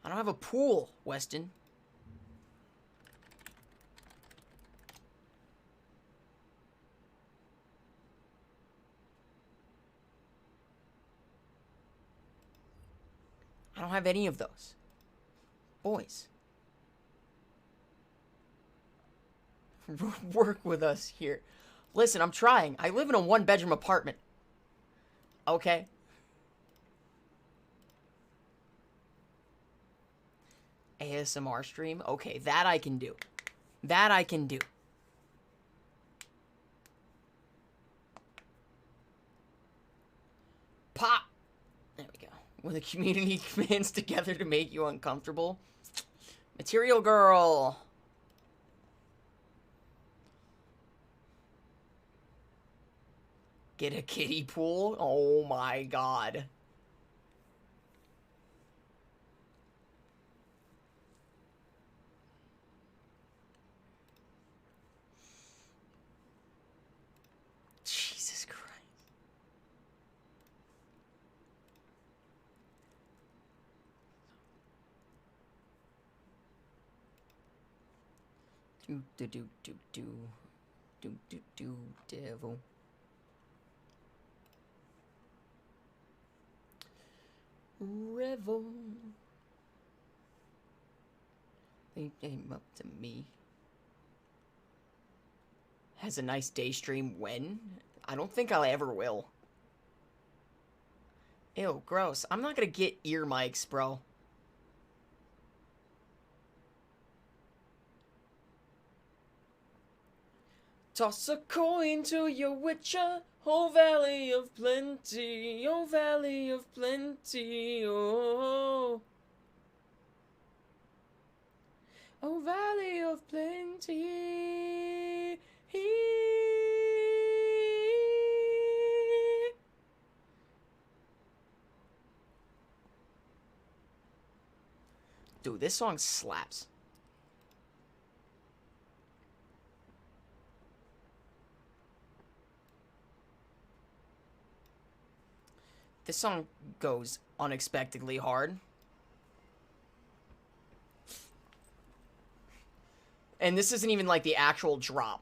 I don't have a pool, Weston. I don't have any of those. Boys. Work with us here. Listen, I'm trying. I live in a one-bedroom apartment. Okay? ASMR stream? Okay, that I can do. That I can do. Pop! There we go. When the community bands together to make you uncomfortable. Material Girl! Get a kiddie pool? Oh my god. Jesus Christ. Do, devil. Revel. They came up to me. Has a nice day stream when? I don't think I ever will. Ew, gross. I'm not gonna get ear mics, bro. Toss a coin to your witcher, oh valley of plenty, oh valley of plenty, oh. Oh valley of plenty. Dude, this song slaps. This song goes unexpectedly hard. And this isn't even like the actual drop.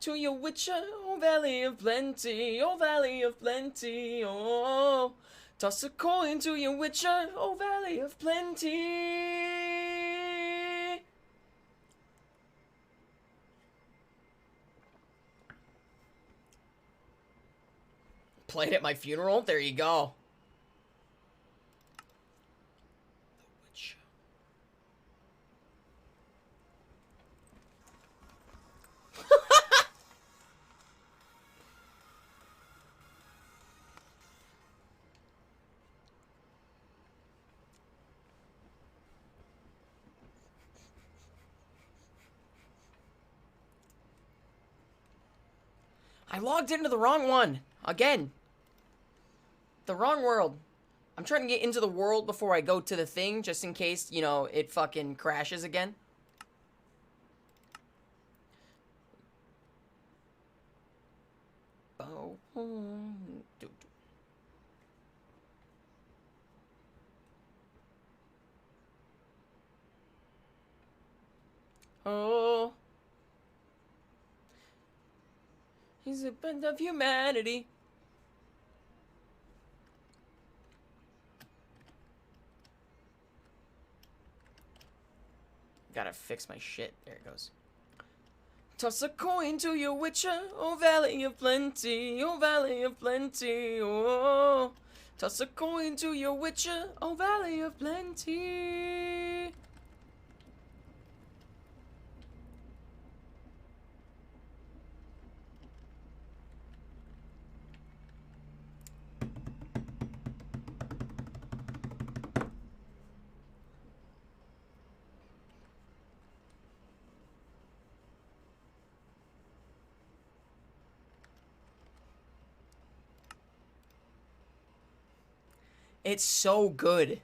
To your witcher, oh valley of plenty, oh valley of plenty, oh. Toss a coin to your witcher, oh valley of plenty. Played at my funeral? There you go. I logged into the wrong one. Again. The wrong world. I'm trying to get into the world before I go to the thing, just in case, you know, it fucking crashes again. Oh. Oh. He's a band of humanity. Gotta fix my shit. There it goes. Toss a coin to your witcher, oh valley of plenty, oh valley of plenty, oh. Toss a coin to your witcher, oh valley of plenty. 。 . 。 . 。 . 。 . 。 . 。 . 。 . 。 . 。 . 。 . 。 。 . 。 . 。 . 。 。 . 。 . 。 。 . 。 。 。 . 。 . 。 . 。 . 。 。 . 。 。 . 。 . 。 . 。 . It's so good.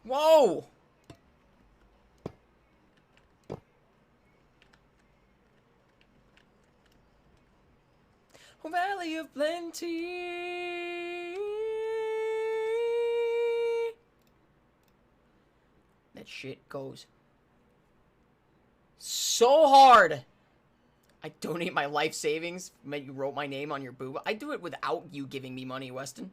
Whoa! Valley of Plenty. That shit goes so hard. I donate my life savings. You wrote my name on your boob. I do it without you giving me money, Weston.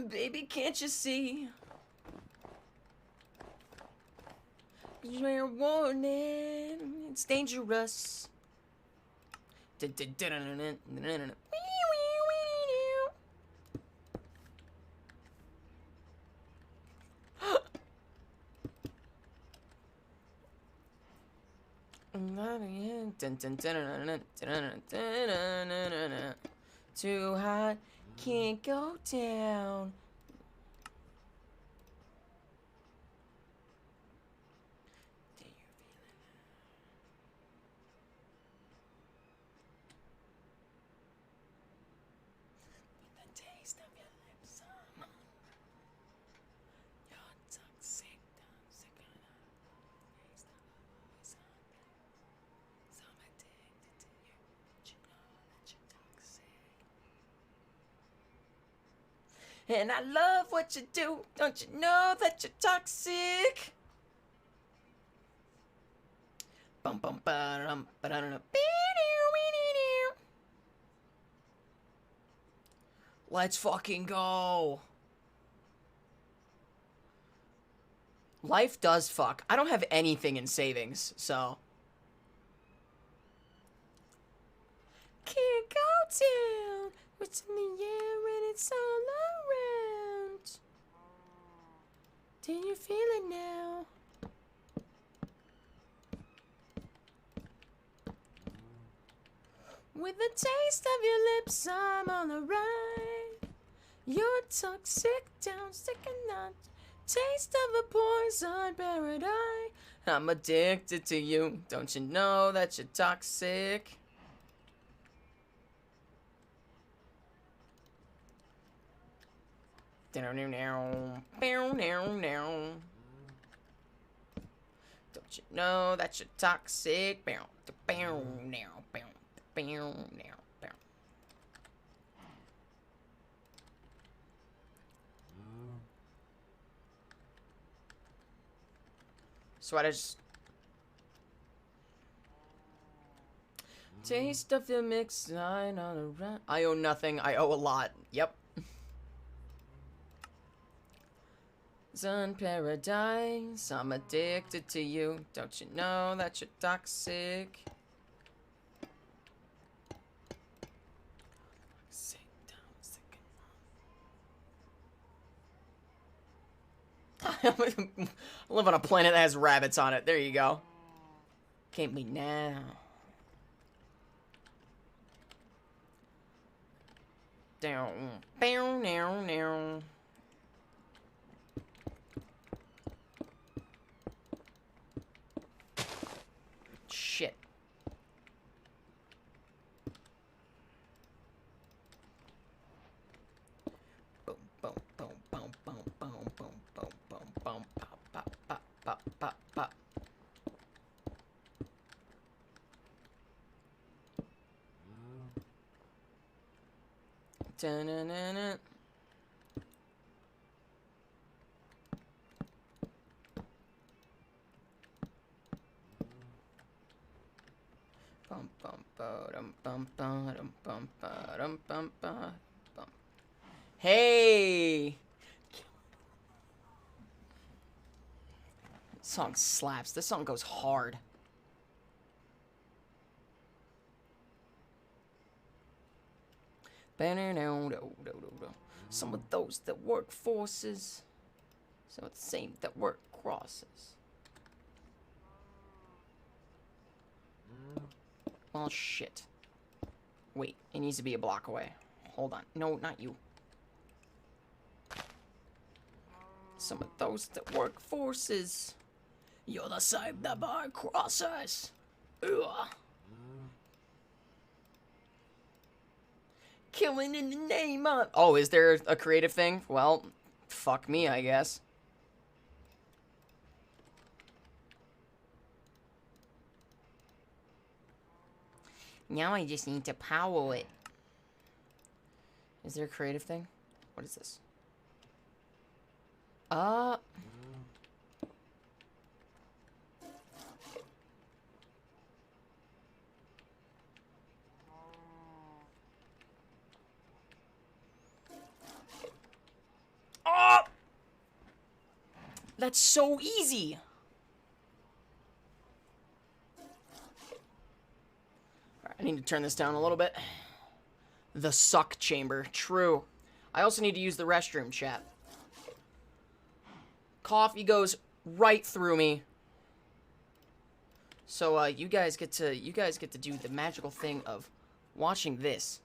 Baby, can't you see? You're warning. It's dangerous. Too hot, can't go down. And I love what you do. Don't you know that you're toxic? Bum bum ba dum ba da dum. Let's fucking go. Life does fuck. I don't have anything in savings, so. Can't go down. What's in the air and it's all around. Do you feel it now? With the taste of your lips, I'm on the ride. You're toxic, down, sticking out. Taste of a poison paradise. I'm addicted to you. Don't you know that you're toxic? Don't you know that you're toxic? So I just taste of the mix. I owe nothing. I owe a lot. Yep. Sun paradise. I'm addicted to you. Don't you know that you're toxic? I live on a planet that has rabbits on it. There you go. Can't be now. Down. Now. Shit. Boom, boom, boom, boom, boom, boom, boom, boom, boom, boom, pop, pop, pop, pop, pop, pop. Da-na-na-na. Bum bum ba-dum bum ba-dum bum ba-dum bum ba-dum. Hey! This song slaps. This song goes hard. Some of those that work forces, some of the same that work crosses. Well, shit. Wait, it needs to be a block away. Hold on. No, not you. Some of those that work forces. You're the same the bar crossers. Ugh. Killing in the name of... Oh, is there a creative thing? Well, fuck me, I guess. Now I just need to power it. Is there a creative thing? What is this? Oh! That's so easy. Alright, I need to turn this down a little bit. The suck chamber. True. I also need to use the restroom, chat. Coffee goes right through me. So you guys get to do the magical thing of watching this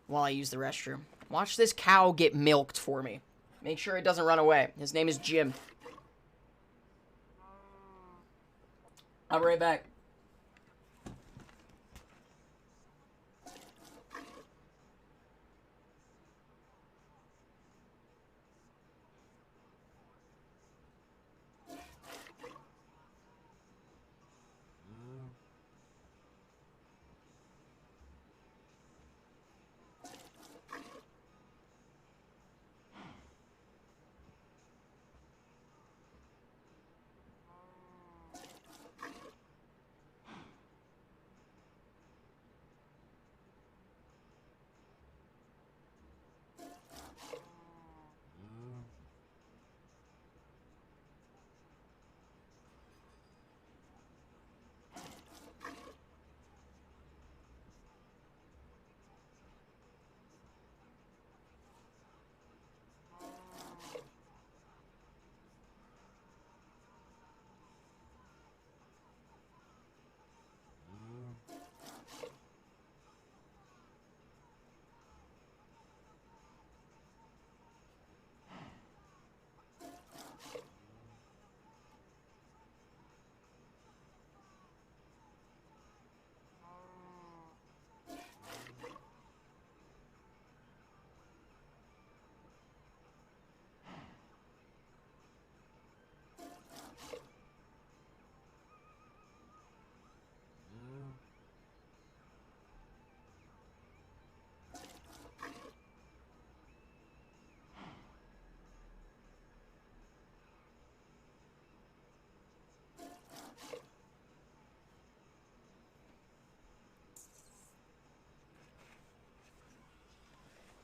while I use the restroom. Watch this cow get milked for me. Make sure it doesn't run away. His name is Jim. I'll be right back.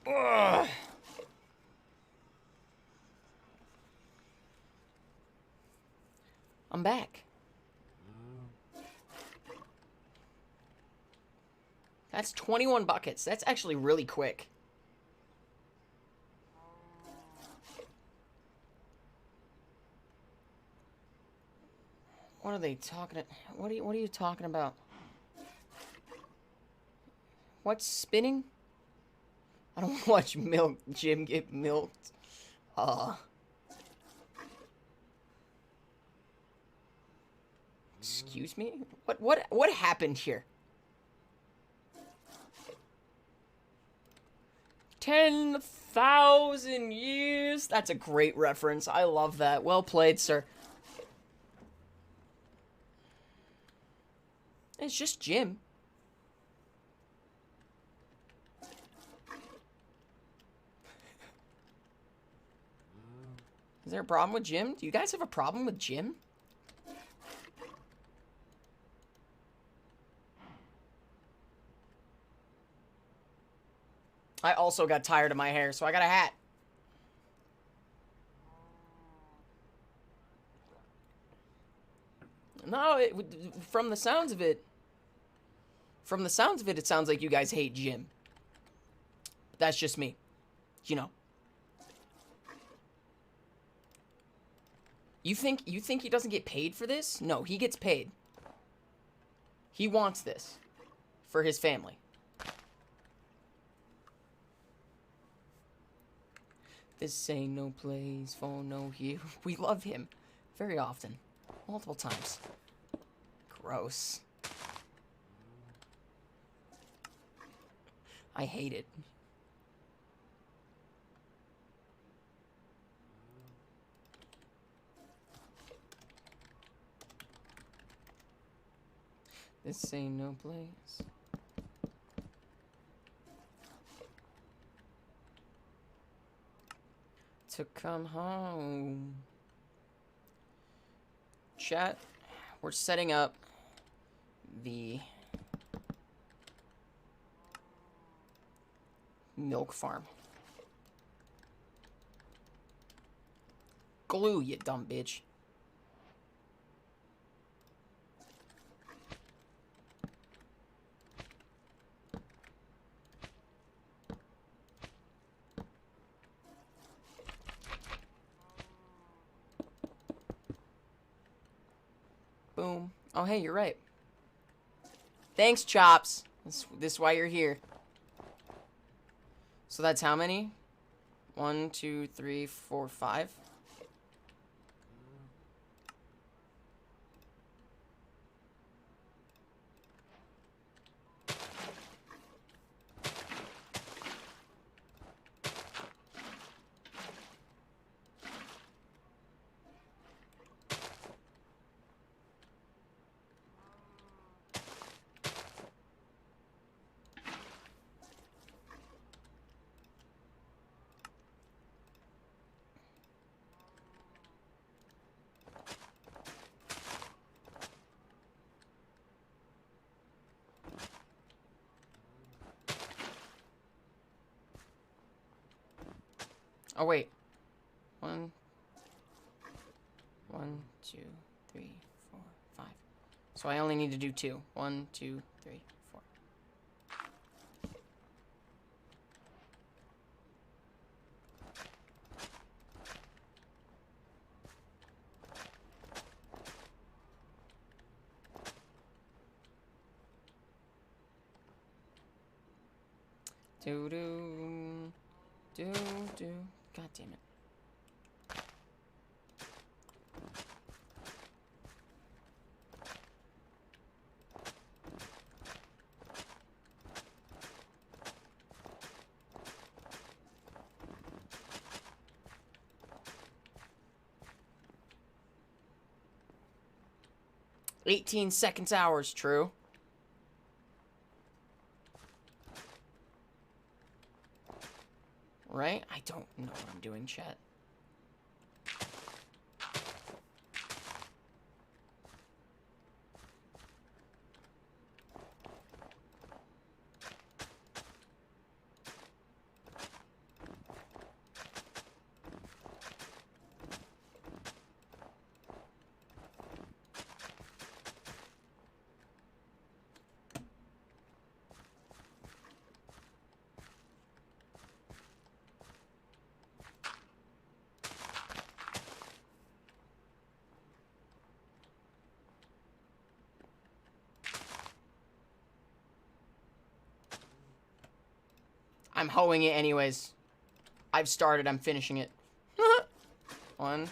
Ugh. I'm back. That's 21 buckets. That's actually really quick. What are they talking? What are you talking about? What's spinning? I don't want to watch Jim get milked. Excuse me? What happened here? 10,000 years. That's a great reference. I love that. Well played, sir. It's just Jim. Is there a problem with Jim? Do you guys have a problem with Jim? I also got tired of my hair, so I got a hat. No, from the sounds of it, it sounds like you guys hate Jim. But that's just me. You know. You think he doesn't get paid for this? No, he gets paid. He wants this for his family. This ain't no place for no you. We love him very often. Multiple times. Gross. I hate it. This ain't no place. To come home. Chat, we're setting up the milk farm. Glue, you dumb bitch. Boom. Oh, hey, you're right. Thanks, Chops. This is why you're here. So that's how many? 1, 2, 3, 4, 5. Oh, wait. 1, 2, 3, 4, 5. So I only need to do 2. 1, 2, 3, 4. Do do do do. God damn it. "18 seconds hours," true. Right? I don't know what I'm doing, chat. I'm hoeing it anyways. I've started, I'm finishing it. 1.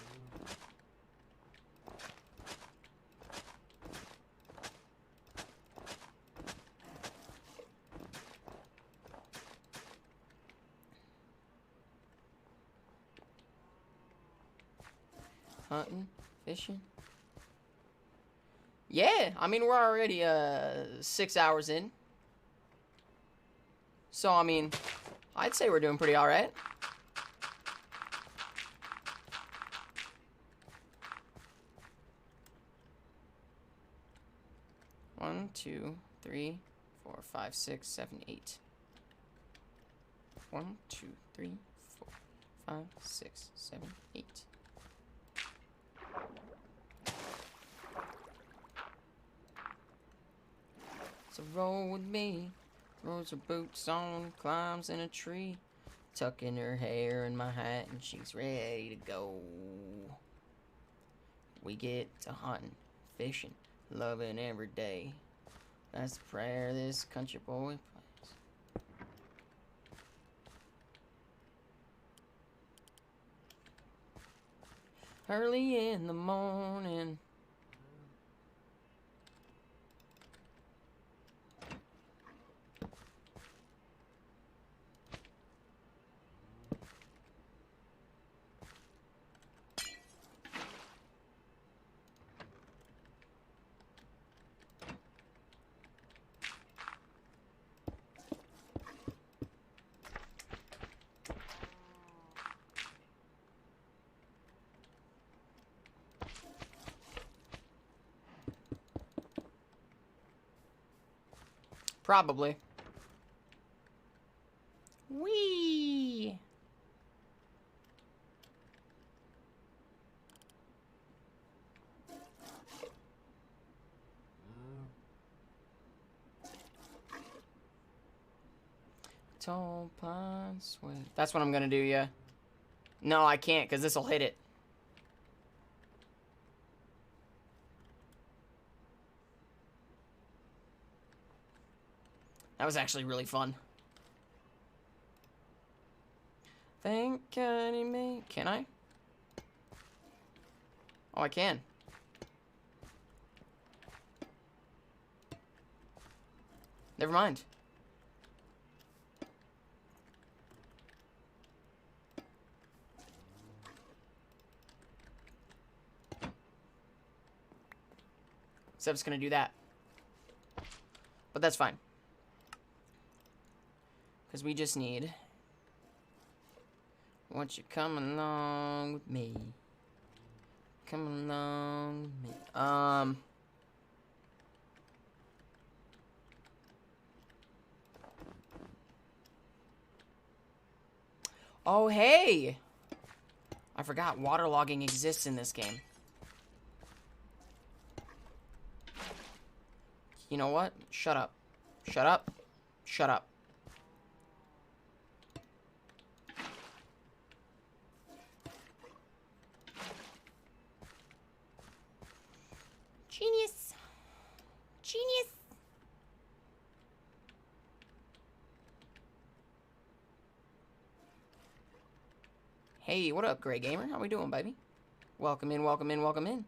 Hunting, fishing. Yeah, I mean, we're already 6 hours in. So, I mean, I'd say we're doing pretty alright. One, 2, 3, 4, 5, 6, 7, 8. 1, 2, 3, 4, 5, 6, 7, 8. So roll with me. Throws her boots on, climbs in a tree, tucking her hair in my hat, and she's ready to go. We get to hunting, fishing, loving every day. That's the prayer this country boy plays. Early in the morning. Probably. Whee! Tall pine sway. That's what I'm gonna do, yeah. No, I can't, because this will hit it. That was actually really fun. Thank me. Can I? Oh, I can. Never mind. Seb's gonna do that. But that's fine. Because we just need... Want you coming along with me? Come along with me. Oh, hey! I forgot waterlogging exists in this game. You know what? Shut up. Shut up. Shut up. Genius. Genius. Hey, what up, Grey Gamer? How we doing, baby? Welcome in, welcome in, welcome in.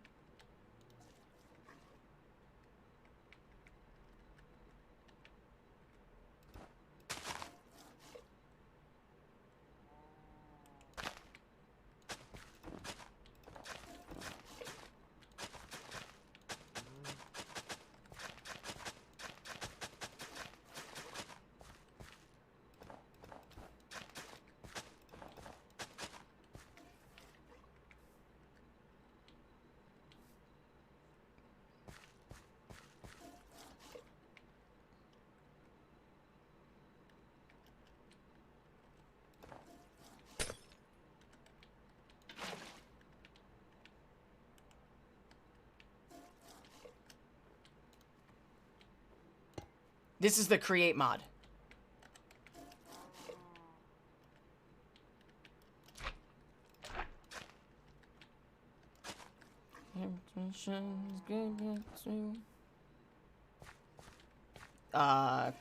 This is the create mod.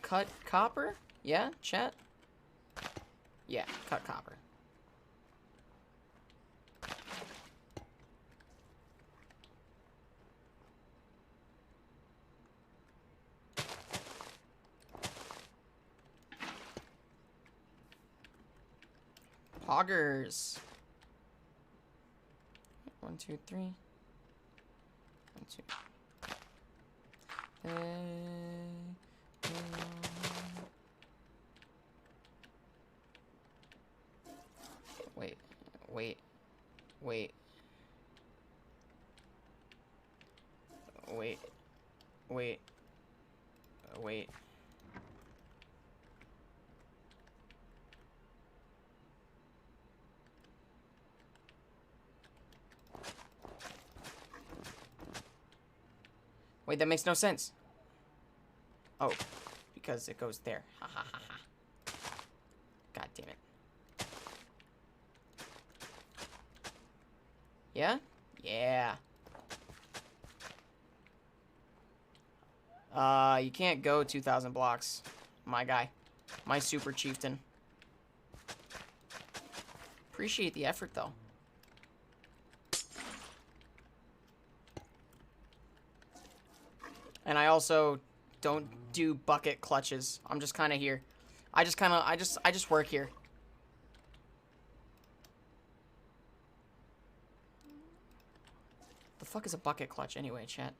Cut copper? Yeah, chat? Yeah, cut copper. Poggers. 1, 2, 3. 1, 2. Wait. Wait. Wait. Wait. Wait. Wait. Wait, that makes no sense. Oh, because it goes there. Ha ha ha ha. God damn it. Yeah? Yeah. You can't go 2,000 blocks. My guy. My super chieftain. Appreciate the effort, though. And I also don't do bucket clutches. I'm just kind of here. I just work here. The fuck is a bucket clutch anyway, chat?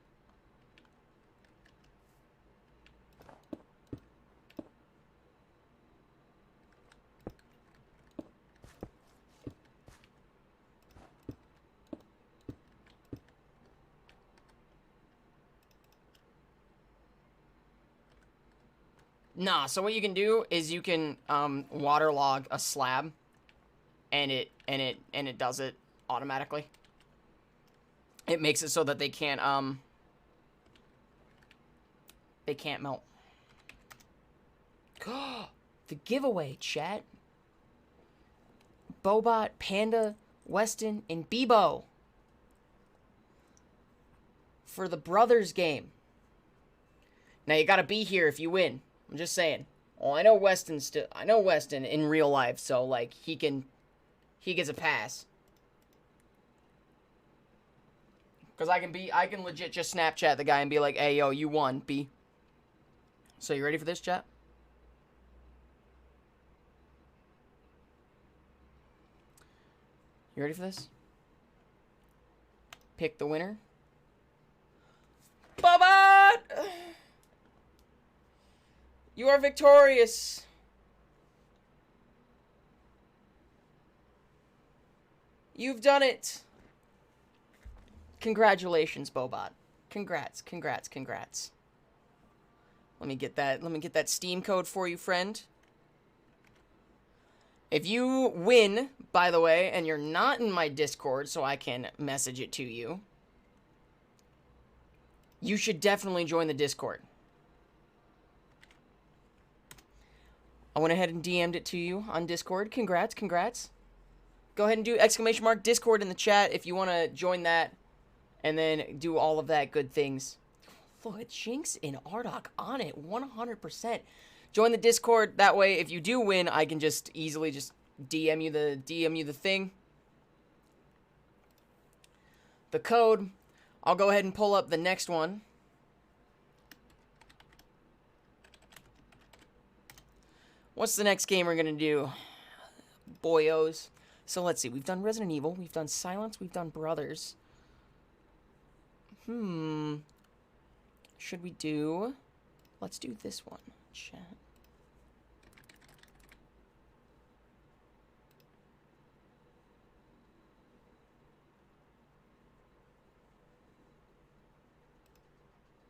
Nah, so what you can do is you can waterlog a slab and it does it automatically. It makes it so that they can't melt. The giveaway, chat. Bobot, Panda, Weston, and Bebo for the brothers game. Now you gotta be here if you win. I'm just saying. Well, I know Weston in real life, so like he gets a pass. Cause I can legit just Snapchat the guy and be like, "Hey, yo, you won, B." So you ready for this, chat? You ready for this? Pick the winner. Bobot! You are victorious. You've done it. Congratulations, Bobot. Congrats, congrats, congrats. Let me get that Steam code for you, friend. If you win, by the way, and you're not in my Discord so I can message it to you, you should definitely join the Discord. I went ahead and DM'd it to you on Discord. Congrats, congrats. Go ahead and do ! Discord in the chat if you want to join that. And then do all of that good things. Look, Jinx and Ardok on it, 100%. Join the Discord. That way, if you do win, I can just easily just DM you the thing. The code. I'll go ahead and pull up the next one. What's the next game we're gonna do? Boyos. So let's see. We've done Resident Evil. We've done Silence. We've done Brothers. Should we do... Let's do this one. Chat.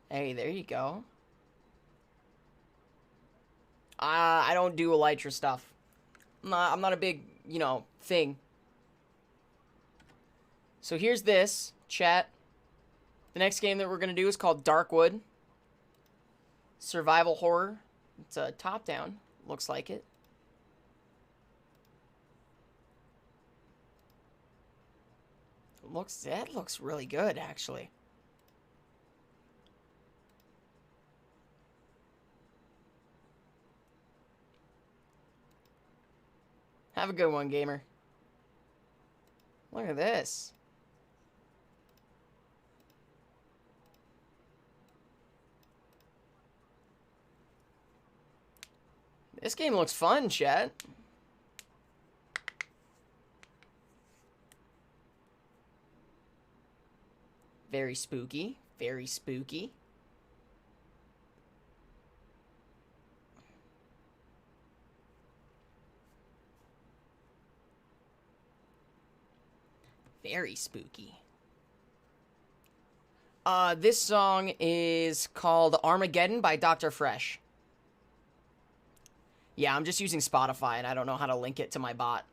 Hey, there you go. I don't do Elytra stuff. I'm not a big, thing. So here's this, chat. The next game that we're going to do is called Darkwood. Survival horror. It's a top-down. Looks like it. That looks really good, actually. Have a good one, gamer. Look at this. This game looks fun, chat. Very spooky. Very spooky. Very spooky. This song is called Armageddon by Dr. Fresh. Yeah, I'm just using Spotify, and I don't know how to link it to my bot.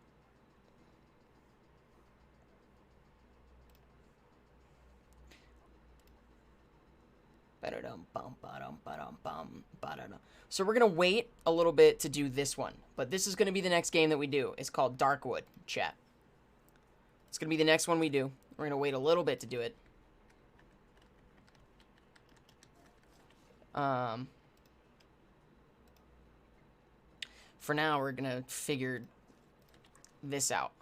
So we're going to wait a little bit to do this one. But this is going to be the next game that we do. It's called Darkwood, chat. It's going to be the next one we do. We're going to wait a little bit to do it. For now, we're going to figure this out.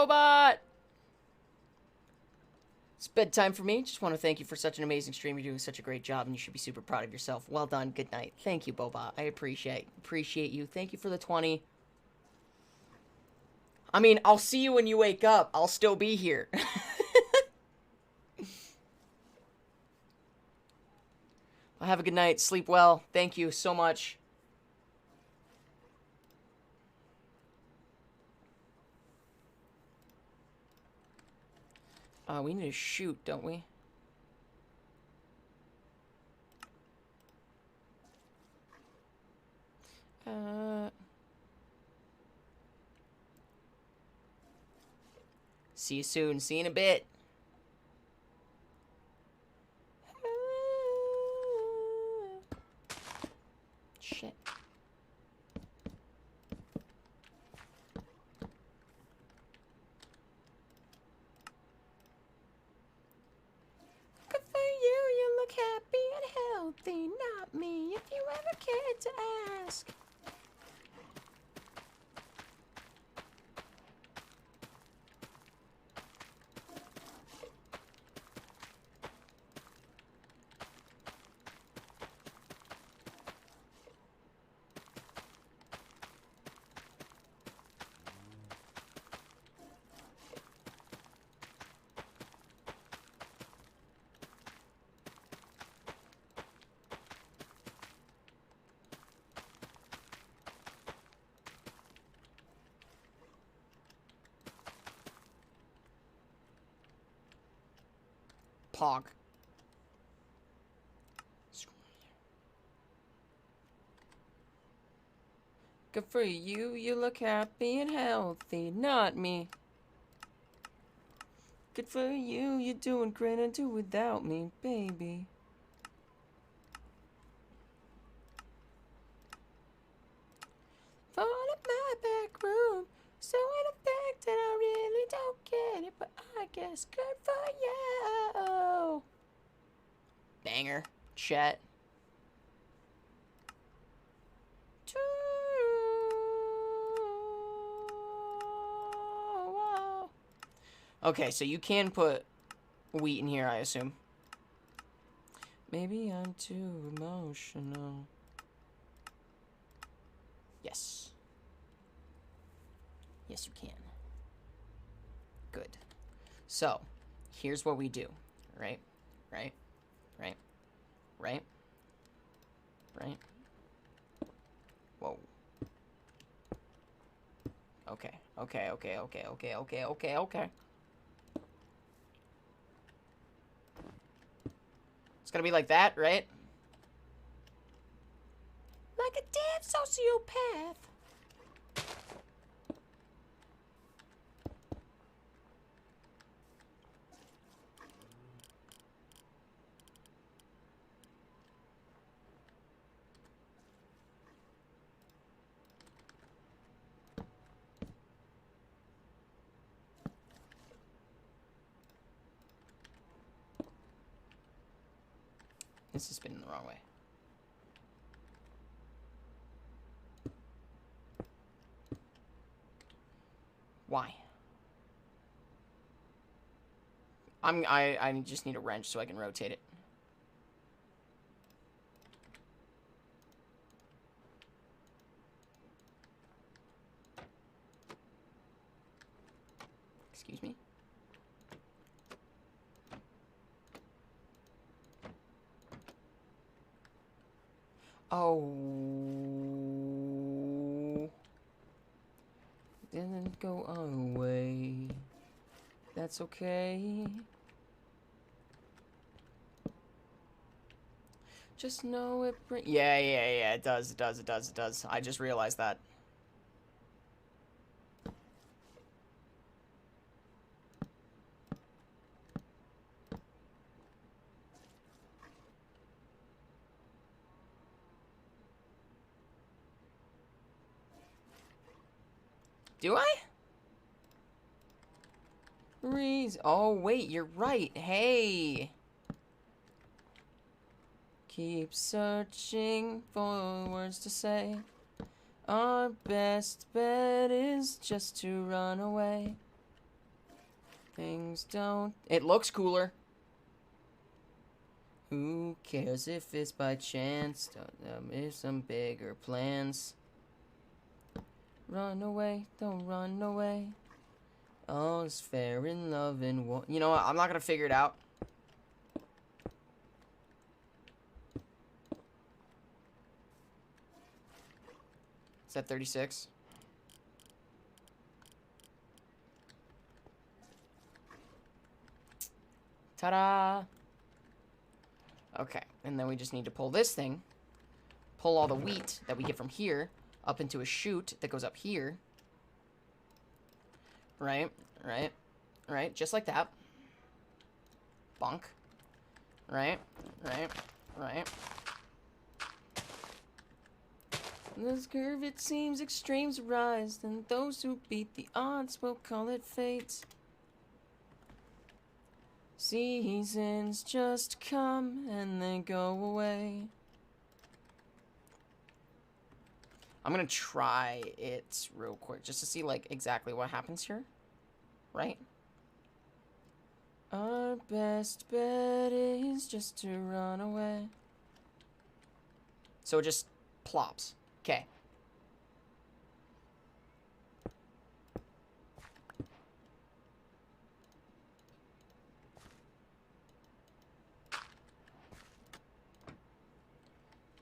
Bobot! It's bedtime for me. Just want to thank you for such an amazing stream. You're doing such a great job, and you should be super proud of yourself. Well done. Good night. Thank you, Bobot. I appreciate you. Thank you for the 20. I mean, I'll see you when you wake up. I'll still be here. Well, have a good night. Sleep well. Thank you so much. We need to shoot, don't we? See you soon. See you in a bit. Shit. Good for you. You look happy and healthy. Not me. If you ever cared to ask. Pog. Good for you, you look happy and healthy, not me. Good for you, you're doing great and do without me, baby. Fall in my back room, so in effect that I really don't get it, but I guess good for you. Banger. Chat. Okay, so you can put wheat in here, I assume. Maybe I'm too emotional. Yes. Yes, you can. Good. So, here's what we do. Right? Right? Right? Right? Right? Whoa. Okay. Okay, okay, okay, okay, okay, okay, okay. It's gonna be like that, right? Like a damn sociopath. This is spinning the wrong way. Why? I just need a wrench so I can rotate it. Excuse me. Oh. Didn't go our way. That's okay. Just know it brings... Yeah, it does, it does, it does, it does. I just realized that. Do I? Oh, wait, you're right. Hey. Keep searching for words to say. Our best bet is just to run away. Things don't... It looks cooler. Who cares if it's by chance? Don't miss some bigger plans. Run away, don't run away. All is fair in love and war. You know what? I'm not gonna figure it out. Is that 36? Ta-da! Okay, and then we just need to pull this thing. Pull all the wheat that we get from here up into a chute that goes up here. Right, right, right, just like that. Bonk. Right, right, right. This curve, it seems, extremes rise, and those who beat the odds will call it fate. Seasons just come and they go away. I'm gonna try it real quick just to see like exactly what happens here. Right? Our best bet is just to run away. So it just plops. Okay.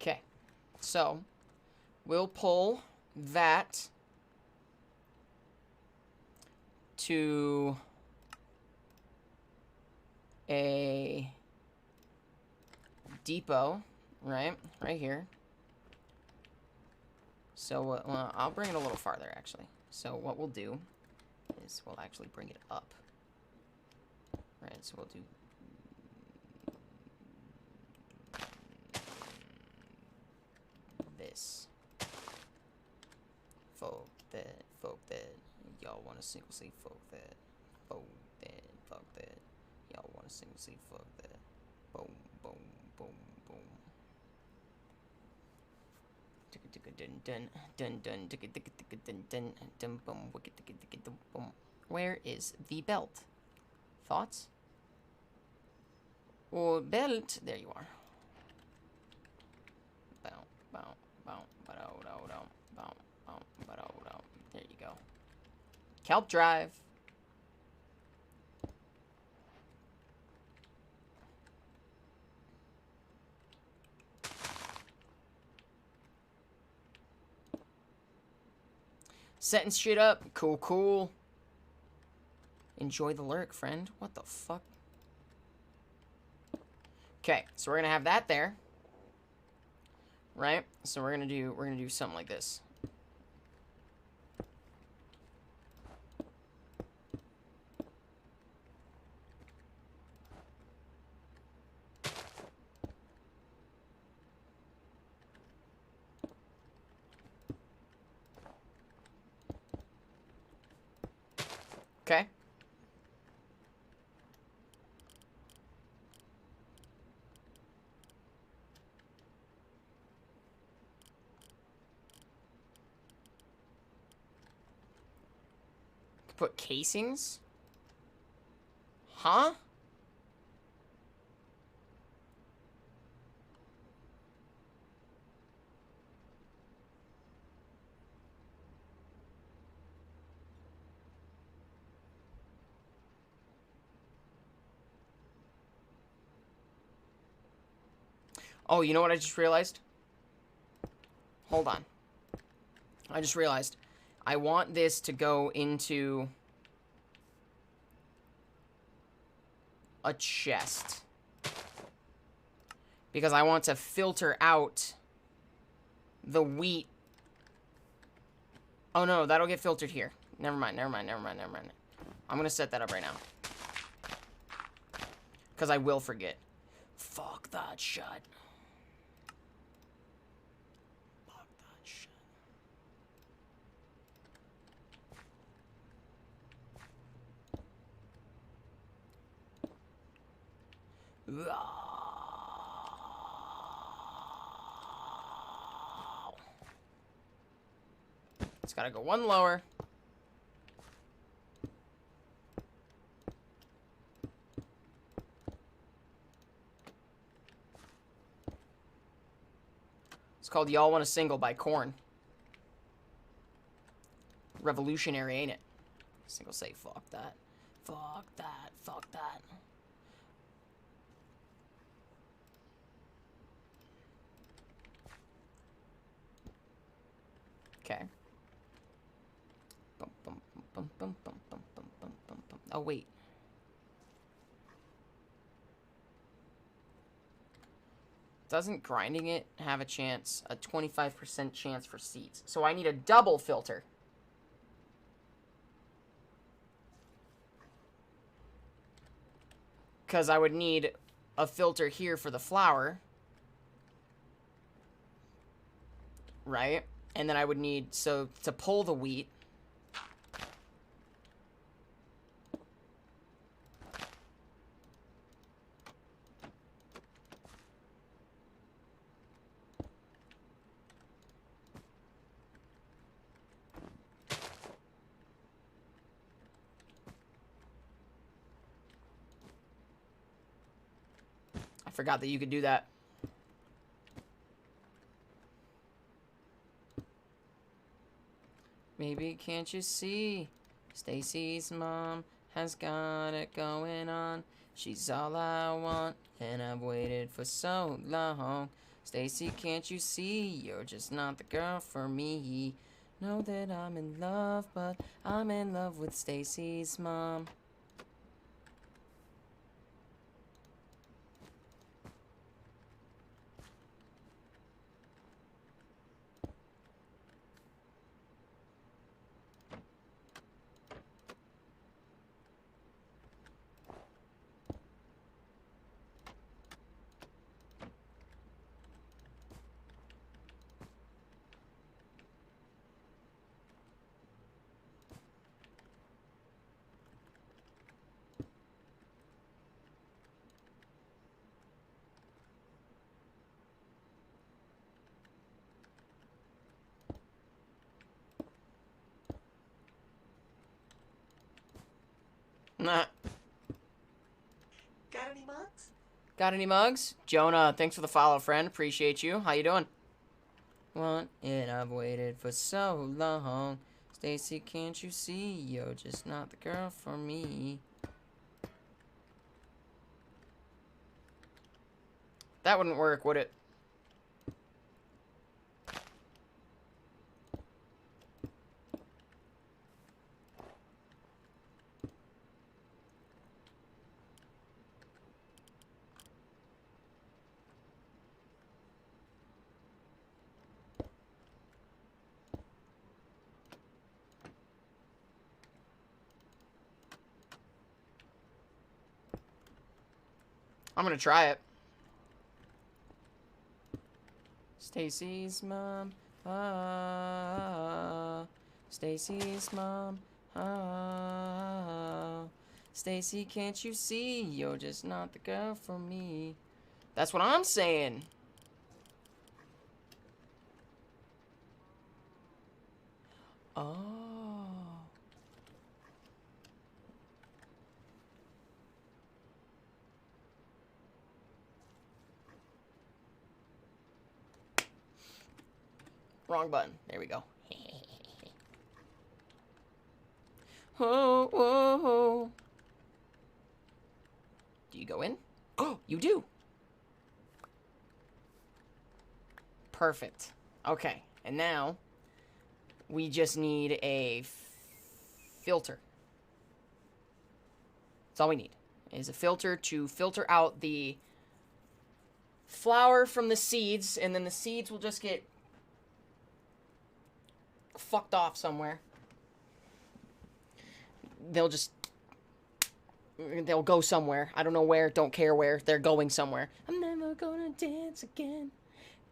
Okay. So we'll pull that to a depot, right? Right here. So, well, I'll bring it a little farther, actually. So what we'll do is we'll actually bring it up. Right, so we'll do... this. Folk that, y'all want a single seat, folk that, fuck that, y'all want a single seat, fuck that, boom, boom, boom, boom. Where is the belt? Thoughts? Oh, belt, there you are. There you go. Kelp drive. Setting shit up. Cool, cool. Enjoy the lurk, friend. What the fuck? Okay, so we're gonna have that there. Right? So we're gonna do something like this. Okay. Put casings? Huh? Oh, you know what I just realized? Hold on. I just realized. I want this to go into a chest. Because I want to filter out the wheat. Oh no, that'll get filtered here. Never mind. I'm gonna set that up right now. Because I will forget. Fuck that shit. It's gotta go one lower. It's called Y'all Want a Single by Korn. Revolutionary, ain't it? Single say, fuck that. Fuck that. Fuck that. Okay. Oh, wait. Doesn't grinding it have a chance, a 25% chance for seeds? So I need a double filter. Because I would need a filter here for the flour. Right? And then I would need, so to pull the wheat. I forgot that you could do that. Maybe can't you see? Stacy's mom has got it going on. She's all I want, and I've waited for so long. Stacy, can't you see? You're just not the girl for me. Know that I'm in love, but I'm in love with Stacy's mom. Nah. Got any mugs? Got any mugs? Jonah, thanks for the follow, friend. Appreciate you. How you doing? Want it, I've waited for so long. Stacy, can't you see? You're just not the girl for me. That wouldn't work, would it? I'm gonna try it. Stacy's mom, Stacy's mom, Stacy, can't you see? You're just not the girl for me. That's what I'm saying. Oh. Wrong button. There we go. Oh, oh, oh. Do you go in? Oh, you do. Perfect. Okay, and now we just need a filter. That's all we need, is a filter to filter out the flour from the seeds, and then the seeds will just get fucked off somewhere. They'll go somewhere. I don't know where, don't care where. They're going somewhere. I'm never gonna dance again.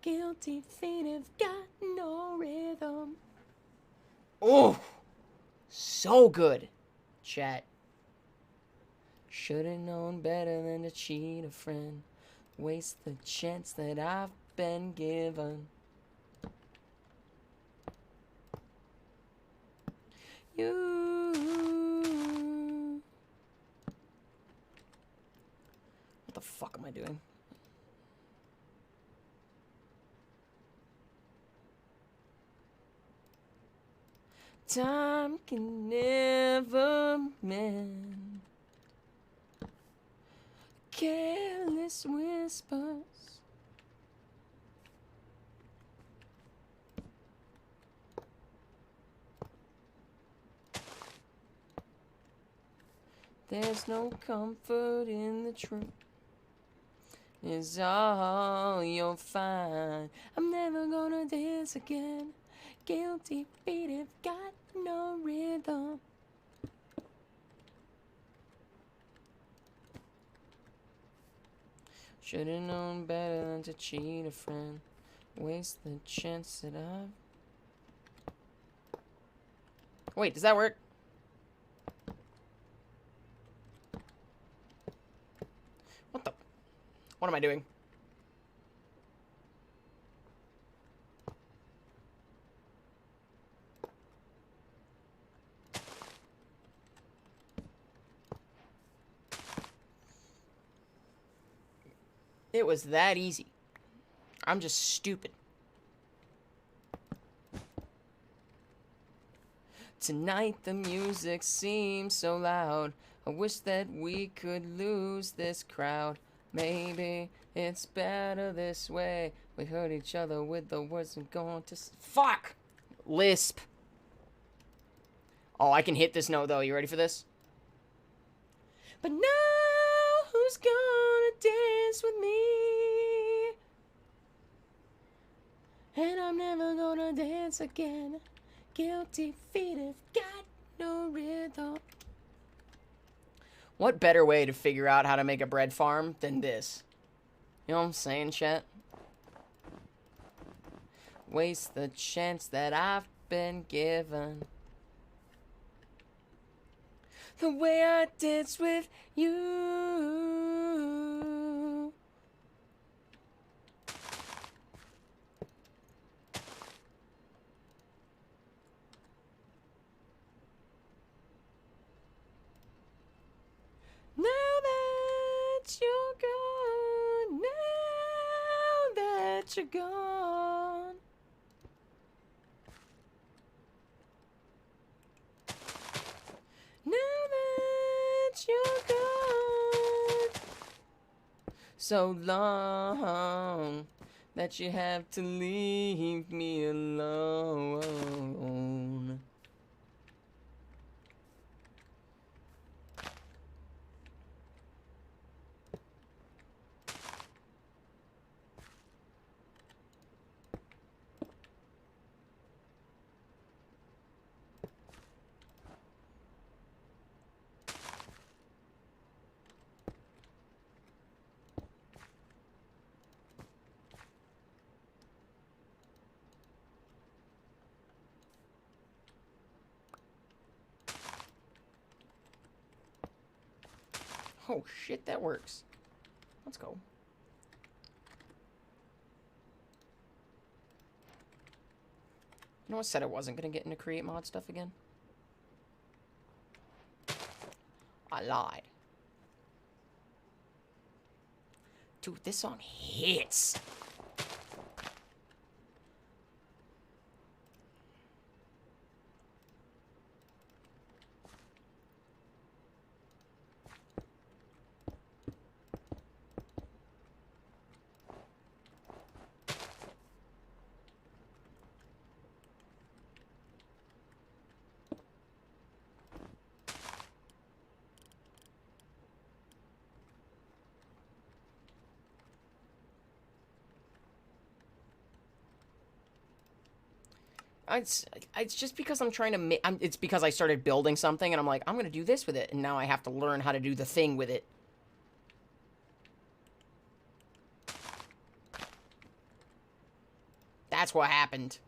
Guilty feet have got no rhythm. Oh, so good, chat. Should've known better than to cheat a friend. Waste the chance that I've been given. You. What the fuck am I doing? Time can never mend careless whispers. There's no comfort in the truth, is all you'll find. I'm never gonna dance again. Guilty feet have got no rhythm. Should've known better than to cheat a friend. Waste the chance that I've... Wait, does that work? What the... What am I doing? It was that easy. I'm just stupid. Tonight the music seems so loud. I wish that we could lose this crowd. Maybe it's better this way. We hurt each other with the words I'm going to fuck! Lisp. Oh, I can hit this note though. You ready for this? But now who's gonna dance with me? And I'm never gonna dance again. Guilty feet have got no rhythm. What better way to figure out how to make a bread farm than this? You know what I'm saying, chat? Waste the chance that I've been given. The way I dance with you. Now that you're gone, now that you're gone. Now that you're gone, so long that you have to leave me alone. Oh shit, that works. Let's go. You know, I said I wasn't gonna get into create mod stuff again. I lied. Dude, this song hits. It's just because I'm trying to it's because I started building something and I'm like, I'm gonna do this with it, and now I have to learn how to do the thing with it. That's what happened.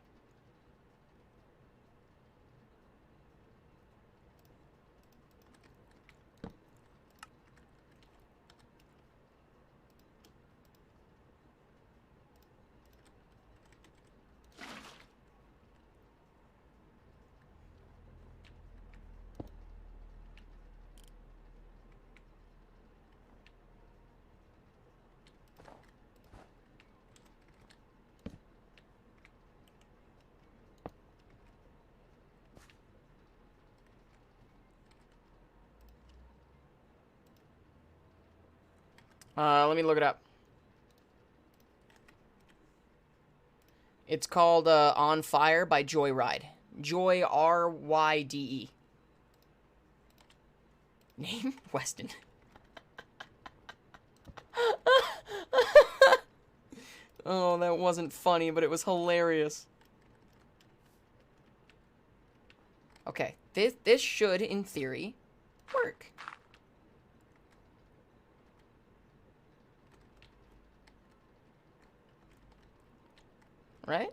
Let me look it up. It's called On Fire by Joyride. Joy, R-Y-D-E. Name? Weston. Oh, that wasn't funny, but it was hilarious. Okay, this should, in theory, work. Right?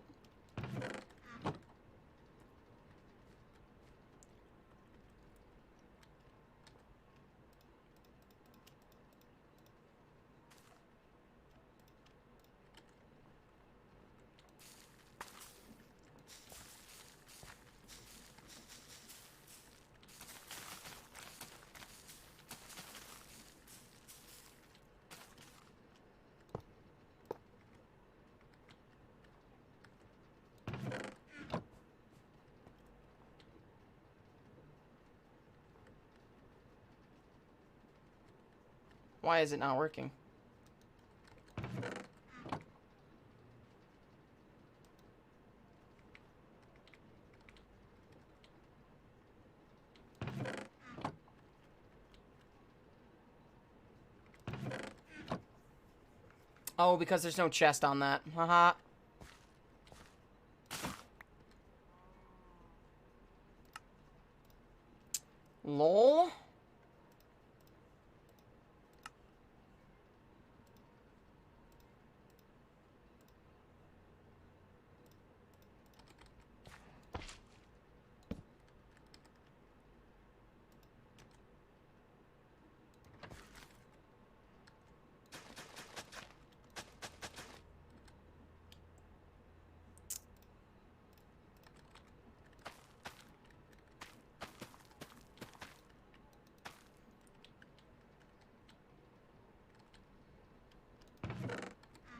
Why is it not working? Oh, because there's no chest on that. Haha. Lol.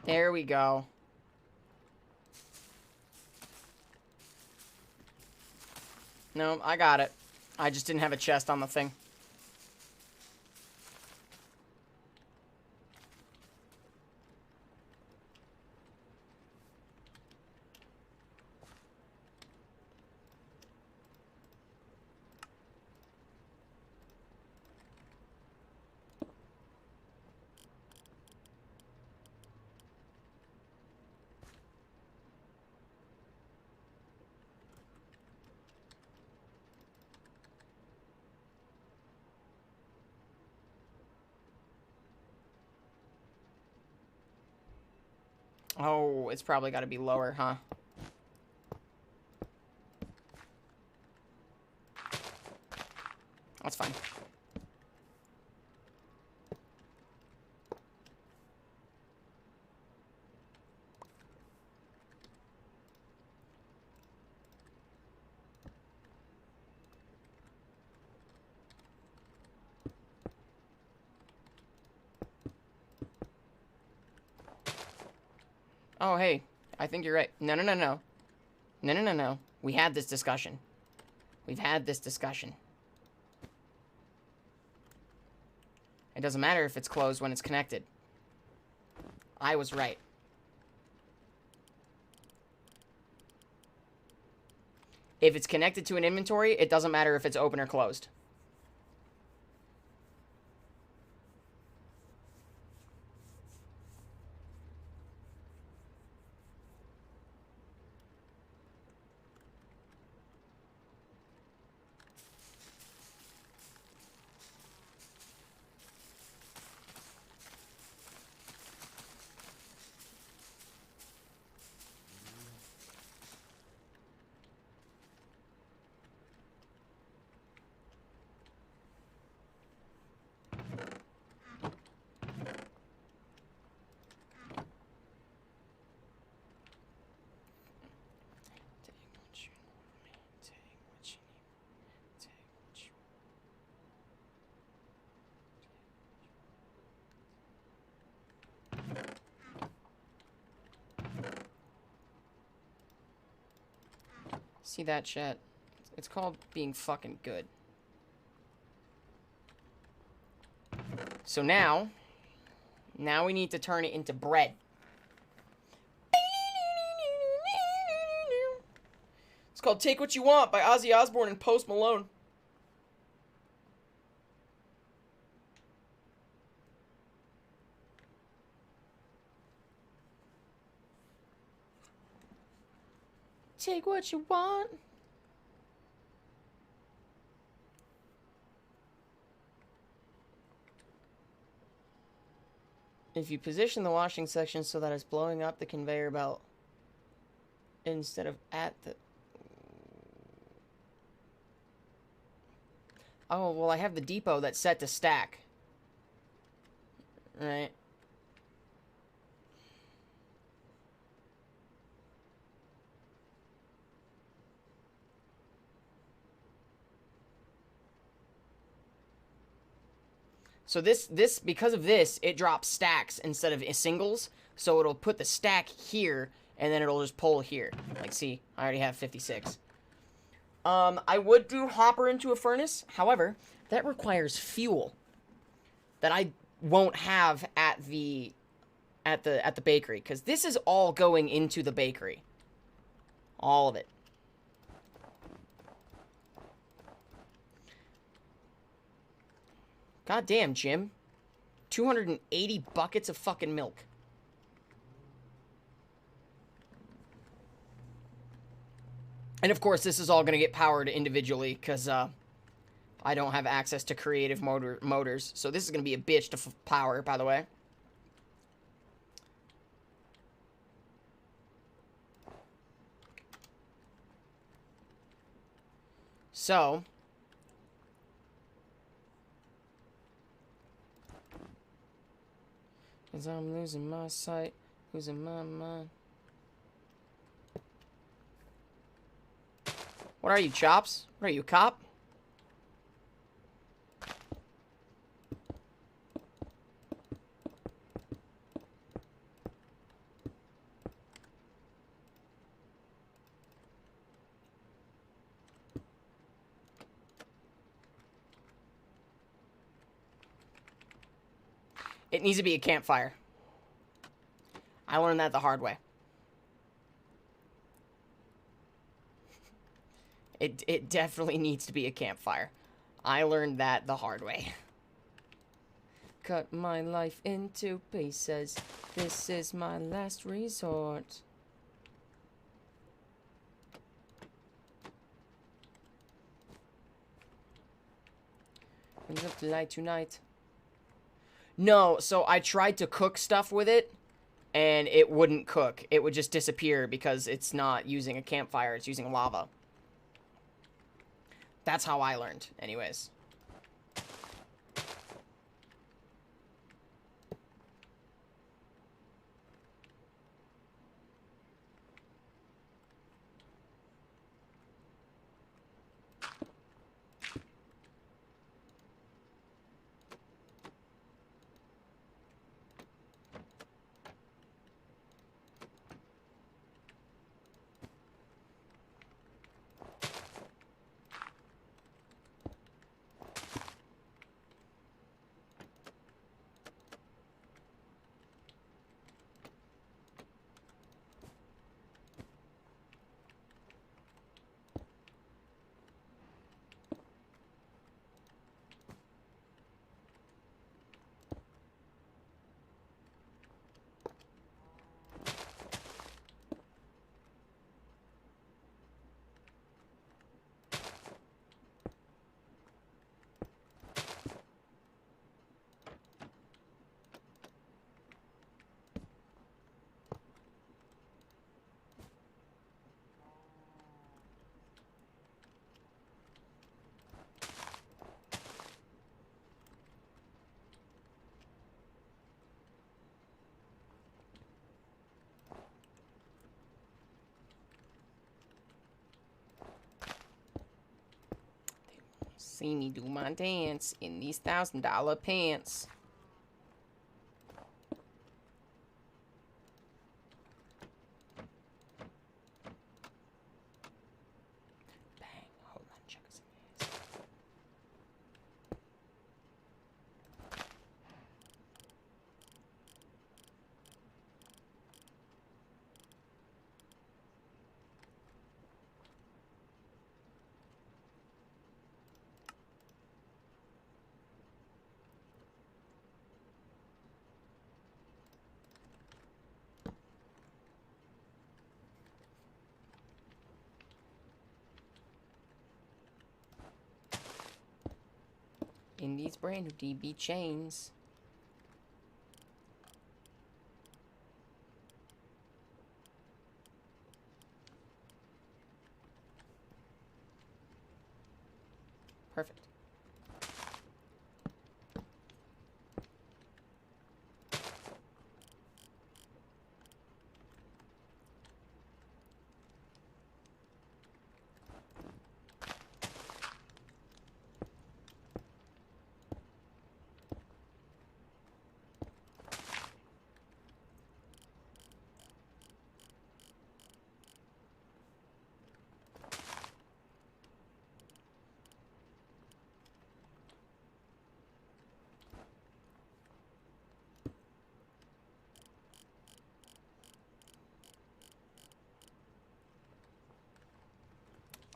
There we go. No, I got it. I just didn't have a chest on the thing. Oh, it's probably got to be lower, huh? That's fine. Oh, hey. I think you're right. No, no, no, no. No, no, no, no. We had this discussion. We've had this discussion. It doesn't matter if it's closed when it's connected. I was right. If it's connected to an inventory, it doesn't matter if it's open or closed. See that, chat? It's called being fucking good. Now we need to turn it into bread. It's called Take What You Want by Ozzy Osbourne and Post Malone. Take what you want. If you position the washing section so that it's blowing up the conveyor belt instead of at the... Oh, well, I have the depot that's set to stack. Right. So this, because of this, it drops stacks instead of singles. So it'll put the stack here, and then it'll just pull here. Like, see, I already have 56. I would do hopper into a furnace. However, that requires fuel that I won't have at the bakery, because this is all going into the bakery. All of it. God damn, Jim. 280 buckets of fucking milk. And of course, this is all going to get powered individually, because I don't have access to creative motors. So this is going to be a bitch to power, by the way. So... Cause I'm losing my sight, losing my mind. What are you, Chops? What are you, cop? It needs to be a campfire. I learned that the hard way. It definitely needs to be a campfire. I learned that the hard way. Cut my life into pieces. This is my last resort. Brings up the light tonight. No, so I tried to cook stuff with it, and it wouldn't cook. It would just disappear because it's not using a campfire, it's using lava. That's how I learned, anyways. See me do my dance in these $1,000 pants. Bang. Hold on, check this out. in these brand new DB chains. Perfect.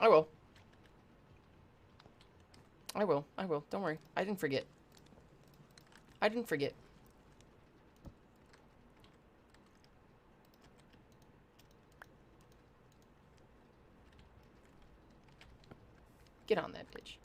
I will. I will. I will. Don't worry. I didn't forget. I didn't forget. Get on that bitch.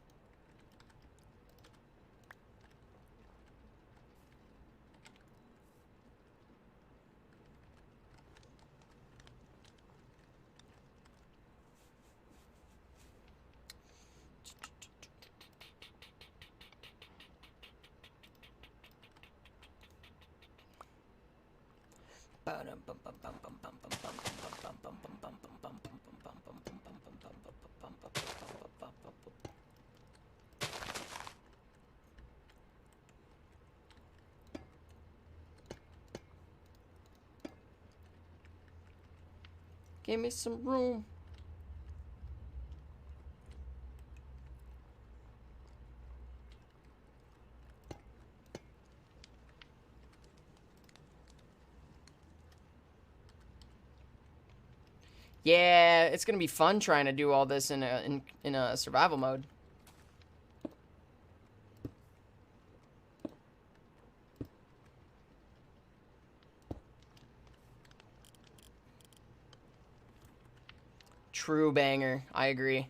Give me some room. Yeah, it's gonna be fun trying to do all this in a survival mode. True banger. I agree.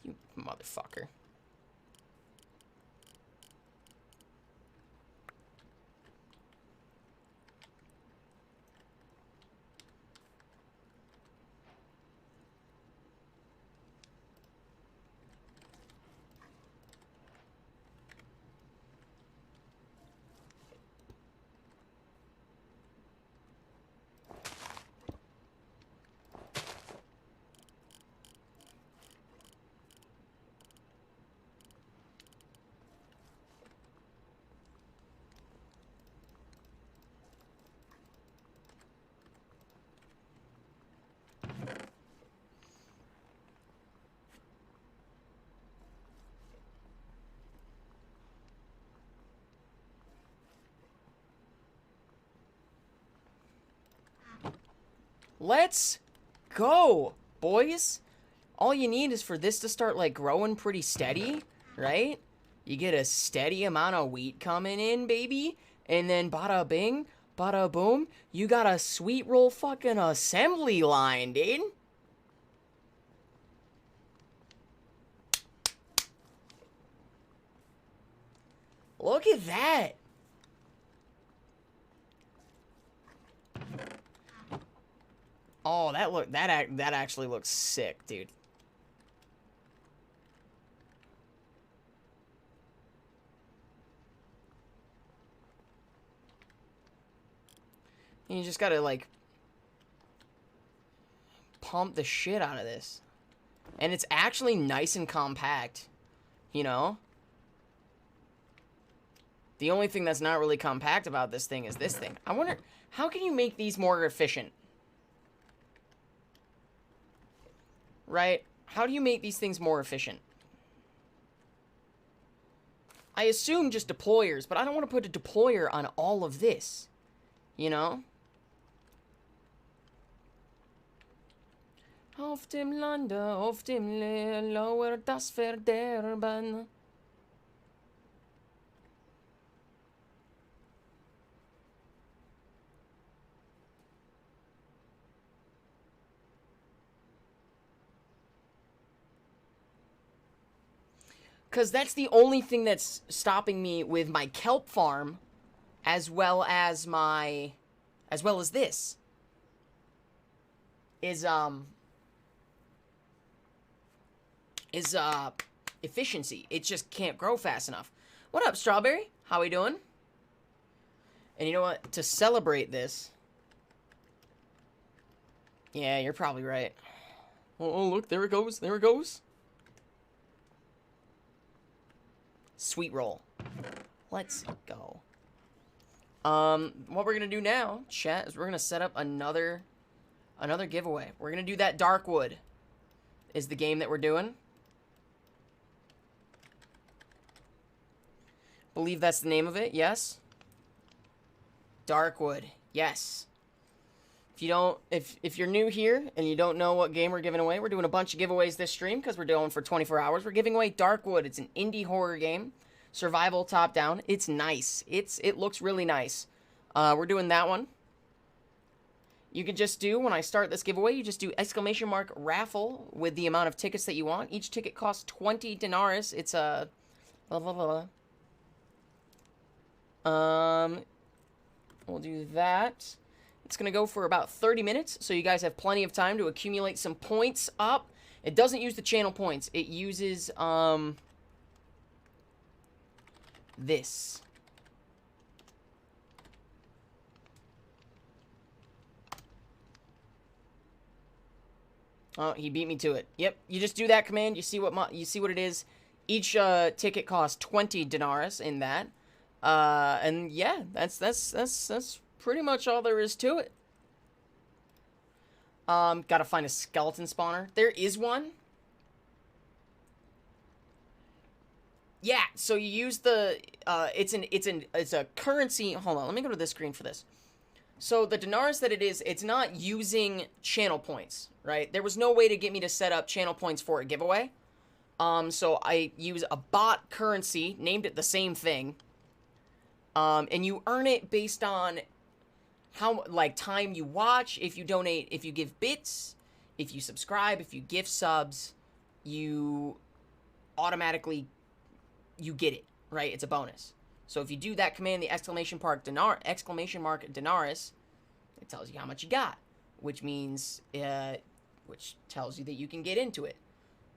You motherfucker. Let's go, boys. All you need is for this to start, like, growing pretty steady, right? You get a steady amount of wheat coming in, baby. And then bada bing, bada boom. You got a sweet roll fucking assembly line, dude. Look at that. Oh, that actually looks sick, dude. And you just gotta, like, pump the shit out of this. And it's actually nice and compact, you know? The only thing that's not really compact about this thing is this thing. I wonder, how can you make these more efficient? Right? How do you make these things more efficient? I assume just deployers, but I don't want to put a deployer on all of this. You know? Auf dem Lande, auf dem Lower das Verderben. Because that's the only thing that's stopping me with my kelp farm, as well as this, is efficiency. It just can't grow fast enough. What up, Strawberry? How we doing? And you know what? To celebrate this... Yeah, you're probably right. Oh, look, there it goes. There it goes. Sweet roll. Let's go. What we're gonna do now, chat, is we're gonna set up another giveaway. We're gonna do that Darkwood. Is the game that we're doing. Believe that's the name of it, yes. Darkwood, yes. If you're new here and you don't know what game we're giving away, we're doing a bunch of giveaways this stream because we're doing for 24 hours. We're giving away Darkwood. It's an indie horror game, survival top down. It's nice. It looks really nice. We're doing that one. You can just do, when I start this giveaway, you just do ! raffle with the amount of tickets that you want. Each ticket costs 20 denarii. It's a we'll do that. It's going to go for about 30 minutes, so you guys have plenty of time to accumulate some points up. It doesn't use the channel points. It uses, this. Oh, he beat me to it. Yep, you just do that command. You see what it is. Each ticket costs 20 denarii in that. And yeah, that's pretty much all there is to it. Gotta find a skeleton spawner. There is one. Yeah, so you use the it's a currency. Hold on, let me go to this screen for this. So the denarii that it is, it's not using channel points, right? There was no way to get me to set up channel points for a giveaway. So I use a bot currency, named it the same thing. And you earn it based on how, like, time you watch, if you donate, if you give bits, if you subscribe, if you gift subs, you automatically, you get it, right? It's a bonus. So if you do that command, the exclamation mark denarii, it tells you how much you got, which means, which tells you that you can get into it.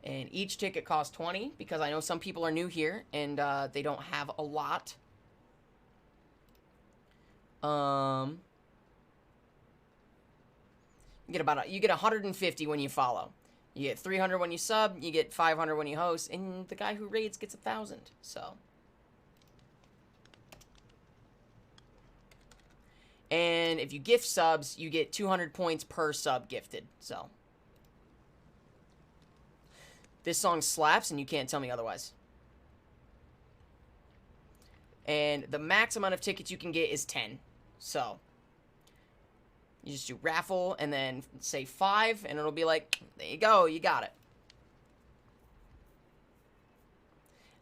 And each ticket costs 20, because I know some people are new here, and they don't have a lot. You get 150 when you follow. You get 300 when you sub. You get 500 when you host, and the guy who raids gets 1,000. So, and if you gift subs, you get 200 points per sub gifted. So, this song slaps, and you can't tell me otherwise. And the max amount of tickets you can get is 10. So, you just do raffle and then say 5, and it'll be like, there you go, you got it.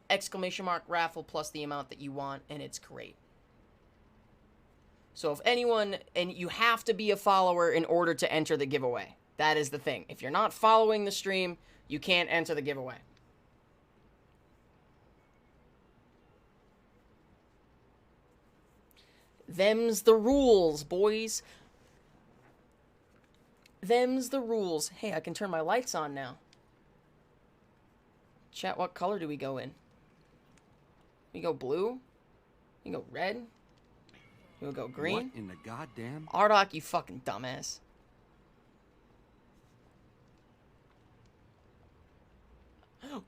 Exclamation mark raffle plus the amount that you want, and it's great. So if anyone, and you have to be a follower in order to enter the giveaway. That is the thing. If you're not following the stream, you can't enter the giveaway. Them's the rules, boys. Them's the rules. Hey, I can turn my lights on now. Chat, what color do we go in? We go blue? We go red? We go green? What in the goddamn? Ardoc, you fucking dumbass.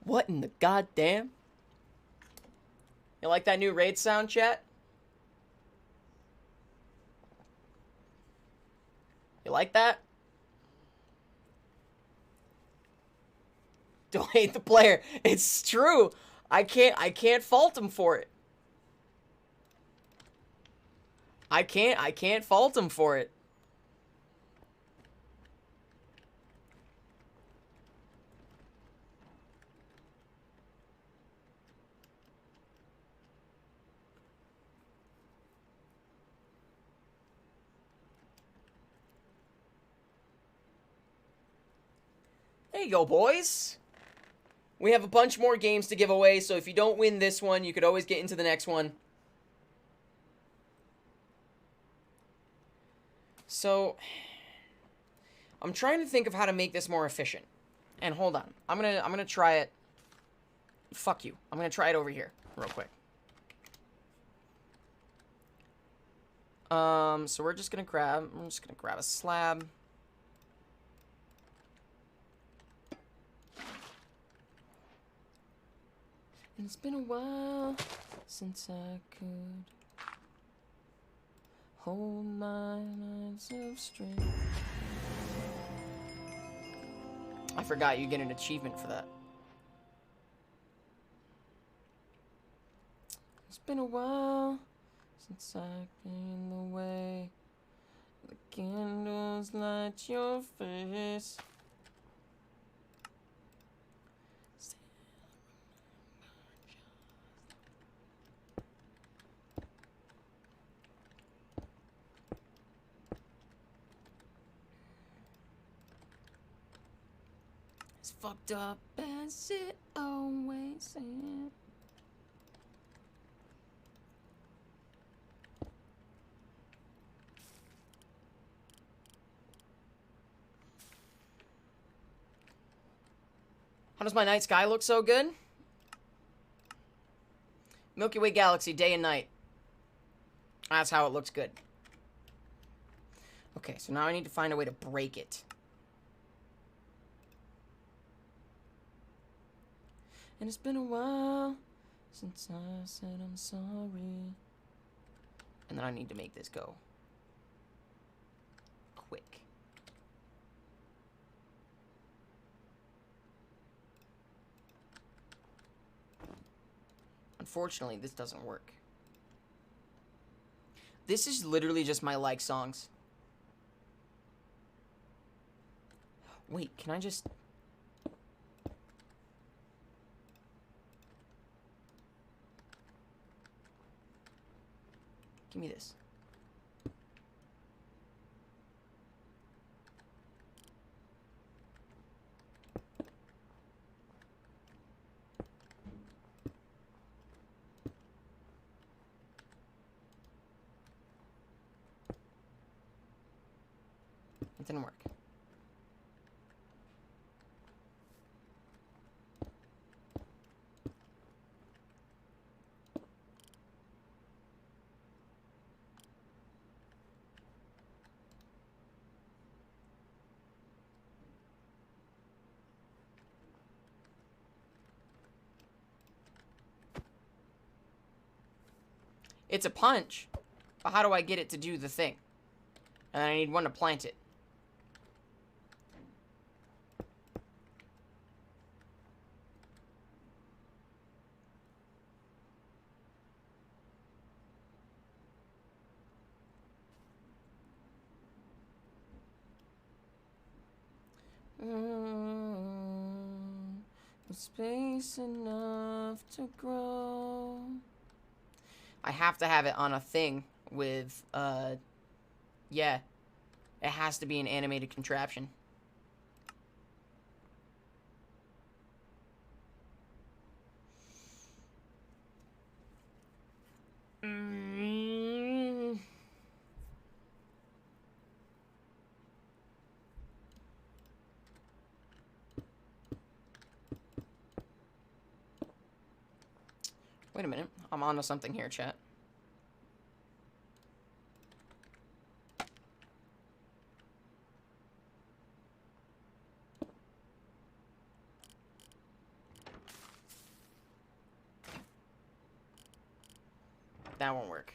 What in the goddamn? You like that new raid sound, chat? You like that? Don't hate the player. It's true. I can't fault him for it. I can't fault him for it. There you go, boys. We have a bunch more games to give away, so if you don't win this one, you could always get into the next one. So, I'm trying to think of how to make this more efficient. And hold on. I'm gonna try it. Fuck you. I'm gonna try it over here, real quick. So I'm just gonna grab a slab. And it's been a while since I could hold my lines of strength. I forgot you get an achievement for that. It's been a while since I've been the way the candles light your face. As fucked up as it always is. How does my night sky look so good? Milky Way galaxy, day and night. That's how it looks good. Okay, so now I need to find a way to break it. And it's been a while since I said I'm sorry. And then I need to make this go quick. Unfortunately, this doesn't work. This is literally just my like songs. Wait, can I just... Give me this. It didn't work. It's a punch, but how do I get it to do the thing? And I need one to plant it. Space enough to grow. I have to have it on a thing with, yeah. It has to be an animated contraption. Wait a minute. I'm onto something here, chat. That won't work.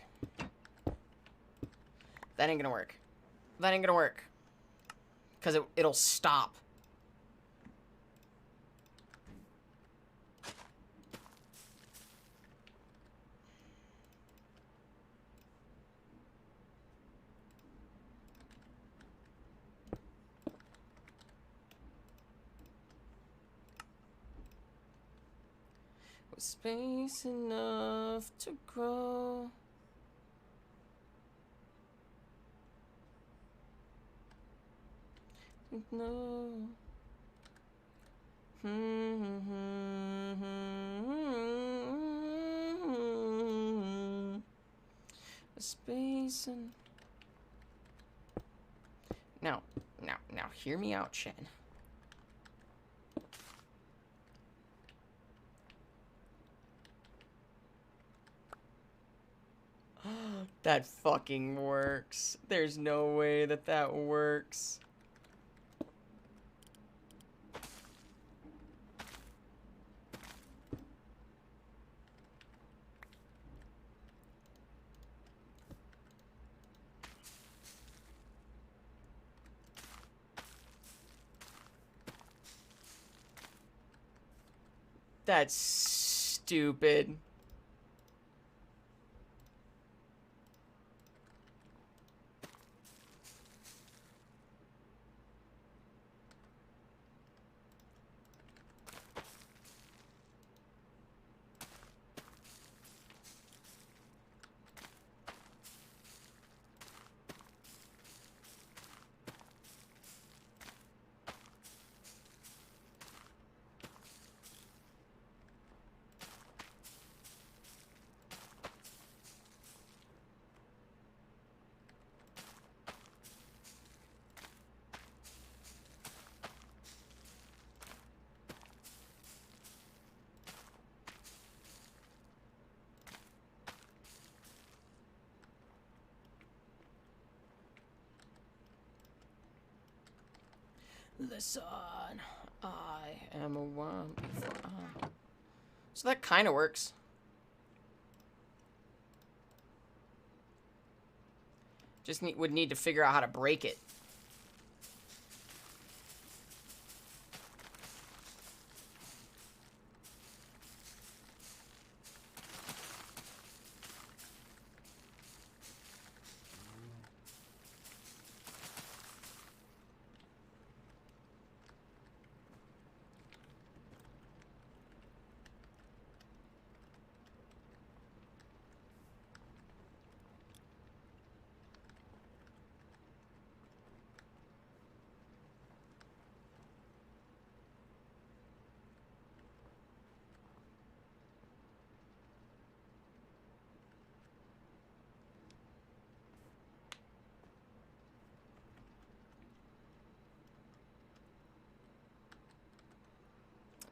That ain't gonna work. That ain't gonna work. Because it'll stop. With space enough to grow. No. Space and now, hear me out, Shen. That fucking works. There's no way that that works. That's stupid. Listen, I am a one before I... So that kind of works. Just would need to figure out how to break it.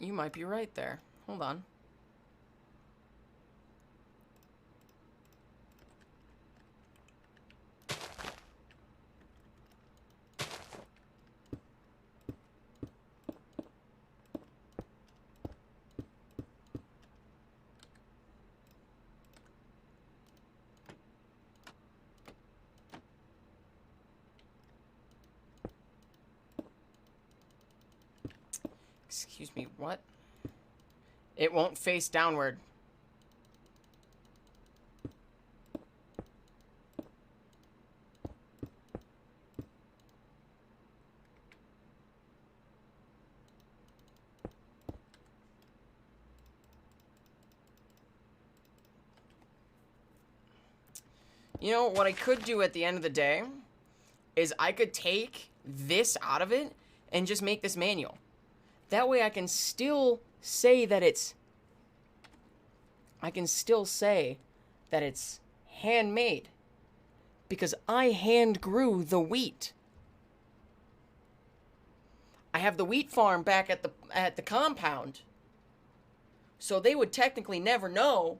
You might be right there. Hold on. Excuse me, what? It won't face downward. You know, what I could do at the end of the day is I could take this out of it and just make this manual. That way I can still say that it's... handmade. Because I hand grew the wheat. I have the wheat farm back at the compound. So they would technically never know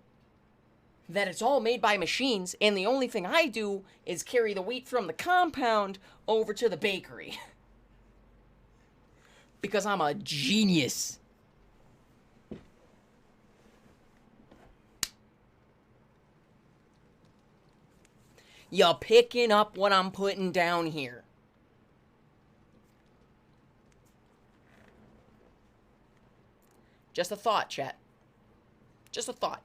that it's all made by machines, and the only thing I do is carry the wheat from the compound over to the bakery. Because I'm a genius. You're picking up what I'm putting down here. Just a thought, chat. Just a thought.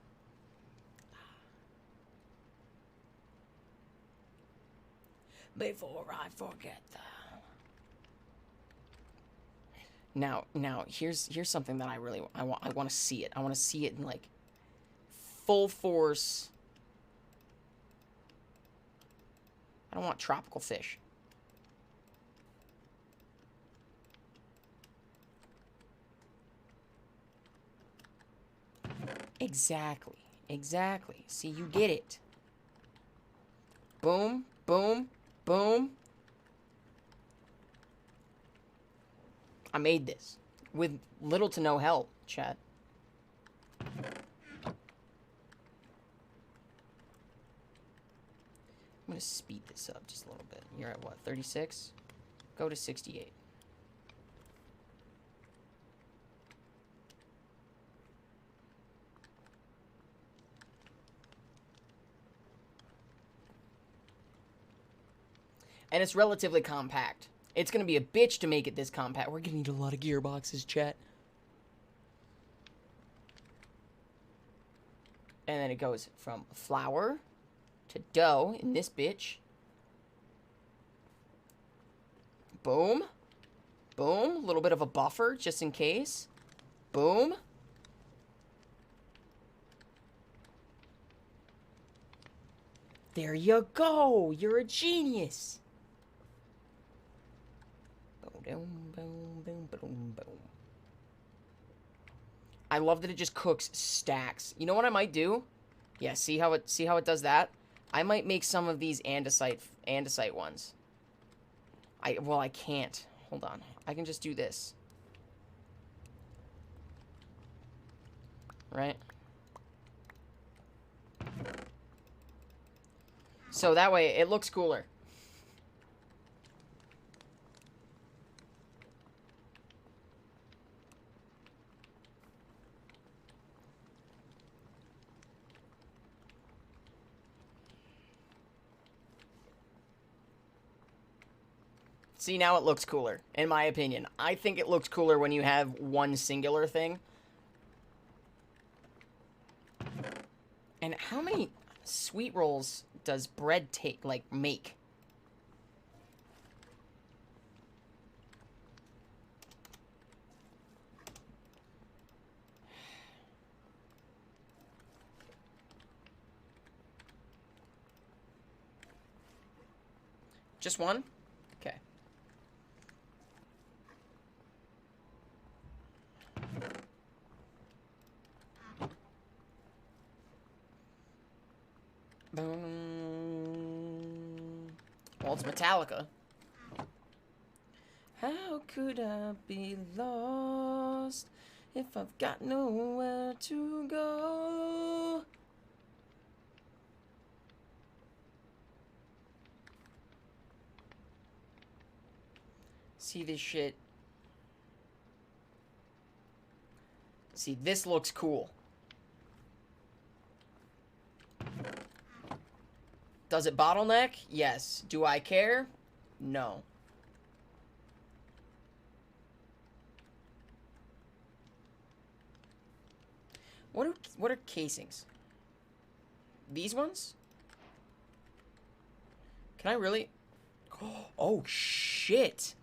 Before I forget that. Now, here's something that I want to see it. I want to see it in like full force. I don't want tropical fish. Exactly. Exactly. See, you get it. Boom, boom, boom. I made this with little to no help, chat. I'm gonna speed this up just a little bit. You're at what, 36? Go to 68. And it's relatively compact. It's gonna be a bitch to make it this compact. We're gonna need a lot of gearboxes, chat. And then it goes from flour to dough in this bitch. Boom. Boom. A little bit of a buffer just in case. Boom. There you go. You're a genius. Boom, boom, boom, boom, boom. I love that it just cooks stacks. You know what I might do? Yeah, see how it does that? I might make some of these andesite ones. Well, I can't. Hold on. I can just do this. Right? So that way it looks cooler. See, now it looks cooler, in my opinion. I think it looks cooler when you have one singular thing. And how many sweet rolls does bread make? Just one? Okay. Boom. Well, it's Metallica. How could I be lost if I've got nowhere to go? See this shit? See, this looks cool. Does it bottleneck? Yes. Do I care? No. What are casings? These ones? Can I really? Oh shit.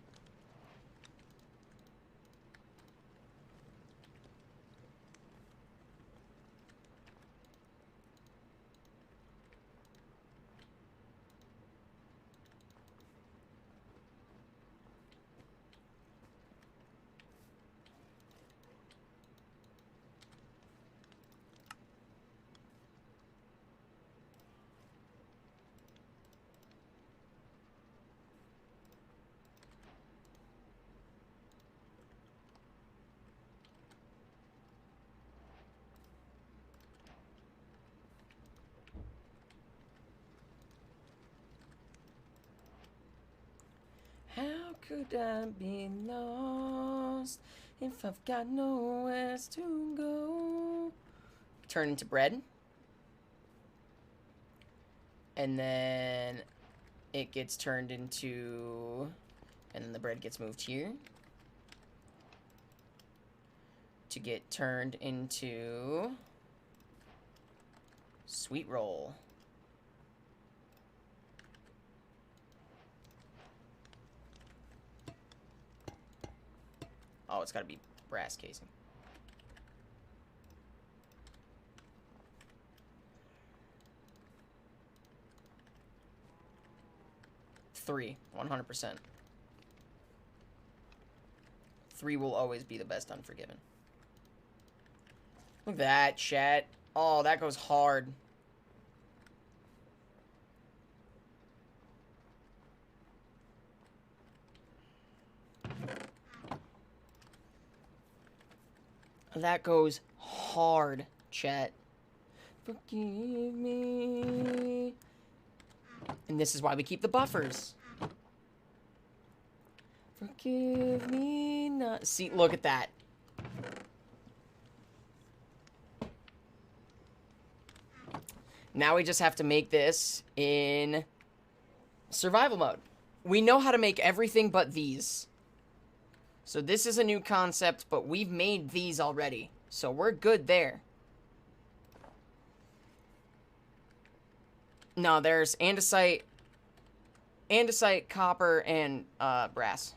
How could I be lost if I've got nowhere to go? Turn into bread. And then it gets turned into... And then the bread gets moved here. To get turned into... Sweet roll. Oh, it's gotta be brass casing. Three, 100%. 3 will always be the best Unforgiven. Look at that, chat. Oh, that goes hard. That goes hard, chat. Forgive me. And this is why we keep the buffers. Forgive me not. See, look at that. Now we just have to make this in survival mode. We know how to make everything but these. So this is a new concept, but we've made these already. So we're good there. No, there's andesite, copper, and brass.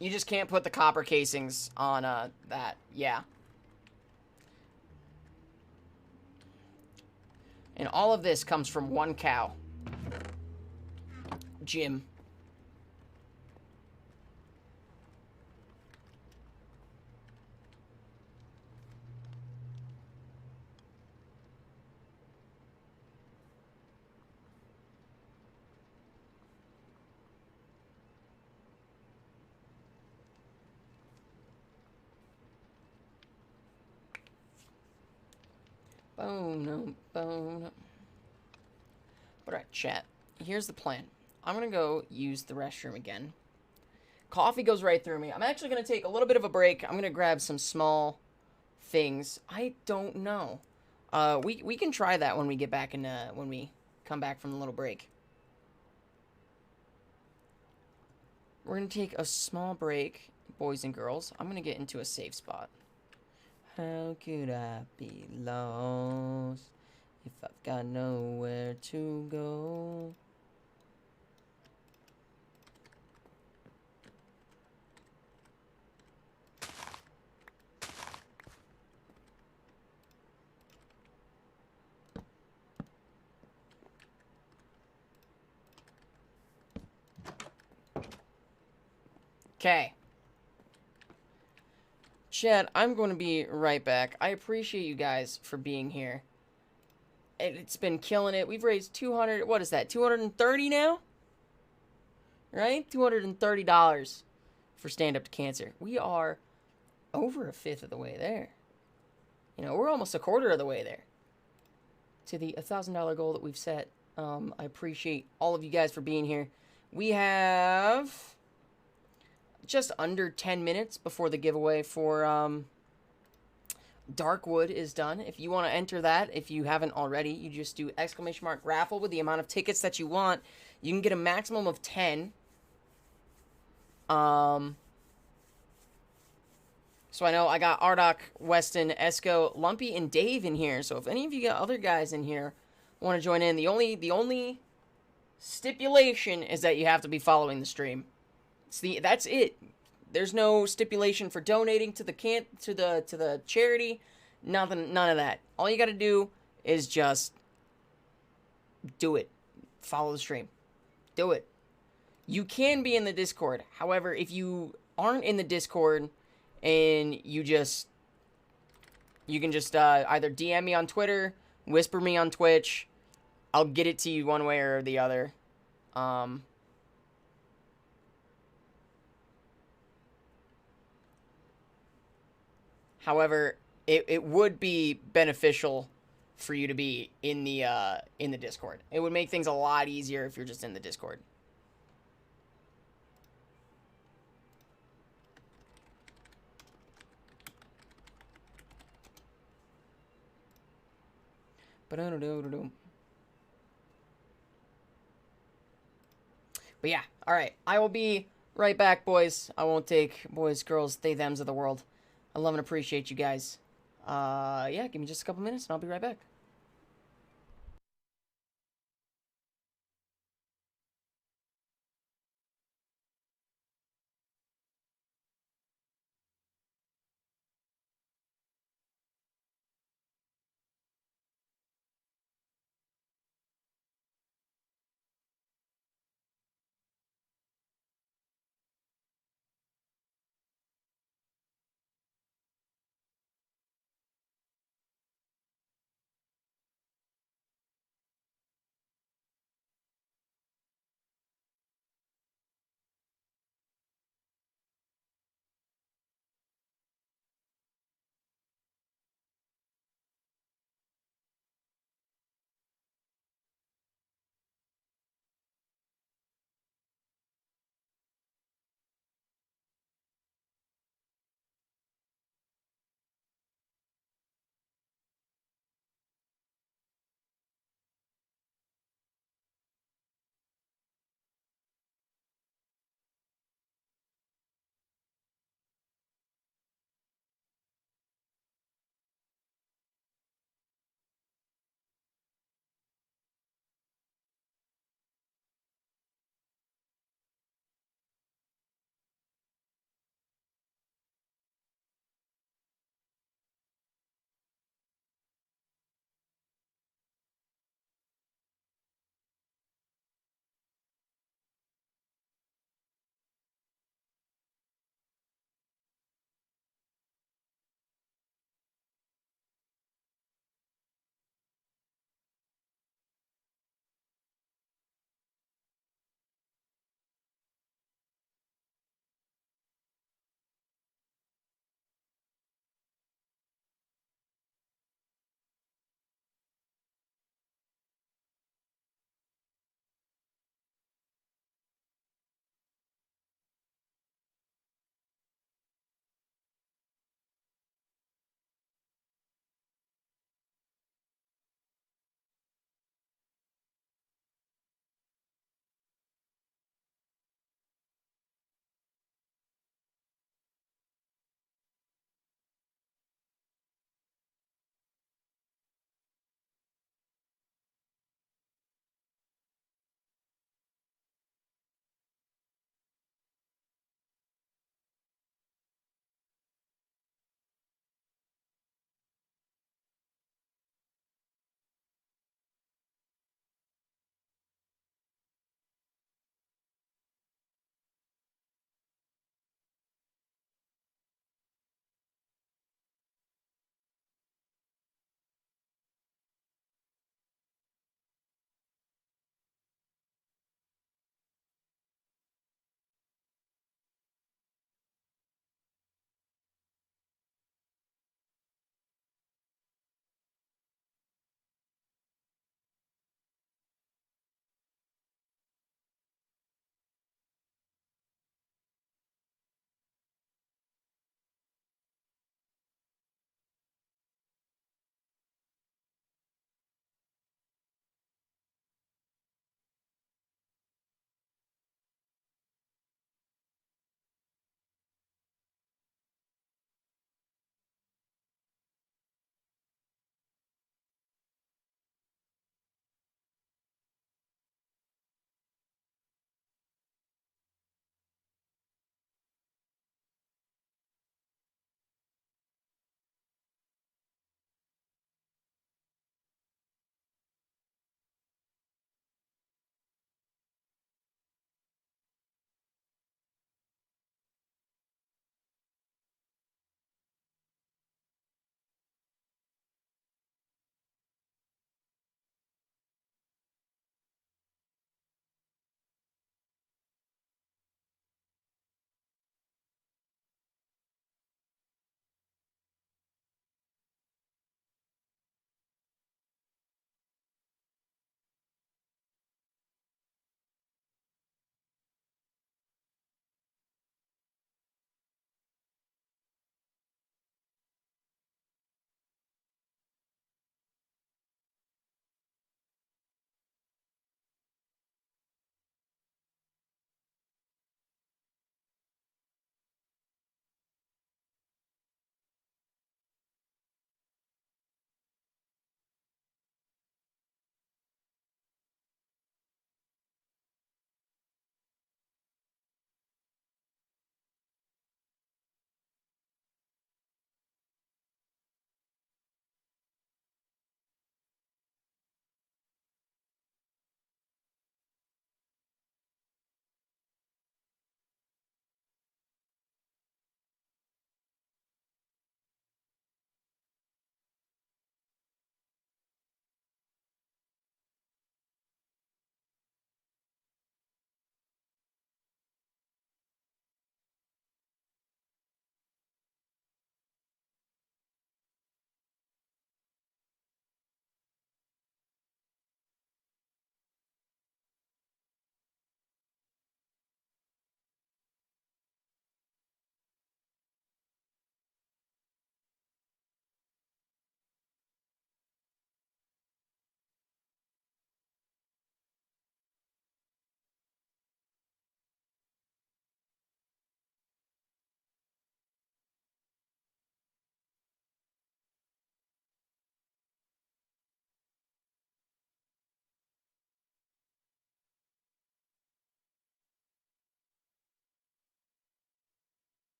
You just can't put the copper casings on that. Yeah. And all of this comes from one cow. Jim. Boom. Alright, chat. Here's the plan. I'm gonna go use the restroom again. Coffee goes right through me. I'm actually gonna take a little bit of a break. I'm gonna grab some small things. I don't know. We can try that when we get back in, when we come back from the little break. We're gonna take a small break, boys and girls. I'm gonna get into a safe spot. How could I be lost if I've got nowhere to go? Okay. Chad, I'm going to be right back. I appreciate you guys for being here. It's been killing it. We've raised 200, what is that, 230 now? Right? $230 for Stand Up to Cancer. We are over a fifth of the way there. You know, we're almost a quarter of the way there to the $1,000 goal that we've set. I appreciate all of you guys for being here. We have just under 10 minutes before the giveaway for Darkwood is done. If you want to enter that, if you haven't already, you just do !raffle with the amount of tickets that you want. You can get a maximum of 10. So I know I got Ardok, Weston, Esco, Lumpy, and Dave in here. So if any of you got other guys in here want to join in, the only stipulation is that you have to be following the stream. That's it. There's no stipulation for donating to the charity. None of that. All you got to do is just do it. Follow the stream. Do it. You can be in the Discord. However, if you aren't in the Discord and you can just either DM me on Twitter, whisper me on Twitch. I'll get it to you one way or the other. However, it would be beneficial for you to be in the Discord. It would make things a lot easier if you're just in the Discord. But yeah, alright. I will be right back, boys. I won't take boys, girls, they, thems of the world. I love and appreciate you guys. Yeah, give me just a couple minutes and I'll be right back.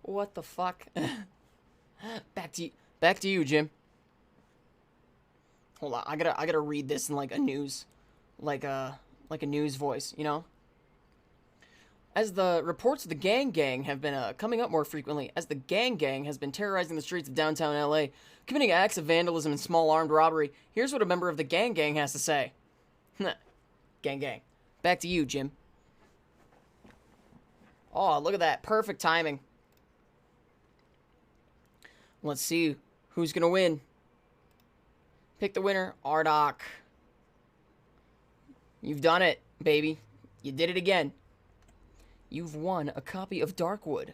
What the fuck? Back to you, Jim. Hold on, I gotta read this in like a news, like a news voice, you know. As the reports of the gang have been coming up more frequently, as the gang has been terrorizing the streets of downtown LA, committing acts of vandalism and small armed robbery. Here's what a member of the gang has to say. Gang. Back to you, Jim. Oh, look at that. Perfect timing. Let's see who's going to win. Pick the winner. Ardok. You've done it, baby. You did it again. You've won a copy of Darkwood.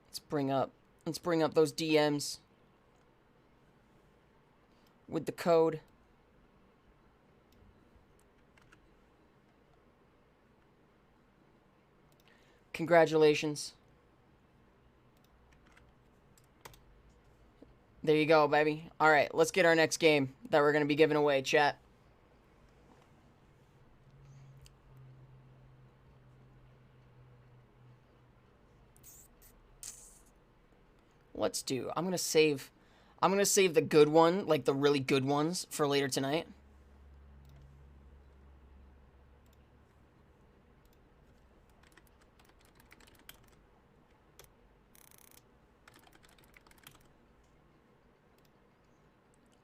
Let's bring up those DMs with the code. Congratulations. There you go, baby. All right, let's get our next game that we're going to be giving away, chat. Let's do. I'm going to save the good one, like the really good ones for later tonight.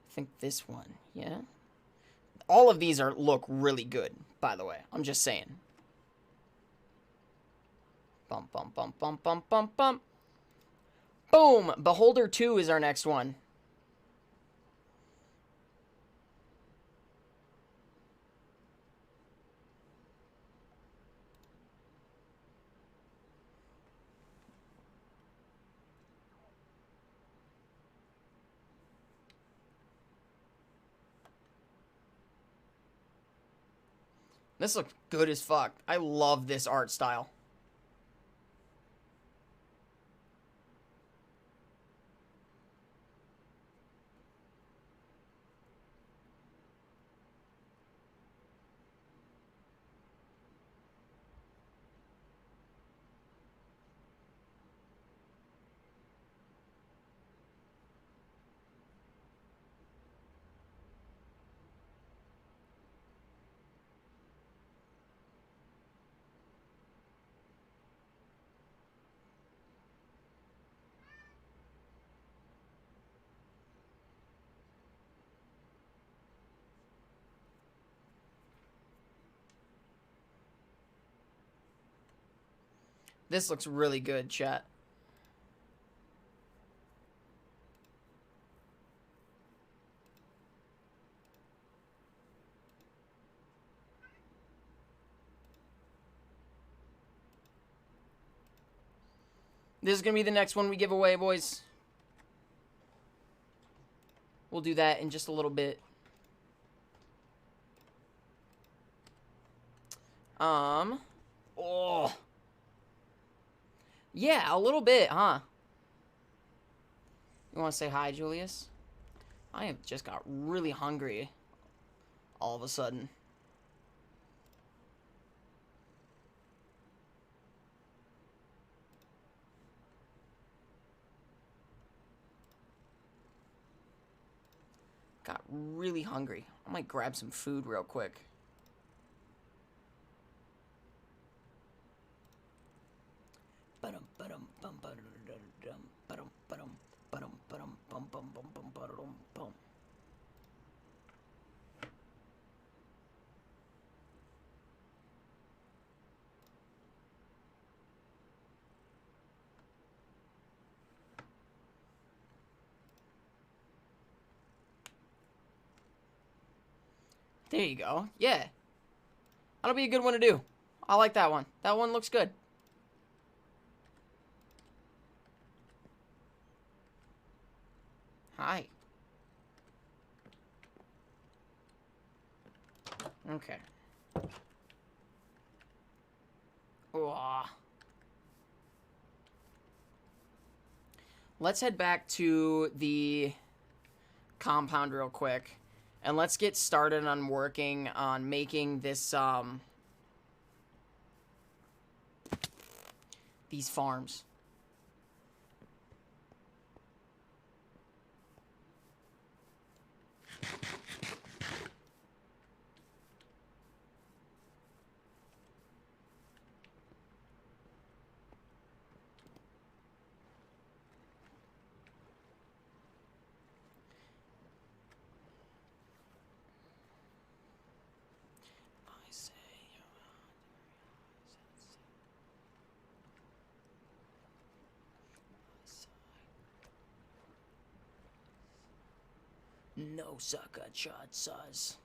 I think this one, yeah. All of these look really good, by the way. I'm just saying. Bum bum bum bum bum bum bum. Boom! Beholder 2 is our next one. This looks good as fuck. I love this art style. This looks really good, chat. This is going to be the next one we give away, boys. We'll do that in just a little bit. Oh. Yeah, a little bit, huh? You want to say hi, Julius? I have just got really hungry all of a sudden. Got really hungry. I might grab some food real quick. There you go. Yeah. That'll be a good one to do. I like that one. That one looks good. Hi. Okay. Ooh. Let's head back to the compound real quick. And let's get started on working on making this, these farms. No sucker chances.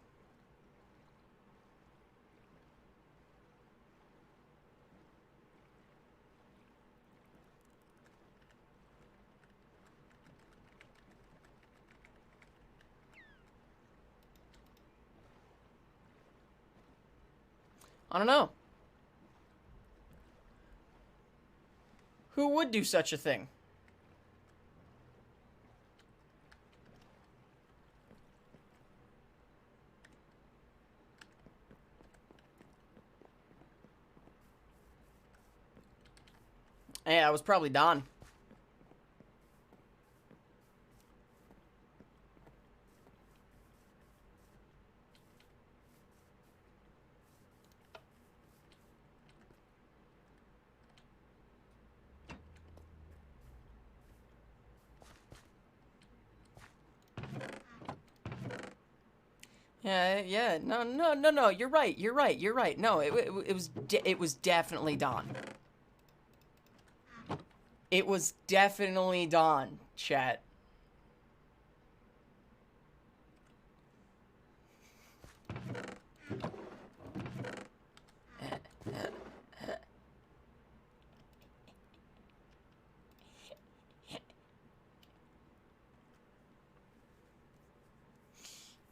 I don't know. Who would do such a thing? Yeah, it was probably Don. Yeah. No. You're right. No, it was definitely Don. It was definitely Don, chat.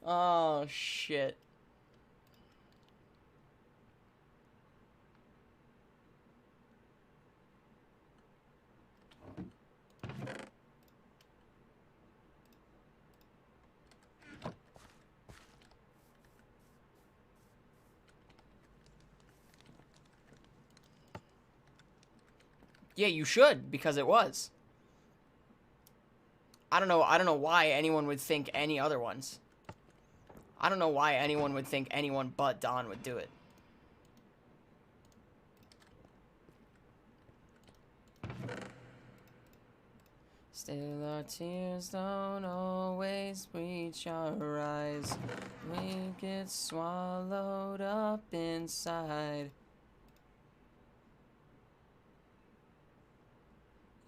Oh, shit. Yeah, you should, because it was. I don't know why anyone would think any other ones. I don't know why anyone would think anyone but Don would do it. Still our tears don't always reach our eyes. We get swallowed up inside.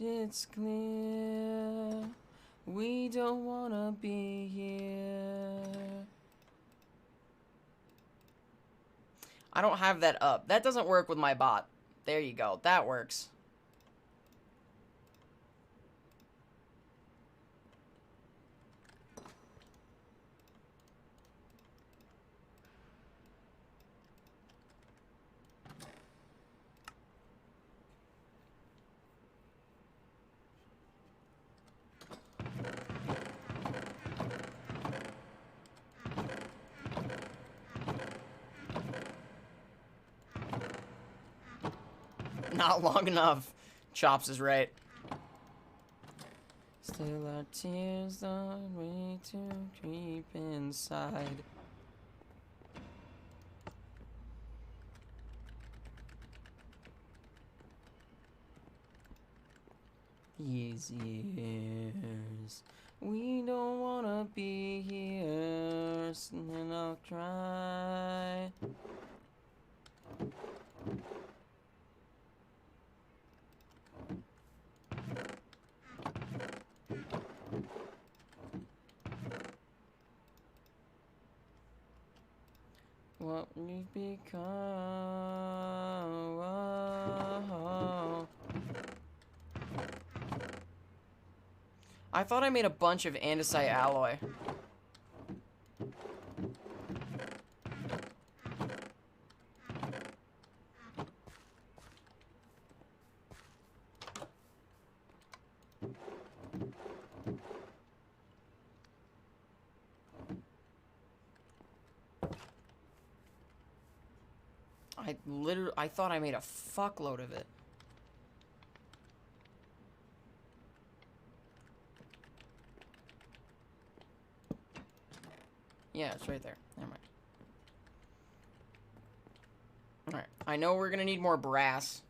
It's clear we don't wanna be here. I don't have that up. That doesn't work with my bot. There you go. That works. Not long enough. Chops is right. Still our tears don't wait to creep inside. These years, we don't wanna be here, and I'll cry. What we've become. Whoa. I thought I made a bunch of andesite alloy. I thought I made a fuckload of it. Yeah, it's right there. Never mind. Alright. I know we're gonna need more brass.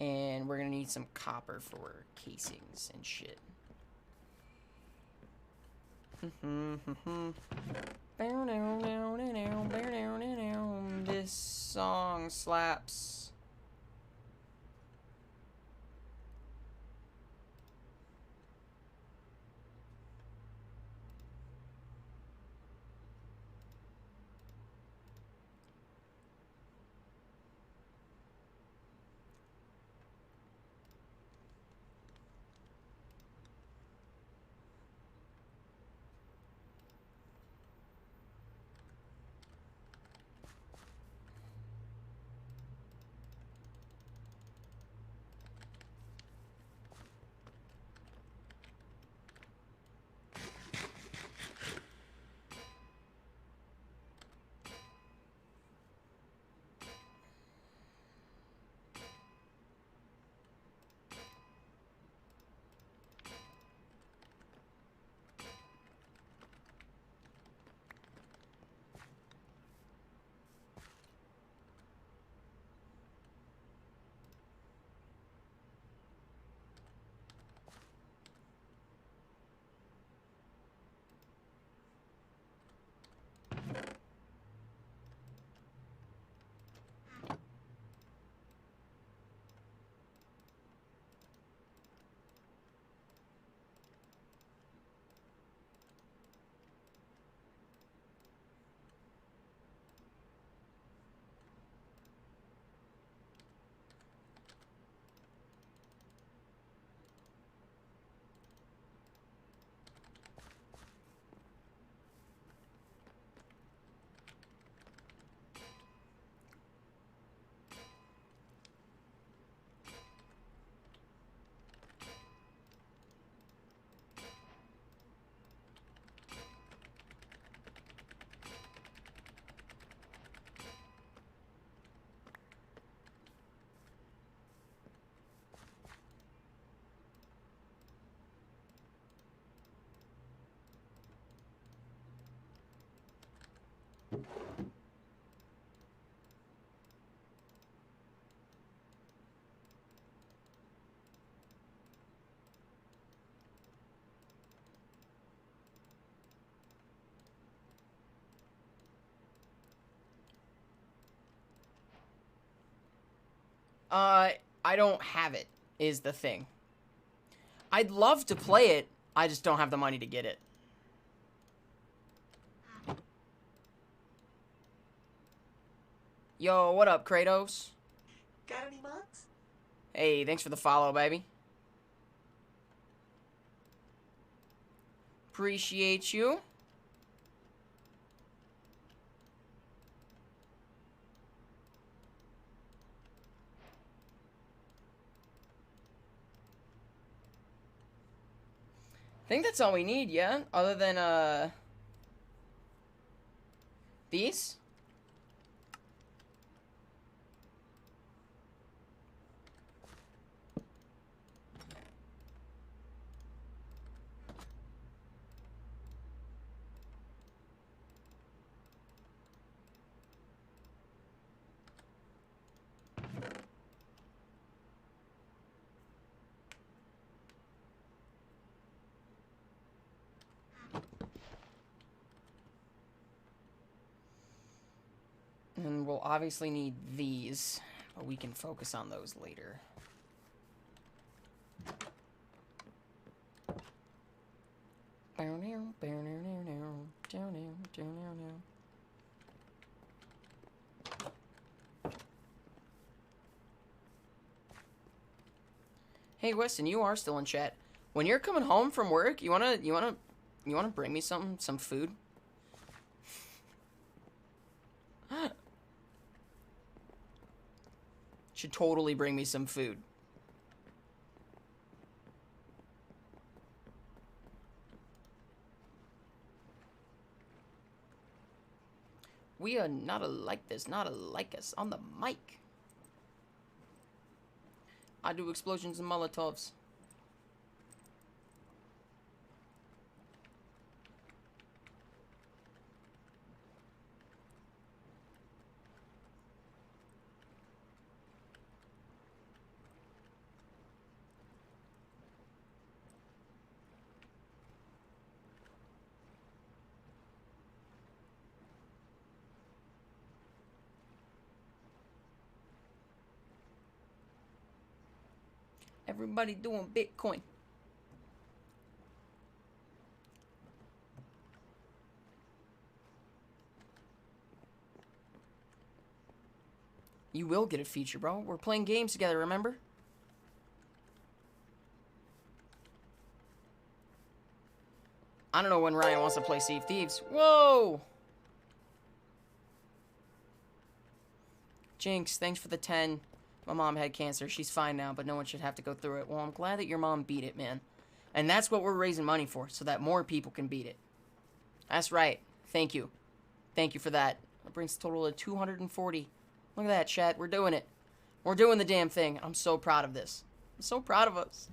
And we're gonna need some copper for casings and shit. This song slaps. I don't have it, is the thing. I'd love to play it, I just don't have the money to get it. Yo, what up, Kratos? Got any mugs? Hey, thanks for the follow, baby. Appreciate you. I think that's all we need, yeah? Other than, these? And we'll obviously need these, but we can focus on those later. Hey Weston, you are still in chat. When you're coming home from work, you wanna bring me some food? Should totally bring me some food. We are not alike this, not alike us on the mic. I do explosions and Molotovs. Everybody doing Bitcoin. You will get a feature, bro. We're playing games together, remember? I don't know when Ryan wants to play Sea of Thieves. Whoa! Jinx, thanks for the 10. My mom had cancer. She's fine now, but no one should have to go through it. Well, I'm glad that your mom beat it, man. And that's what we're raising money for, so that more people can beat it. That's right. Thank you. Thank you for that. That brings the total to 240. Look at that, chat. We're doing it. We're doing the damn thing. I'm so proud of this. I'm so proud of us.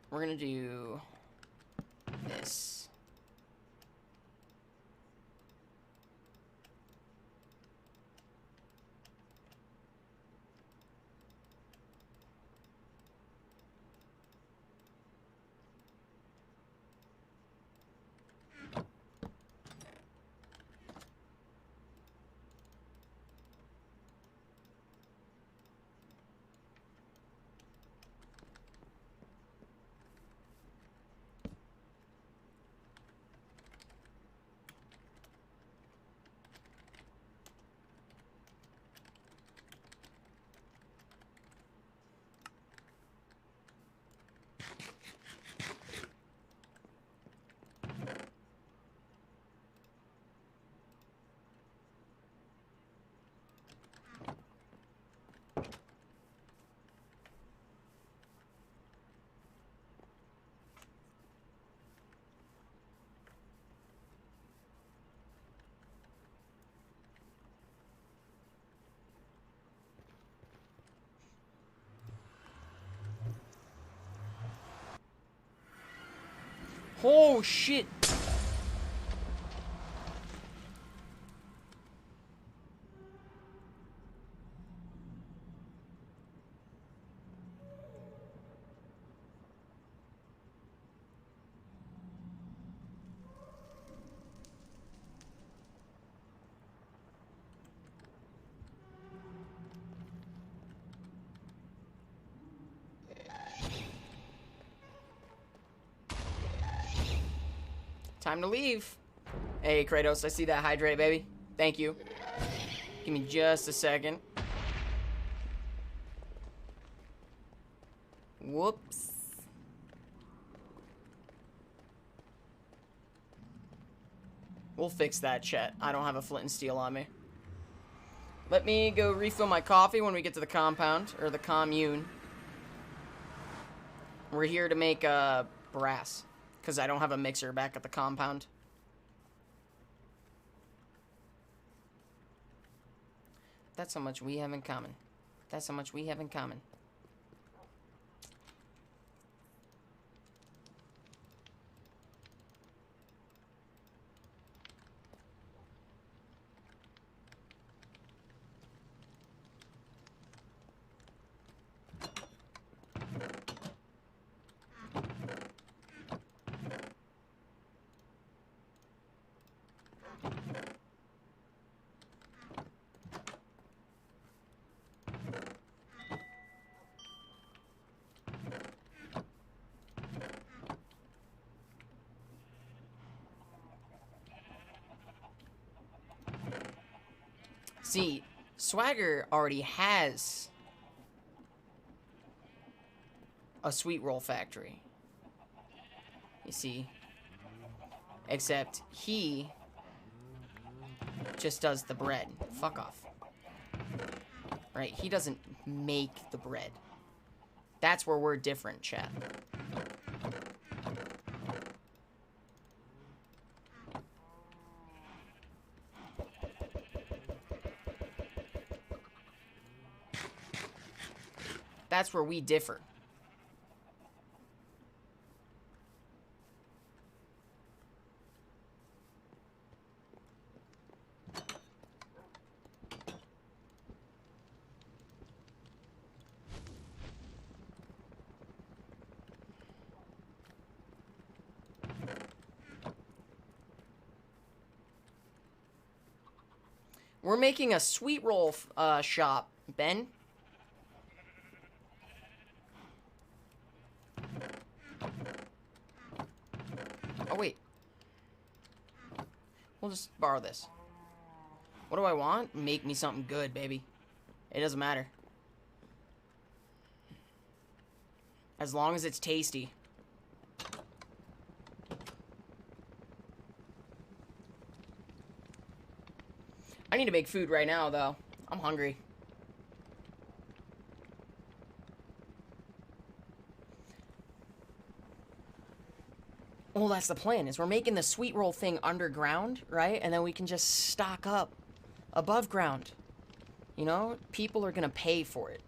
We're gonna do this. Oh, shit. Time to leave. Hey, Kratos, I see that hydrate, baby. Thank you. Give me just a second. Whoops. We'll fix that, chat. I don't have a flint and steel on me. Let me go refill my coffee when we get to the compound, or the commune. We're here to make brass, because I don't have a mixer back at the compound. That's how much we have in common. That's how much we have in common. See, Swagger already has a sweet roll factory. You see? Except he just does the bread. Fuck off. Right? He doesn't make the bread. That's where we're different, chat. That's where we differ. We're making a sweet roll shop, Ben. Oh, wait. We'll just borrow this. What do I want? Make me something good, baby. It doesn't matter. As long as it's tasty. I need to make food right now, though. I'm hungry. Well, that's the plan, is we're making the sweet roll thing underground, right? And then we can just stock up above ground. You know? People are gonna pay for it.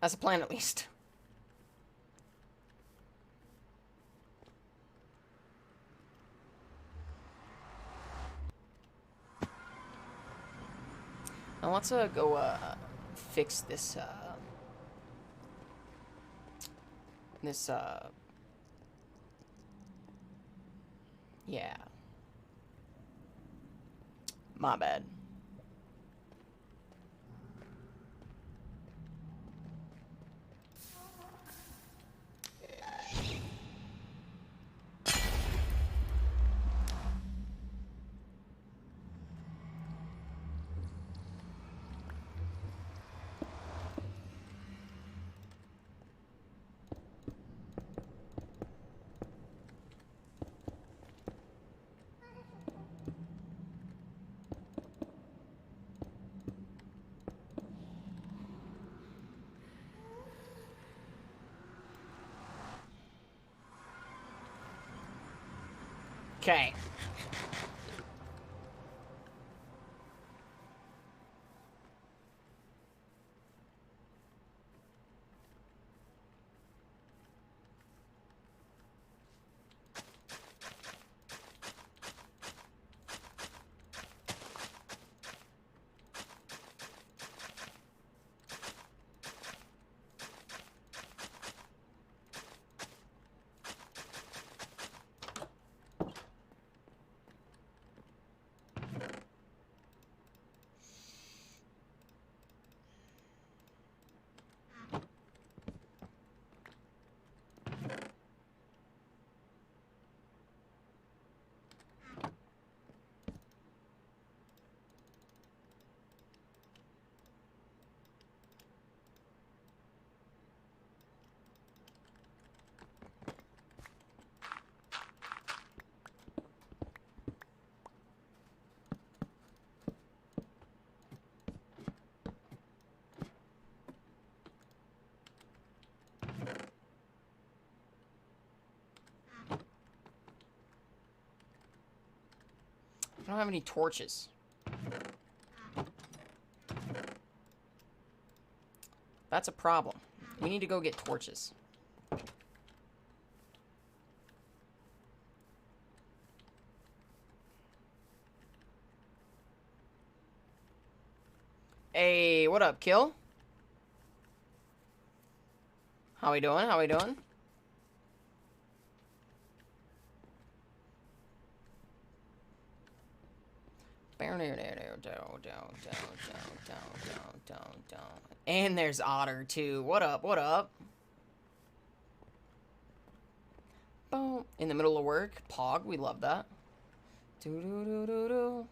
That's a plan, at least. Now let's go fix this yeah. My bad. Okay. I don't have any torches. That's a problem. We need to go get torches. Hey, what up, Kill? How we doing? How we doing? And there's Otter too. What up? What up? Boom. In the middle of work. Pog. We love that. Gonna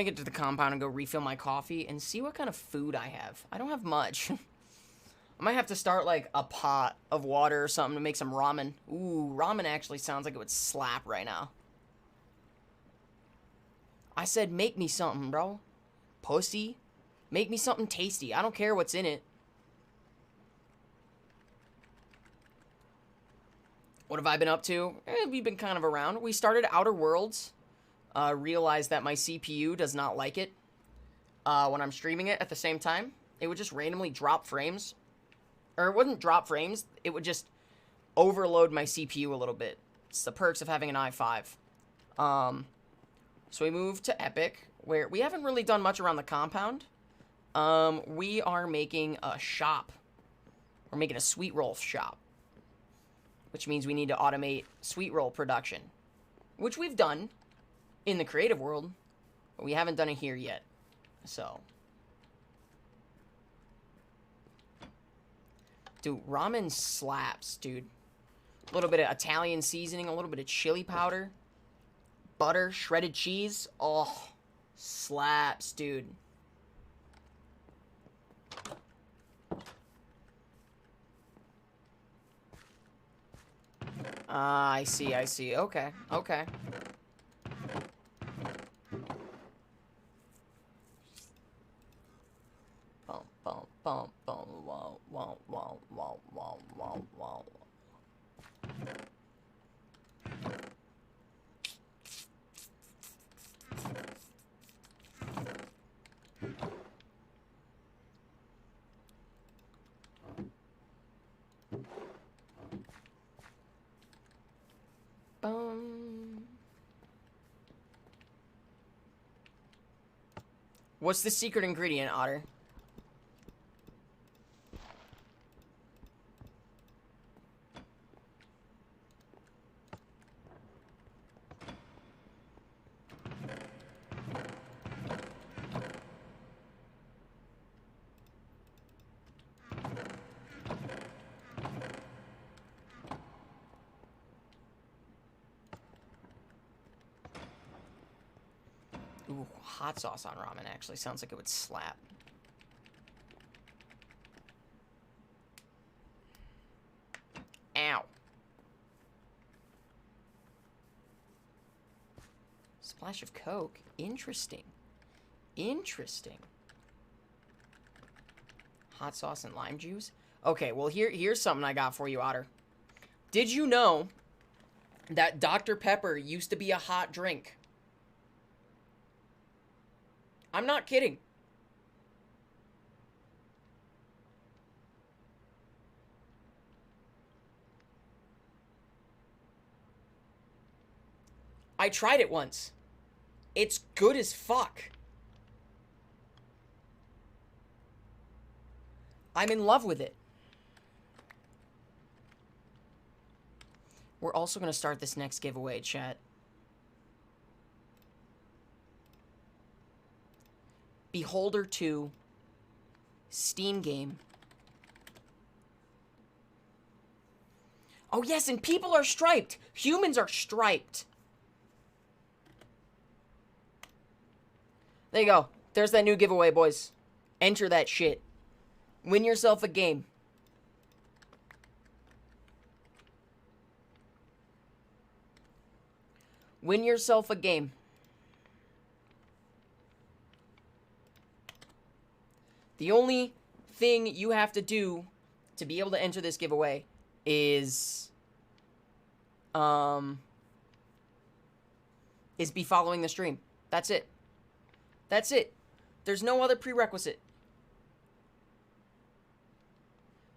get to the compound and go refill my coffee and see what kind of food I have. I don't have much. I might have to start like a pot of water or something to make some ramen. Ooh, ramen actually sounds like it would slap right now. I said make me something, bro. Pussy. Make me something tasty. I don't care what's in it. What have I been up to? We've been kind of around. We started Outer Worlds. Realized that my CPU does not like it when I'm streaming it at the same time. It would just randomly drop frames. Or it wouldn't drop frames. It would just overload my CPU a little bit. It's the perks of having an i5. So we moved to Epic, where we haven't really done much around the compound. We are making a shop. We're making a sweet roll shop. Which means we need to automate sweet roll production. Which we've done in the creative world. But we haven't done it here yet. So. Dude, ramen slaps, dude. A little bit of Italian seasoning, a little bit of chili powder. Butter, shredded cheese. Oh, slaps, dude. I see, I see. Okay, okay. Bum, bum, bum, bum, wow, wow, wow, wow, wow, wow, wow. What's the secret ingredient, Otter? Ooh, hot sauce on ramen actually sounds like it would slap. Ow. Splash of Coke. Interesting. Interesting. Hot sauce and lime juice? Okay, well, here's something I got for you, Otter. Did you know that Dr. Pepper used to be a hot drink? I'm not kidding. I tried it once. It's good as fuck. I'm in love with it. We're also going to start this next giveaway, chat. Beholder 2 Steam game. Oh yes, and people are striped. Humans are striped. There you go. There's that new giveaway, boys. Enter that shit. Win yourself a game. Win yourself a game. The only thing you have to do to be able to enter this giveaway is be following the stream. That's it. That's it. There's no other prerequisite.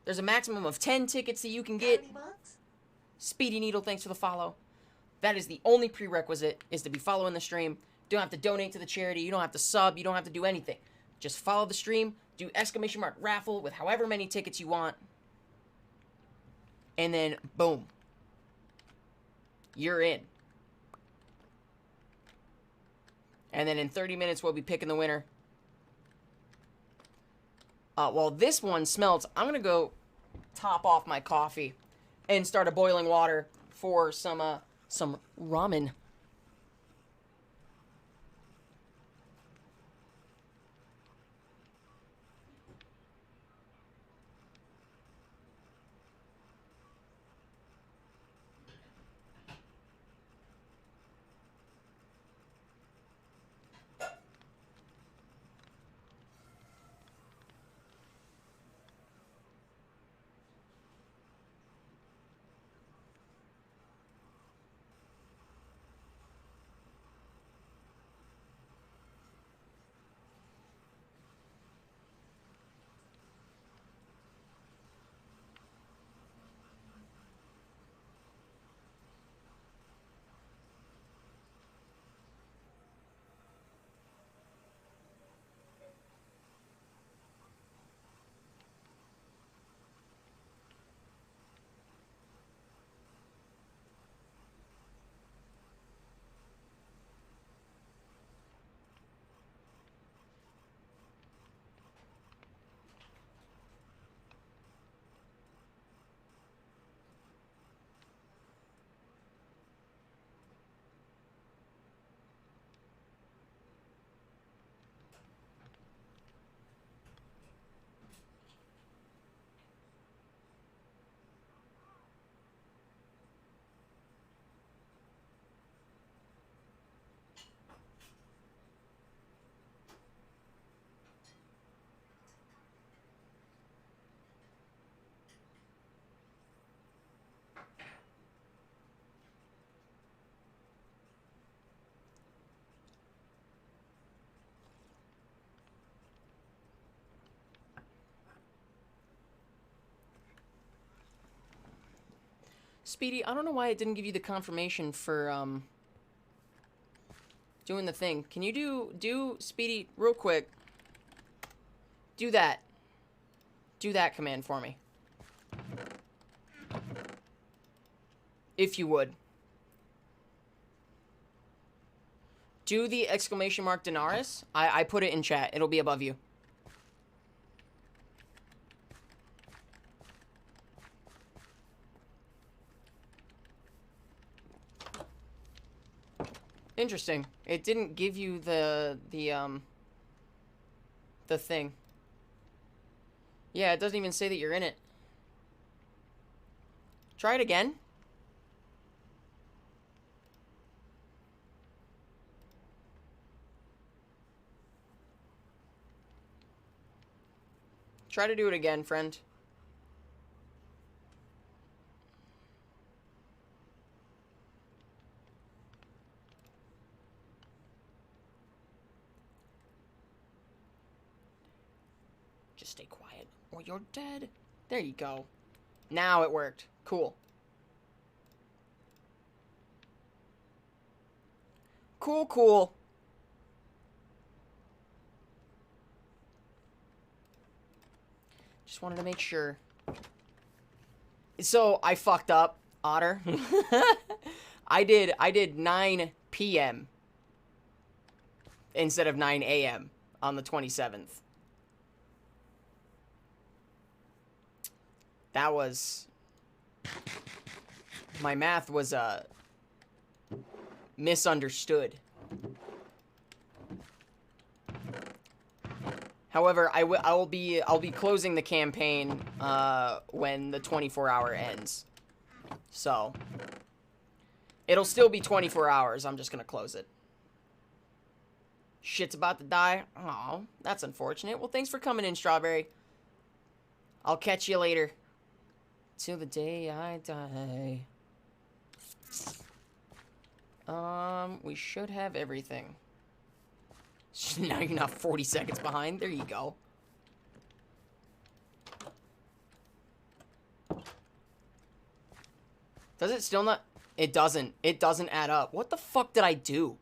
There's a maximum of 10 tickets that you can get. Speedy Needle, thanks for the follow. That is the only prerequisite, is to be following the stream. You don't have to donate to the charity. You don't have to sub. You don't have to do anything. Just follow the stream. Do exclamation mark raffle with however many tickets you want. And then, boom. You're in. And then in 30 minutes, we'll be picking the winner. While this one smells, I'm going to go top off my coffee and start a boiling water for some ramen. Speedy, I don't know why it didn't give you the confirmation for, doing the thing. Can you do, Speedy, real quick, do that. Do that command for me. If you would. Do the exclamation mark Daenerys. I put it in chat. It'll be above you. Interesting. It didn't give you the thing. Yeah, it doesn't even say that you're in it. Try it again. Try to do it again, friend. Just stay quiet or you're dead. There you go. Now it worked. Cool. Cool, cool. Just wanted to make sure. So, I fucked up, Otter. I did 9 p.m. instead of 9 a.m. on the 27th. That was... My math was, misunderstood. However, I'll be closing the campaign when the 24-hour ends. So it'll still be 24 hours. I'm just gonna close it. Shit's about to die. Oh, that's unfortunate. Well, thanks for coming in, Strawberry. I'll catch you later. Till the day I die. We should have everything. Now you're not 40 seconds behind. There you go. Does it still not? It doesn't. It doesn't add up. What the fuck did I do?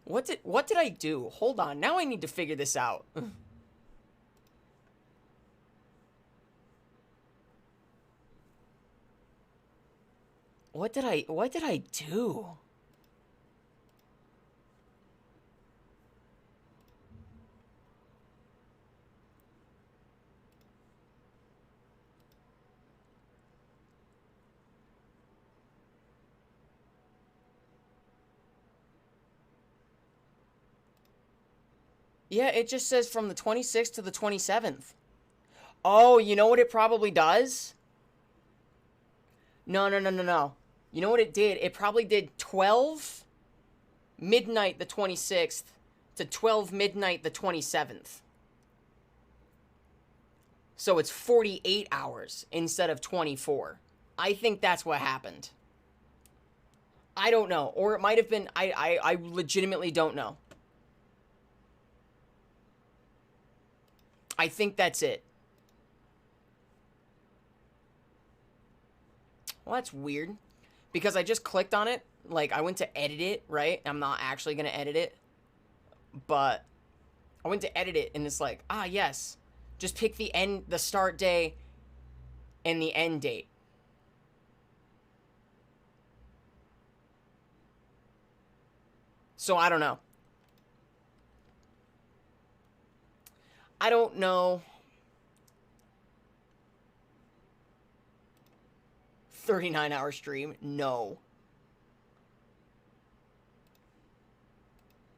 What did I do? Hold on. Now I need to figure this out. What did I do? Yeah, it just says from the 26th to the 27th. Oh, you know what it probably does? No. You know what it did? It probably did 12 midnight the 26th to 12 midnight the 27th. So it's 48 hours instead of 24. I think that's what happened. I don't know. Or it might have been... I legitimately don't know. I think that's it. Well, that's weird. Because I just clicked on it. Like, I went to edit it, right? I'm not actually going to edit it. But I went to edit it, and it's like, ah, yes. Just pick the start day and the end date. So, I don't know. I don't know. 39-hour stream? No.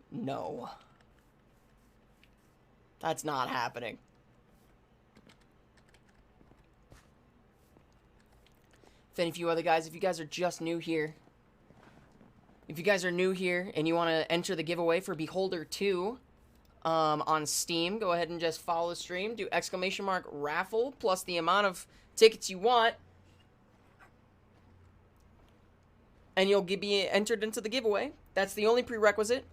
No. That's not happening. Then a few other guys, if you guys are just new here. If you guys are new here and you want to enter the giveaway for Beholder 2 on Steam, go ahead and just follow the stream. Do ! raffle plus the amount of tickets you want. And you'll be entered into the giveaway. That's the only prerequisite.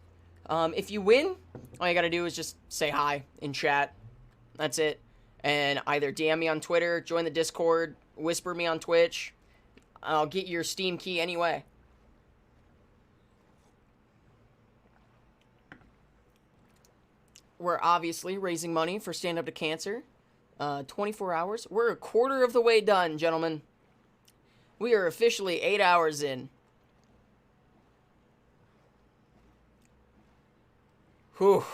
If you win, all you gotta do is just say hi in chat. That's it. and either DM me on Twitter, join the Discord, whisper me on Twitch. I'll get your Steam key anyway. We're obviously raising money for Stand Up to Cancer. 24 hours. We're a quarter of the way done, gentlemen. We are officially 8 hours in. Whew.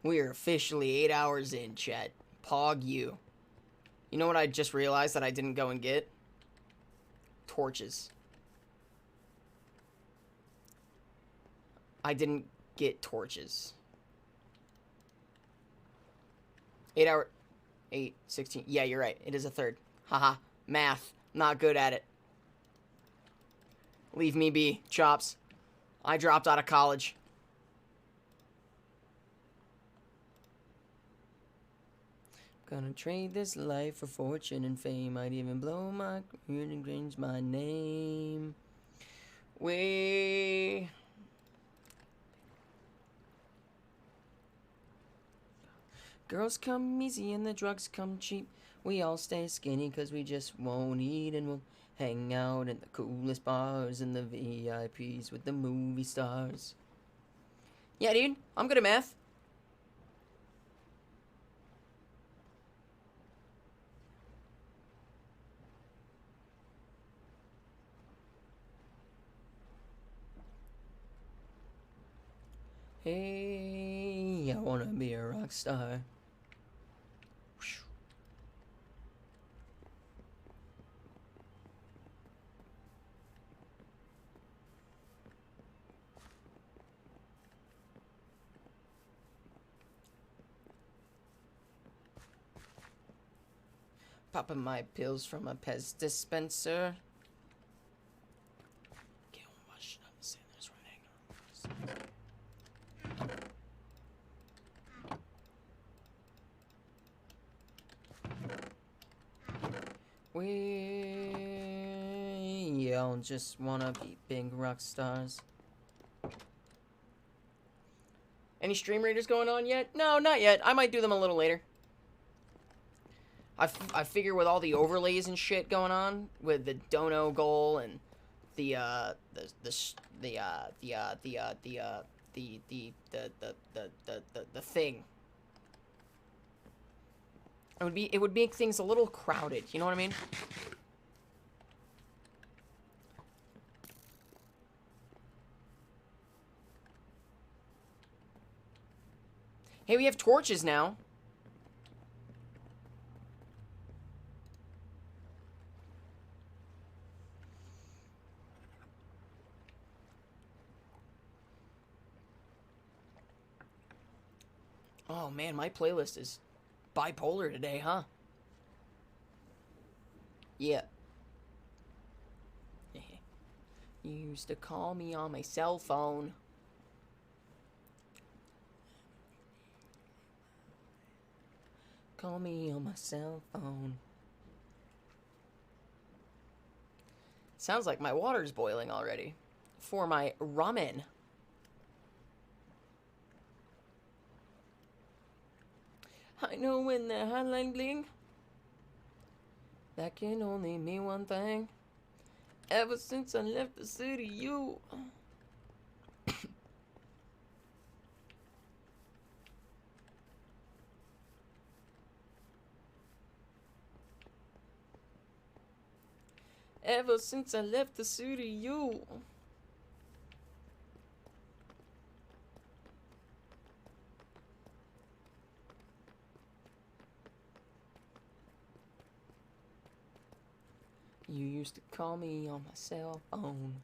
We are officially 8 hours in, chat. Pog you. You know what I just realized that I didn't go and get? Torches. I didn't get torches. 8 hour... 8, 16... Yeah, you're right. It is a third. Haha. Math. Not good at it. Leave me be, Chops. I dropped out of college. Gonna trade this life for fortune and fame. I'd even blow my career and change my name. Girls come easy and the drugs come cheap. We all stay skinny cause we just won't eat, and we'll hang out in the coolest bars and the VIPs with the movie stars. Yeah, dude, I'm good at math. Hey, I wanna be a rock star. Popping my pills from a Pez dispenser. We all just wanna be big rock stars. Any stream raiders going on yet? No, not yet. I might do them a little later. I figure with all the overlays and shit going on with the dono goal and the thing, it would make things a little crowded. You know what I mean? Hey, we have torches now. Oh man, my playlist is bipolar today, huh? Yeah. You used to call me on my cell phone. Call me on my cell phone. Sounds like my water's boiling already. For my ramen. I know when the hotline bling, that can only mean one thing. Ever since I left the city, you... Ever since I left the city, you... You used to call me on my cell phone.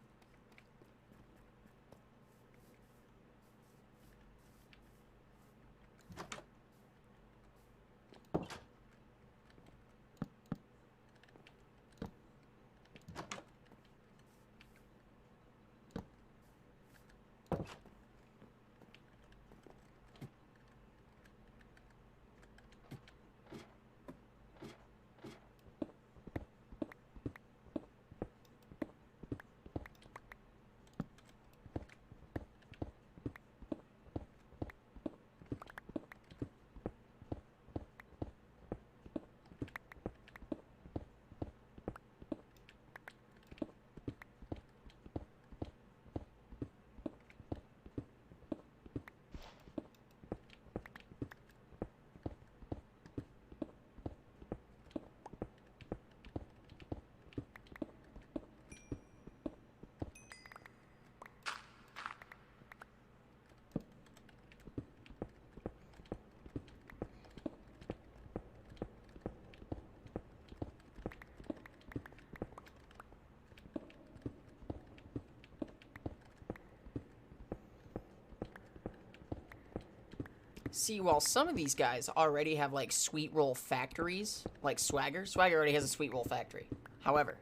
See, while some of these guys already have, like, sweet roll factories, like Swagger. Swagger already has a sweet roll factory. However,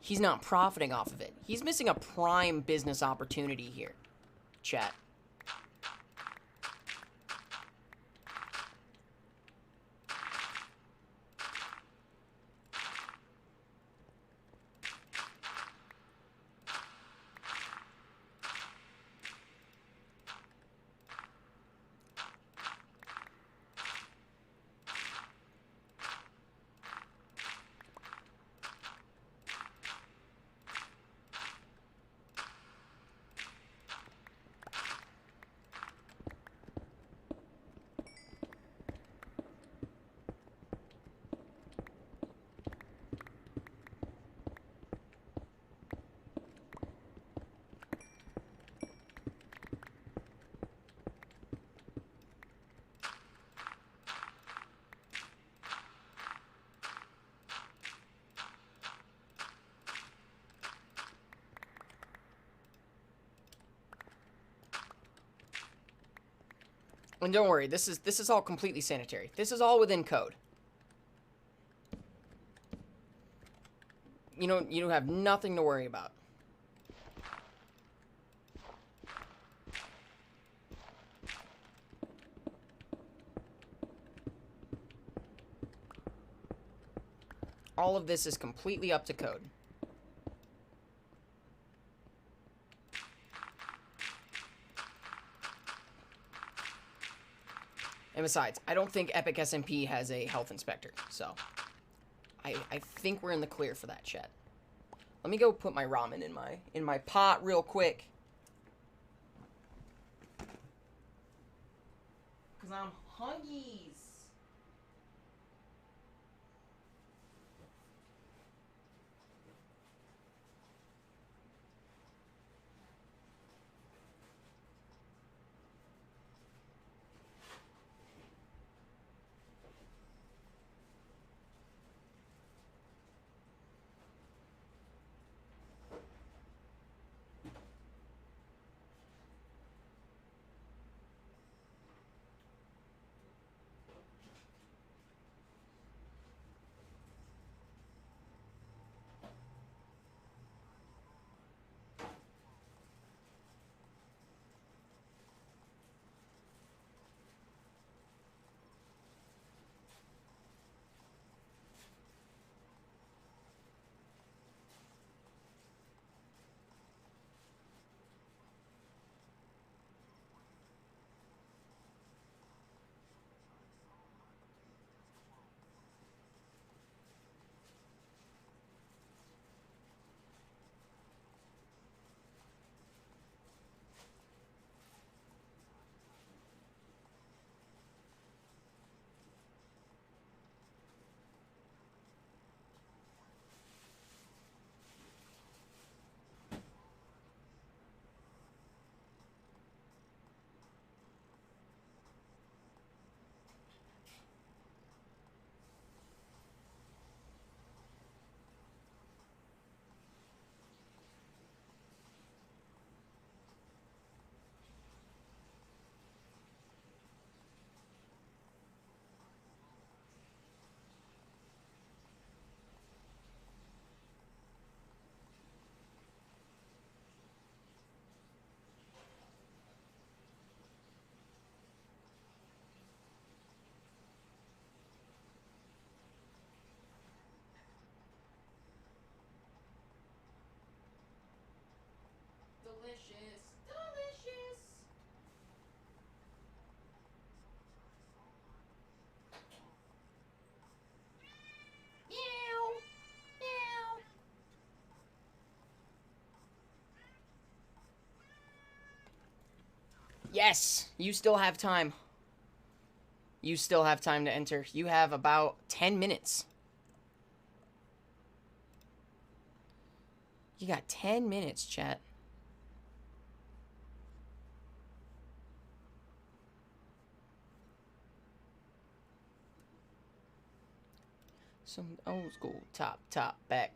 he's not profiting off of it. He's missing a prime business opportunity here, chat. And don't worry, this is all completely sanitary. This is all within code. You have nothing to worry about. All of this is completely up to code. And besides, I don't think Epic SMP has a health inspector, so I think we're in the clear for that, chat. Let me go put my ramen in my pot real quick. Cause I'm hungry. Delicious, delicious. Meow, meow. Yes, you still have time. You still have time to enter. You have about 10 minutes. You got 10 minutes, chat. Some old school top back.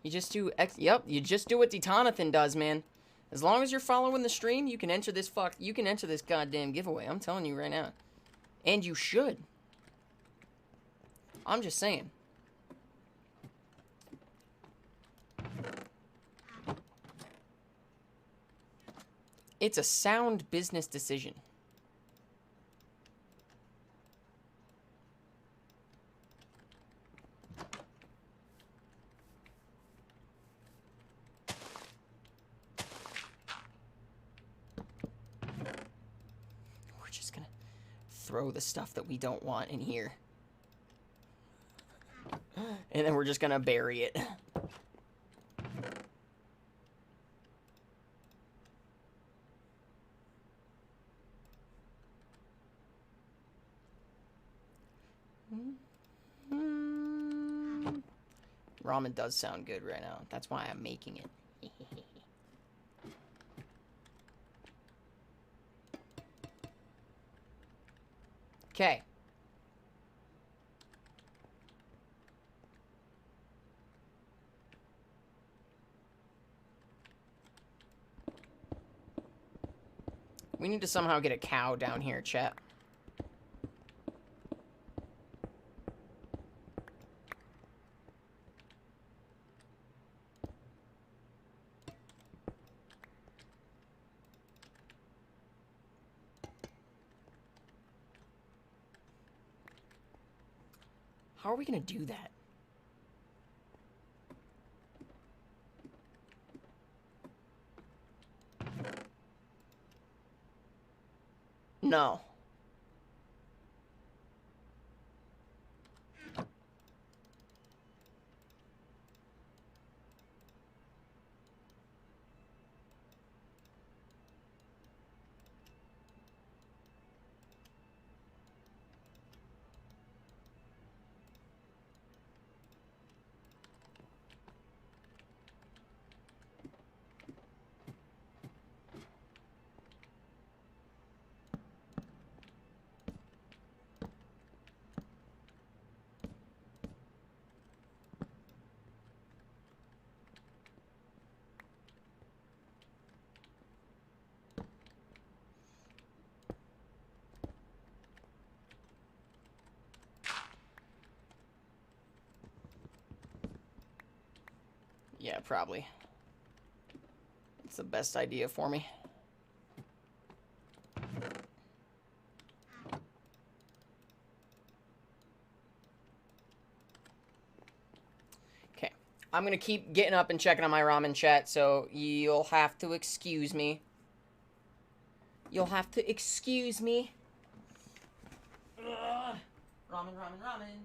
You just do yep, you just do what Detonathan does, man. As long as you're following the stream, you can enter this goddamn giveaway. I'm telling you right now. And you should. I'm just saying. It's a sound business decision. We're just gonna throw the stuff that we don't want in here. And then we're just gonna bury it. Ramen does sound good right now. That's why I'm making it. Okay. We need to somehow get a cow down here, chat. How are we gonna do that? No. Yeah, probably. It's the best idea for me. Okay. I'm gonna keep getting up and checking on my ramen chat, so you'll have to excuse me. You'll have to excuse me. Ugh. Ramen, ramen, ramen.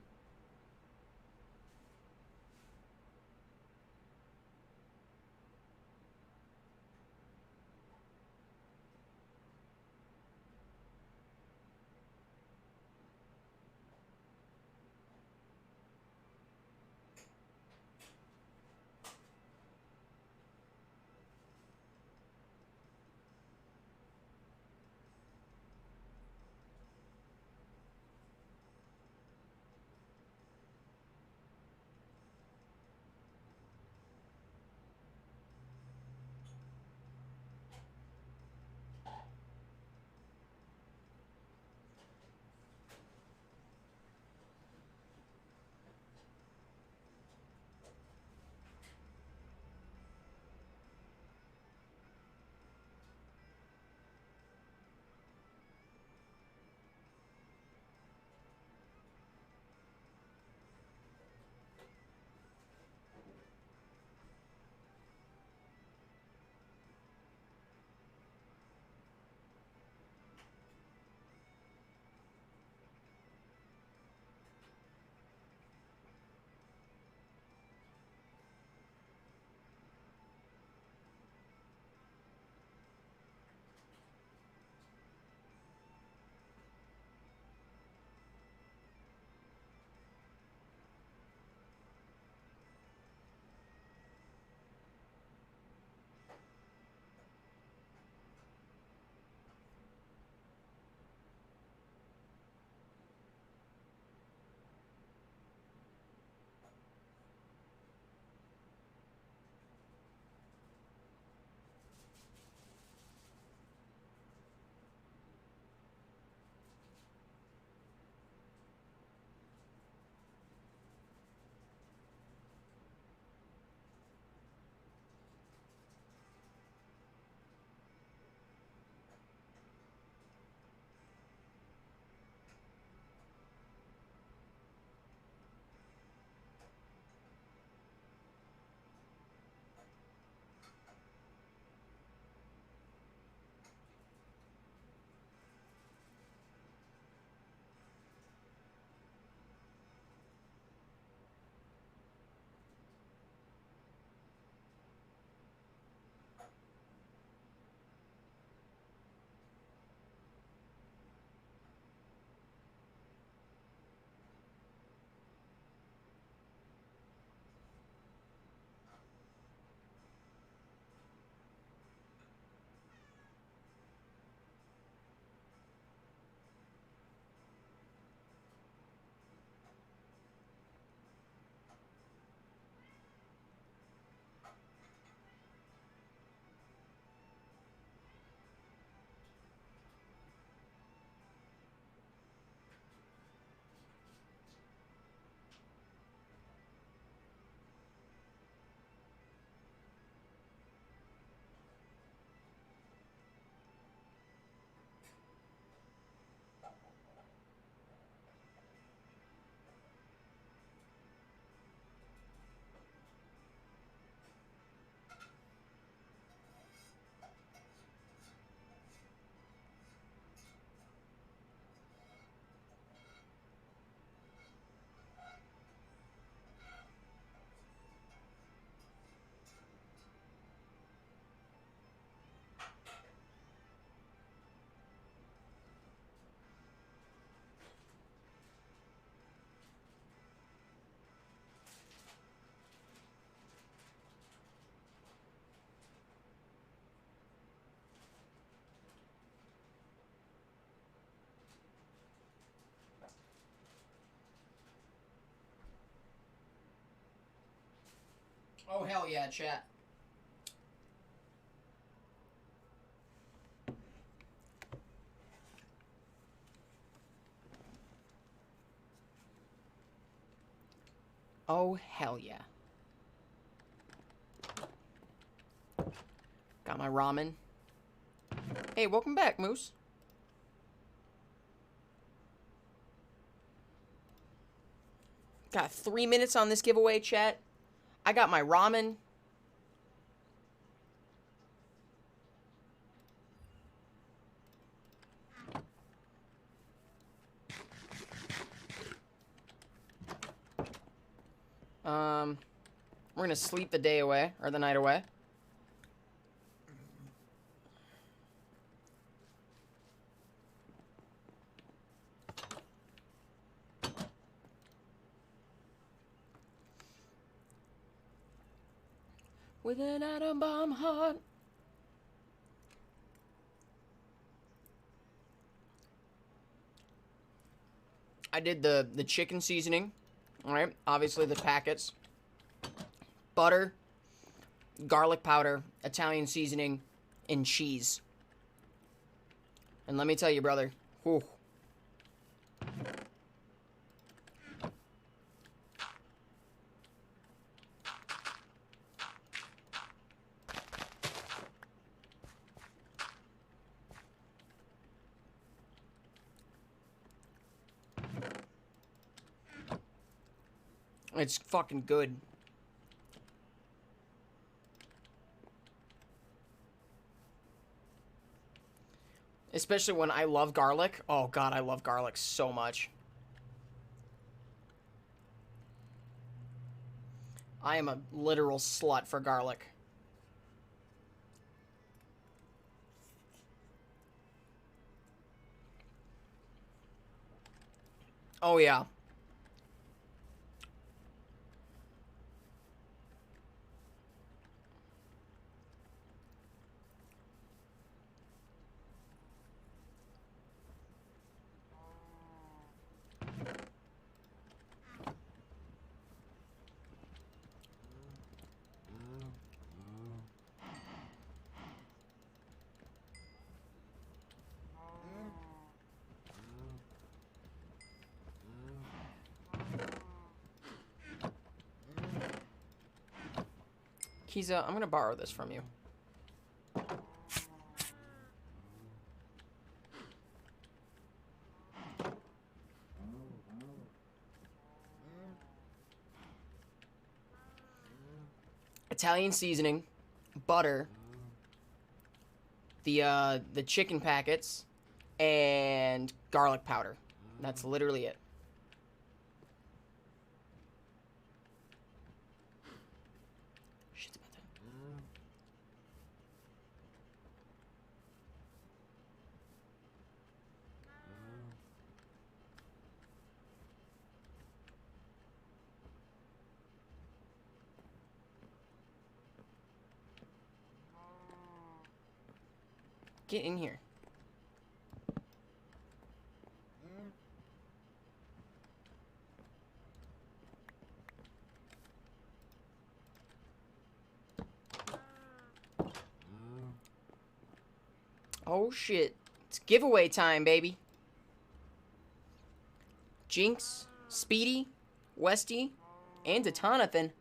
Oh, hell yeah, chat. Oh, hell yeah. Got my ramen. Hey, welcome back, Moose. Got 3 minutes on this giveaway, chat. I got my ramen. We're gonna sleep the day away, or the night away. With an atom bomb heart. I did the chicken seasoning. Alright, obviously the packets. Butter, garlic powder, Italian seasoning, and cheese. And let me tell you, brother. Whew. It's fucking good. Especially when I love garlic. Oh god, I love garlic so much. I am a literal slut for garlic. Oh yeah. Kiza, I'm gonna borrow this from you. Italian seasoning, butter, the chicken packets, and garlic powder. That's literally it. Shit's about that. Get in here. Oh shit. It's giveaway time, baby. Jinx, Speedy, Westy, and Detonathan.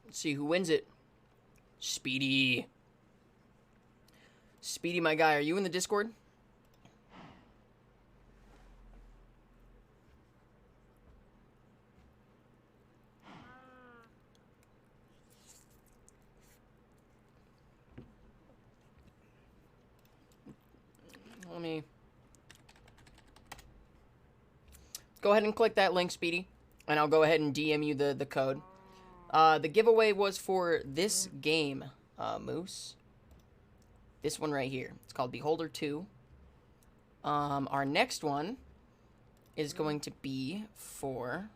Let's see who wins it. Speedy. Speedy, my guy, are you in the Discord? Let me... Go ahead and click that link, Speedy. And I'll go ahead and DM you the code. The giveaway was for this game, Moose. This one right here. It's called Beholder 2. Our next one is going to be for...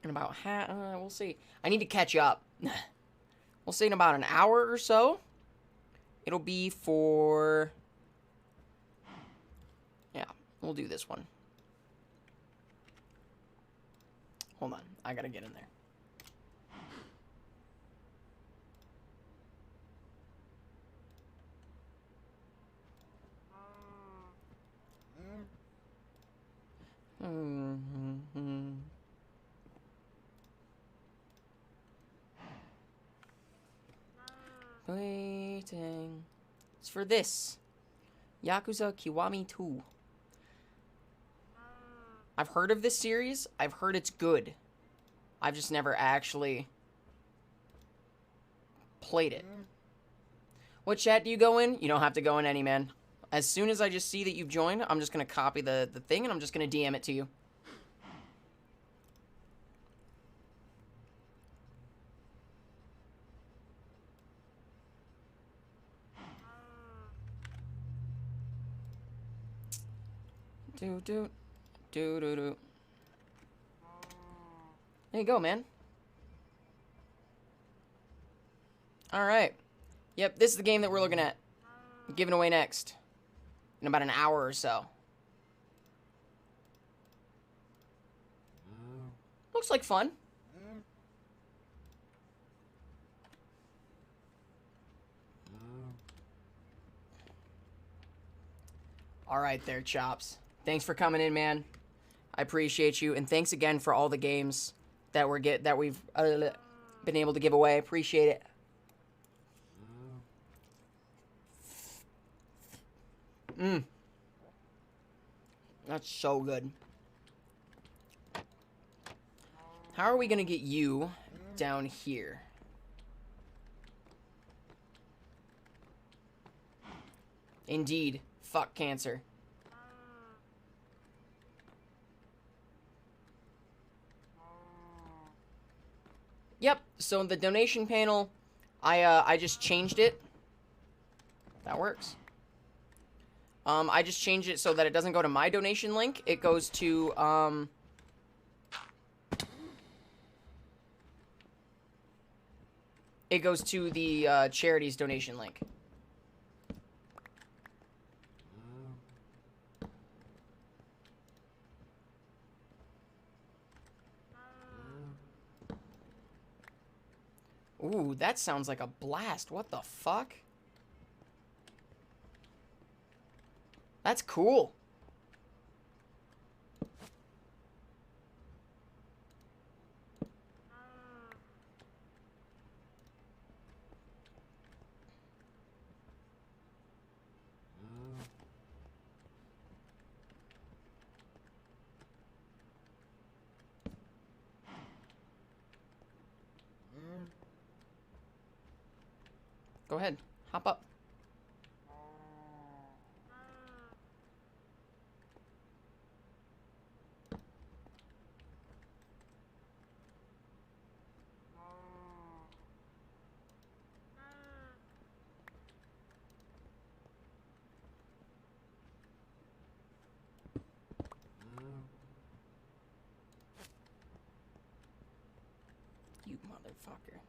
in about we'll see. I need to catch up. We'll say in about an hour or so. It'll be for... yeah, We'll do this one. Hold on. I gotta get in there. Waiting. It's for this. Yakuza Kiwami 2. I've heard of this series. I've heard it's good. I've just never actually played it. What chat do you go in? You don't have to go in any, man. As soon as I just see that you've joined, I'm just going to copy the thing and I'm just going to DM it to you. Do. There you go, man. Alright. Yep, this is the game that we're looking at. Giving away next. In about an hour or so. Looks like fun. Alright there, Chops. Thanks for coming in, man. I appreciate you, and thanks again for all the games that we've been able to give away. Appreciate it. That's so good. How are we gonna get you down here? Indeed. Fuck cancer. Yep, so the donation panel, I just changed it. That works. I just changed it so that it doesn't go to my donation link. It goes to, the charity's donation link. Ooh, that sounds like a blast. What the fuck? That's cool. Go ahead. Hop up. You motherfucker.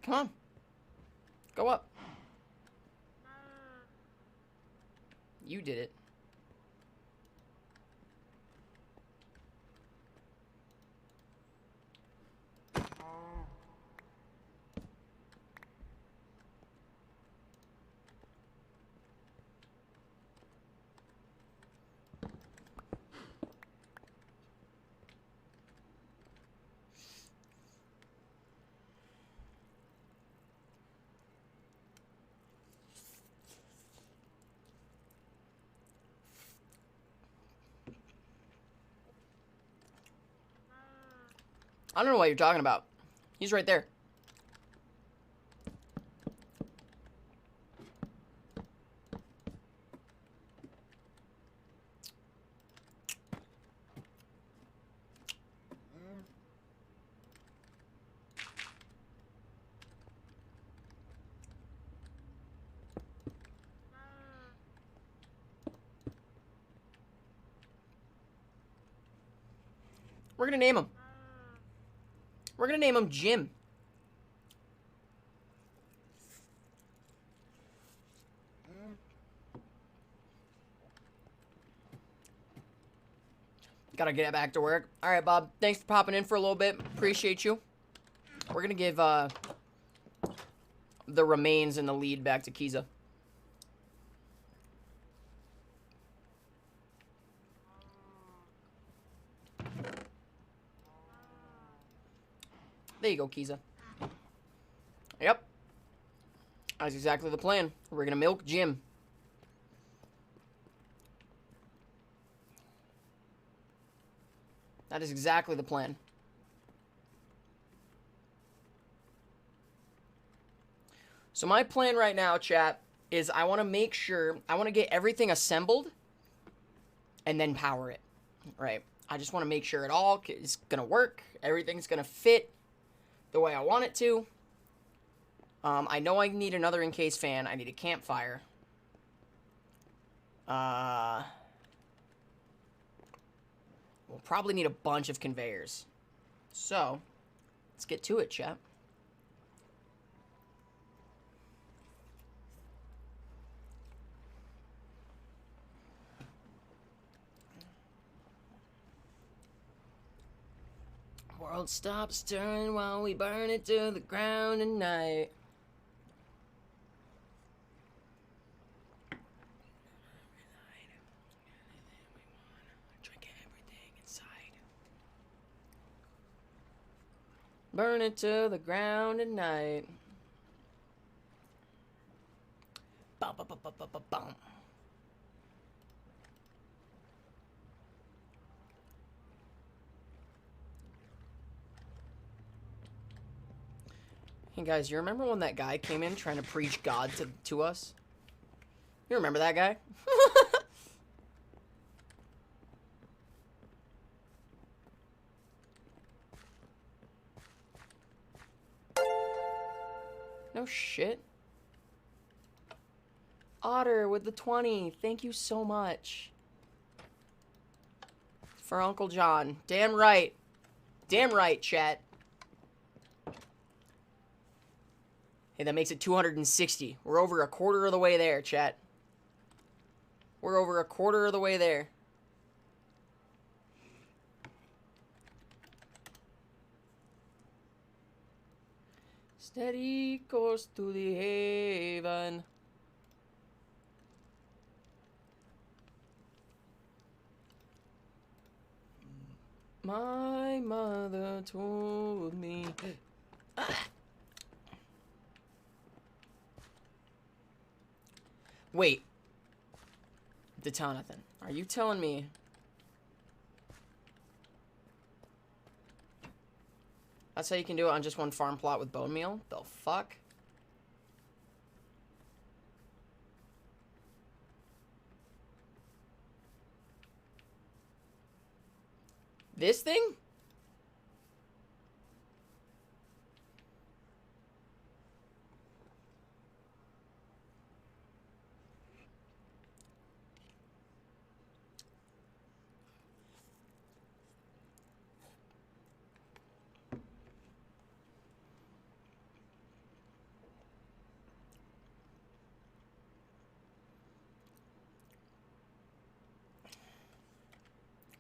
Come on. Go up. You did it. I don't know what you're talking about. He's right there. We're gonna name him. We're gonna name him Jim. Gotta get back to work. All right, Bob. Thanks for popping in for a little bit. Appreciate you. We're gonna give the remains and the lead back to Kiza. There you go, Kiza. Yep. That's exactly the plan. We're gonna milk Jim. That is exactly the plan. So my plan right now, chat, is I want to make sure, I want to get everything assembled and then power it, right? I just want to make sure it all is going to work. Everything's going to fit the way I want it to. I know I need another encased fan. I need a campfire. We'll probably need a bunch of conveyors. So, let's get to it, chat. World stops turning while we burn it to the ground tonight. Burn it to the ground tonight. Bum, bum, bum, bum, bum, bum, bum. Hey guys, you remember when that guy came in trying to preach God to us? You remember that guy? No shit. Otter with the 20. Thank you so much. For Uncle John. Damn right. Damn right, chat. Hey, that makes it 260. We're over a quarter of the way there, chat. We're over a quarter of the way there. Steady course to the haven. My mother told me. Wait. Detonathan, are you telling me that's how you can do it on just one farm plot with bone meal? The fuck? This thing?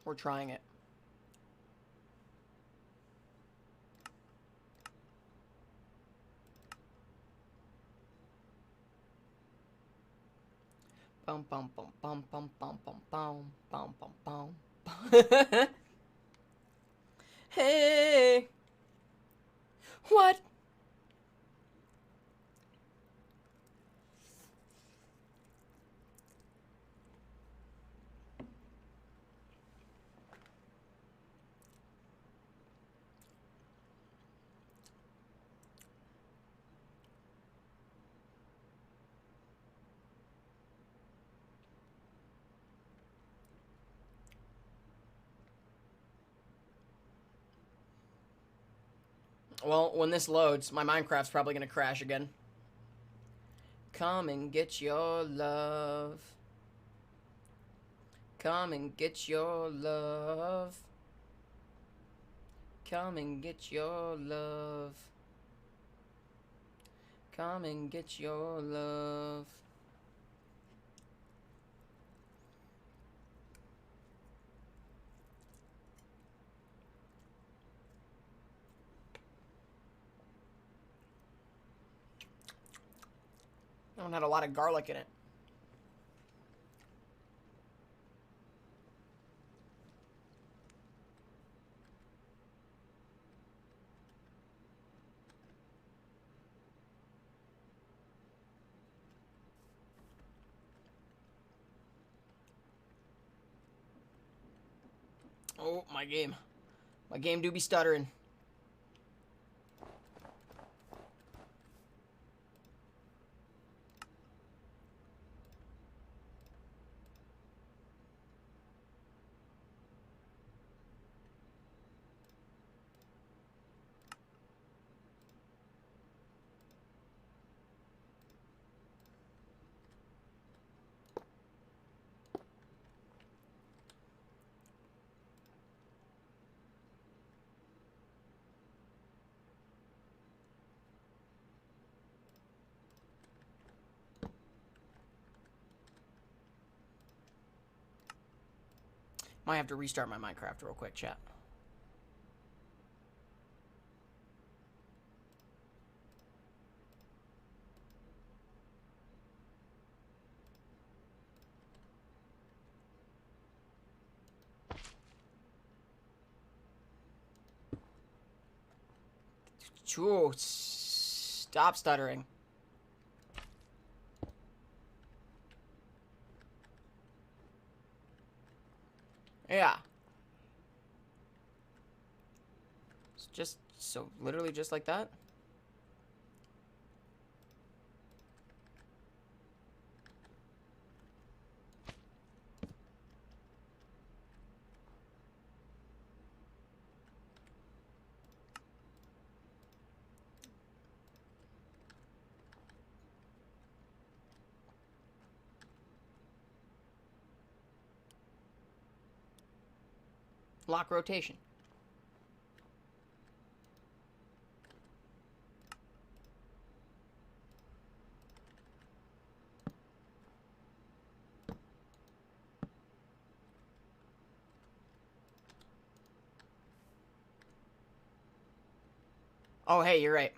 We're trying it. Bum bum bum bum bum bum bum bum bum bum bum. Hey. What? Well, when this loads, my Minecraft's probably gonna crash again. Come and get your love. Come and get your love. Come and get your love. Come and get your love. That one had a lot of garlic in it. Oh, my game. My game do be stuttering. Might have to restart my Minecraft real quick, chat. Choo, stop stuttering. Yeah. It's just so literally just like that. Lock rotation. Oh, hey, you're right.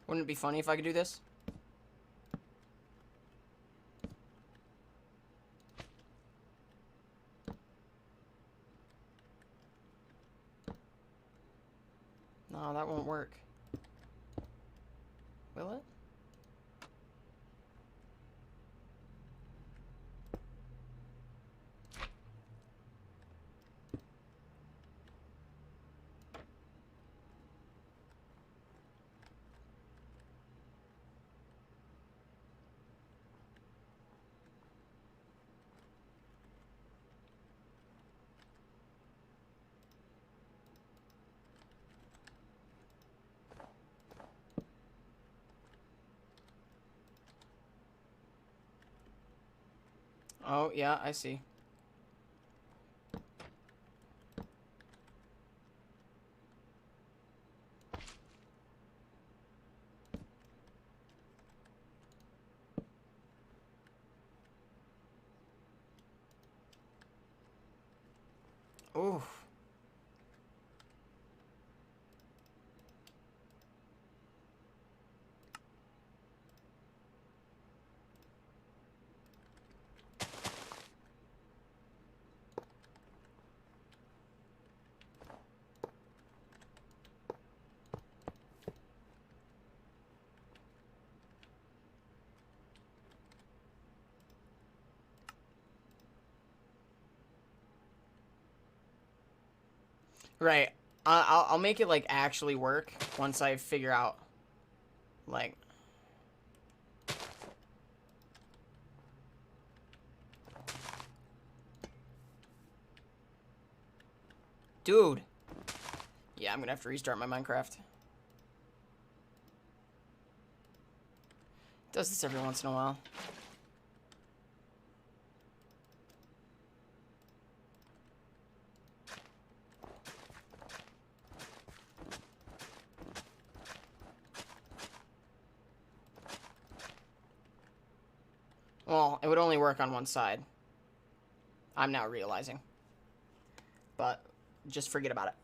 Wouldn't it be funny if I could do this? No, that won't work. Will it? Oh, yeah, I see. Oof. Right. I'll make it, like, actually work once I figure out, like... Dude. Yeah, I'm gonna have to restart my Minecraft. Does this every once in a while. Well, it would only work on one side. I'm now realizing. But just forget about it.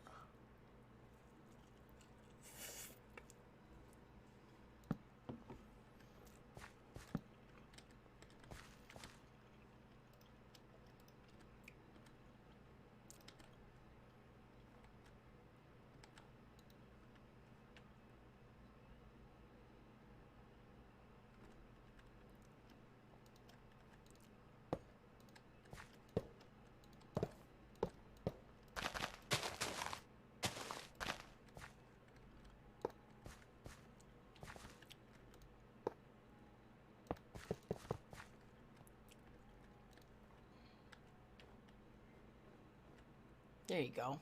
There you go.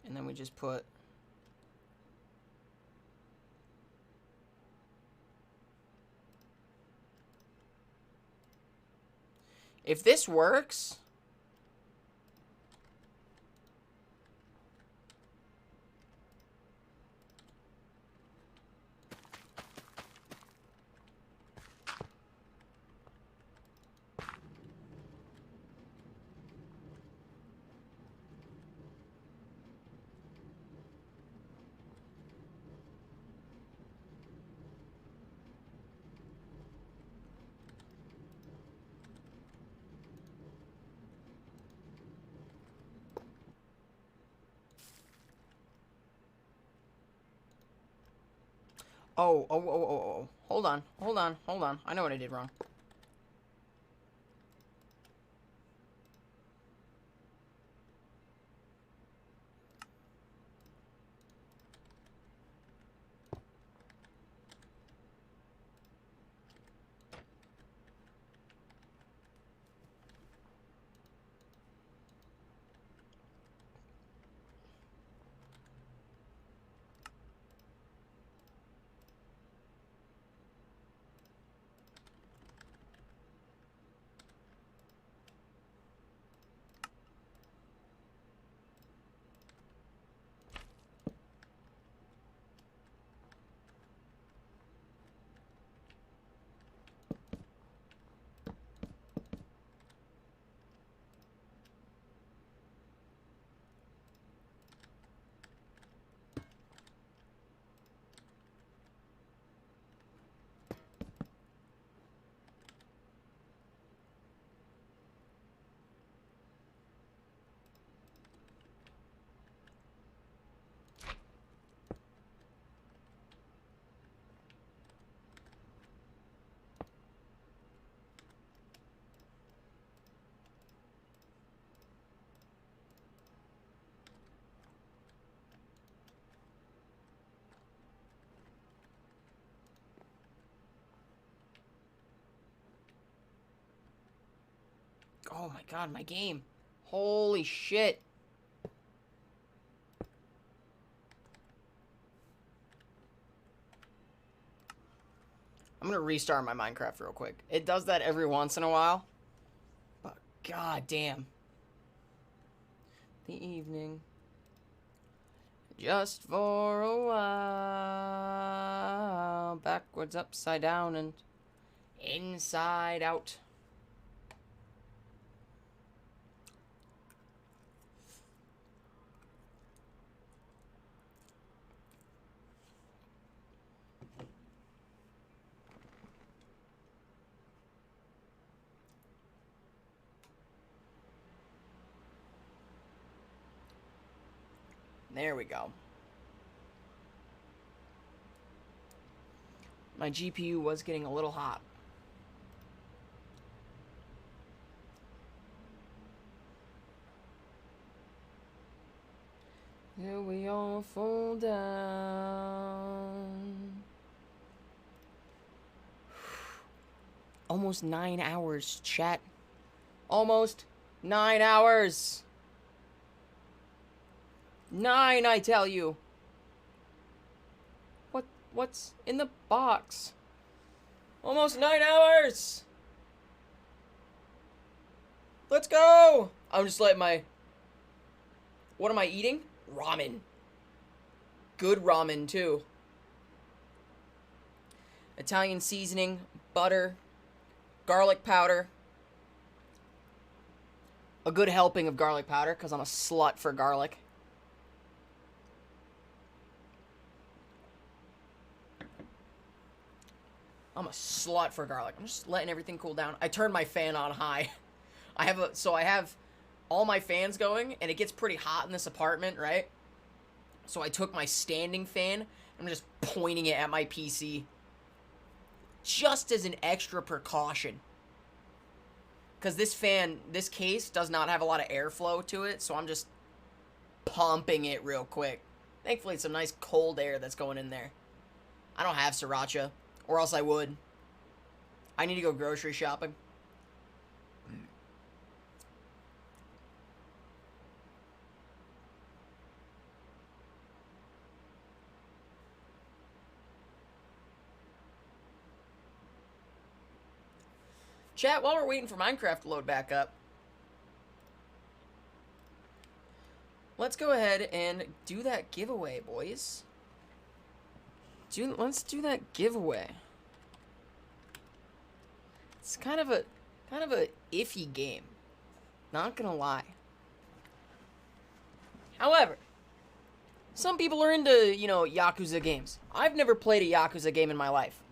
And then we just put... If this works... Oh. Hold on. I know what I did wrong. Oh my god, my game. Holy shit. I'm gonna restart my Minecraft real quick. It does that every once in a while. But god damn. The evening. Just for a while. Backwards, upside down, and inside out. There we go. My GPU was getting a little hot. Here we all fall down. Almost 9 hours, chat. Almost 9 hours. 9, I tell you. What's in the box? Almost 9 hours! Let's go! I'm just letting my... What am I eating? Ramen. Good ramen, too. Italian seasoning, butter, garlic powder. A good helping of garlic powder, because I'm a slut for garlic. I'm a slut for garlic. I'm just letting everything cool down. I turned my fan on high. I have all my fans going, and it gets pretty hot in this apartment, right? So I took my standing fan, and I'm just pointing it at my PC. Just as an extra precaution. Because this case does not have a lot of airflow to it, so I'm just pumping it real quick. Thankfully, it's some nice cold air that's going in there. I don't have sriracha, or else I would. I need to go grocery shopping. Chat, while we're waiting for Minecraft to load back up, let's go ahead and do that giveaway, boys. Let's do that giveaway. It's kind of a iffy game. Not gonna lie. However, some people are into, Yakuza games. I've never played a Yakuza game in my life.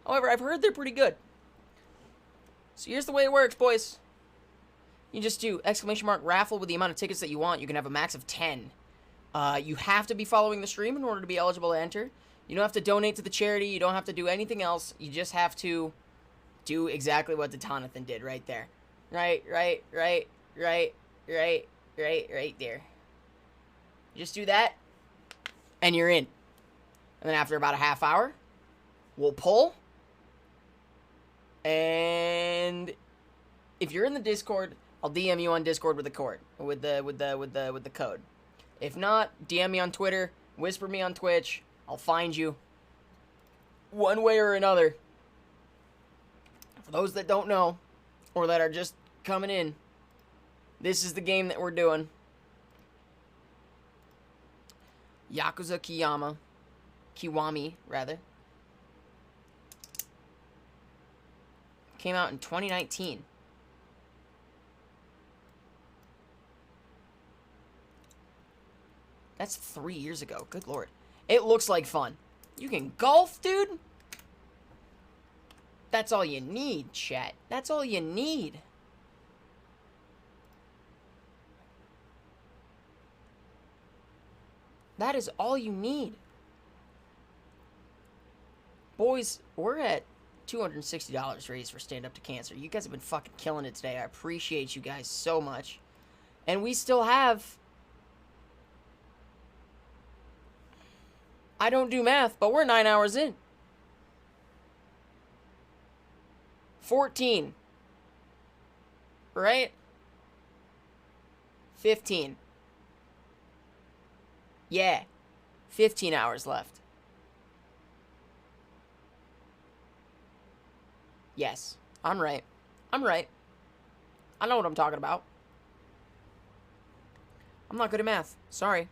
However, I've heard they're pretty good. So here's the way it works, boys. You just do ! raffle with the amount of tickets that you want. You can have a max of 10. You have to be following the stream in order to be eligible to enter. You don't have to donate to the charity. You don't have to do anything else. You just have to do exactly what the Tonathan did right there. Right there. Just do that, and you're in. And then after about a half hour, we'll pull. And if you're in the Discord, I'll DM you on Discord with the code. With the code. If not, DM me on Twitter, whisper me on Twitch. I'll find you. One way or another. For those that don't know, or that are just coming in, this is the game that we're doing. Yakuza Kiwami, rather. Came out in 2019. That's 3 years ago. Good lord. It looks like fun. You can golf, dude? That's all you need, chat. That's all you need. That is all you need. Boys, we're at $260 raised for Stand Up to Cancer. You guys have been fucking killing it today. I appreciate you guys so much. And we still have... I don't do math, but we're 9 hours in. 14. Right? 15. Yeah. 15 hours left. Yes, I'm right. I'm right. I know what I'm talking about. I'm not good at math. Sorry.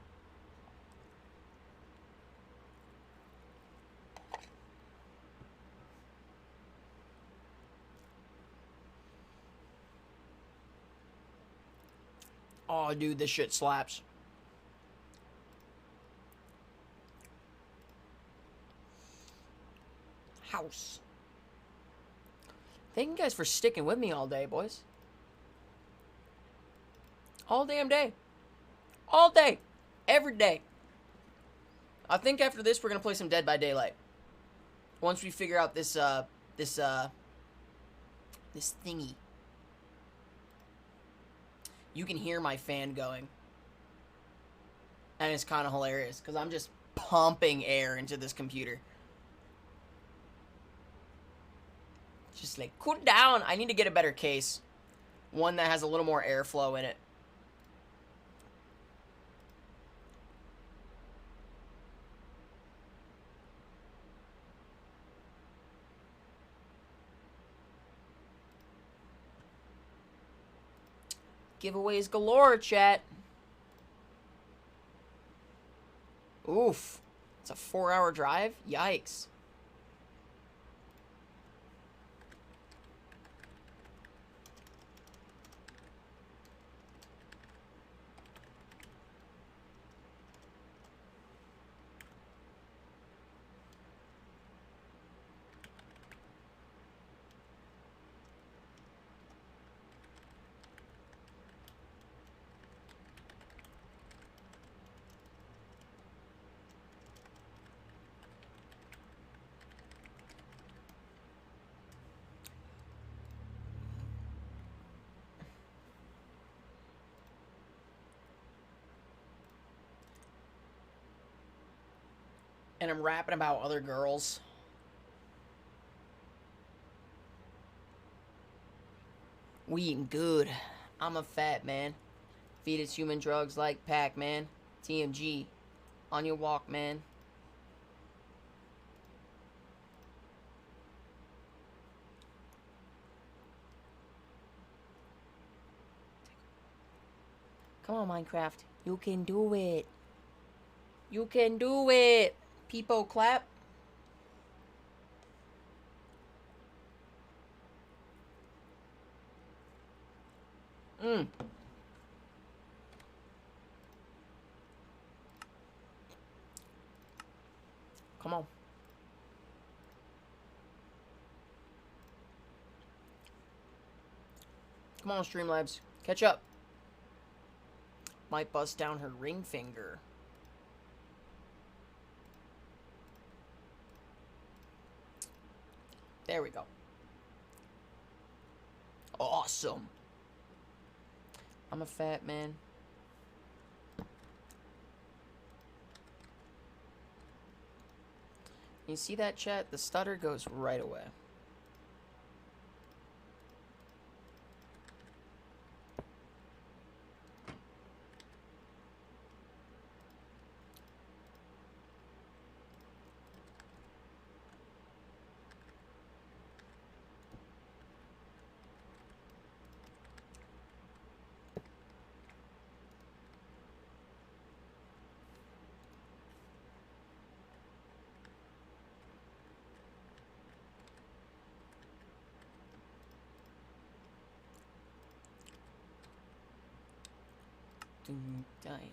Oh, dude, this shit slaps. House. Thank you guys for sticking with me all day, boys. All damn day. All day. Every day. I think after this, we're going to play some Dead by Daylight. Once we figure out this thingy. You can hear my fan going. And it's kind of hilarious, because I'm just pumping air into this computer. Just like, cool down. I need to get a better case. One that has a little more airflow in it. Giveaways galore, chat. Oof. It's a 4-hour drive? Yikes. And I'm rapping about other girls. We eating good. I'm a fat man. Feed us human drugs like Pac-Man. TMG. On your walk, man. Come on, Minecraft. You can do it. You can do it. People clap. Come on. Come on, Streamlabs. Catch up. Might bust down her ring finger. There we go. Awesome. I'm a fat man. You see that, chat? The stutter goes right away. Dying.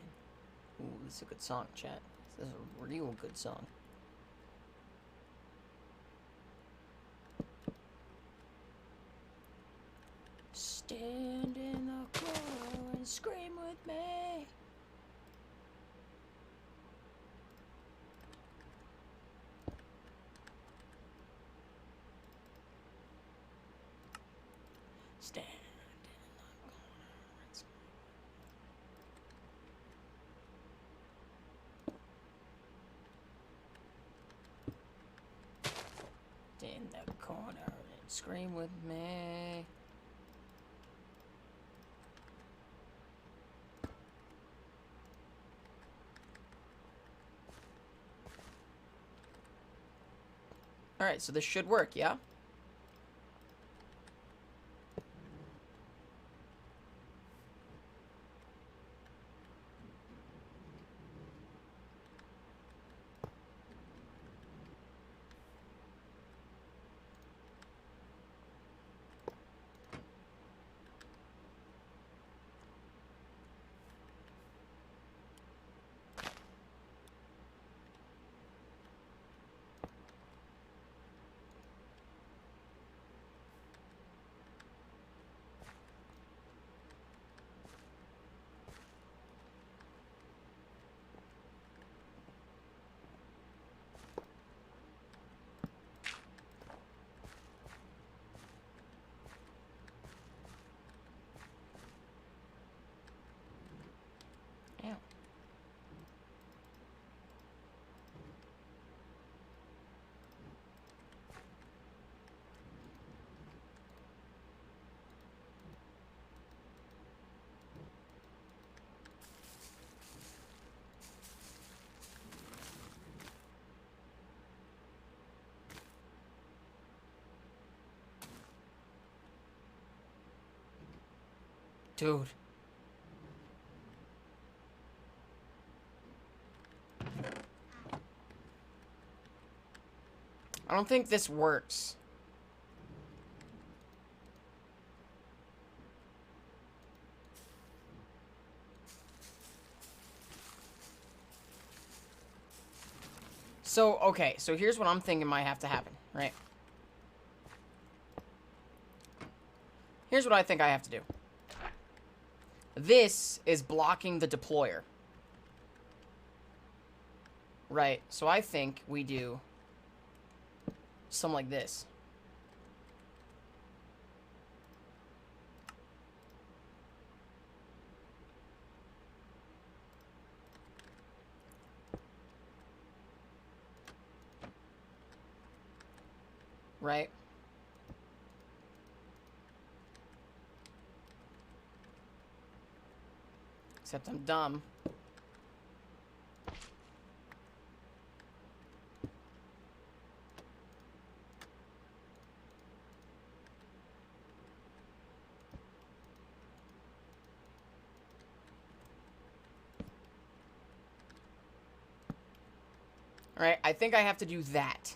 Ooh, this is a good song, chat. This is a real good song. Stand in the corner and scream with me. Stand. In the corner and scream with me. Alright, so this should work, yeah? Ow. Dude, I don't think this works. So, okay, so here's what I'm thinking might have to happen, right? Here's what I think I have to do. This is blocking the deployer. Right, so I think we do something like this. Right? Except I'm dumb. Alright, I think I have to do that.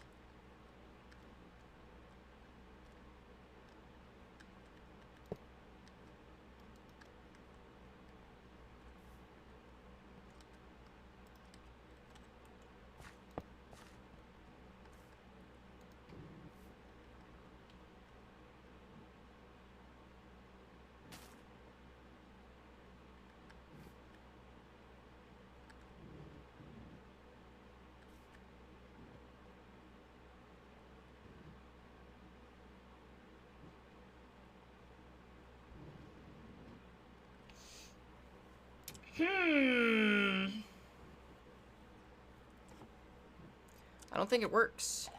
I don't think it works.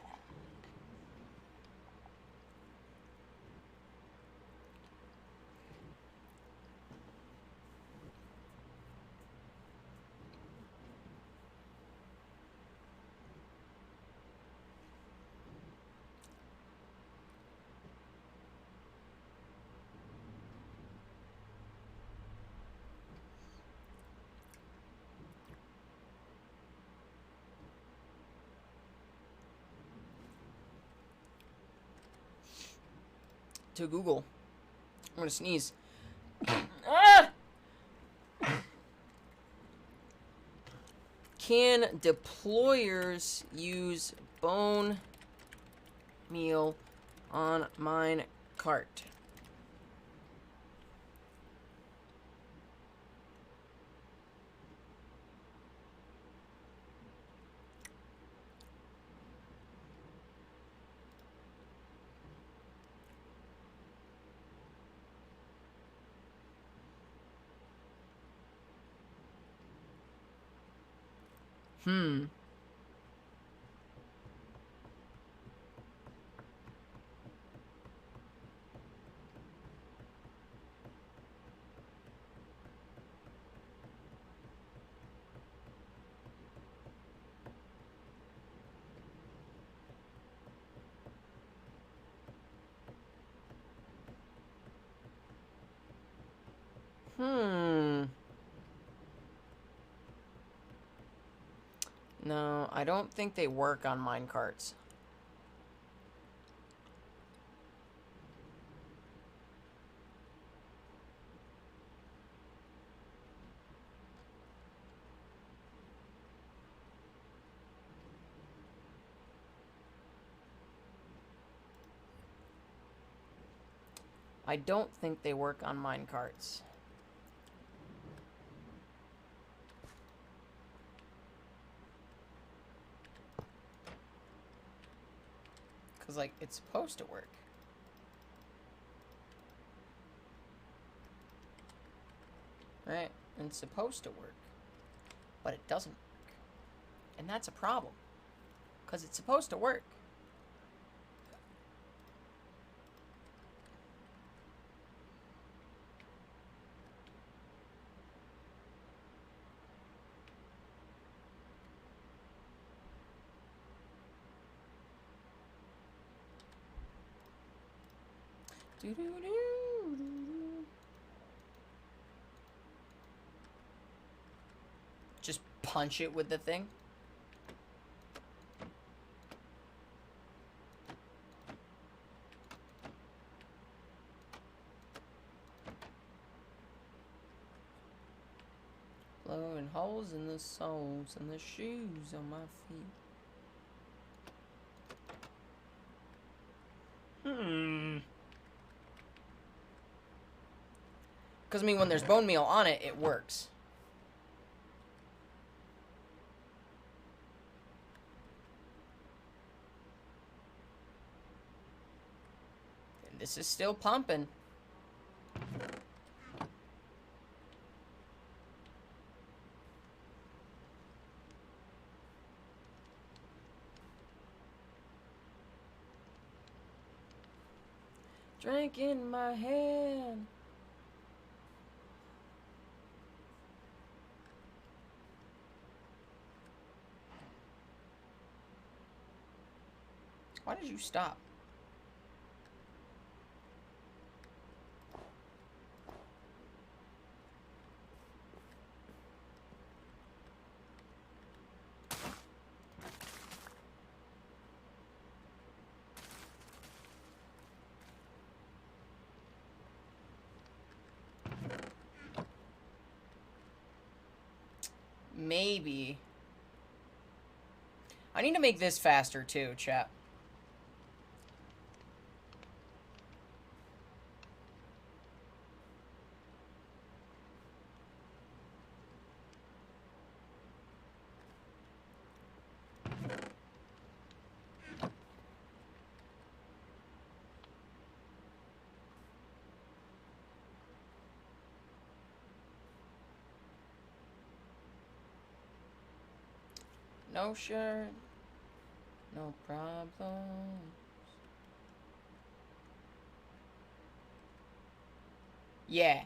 To Google. I'm gonna sneeze. Ah! Can deployers use bone meal on mine cart? Hmm. No, I don't think they work on minecarts. I don't think they work on minecarts. Because, like, it's supposed to work. Right? And it's supposed to work. But it doesn't work. And that's a problem. Because it's supposed to work. Just punch it with the thing. Holes in the soles and the shoes on my feet. Because, I mean, when there's bone meal on it, it works. And this is still pumping. Drink in my hand. Why did you stop? Maybe. I need to make this faster too, chat. No shirt, no problem. Yeah.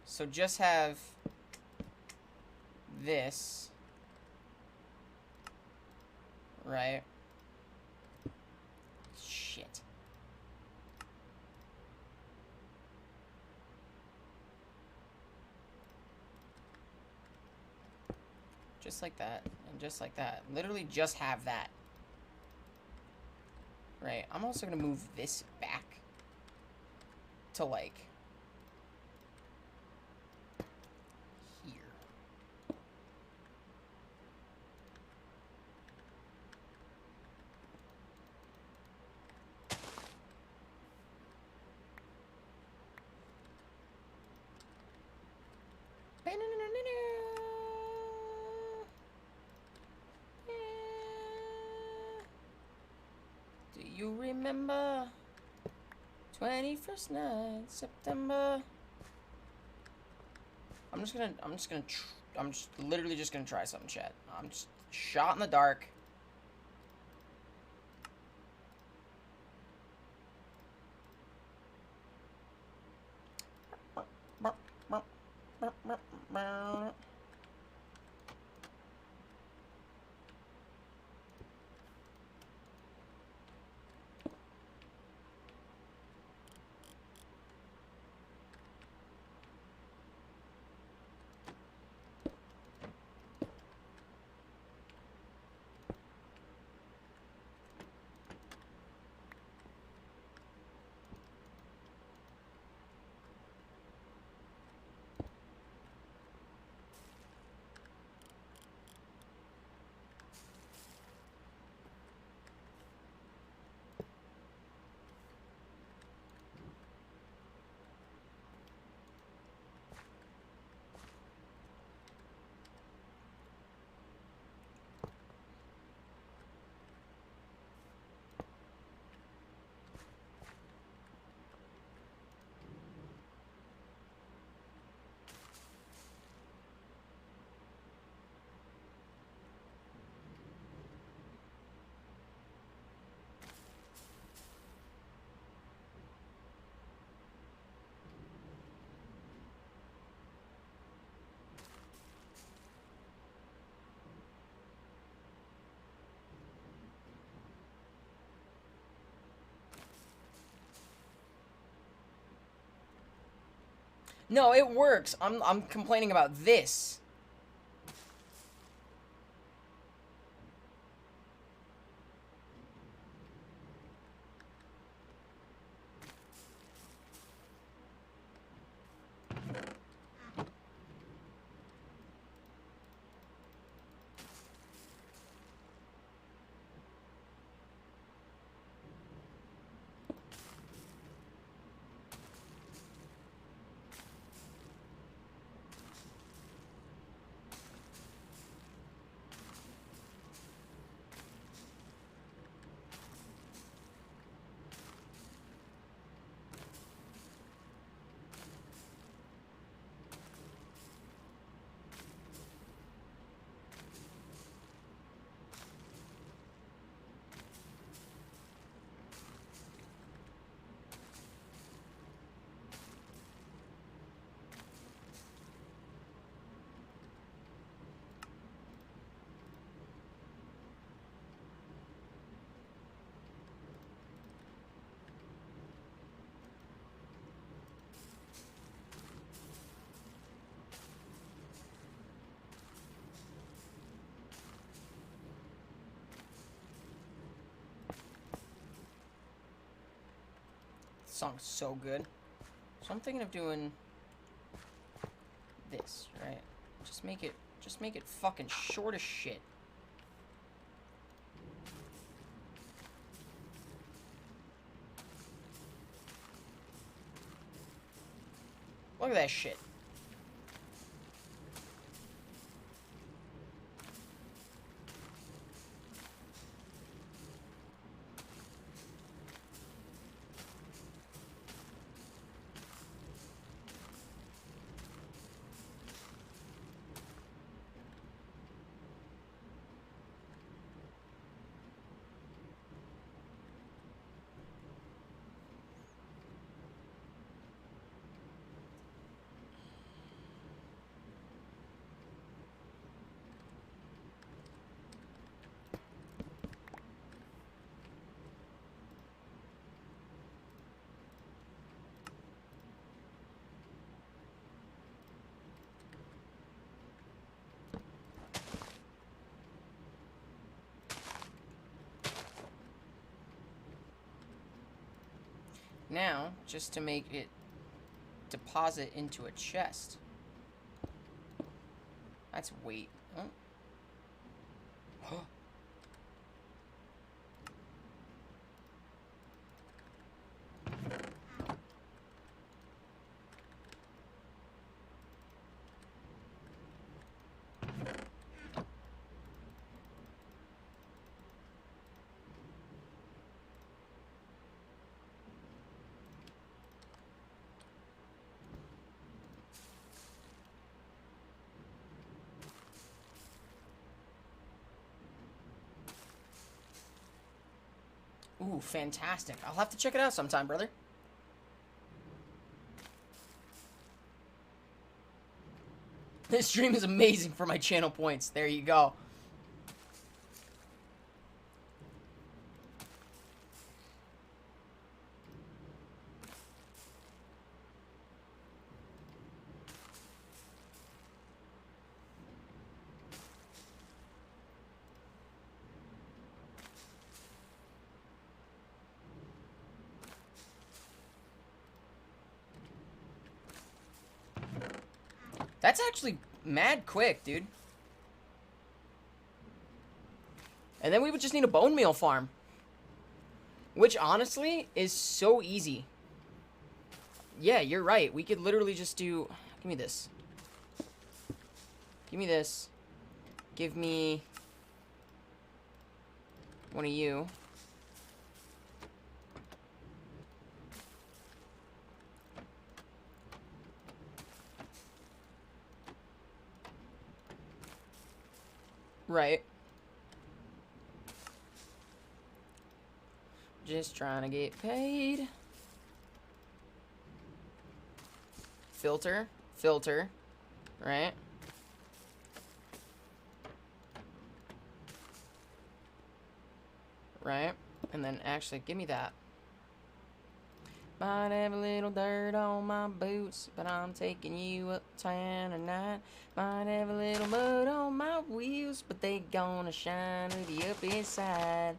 So just have this, right? Shit. Just like that, and just like that. Literally just have that. Right, I'm also gonna move this back to, like, here. Do you remember 21st night, September? I'm just literally just gonna try something, chat. I'm just shot in the dark. No, it works. I'm complaining about this. song's so good. So I'm thinking of doing this, right? Just make it fucking short as shit. Look at that shit. Now, just to make it deposit into a chest. That's weight. Oh. Ooh, fantastic. I'll have to check it out sometime, brother. This stream is amazing for my channel points. There you go. That's actually mad quick, dude. And then we would just need a bone meal farm. Which, honestly, is so easy. Yeah, you're right. We could literally just do... Give me this. Give me this. Give me... one of you. Right. Just trying to get paid. Filter. Filter. Right. Right. And then actually, give me that. Might have a little dirt on my boots, but I'm taking you uptown tonight. Might have a little mud on my wheels, but they gonna shine with you up inside.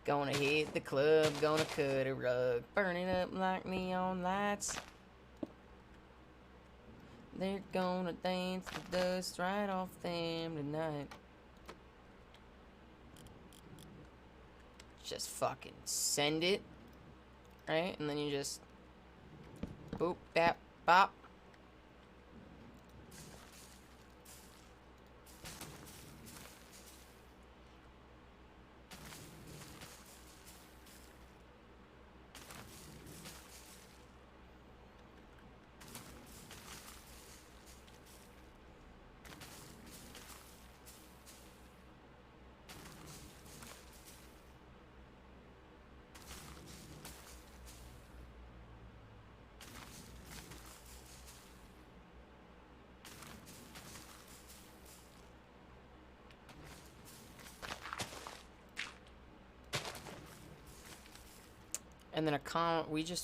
Gonna hit the club, gonna cut a rug, burning up like neon lights. They're gonna dance the dust right off them tonight. Just fucking send it. Right? And then you just boop, bap, bop. And then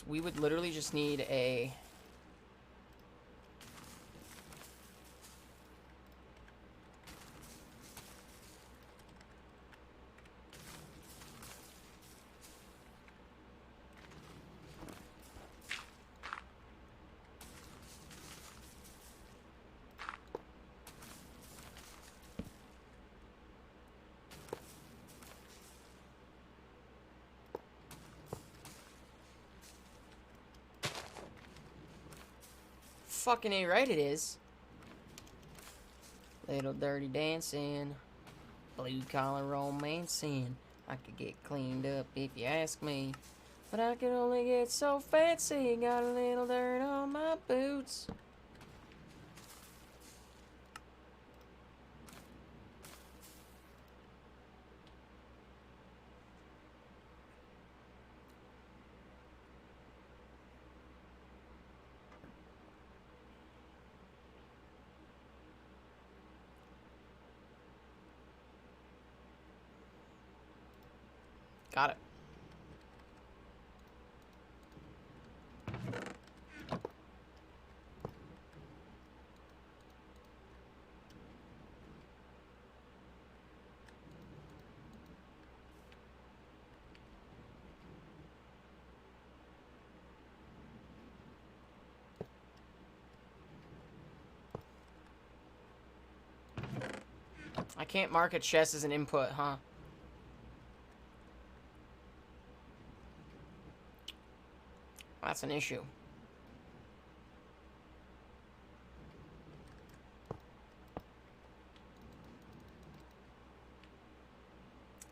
we would literally just need a fucking A right it is. Little dirty dancing. Blue collar romancing. I could get cleaned up if you ask me. But I could only get so fancy. Got a little dirt on my boots. Got it. I can't mark a chest as an input, huh? That's an issue.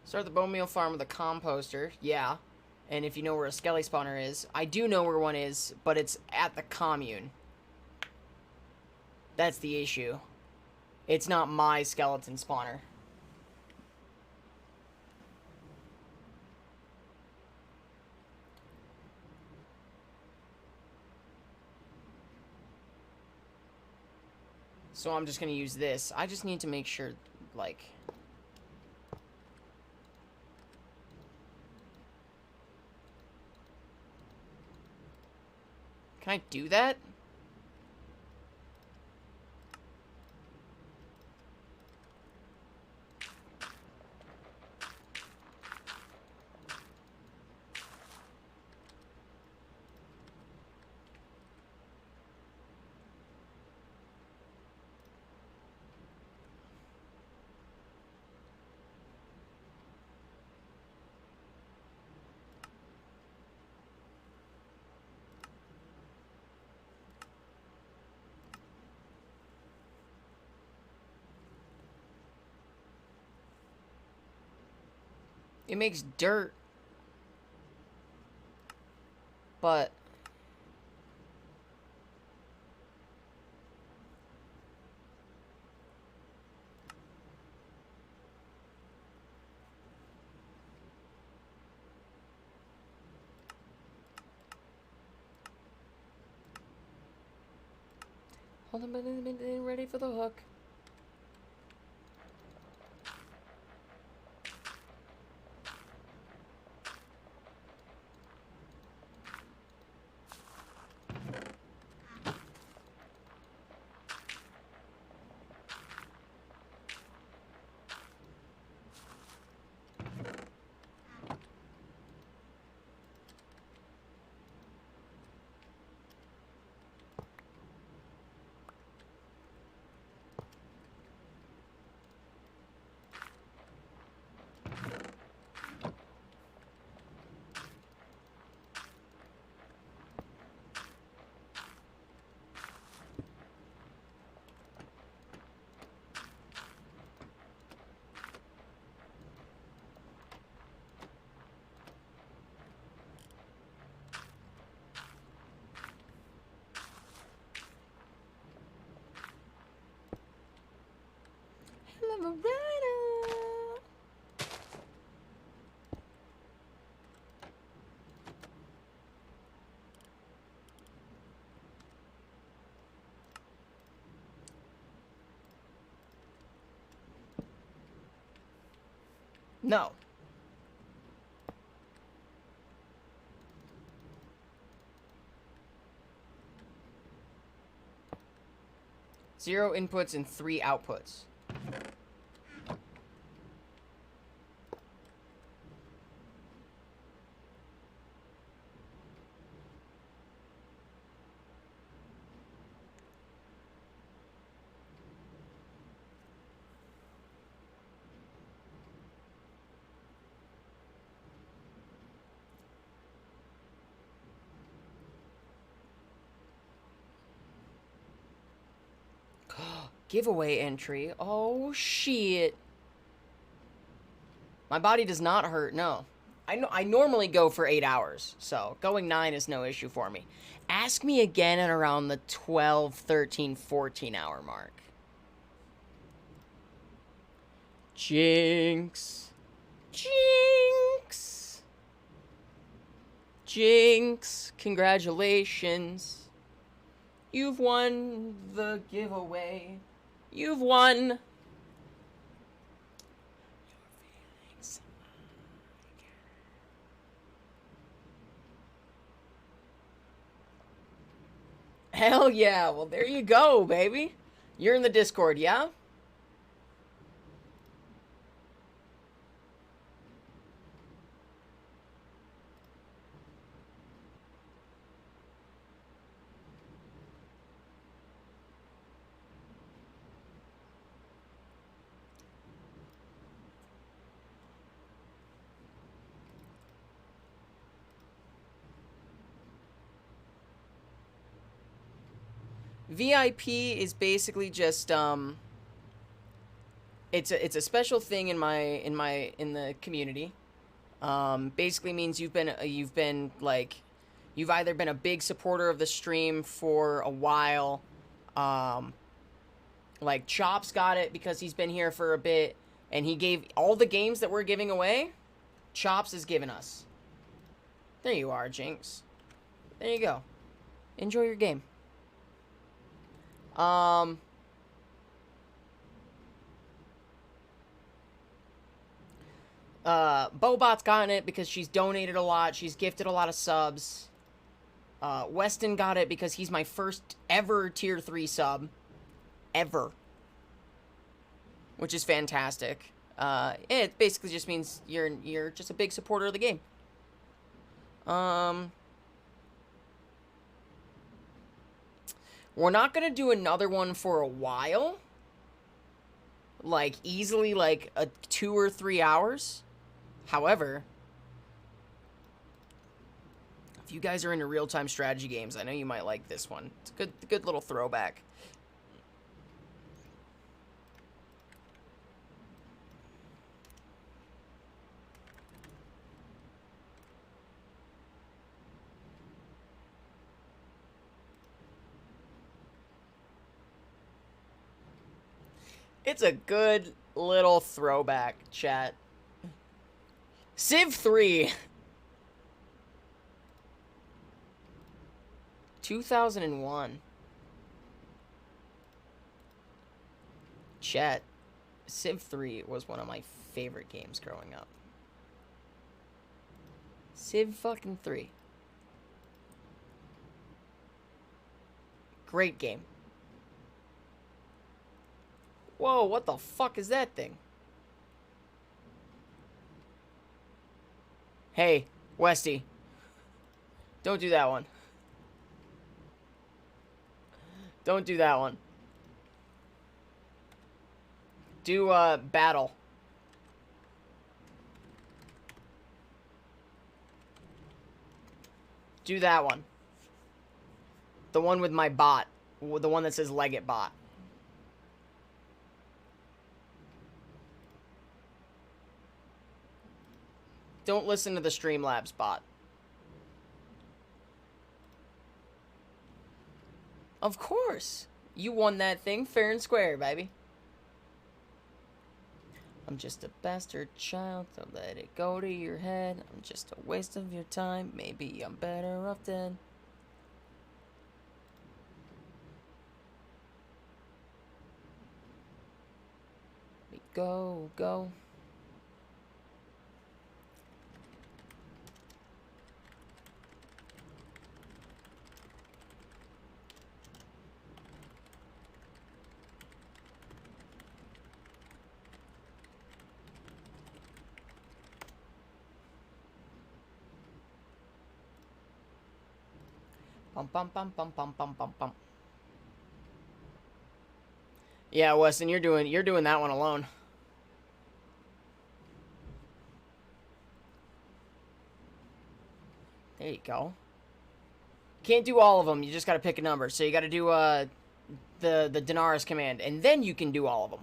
Start the bone meal farm with a composter. Yeah. And if you know where a skelly spawner is. I do know where one is, but it's at the commune. That's the issue. It's not my skeleton spawner. So I'm just going to use this. I just need to make sure, like... Can I do that? It makes dirt. But... Hold on a minute, ready for the hook. No. Zero inputs and 3 outputs. Giveaway entry. Oh, shit. My body does not hurt, no. I normally go for 8 hours, so going 9 is no issue for me. Ask me again at around the 12, 13, 14 hour mark. Jinx. Jinx. Jinx. Congratulations. You've won the giveaway. You've won. Hell yeah. Well, there you go, baby. You're in the Discord, yeah? VIP is basically just it's a special thing in the community. Basically means you've been like you've either been a big supporter of the stream for a while. Like Chops got it because he's been here for a bit and he gave all the games that we're giving away. Chops has given us. There you are, Jinx. There you go. Enjoy your game. Bobot's gotten it because she's donated a lot. She's gifted a lot of subs. Weston got it because he's my first ever tier 3 sub. Ever. Which is fantastic. It basically just means you're just a big supporter of the game. We're not gonna do another one for a while. Like, easily, like, 2 or 3 hours. However, if you guys are into real-time strategy games, I know you might like this one. It's a good little throwback. It's a good little throwback, chat. Civ 3. 2001. Chat. Civ 3 was one of my favorite games growing up. Civ fucking 3. Great game. Whoa, what the fuck is that thing? Hey, Westy. Don't do that one. Don't do that one. Do, battle. Do that one. The one with my bot. The one that says Legate bot. Don't listen to the Streamlabs bot. Of course. You won that thing fair and square, baby. I'm just a bastard child, so let it go to your head. I'm just a waste of your time. Maybe I'm better off dead. Go, go. Bum bum bum bum bum bum bum bum. Yeah, Weston, you're doing that one alone. There you go. Can't do all of them. You just gotta pick a number. So you gotta do the Daenerys command, and then you can do all of them.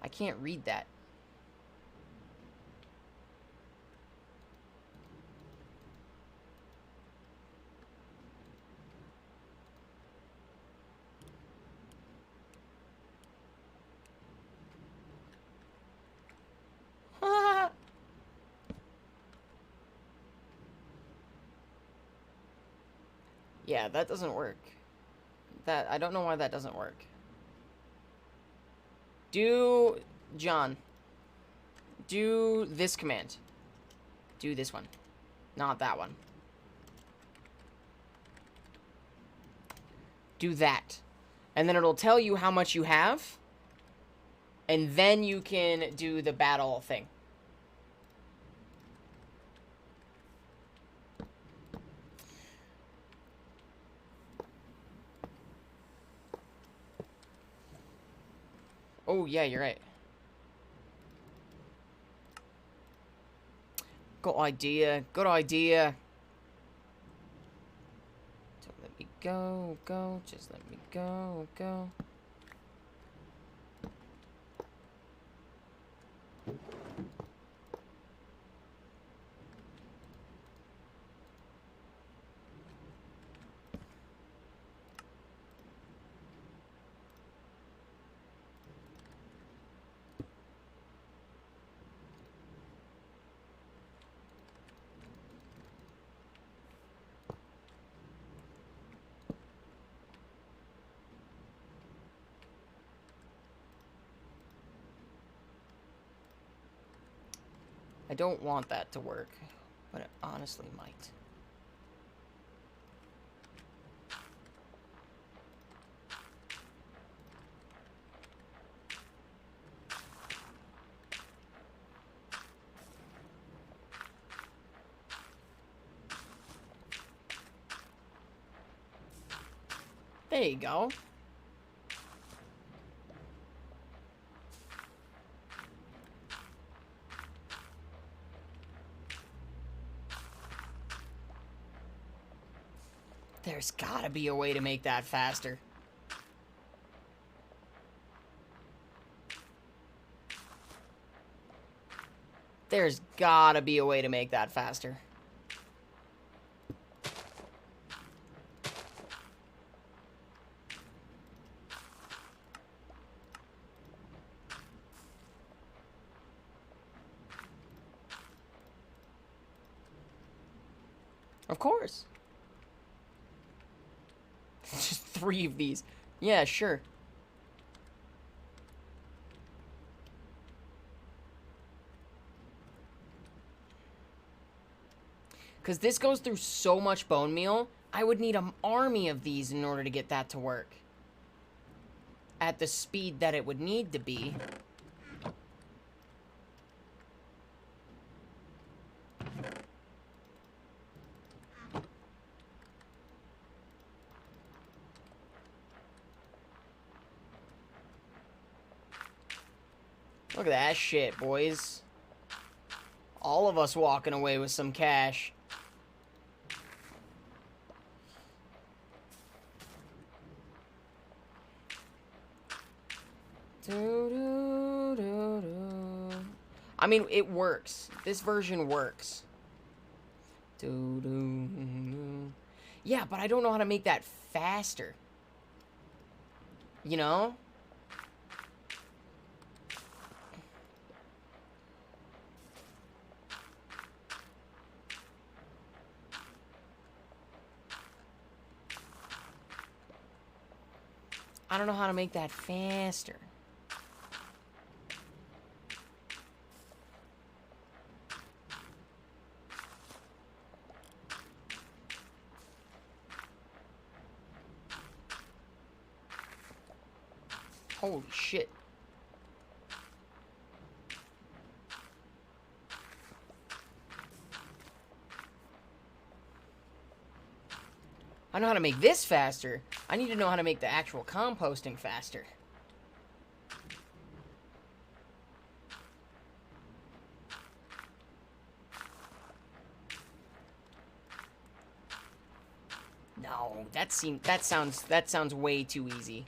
I can't read that. Yeah, that doesn't work. I don't know why that doesn't work. John, do this command. Do this one. Not that one. Do that. And then it'll tell you how much you have. And then you can do the battle thing. Oh, yeah, you're right. Good idea. Good idea. Don't let me go. Just let me go. I don't want that to work, but it honestly might. There you go. There's gotta be a way to make that faster. There's gotta be a way to make that faster. Of course. Just 3 of these. Yeah, sure. Because this goes through so much bone meal, I would need an army of these in order to get that to work. At the speed that it would need to be. Look at that shit, boys. All of us walking away with some cash. I mean, it works. This version works. Yeah, but I don't know how to make that faster. You know? I don't know how to make that faster. Holy shit. I know how to make this faster. I need to know how to make the actual composting faster. No, that sounds way too easy.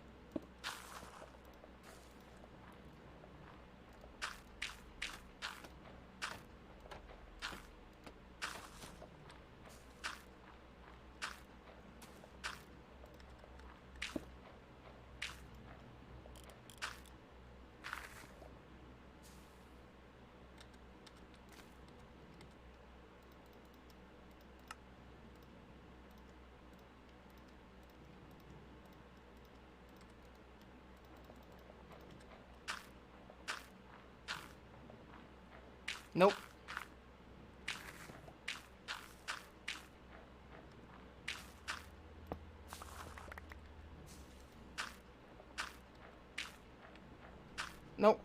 Nope. Nope.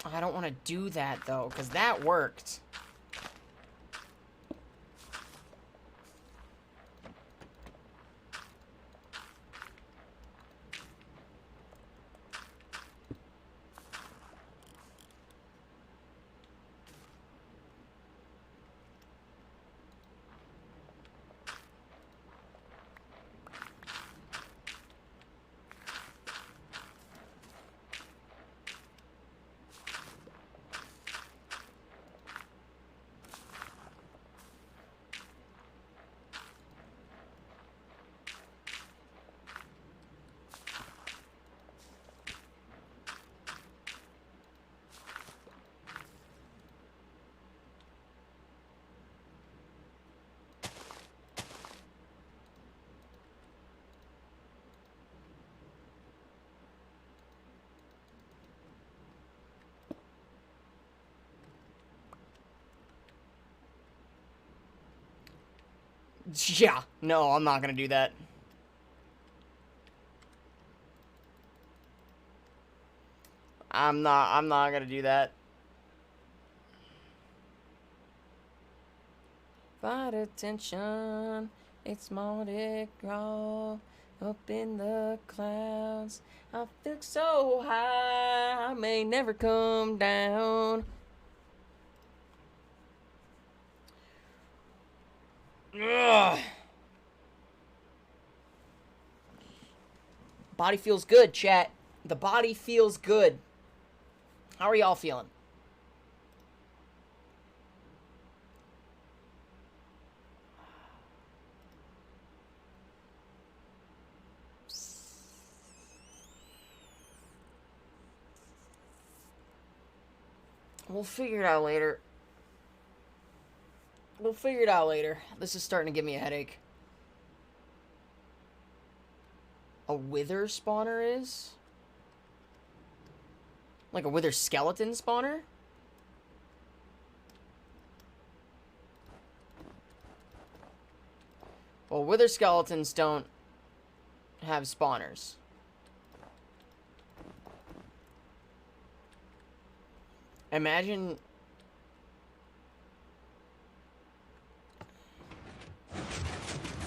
I don't want to do that, though, because that worked. Yeah, no, I'm not gonna do that. I'm not gonna do that. Fight attention, it's Mardi Gras, up in the clouds. I feel so high, I may never come down. Ugh. Body feels good, chat. The body feels good. How are y'all feeling? We'll figure it out later. We'll figure it out later. This is starting to give me a headache. A wither spawner is? Like a wither skeleton spawner? Well, wither skeletons don't have spawners. Imagine...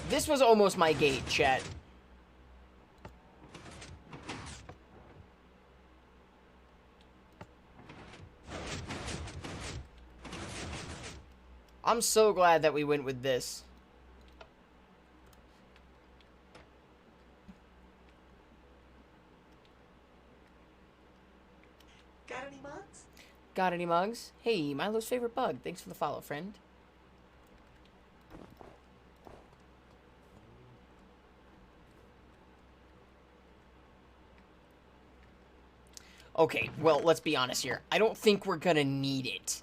This was almost my gate, chat. I'm so glad that we went with this. Got any mugs? Got any mugs? Hey, Milo's favorite bug. Thanks for the follow, friend. Okay, well, let's be honest here. I don't think we're gonna need it.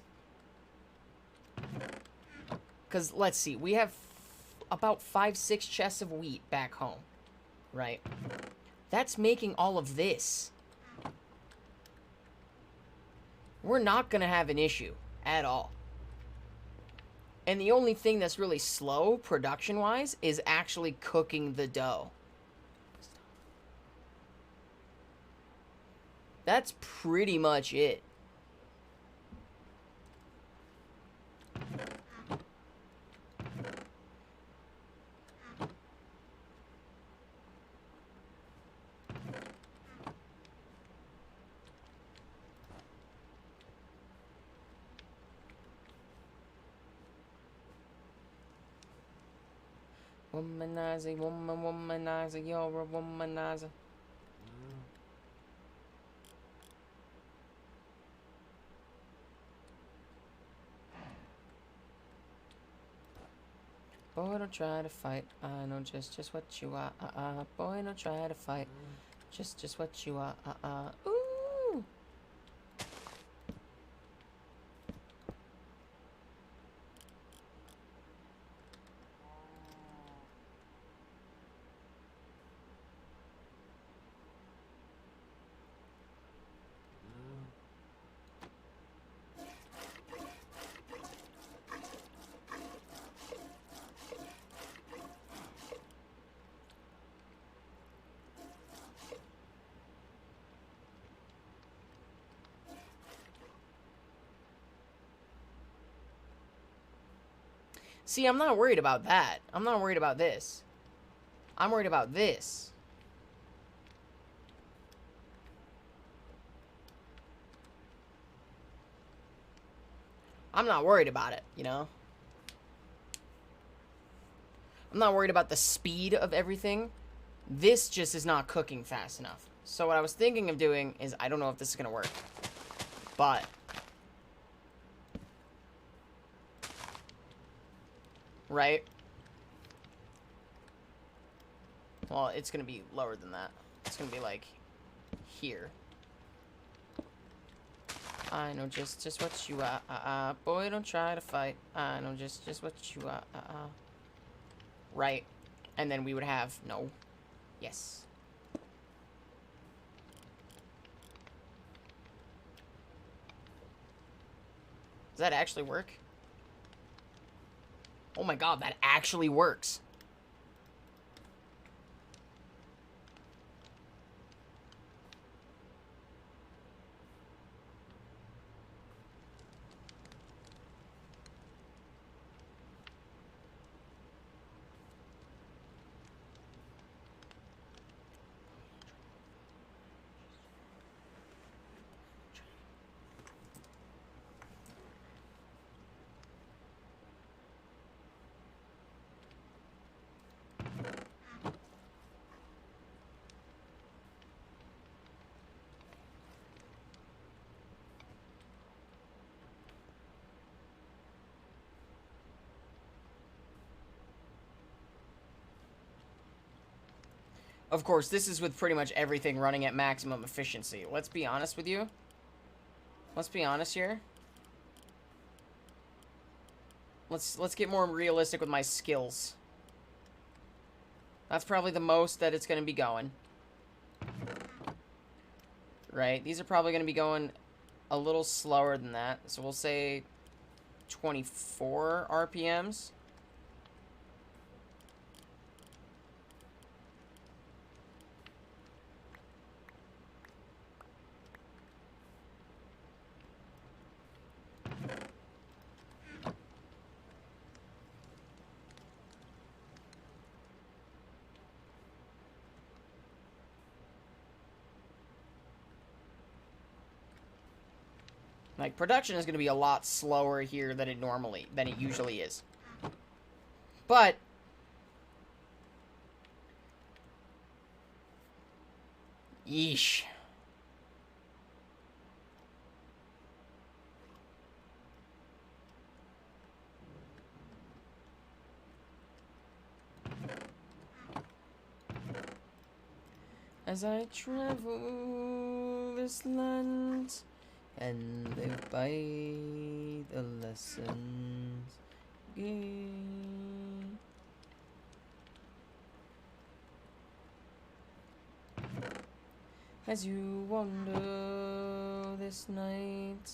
Because, let's see, we have about 5-6 chests of wheat back home, right? That's making all of this. We're not gonna have an issue at all. And the only thing that's really slow, production-wise, is actually cooking the dough. That's pretty much it. Womanizer, womanizer, you're a womanizer. Boy, don't try to fight. I know just what you are. Boy, don't try to fight. Just what you are. Ooh. See, I'm not worried about that. I'm not worried about this. I'm worried about this. I'm not worried about it, you know? I'm not worried about the speed of everything. This just is not cooking fast enough. So what I was thinking of doing is, I don't know if this is going to work. But right? Well, it's going to be lower than that. It's going to be like here. I know just what you are. Boy, don't try to fight. I know just what you are. Right. And then we would have no. Yes. Does that actually work? Oh my god, that actually works. Of course, this is with pretty much everything running at maximum efficiency. Let's be honest with you. Let's be honest here. Let's get more realistic with my skills. That's probably the most that it's going to be going. Right? These are probably going to be going a little slower than that. So we'll say 24 RPMs. Like, production is going to be a lot slower here than it usually is. But yeesh. As I travel this land and live by the lessons gained. As you wander this night,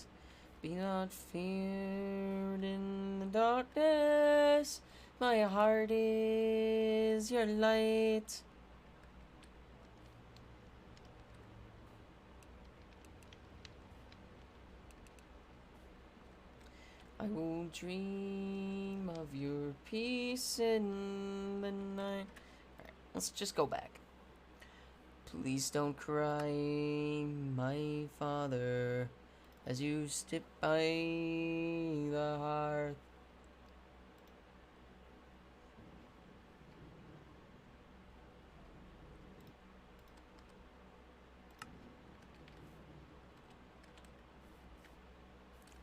be not feared in the darkness. My heart is your light. I will dream of your peace in the night. Alright, let's just go back. Please don't cry, my father, as you step by the hearth.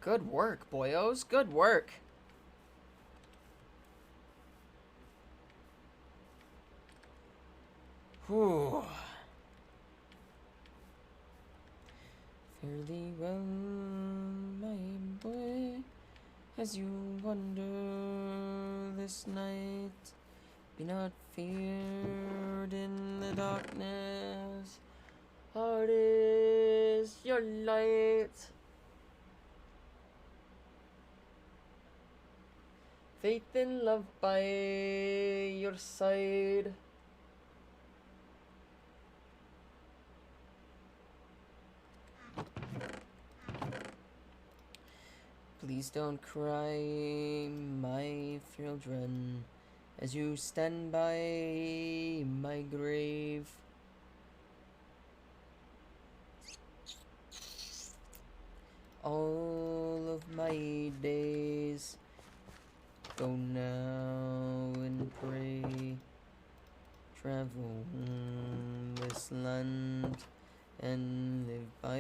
Good work, boyos. Good work. Whew. Fare thee well, my boy, as you wander this night. Be not feared in the darkness. Heart is your light. Faith and love by your side. Please don't cry, my children, as you stand by my grave. All of my days go now and pray. Travel this land and live by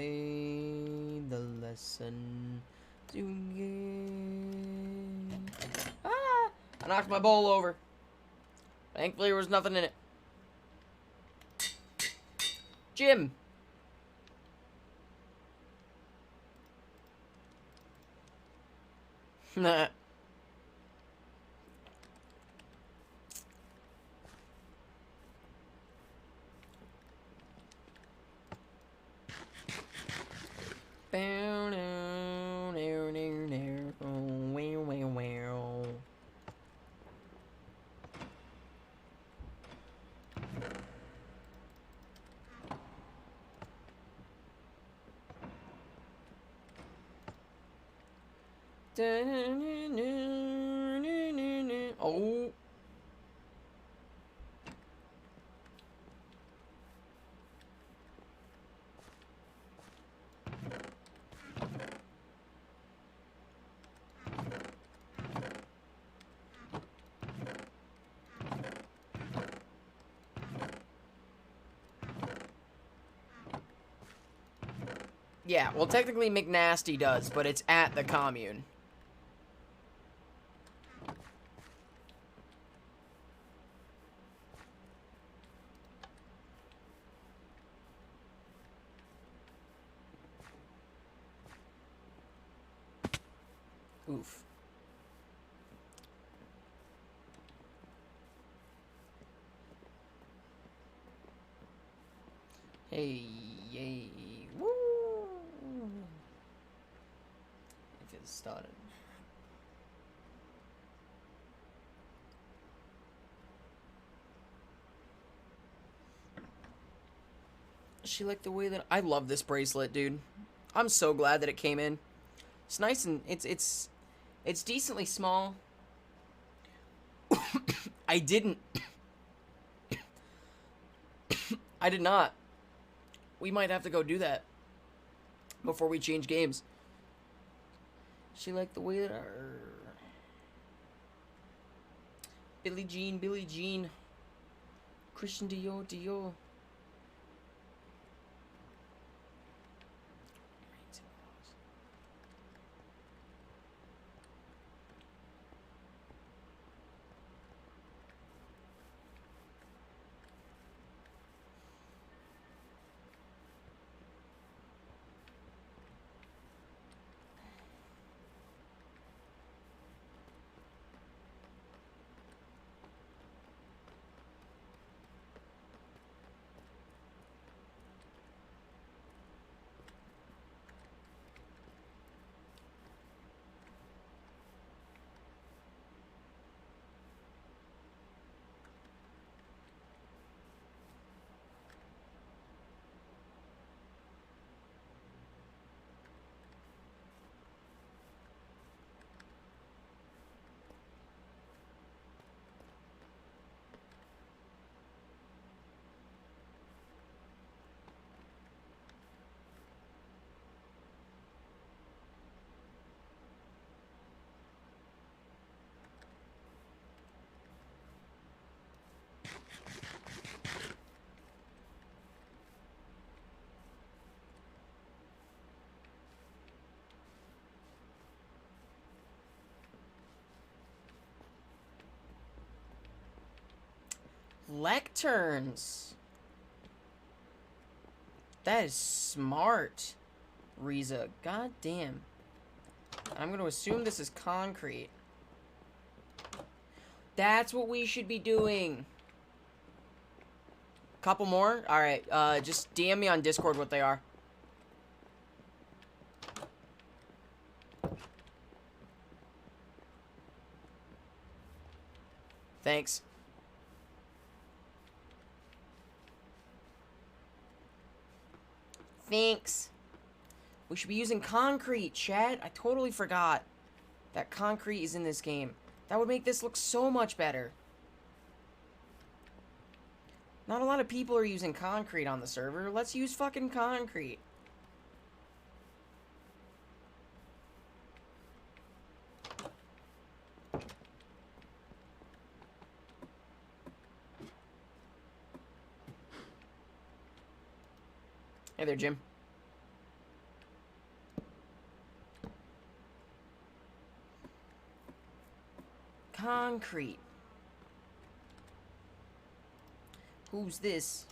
the lesson to give. Ah! I knocked my bowl over. Thankfully, there was nothing in it. Jim! Nah. Oh. Yeah, well, technically McNasty does, but it's at the commune. Oof. Hey, yay, woo! If it started. She liked the way that I love this bracelet, dude. I'm so glad that it came in. It's nice and it's decently small. I did not. We might have to go do that before we change games. She liked the way that our Billie Jean, Christian Dior. Lecterns. That is smart, Riza. God damn. I'm going to assume this is concrete. That's what we should be doing. Couple more? Alright, just DM me on Discord what they are. Thanks. Thanks. We should be using concrete, chat. I totally forgot that concrete is in this game. That would make this look so much better. Not a lot of people are using concrete on the server. Let's use fucking concrete. Hey there, Jim. Concrete. Who's this?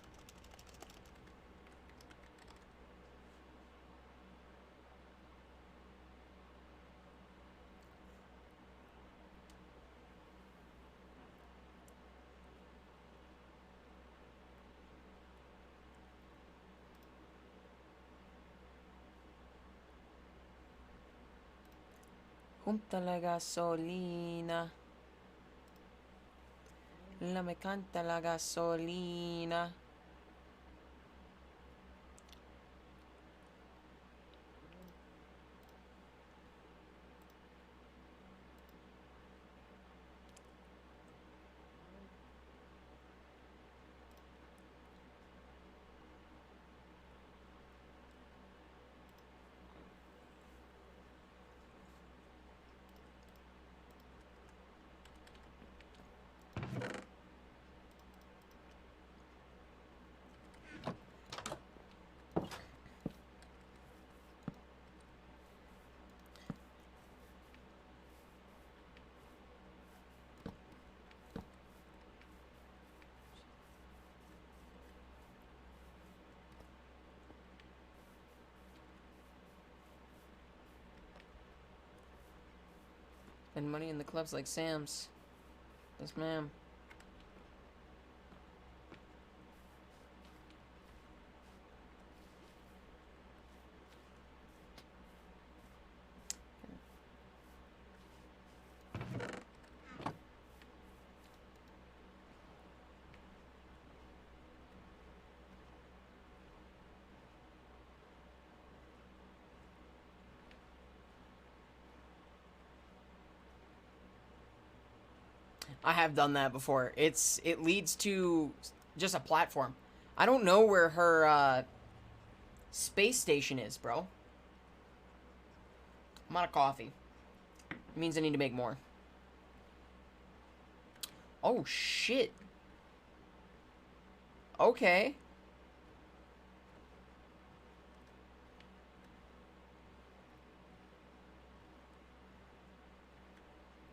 Junta la gasolina. La me canta la gasolina. And money in the clubs like Sam's. Yes, ma'am. I have done that before. It leads to just a platform. I don't know where her space station is, bro. I'm out of coffee. It means I need to make more. Oh shit. Okay.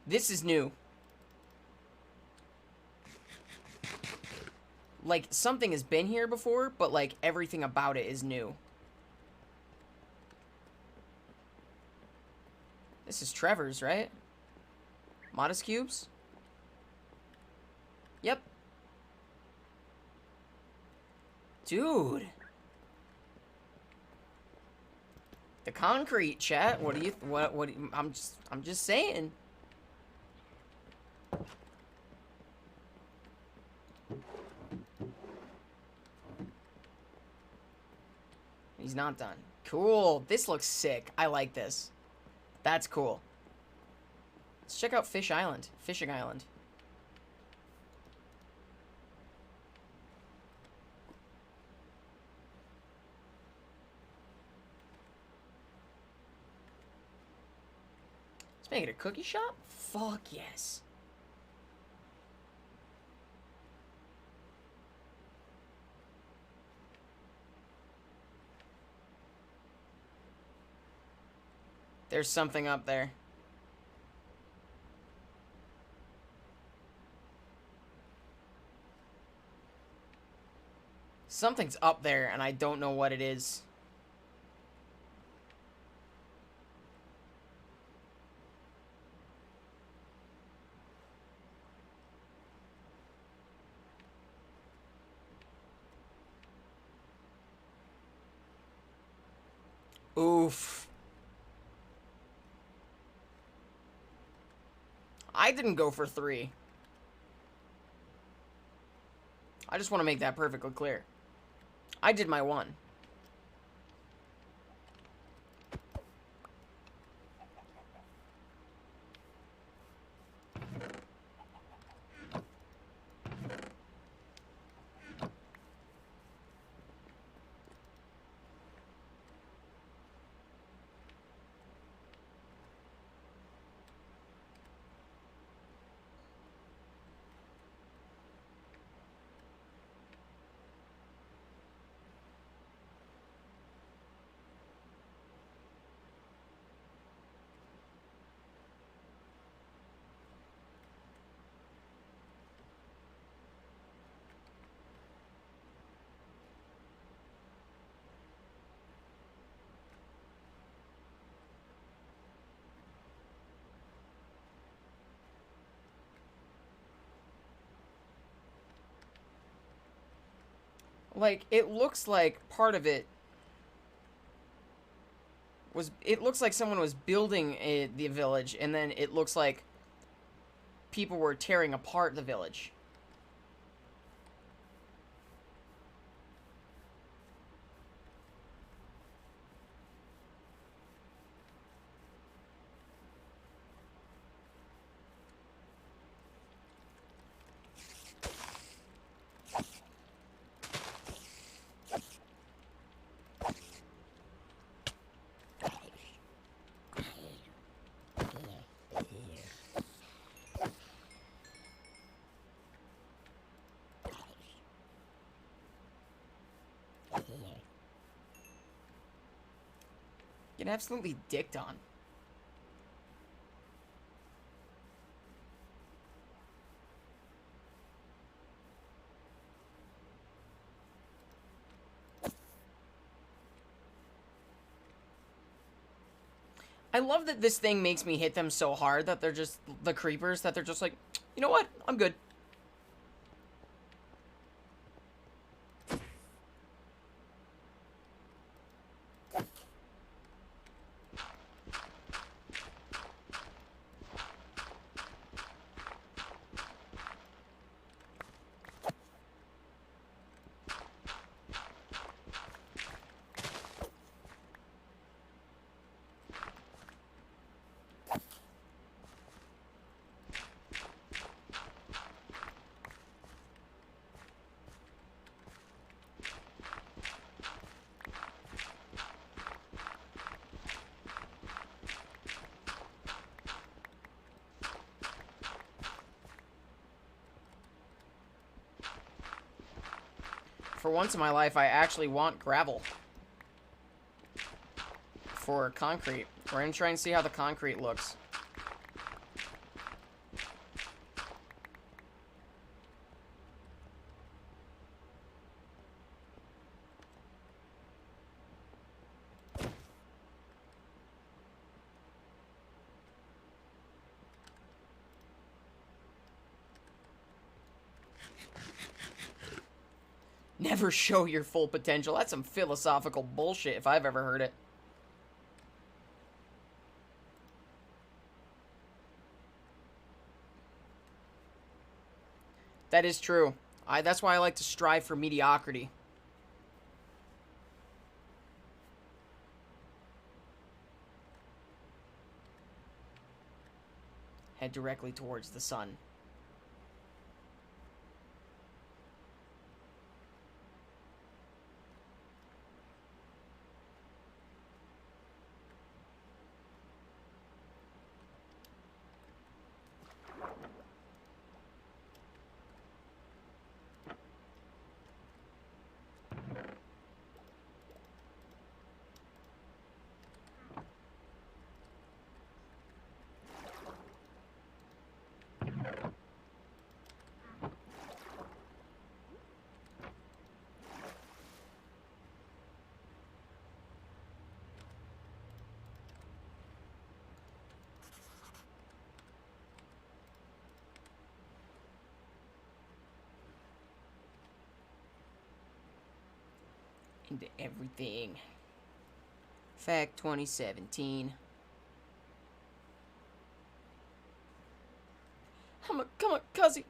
This is new. Like, something has been here before, but, like, everything about it is new. This is Trevor's, right? Modest cubes? Yep. Dude. The concrete, chat. What do you... I'm just saying. He's not done. Cool. This looks sick. I like this. That's cool. Let's check out Fish Island. Fishing Island. Let's make it a cookie shop? Fuck yes. There's something up there. Something's up there, and I don't know what it is. Oof. I didn't go for 3. I just want to make that perfectly clear. I did my 1. Like, it looks like part of it was... It looks like someone was building the village, and then it looks like people were tearing apart the village. Get absolutely dicked on. I love that this thing makes me hit them so hard that they're just, the creepers, that they're just like, you know what? I'm good. For once in my life, I actually want gravel for concrete. We're gonna try and see how the concrete looks. Never show your full potential. That's some philosophical bullshit if I've ever heard it. That is true. That's why I like to strive for mediocrity. Head directly towards the sun. into everything. Fact 2017. Come on, cuzzy.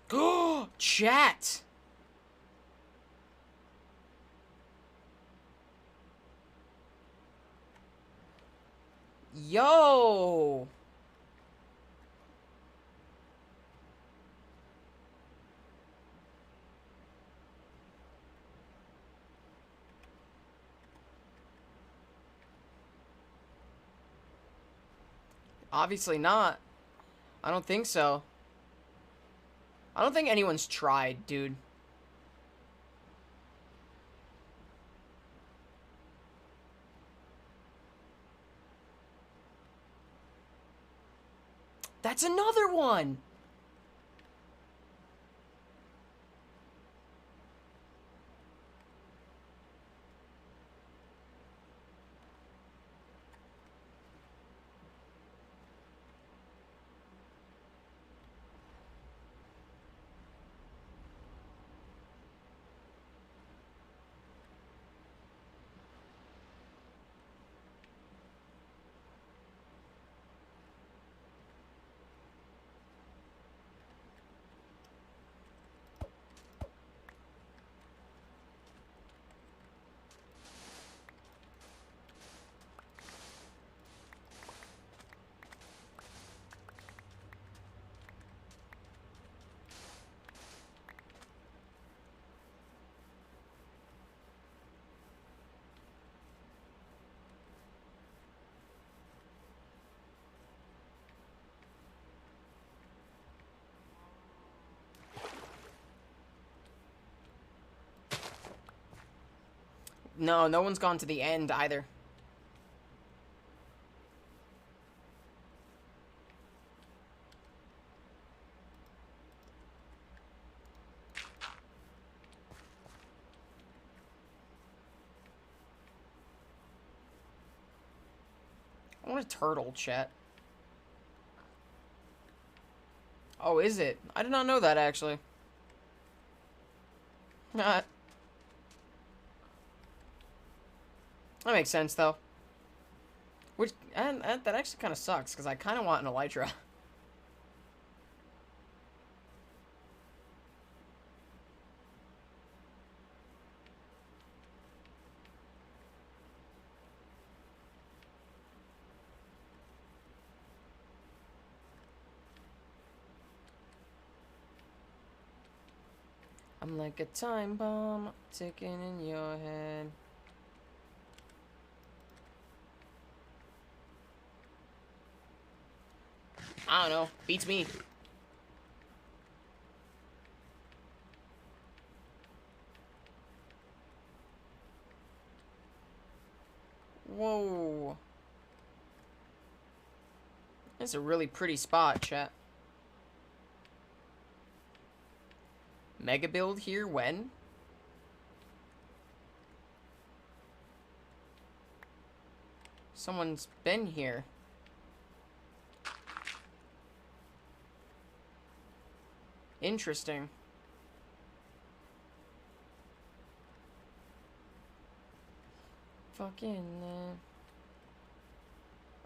Go chat. Yo. Obviously not. I don't think so. I don't think anyone's tried, dude. That's another one. No, no one's gone to the end either. I want a turtle, chat. Oh, is it? I did not know that, actually. That makes sense, though. Which, and that actually kind of sucks, because I kind of want an elytra. I'm like a time bomb ticking in your head. I don't know. Beats me. Whoa. That's a really pretty spot, chat. Mega build here when? Someone's been here. Interesting. Fucking,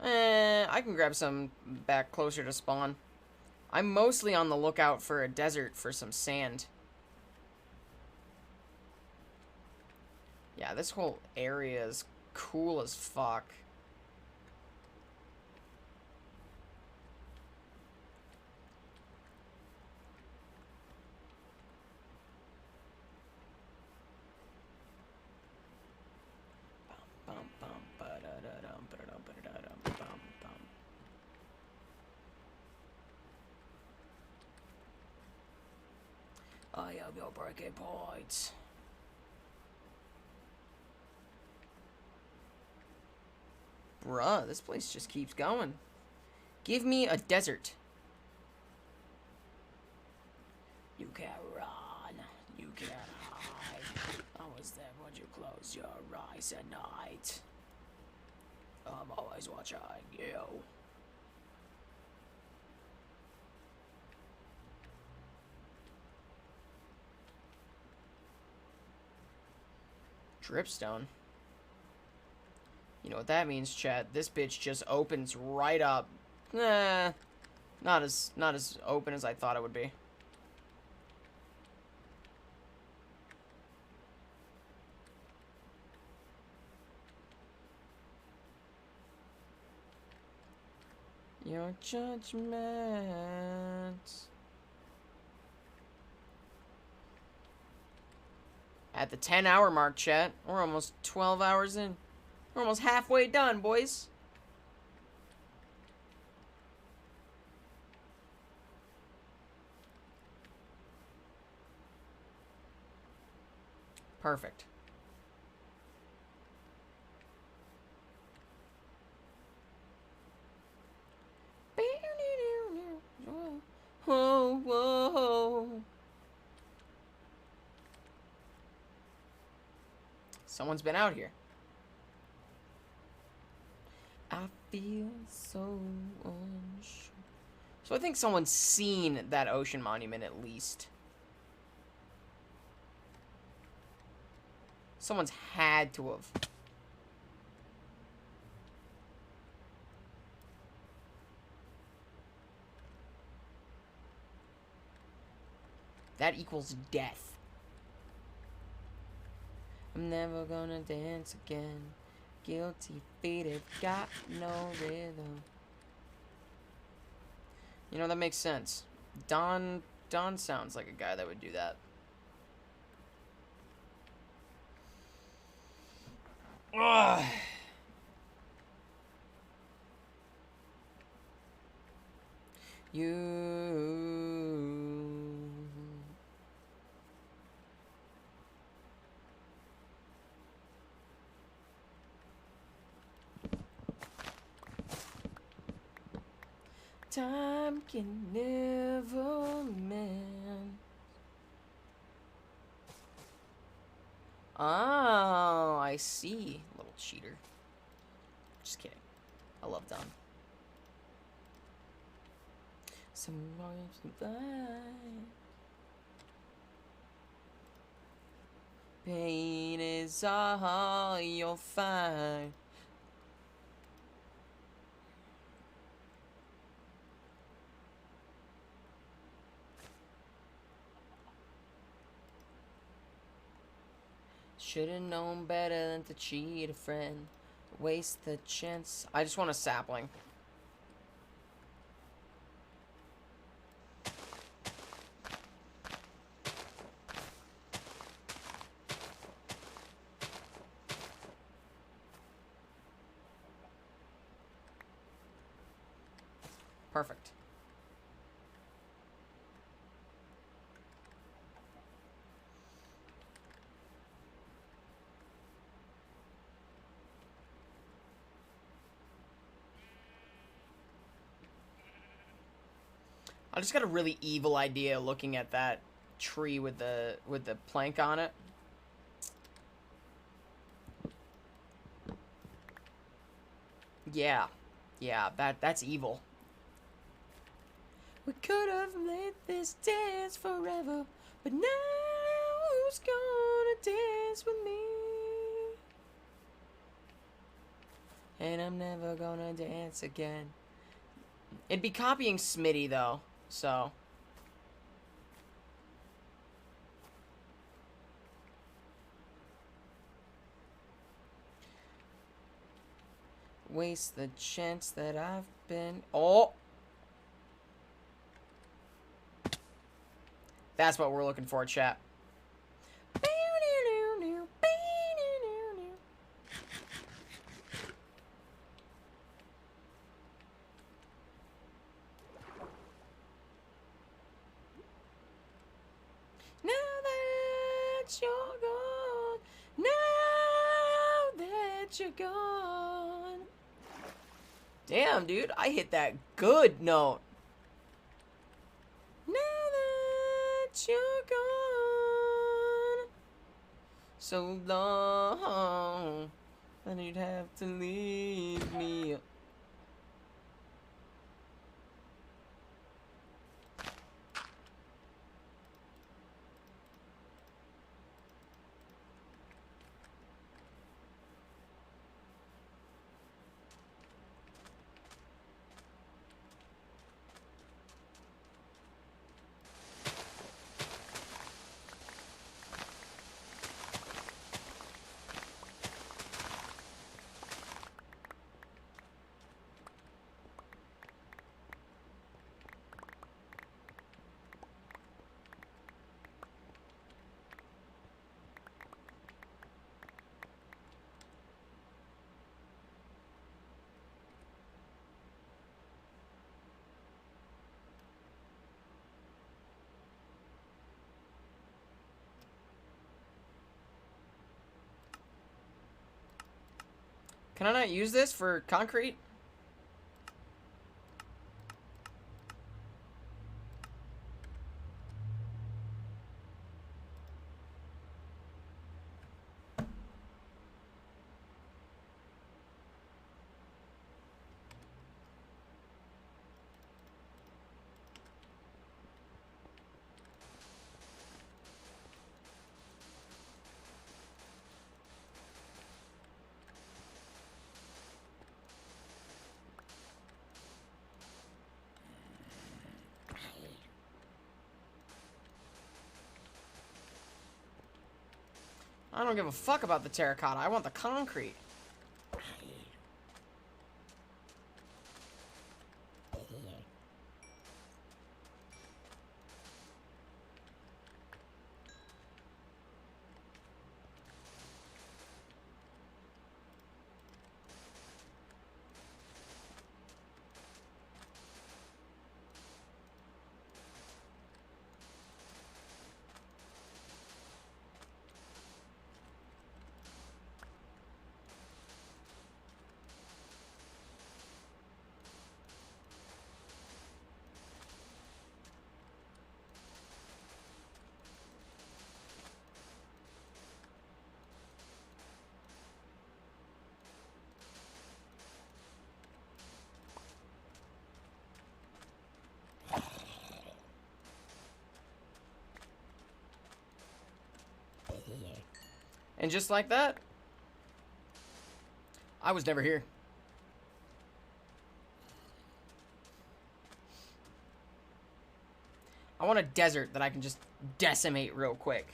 I can grab some back closer to spawn. I'm mostly on the lookout for a desert for some sand. Yeah, this whole area is cool as fuck. I have your breaking points. Bruh, this place just keeps going. Give me a desert. You can't run. You can't hide. I was there when you closed your eyes at night. I'm always watching you. Dripstone. You know what that means, chat? This bitch just opens right up. Nah, not as open as I thought it would be. Your judgment. At the 10-hour mark, chat. We're almost 12 hours in. We're almost halfway done, boys. Perfect. Whoa, whoa. Someone's been out here. I feel so unsure. So I think someone's seen that ocean monument at least. Someone's had to have. That equals death. I'm never gonna dance again. Guilty feet have got no rhythm. You know, that makes sense. Don sounds like a guy that would do that. Ugh. Time can never mend. Oh, I see. Little cheater. Just kidding. I love Don. Sometimes pain is all you'll find. Should've known better than to cheat a friend. Waste the chance. I just want a sapling. Perfect. I just got a really evil idea looking at that tree with the plank on it. Yeah. Yeah, that's evil. We could have made this dance forever, but now who's gonna dance with me? And I'm never gonna dance again. It'd be copying Smitty though, so. Waste the chance that I've been. Oh! That's what we're looking for, chat. Now that you're gone, now that you're gone. Damn, dude, I hit that good note. Now that you're gone so long, then you'd have to leave me. Can I not use this for concrete? I don't give a fuck about the terracotta. I want the concrete. And just like that, I was never here. I want a desert that I can just decimate real quick.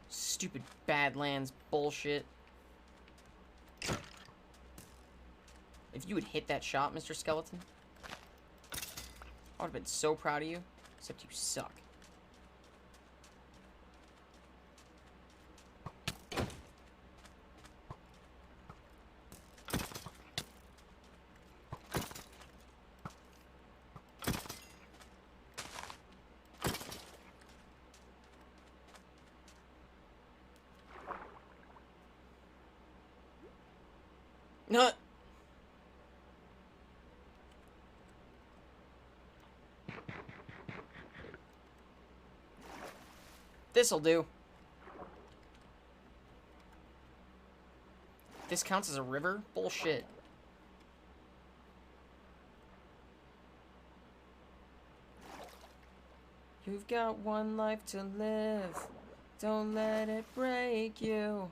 Stupid Badlands bullshit. If you would hit that shot, Mr. Skeleton, I would have been so proud of you. Except you suck. No. This'll do. This counts as a river? Bullshit. You've got one life to live. Don't let it break you.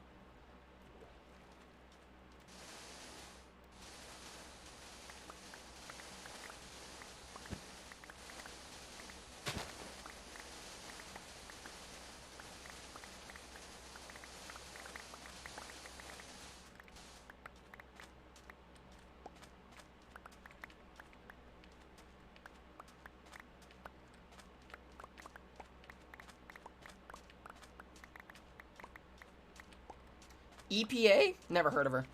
EPA? Never heard of her.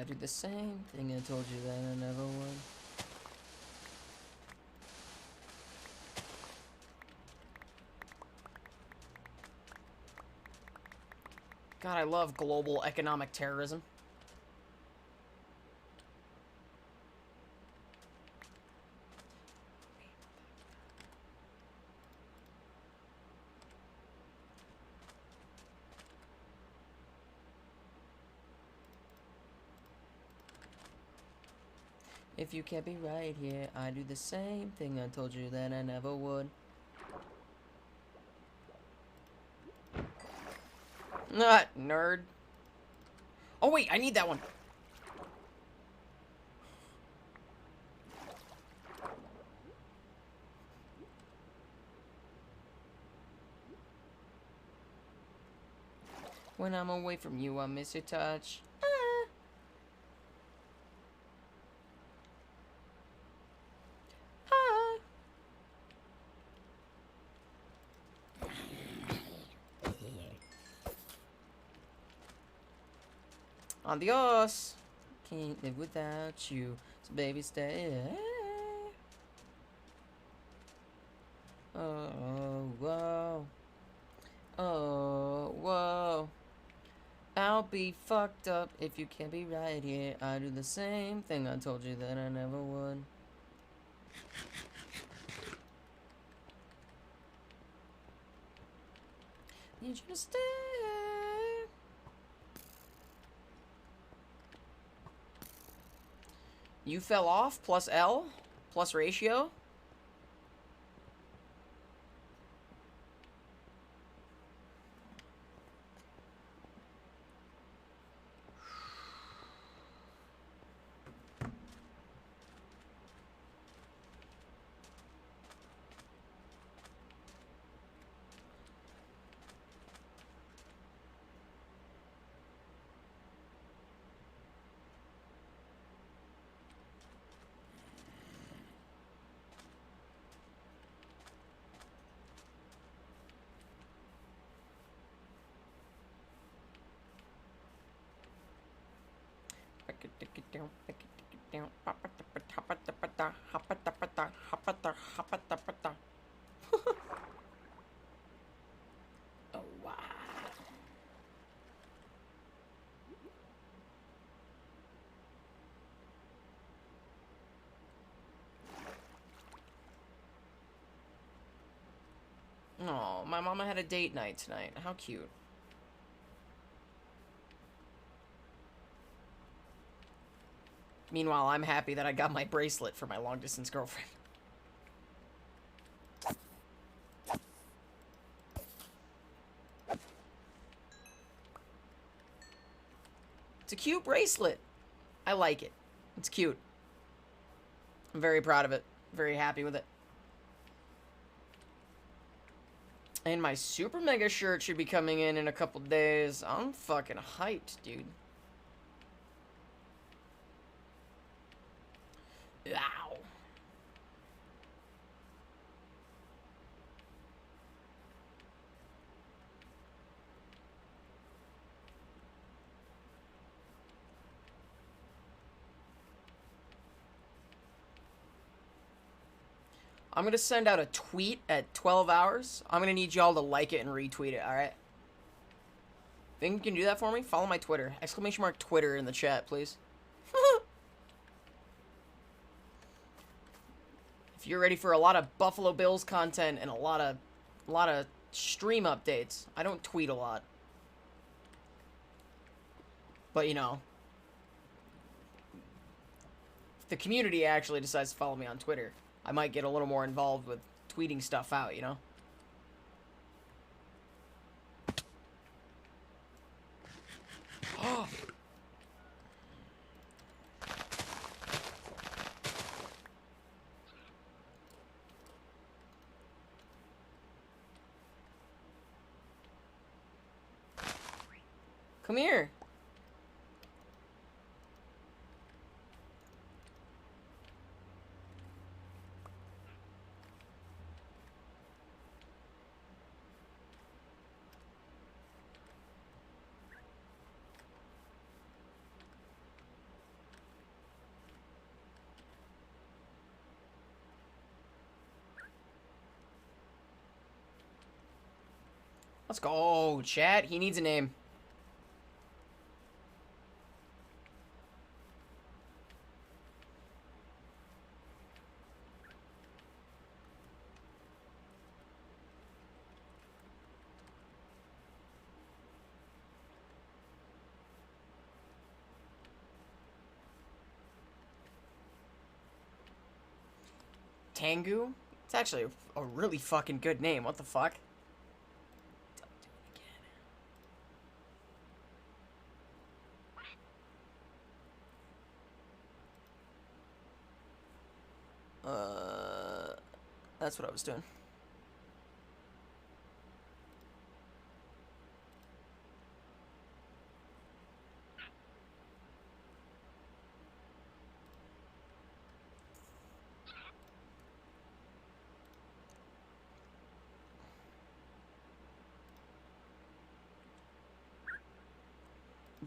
I do the same thing I told you that I never would. God, I love global economic terrorism. If you can't be right here, I do the same thing I told you that I never would. Ah, nerd. Oh wait, I need that one. When I'm away from you, I miss your touch. Ah. Ah. Adios. Can't live without you, so baby stay. Oh, whoa. Oh, whoa. I'll be fucked up if you can't be right here. I do the same thing I told you that I never would. Need you to stay. You fell off plus L plus ratio. Oh wow. Oh, my mama had a date night tonight. How cute. Meanwhile, I'm happy that I got my bracelet for my long-distance girlfriend. It's a cute bracelet. I like it. It's cute. I'm very proud of it. Very happy with it. And my super mega shirt should be coming in a couple days. I'm fucking hyped, dude. Ow. I'm gonna send out a tweet at 12 hours. I'm gonna need y'all to like it and retweet it, alright? Think you can do that for me? Follow my Twitter. Exclamation mark Twitter in the chat, please. If you're ready for a lot of Buffalo Bills content and a lot of stream updates. I don't tweet a lot. But, you know, if the community actually decides to follow me on Twitter, I might get a little more involved with tweeting stuff out, you know? Come here. Let's go, chat. He needs a name. Tengu? It's actually a really fucking good name. What the fuck? That's what I was doing.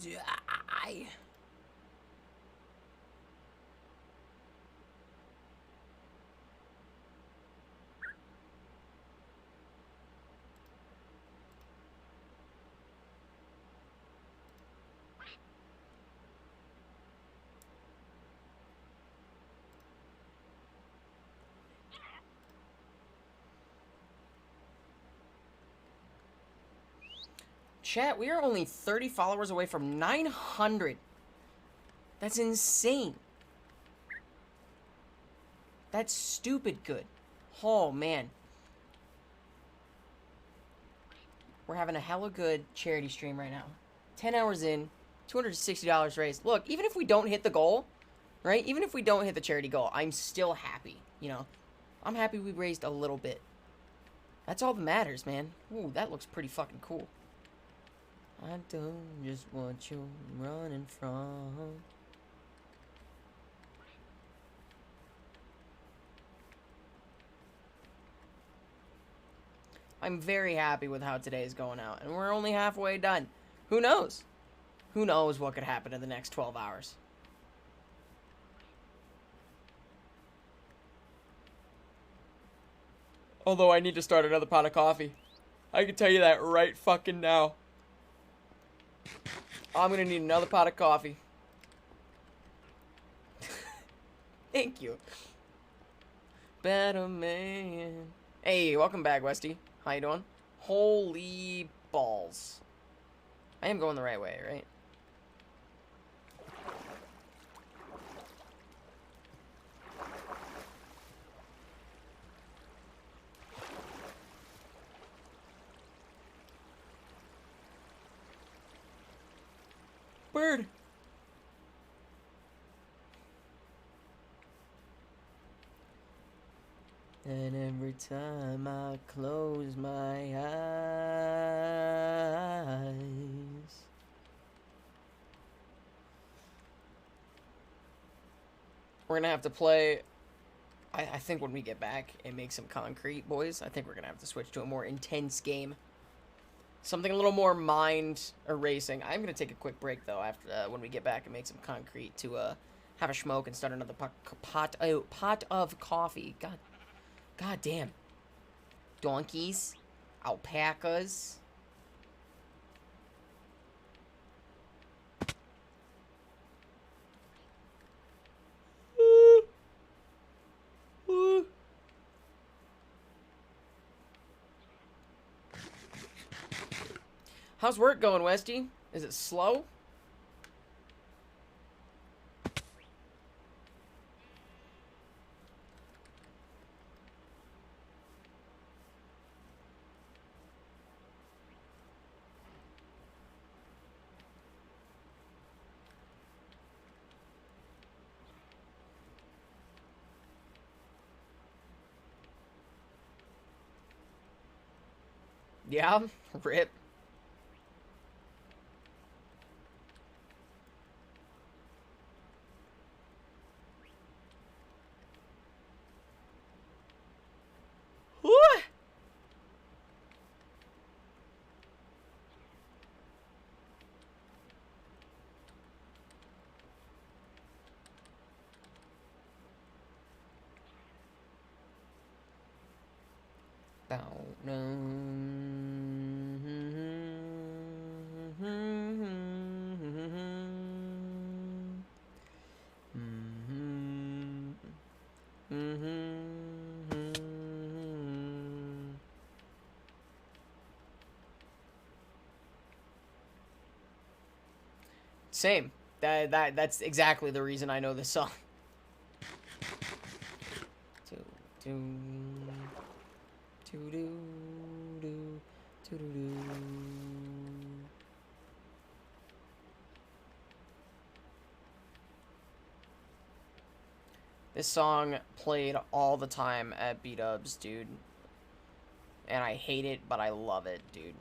Die. Chat, we are only 30 followers away from 900. That's insane. That's stupid good. Oh, man. We're having a hella good charity stream right now. 10 hours in, $260 raised. Look, even if we don't hit the goal, right? Even if we don't hit the charity goal, I'm still happy, you know? I'm happy we raised a little bit. That's all that matters, man. Ooh, that looks pretty fucking cool. I don't just want you running from. I'm very happy with how today is going out, and we're only halfway done. Who knows? Who knows what could happen in the next 12 hours? Although I need to start another pot of coffee. I can tell you that right fucking now. I'm gonna need another pot of coffee. Thank you. Better man. Hey, welcome back, Westy. How you doing? Holy balls. I am going the right way, right? Bird. And every time I close my eyes, we're gonna have to play. I think when we get back and make some concrete, boys, I think we're gonna have to switch to a more intense game. Something a little more mind erasing. I'm gonna take a quick break though after when we get back and make some concrete to have a smoke and start another pot of coffee. God damn. Donkeys, alpacas. How's work going, Westy? Is it slow? Yeah, rip. Same. That's exactly the reason I know this song. This song played all the time at B-dubs, dude. And I hate it, but I love it, dude.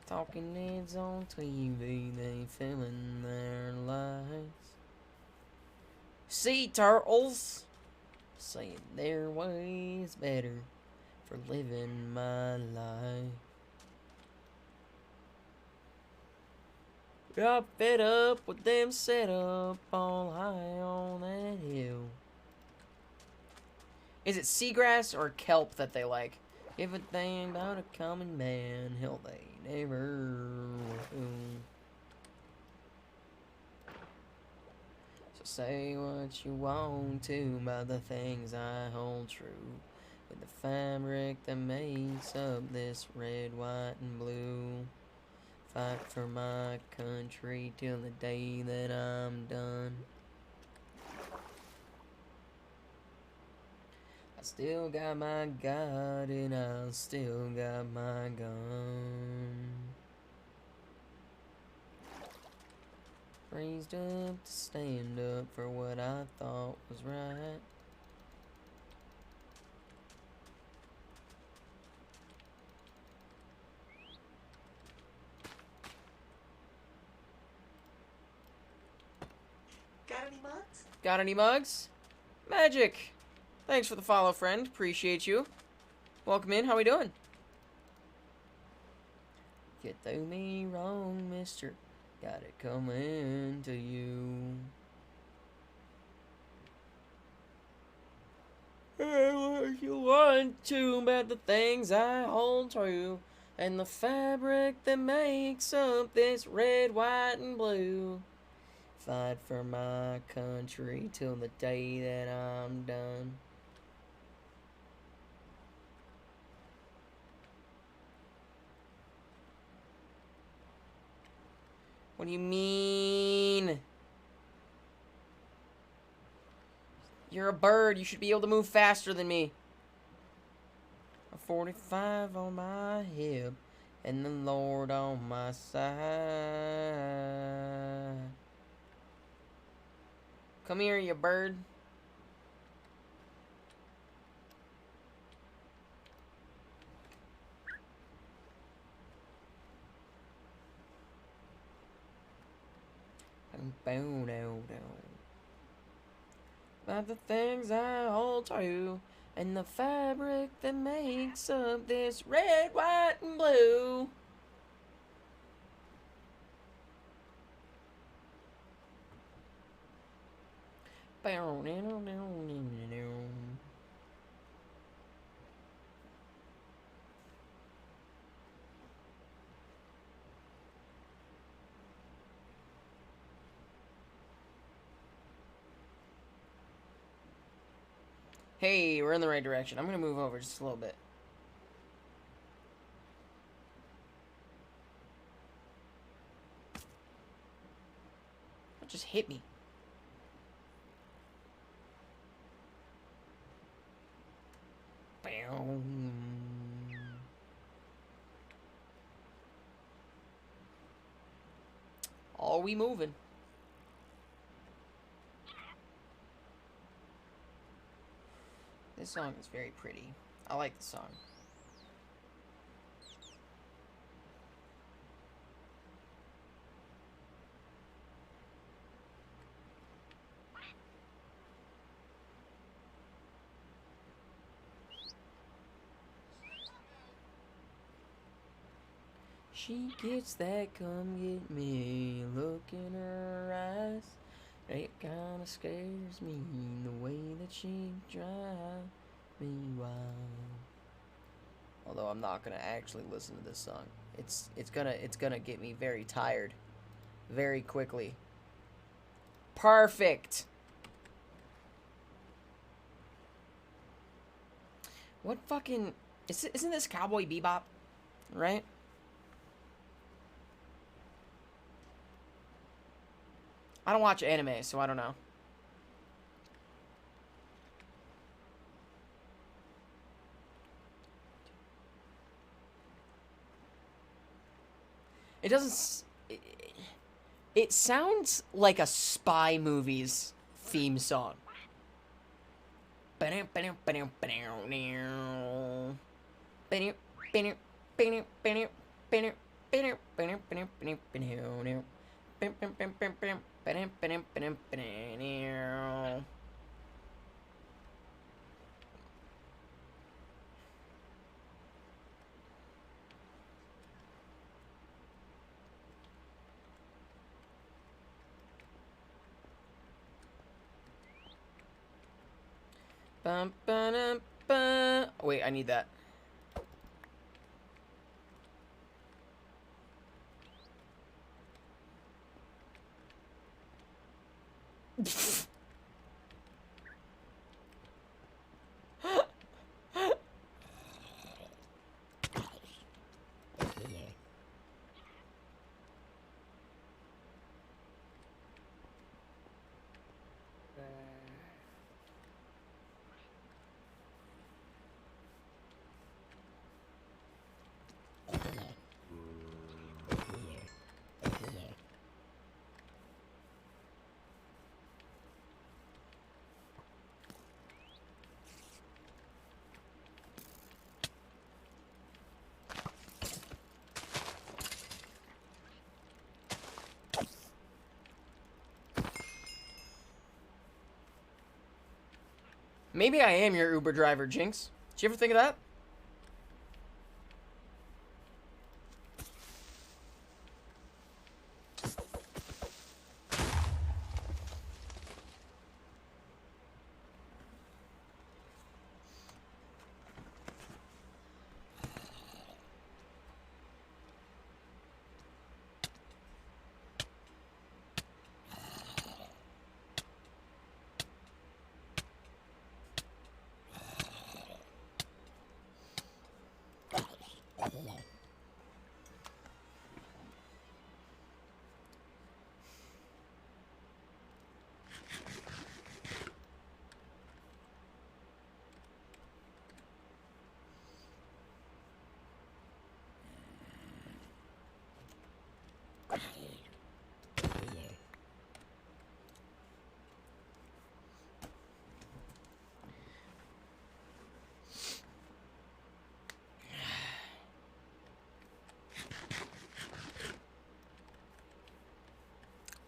Talking heads on TV, they filling their lives. Sea turtles saying their way's better for living my life. Got fed up with them set up all high on that hill. Is it seagrass or kelp that they like? If a thing about a common man, hell, they never will. So say what you want to about the things I hold true. With the fabric that makes up this red, white, and blue. Fight for my country till the day that I'm done. I still got my God and I still got my gun. Raised up to stand up for what I thought was right. Got any mugs? Got any mugs? Magic! Thanks for the follow, friend. Appreciate you. Welcome in. How we doing? Get through me wrong, mister. Got it coming to you. What you want to about the things I hold true, and the fabric that makes up this red, white, and blue. Fight for my country till the day that I'm done. What do you mean? You're a bird. You should be able to move faster than me. A 45 on my hip and the Lord on my side. Come here, you bird. About the things I hold true, and the fabric that makes up this red, white, and blue. Hey, we're in the right direction. I'm gonna move over just a little bit. What just hit me? Are we moving? This song is very pretty. I like the song. She gets that come get me look in her eyes. It kinda scares me the way that she drives me wild. Although I'm not gonna actually listen to this song. It's gonna get me very tired very quickly. Perfect. What fucking isn't this Cowboy Bebop? Right? I don't watch anime, so I don't know. It doesn't... It sounds like a spy movie's theme song. Wait, I need that. Maybe I am your Uber driver, Jinx. Did you ever think of that?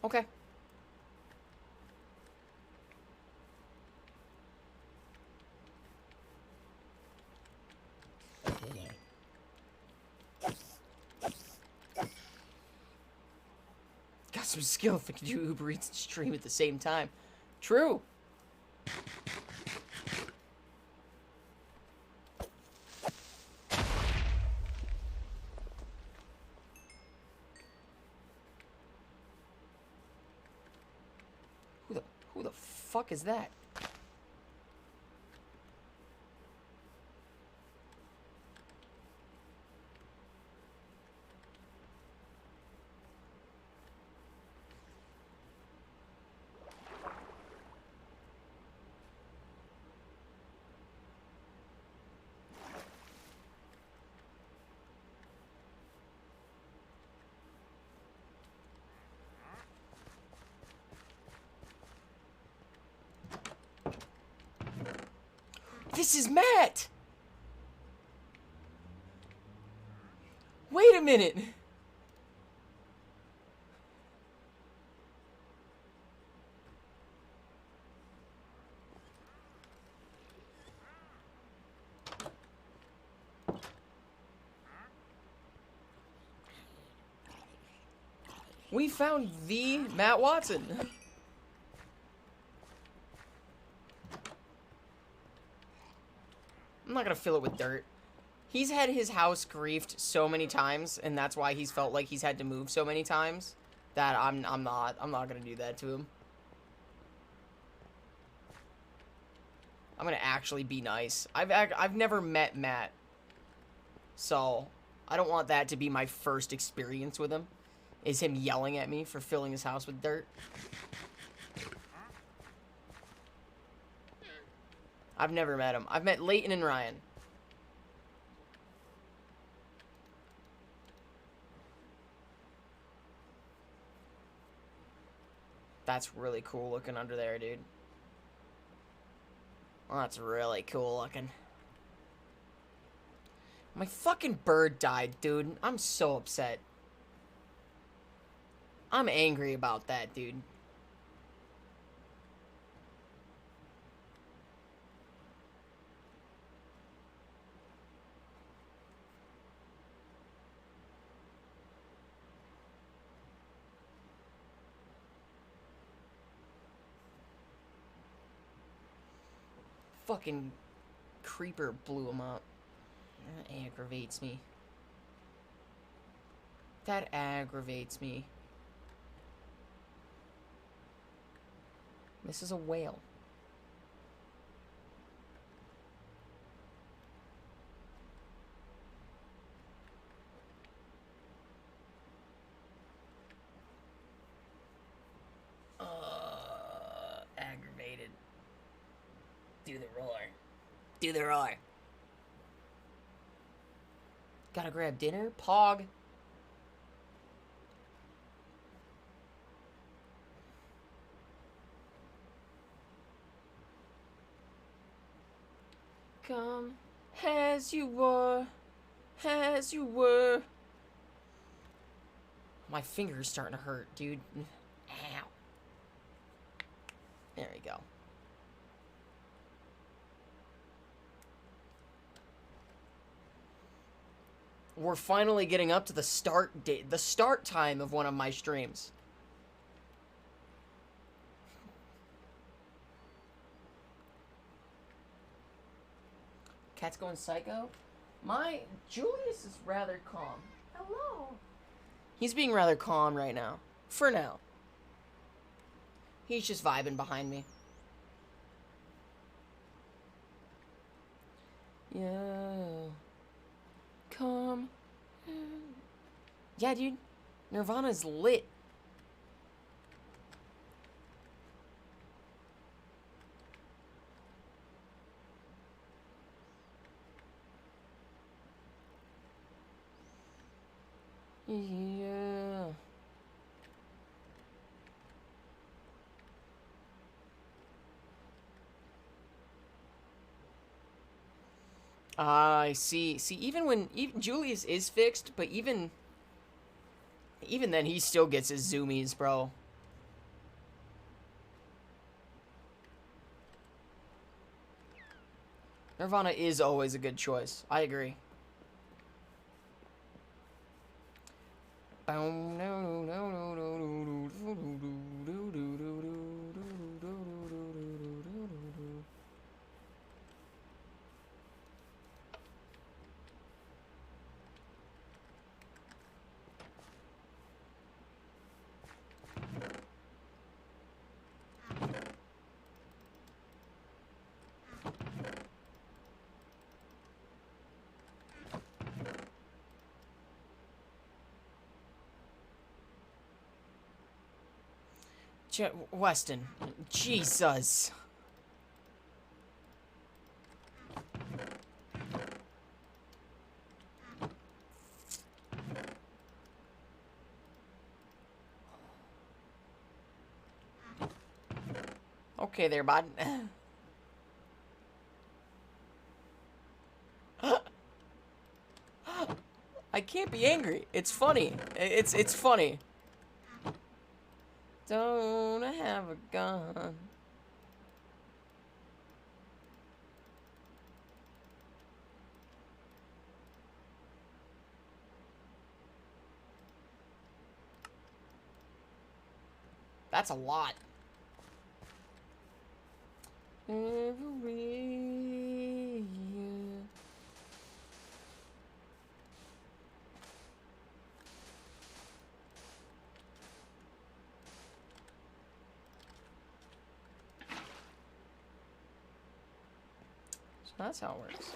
Okay. Got some skill if I can do Uber Eats and stream at the same time. True. Who the fuck is that? This is Matt! Wait a minute! We found the Matt Watson. I'm not gonna fill it with dirt. He's had his house griefed so many times, and that's why he's felt like he's had to move so many times that I'm not gonna do that to him. I'm gonna actually be nice. I've never met Matt, so I don't want that to be my first experience with him. is him yelling at me for filling his house with dirt. I've never met him. I've met Leighton and Ryan. That's really cool looking under there, dude. Oh, that's really cool looking. My fucking bird died, dude. I'm so upset. I'm angry about that, dude. Fucking creeper blew him up. That aggravates me. That aggravates me. This is a whale. Aggravated. Do the roar. Do the roar. Gotta grab dinner? Pog. Come as you were, as you were. My finger's starting to hurt, dude. Ow. There we go. We're finally getting up to the start date, the start time of one of my streams. Cat's going psycho? Julius is rather calm. Hello. He's being rather calm right now. For now. He's just vibing behind me. Yeah. Come. Yeah, dude. Nirvana's lit. Yeah. I see. See, even Julius is fixed, but even then, he still gets his zoomies, bro. Nirvana is always a good choice. I agree. Weston, Jesus. Okay there, bud. I can't be angry. It's funny. It's funny. Don't have a gun. That's a lot. Every year. So that's how it works.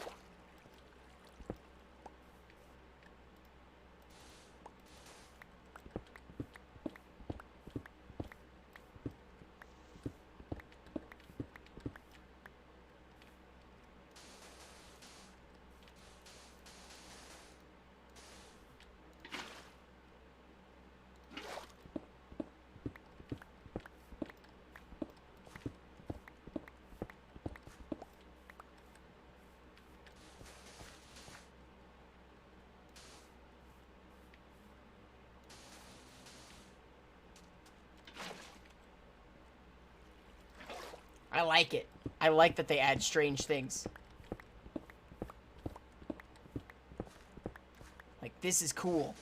like it. I like that they add strange things. Like, this is cool.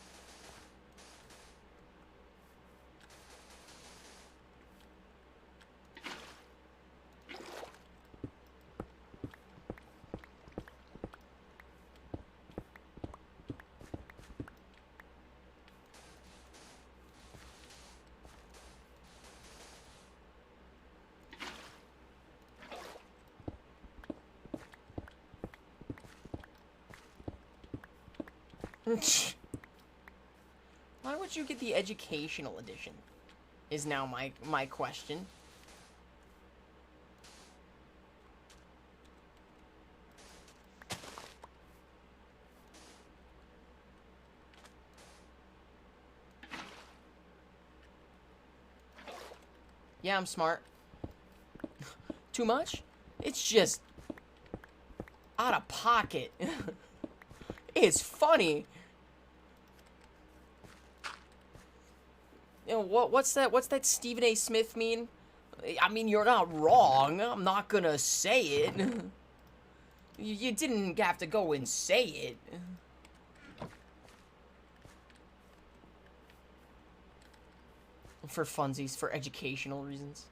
Why would you get the educational edition? Is now my question. Yeah, I'm smart. Too much? It's just out of pocket. It's funny. You know, what's that Stephen A. Smith mean? I mean, you're not wrong. I'm not gonna say it. You didn't have to go and say it. For funsies, for educational reasons.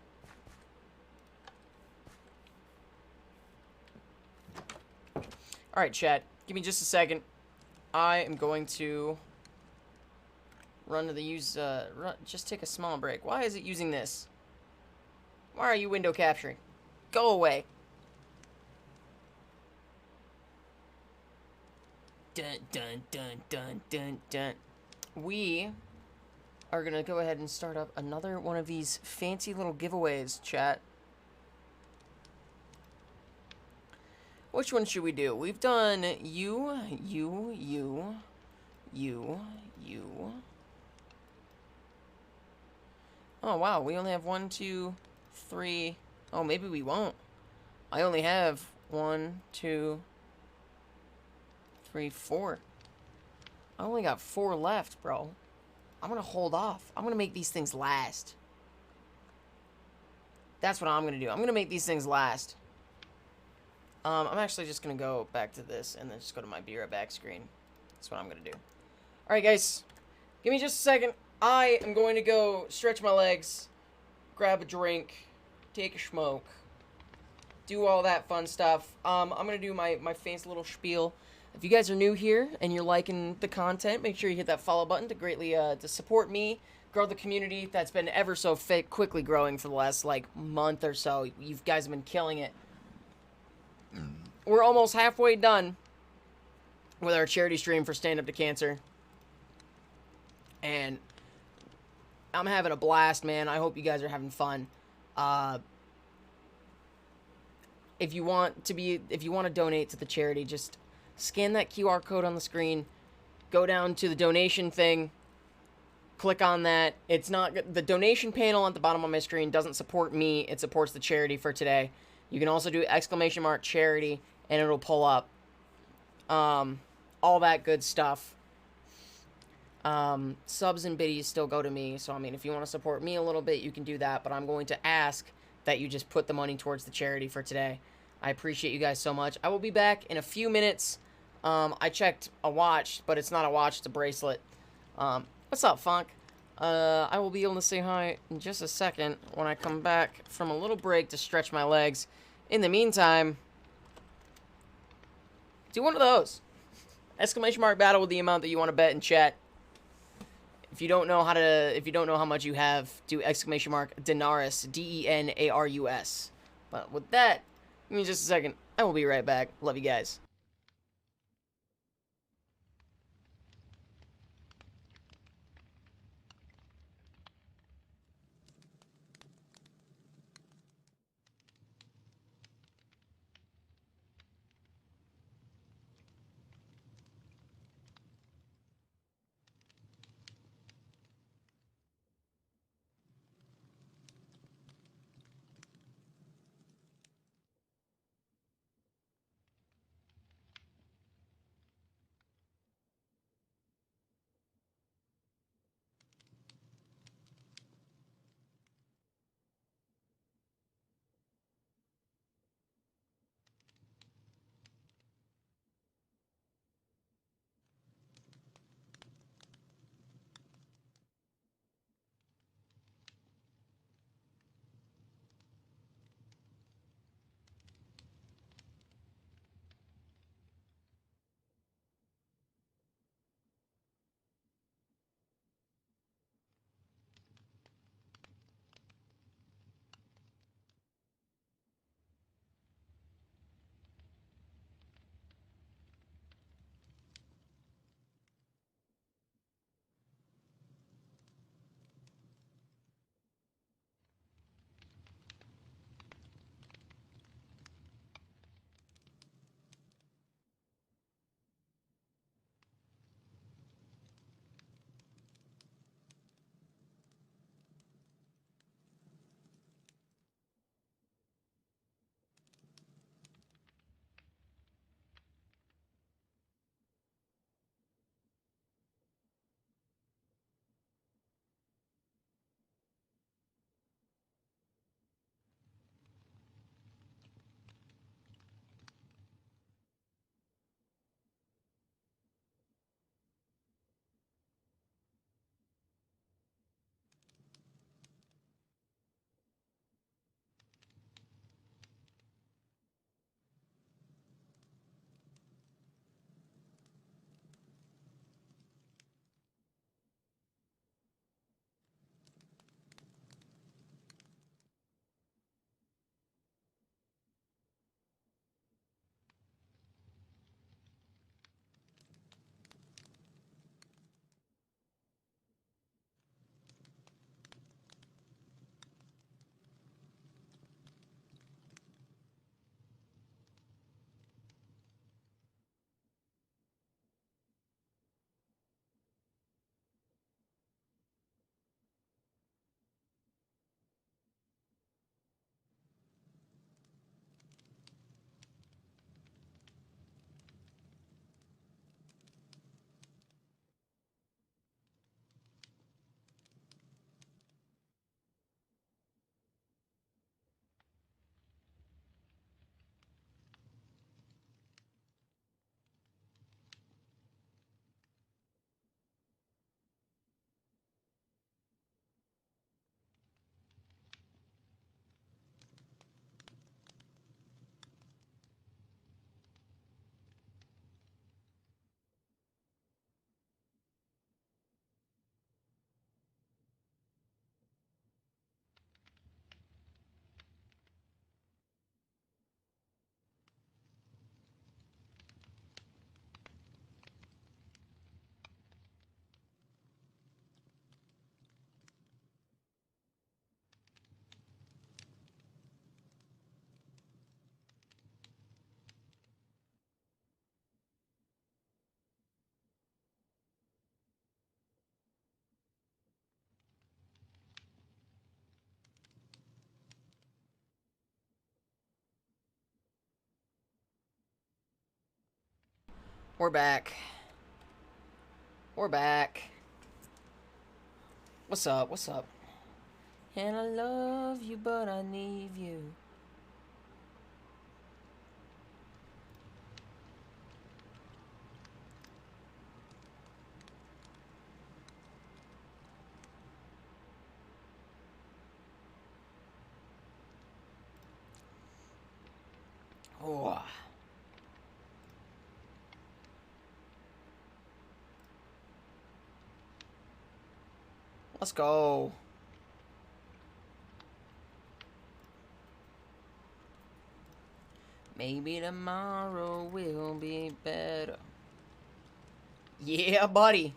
Alright, chat. Give me just a second. I am going to run to the just take a small break. Why is it using this? Why are you window capturing? Go away. Dun, dun, dun, dun, dun, dun. We are gonna go ahead and start up another one of these fancy little giveaways, chat. Which one should we do? We've done you. Oh, wow. We only have 1, 2, 3. Oh, maybe we won't. I only have 1, 2, 3, 4. I only got 4 left, bro. I'm gonna hold off. I'm gonna make these things last. That's what I'm gonna do. I'm gonna make these things last. I'm actually just gonna go back to this and then just go to my Be Right Back screen. That's what I'm gonna do. Alright, guys. Give me just a second. I am going to go stretch my legs, grab a drink, take a smoke, do all that fun stuff. I'm going to do my fancy little spiel. If you guys are new here and you're liking the content, make sure you hit that follow button to greatly to support me, grow the community that's been ever so quickly growing for the last, like, month or so. You guys have been killing it. We're almost halfway done with our charity stream for Stand Up to Cancer. And I'm having a blast, man. I hope you guys are having fun. If you want to donate to the charity, just scan that QR code on the screen. Go down to the donation thing. Click on that. It's not the donation panel at the bottom of my screen doesn't support me. It supports the charity for today. You can also do !charity and it'll pull up all that good stuff. Subs and biddies still go to me, so I mean, if you want to support me a little bit, you can do that, but I'm going to ask that you just put the money towards the charity for today. I appreciate you guys so much. I will be back in a few minutes. I checked a watch, but it's not a watch, it's a bracelet. What's up, Funk? I will be able to say hi in just a second when I come back from a little break to stretch my legs. In the meantime, do one of those. Exclamation mark battle with the amount that you want to bet in chat. If you don't know how much you have, do exclamation mark denarus, DENARUS. But with that, give me just a second. I will be right back. Love you guys. We're back. We're back. What's up? What's up? And I love you, but I need you. Oh. Let's go. Maybe tomorrow will be better. Yeah, buddy.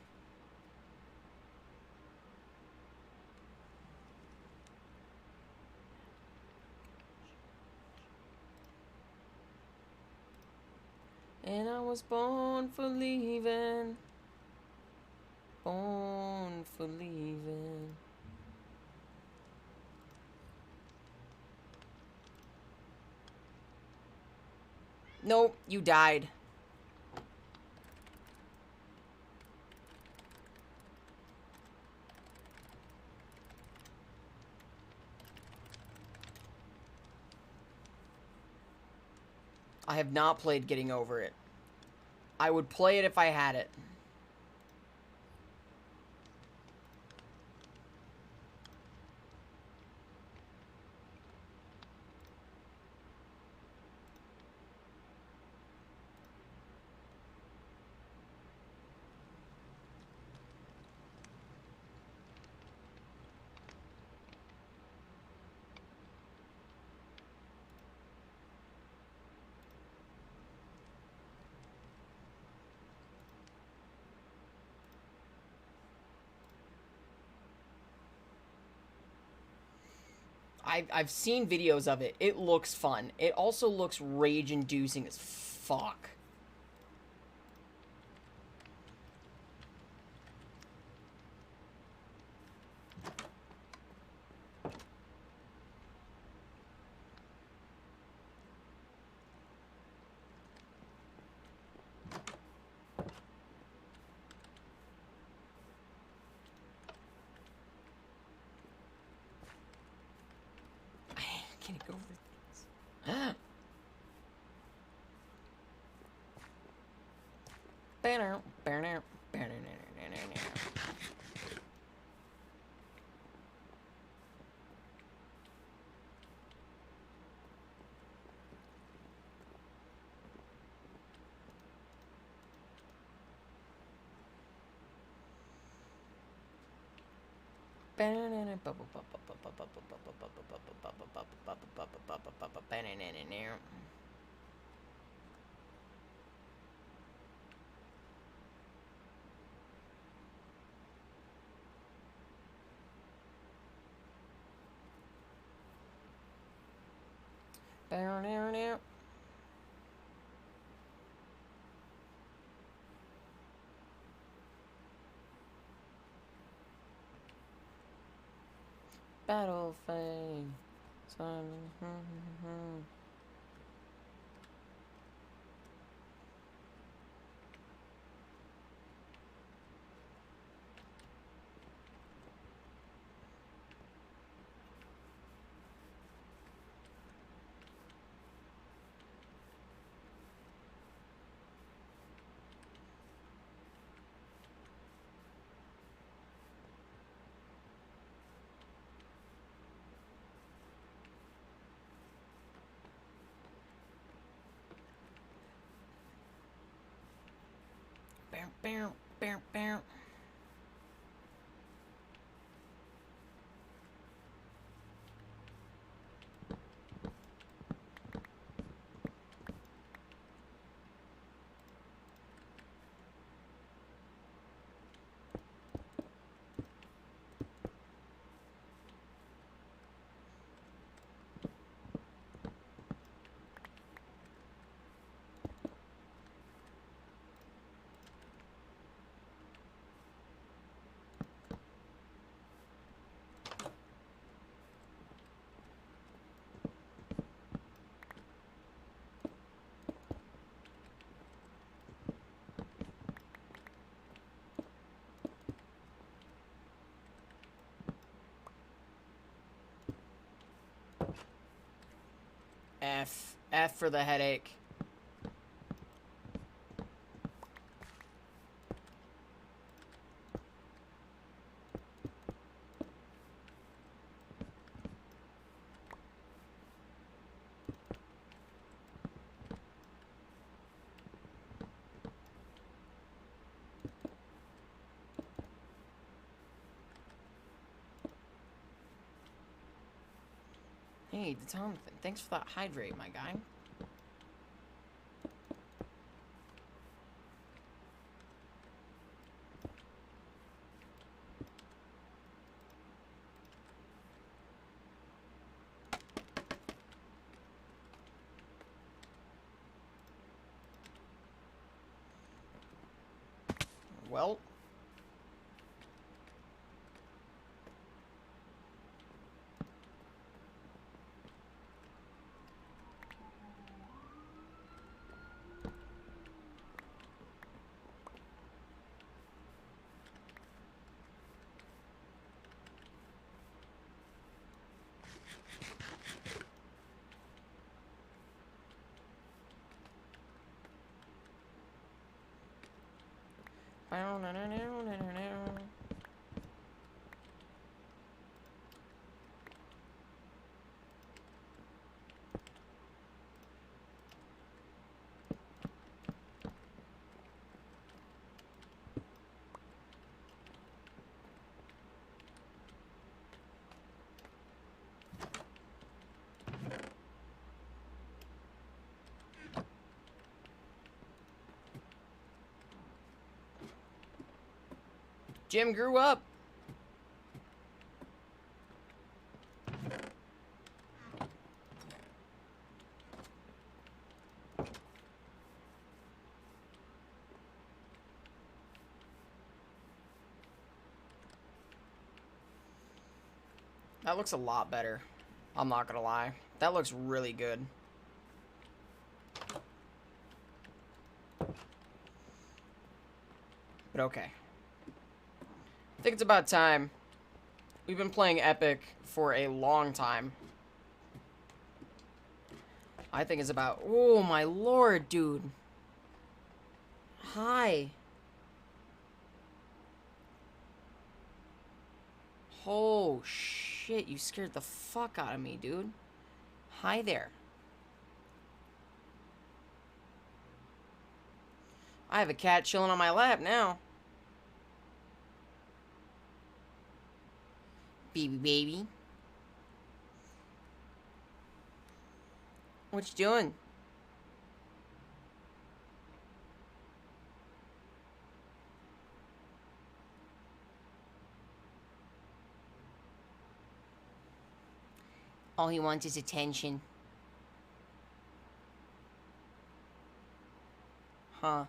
And I was born for leaving. Born for leaving. Nope, you died. I have not played Getting Over It. I would play it if I had it. I've seen videos of it. It looks fun. It also looks rage-inducing as fuck. Can it go over this? Banner, banner, banner, banner. Battle fame. Bam, bam, bam, bam. F. F for the headache. Hey, Tom, thanks for that hydrate, my guy. Well. Jim grew up. That looks a lot better. I'm not gonna lie. That looks really good. But okay. I think it's about time. We've been playing Epic for a long time. I think it's about... Oh, my lord, dude. Hi. Oh, shit. You scared the fuck out of me, dude. Hi there. I have a cat chilling on my lap now. Baby. What you doing? All he wants is attention. Huh.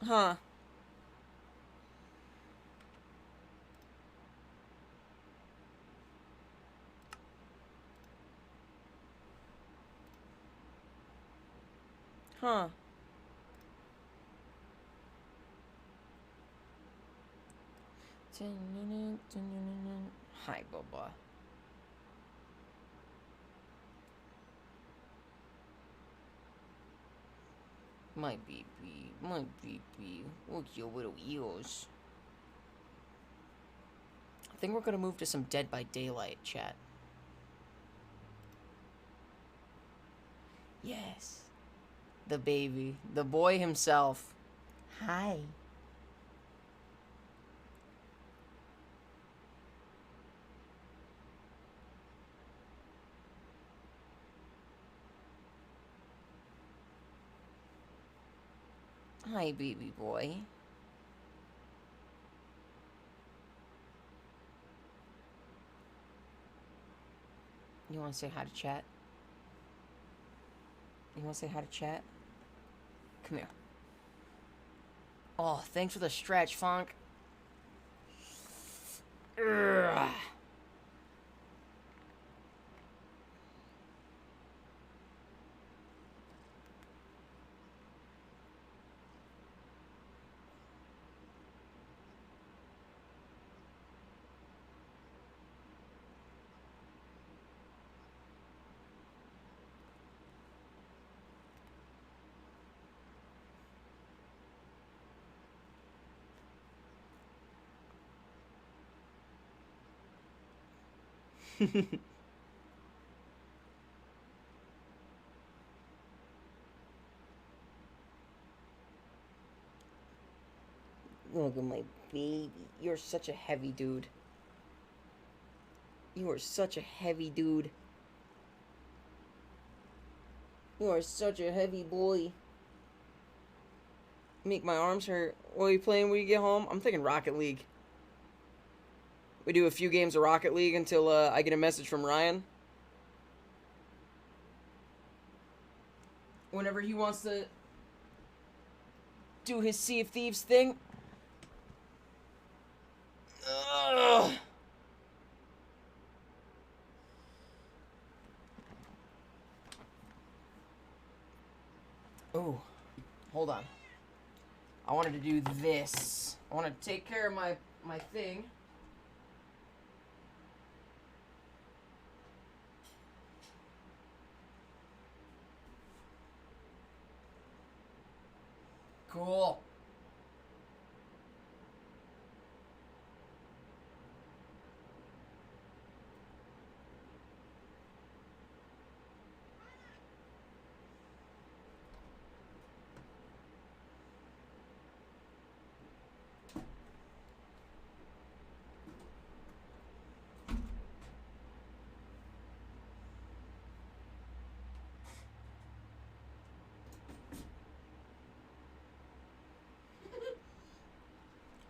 Huh. Huh. Hi, Bubba. My baby, look your little ears. I think we're gonna move to some Dead by Daylight, chat. Yes. The baby. The boy himself. Hi. Hi, baby boy. You want to say hi to chat? You want to say hi to chat? Come here. Oh, thanks for the stretch, Funk. Urgh. Look at my baby. You're such a heavy dude. You are such a heavy dude. You are such a heavy boy. Make my arms hurt. What are you playing when you get home? I'm thinking Rocket League. We do a few games of Rocket League until I get a message from Ryan. Whenever he wants to do his Sea of Thieves thing. Ugh. Oh, hold on. I wanted to do this. I want to take care of my thing. Cool.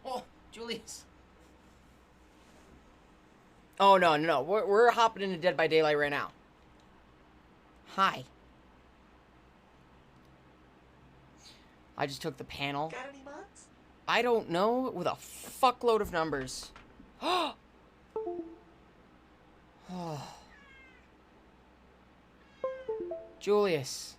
Oh, Julius. Oh, no. We're hopping into Dead by Daylight right now. Hi. I just took the panel. Got any bugs? I don't know, with a fuckload of numbers. Julius.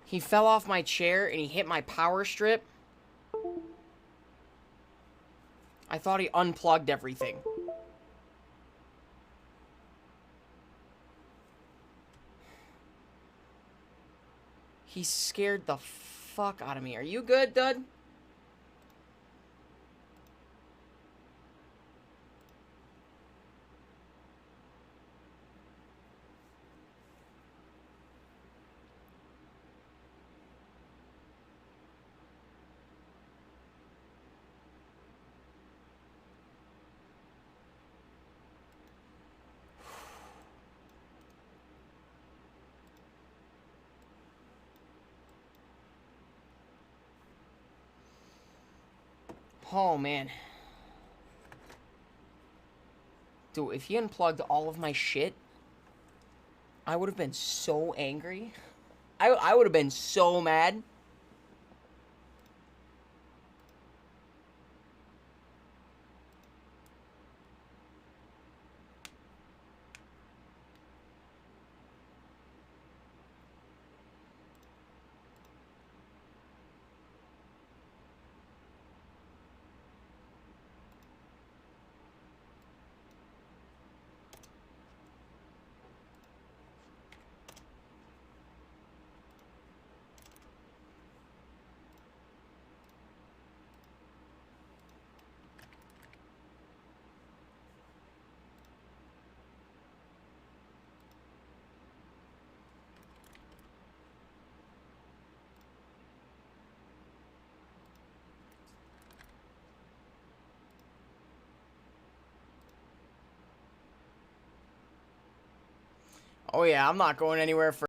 He fell off my chair and he hit my power strip. I thought he unplugged everything. He scared the fuck out of me. Are you good, Dud? Oh, man. Dude, if he unplugged all of my shit, I would have been so angry. I would have been so mad. Oh yeah, I'm not going anywhere for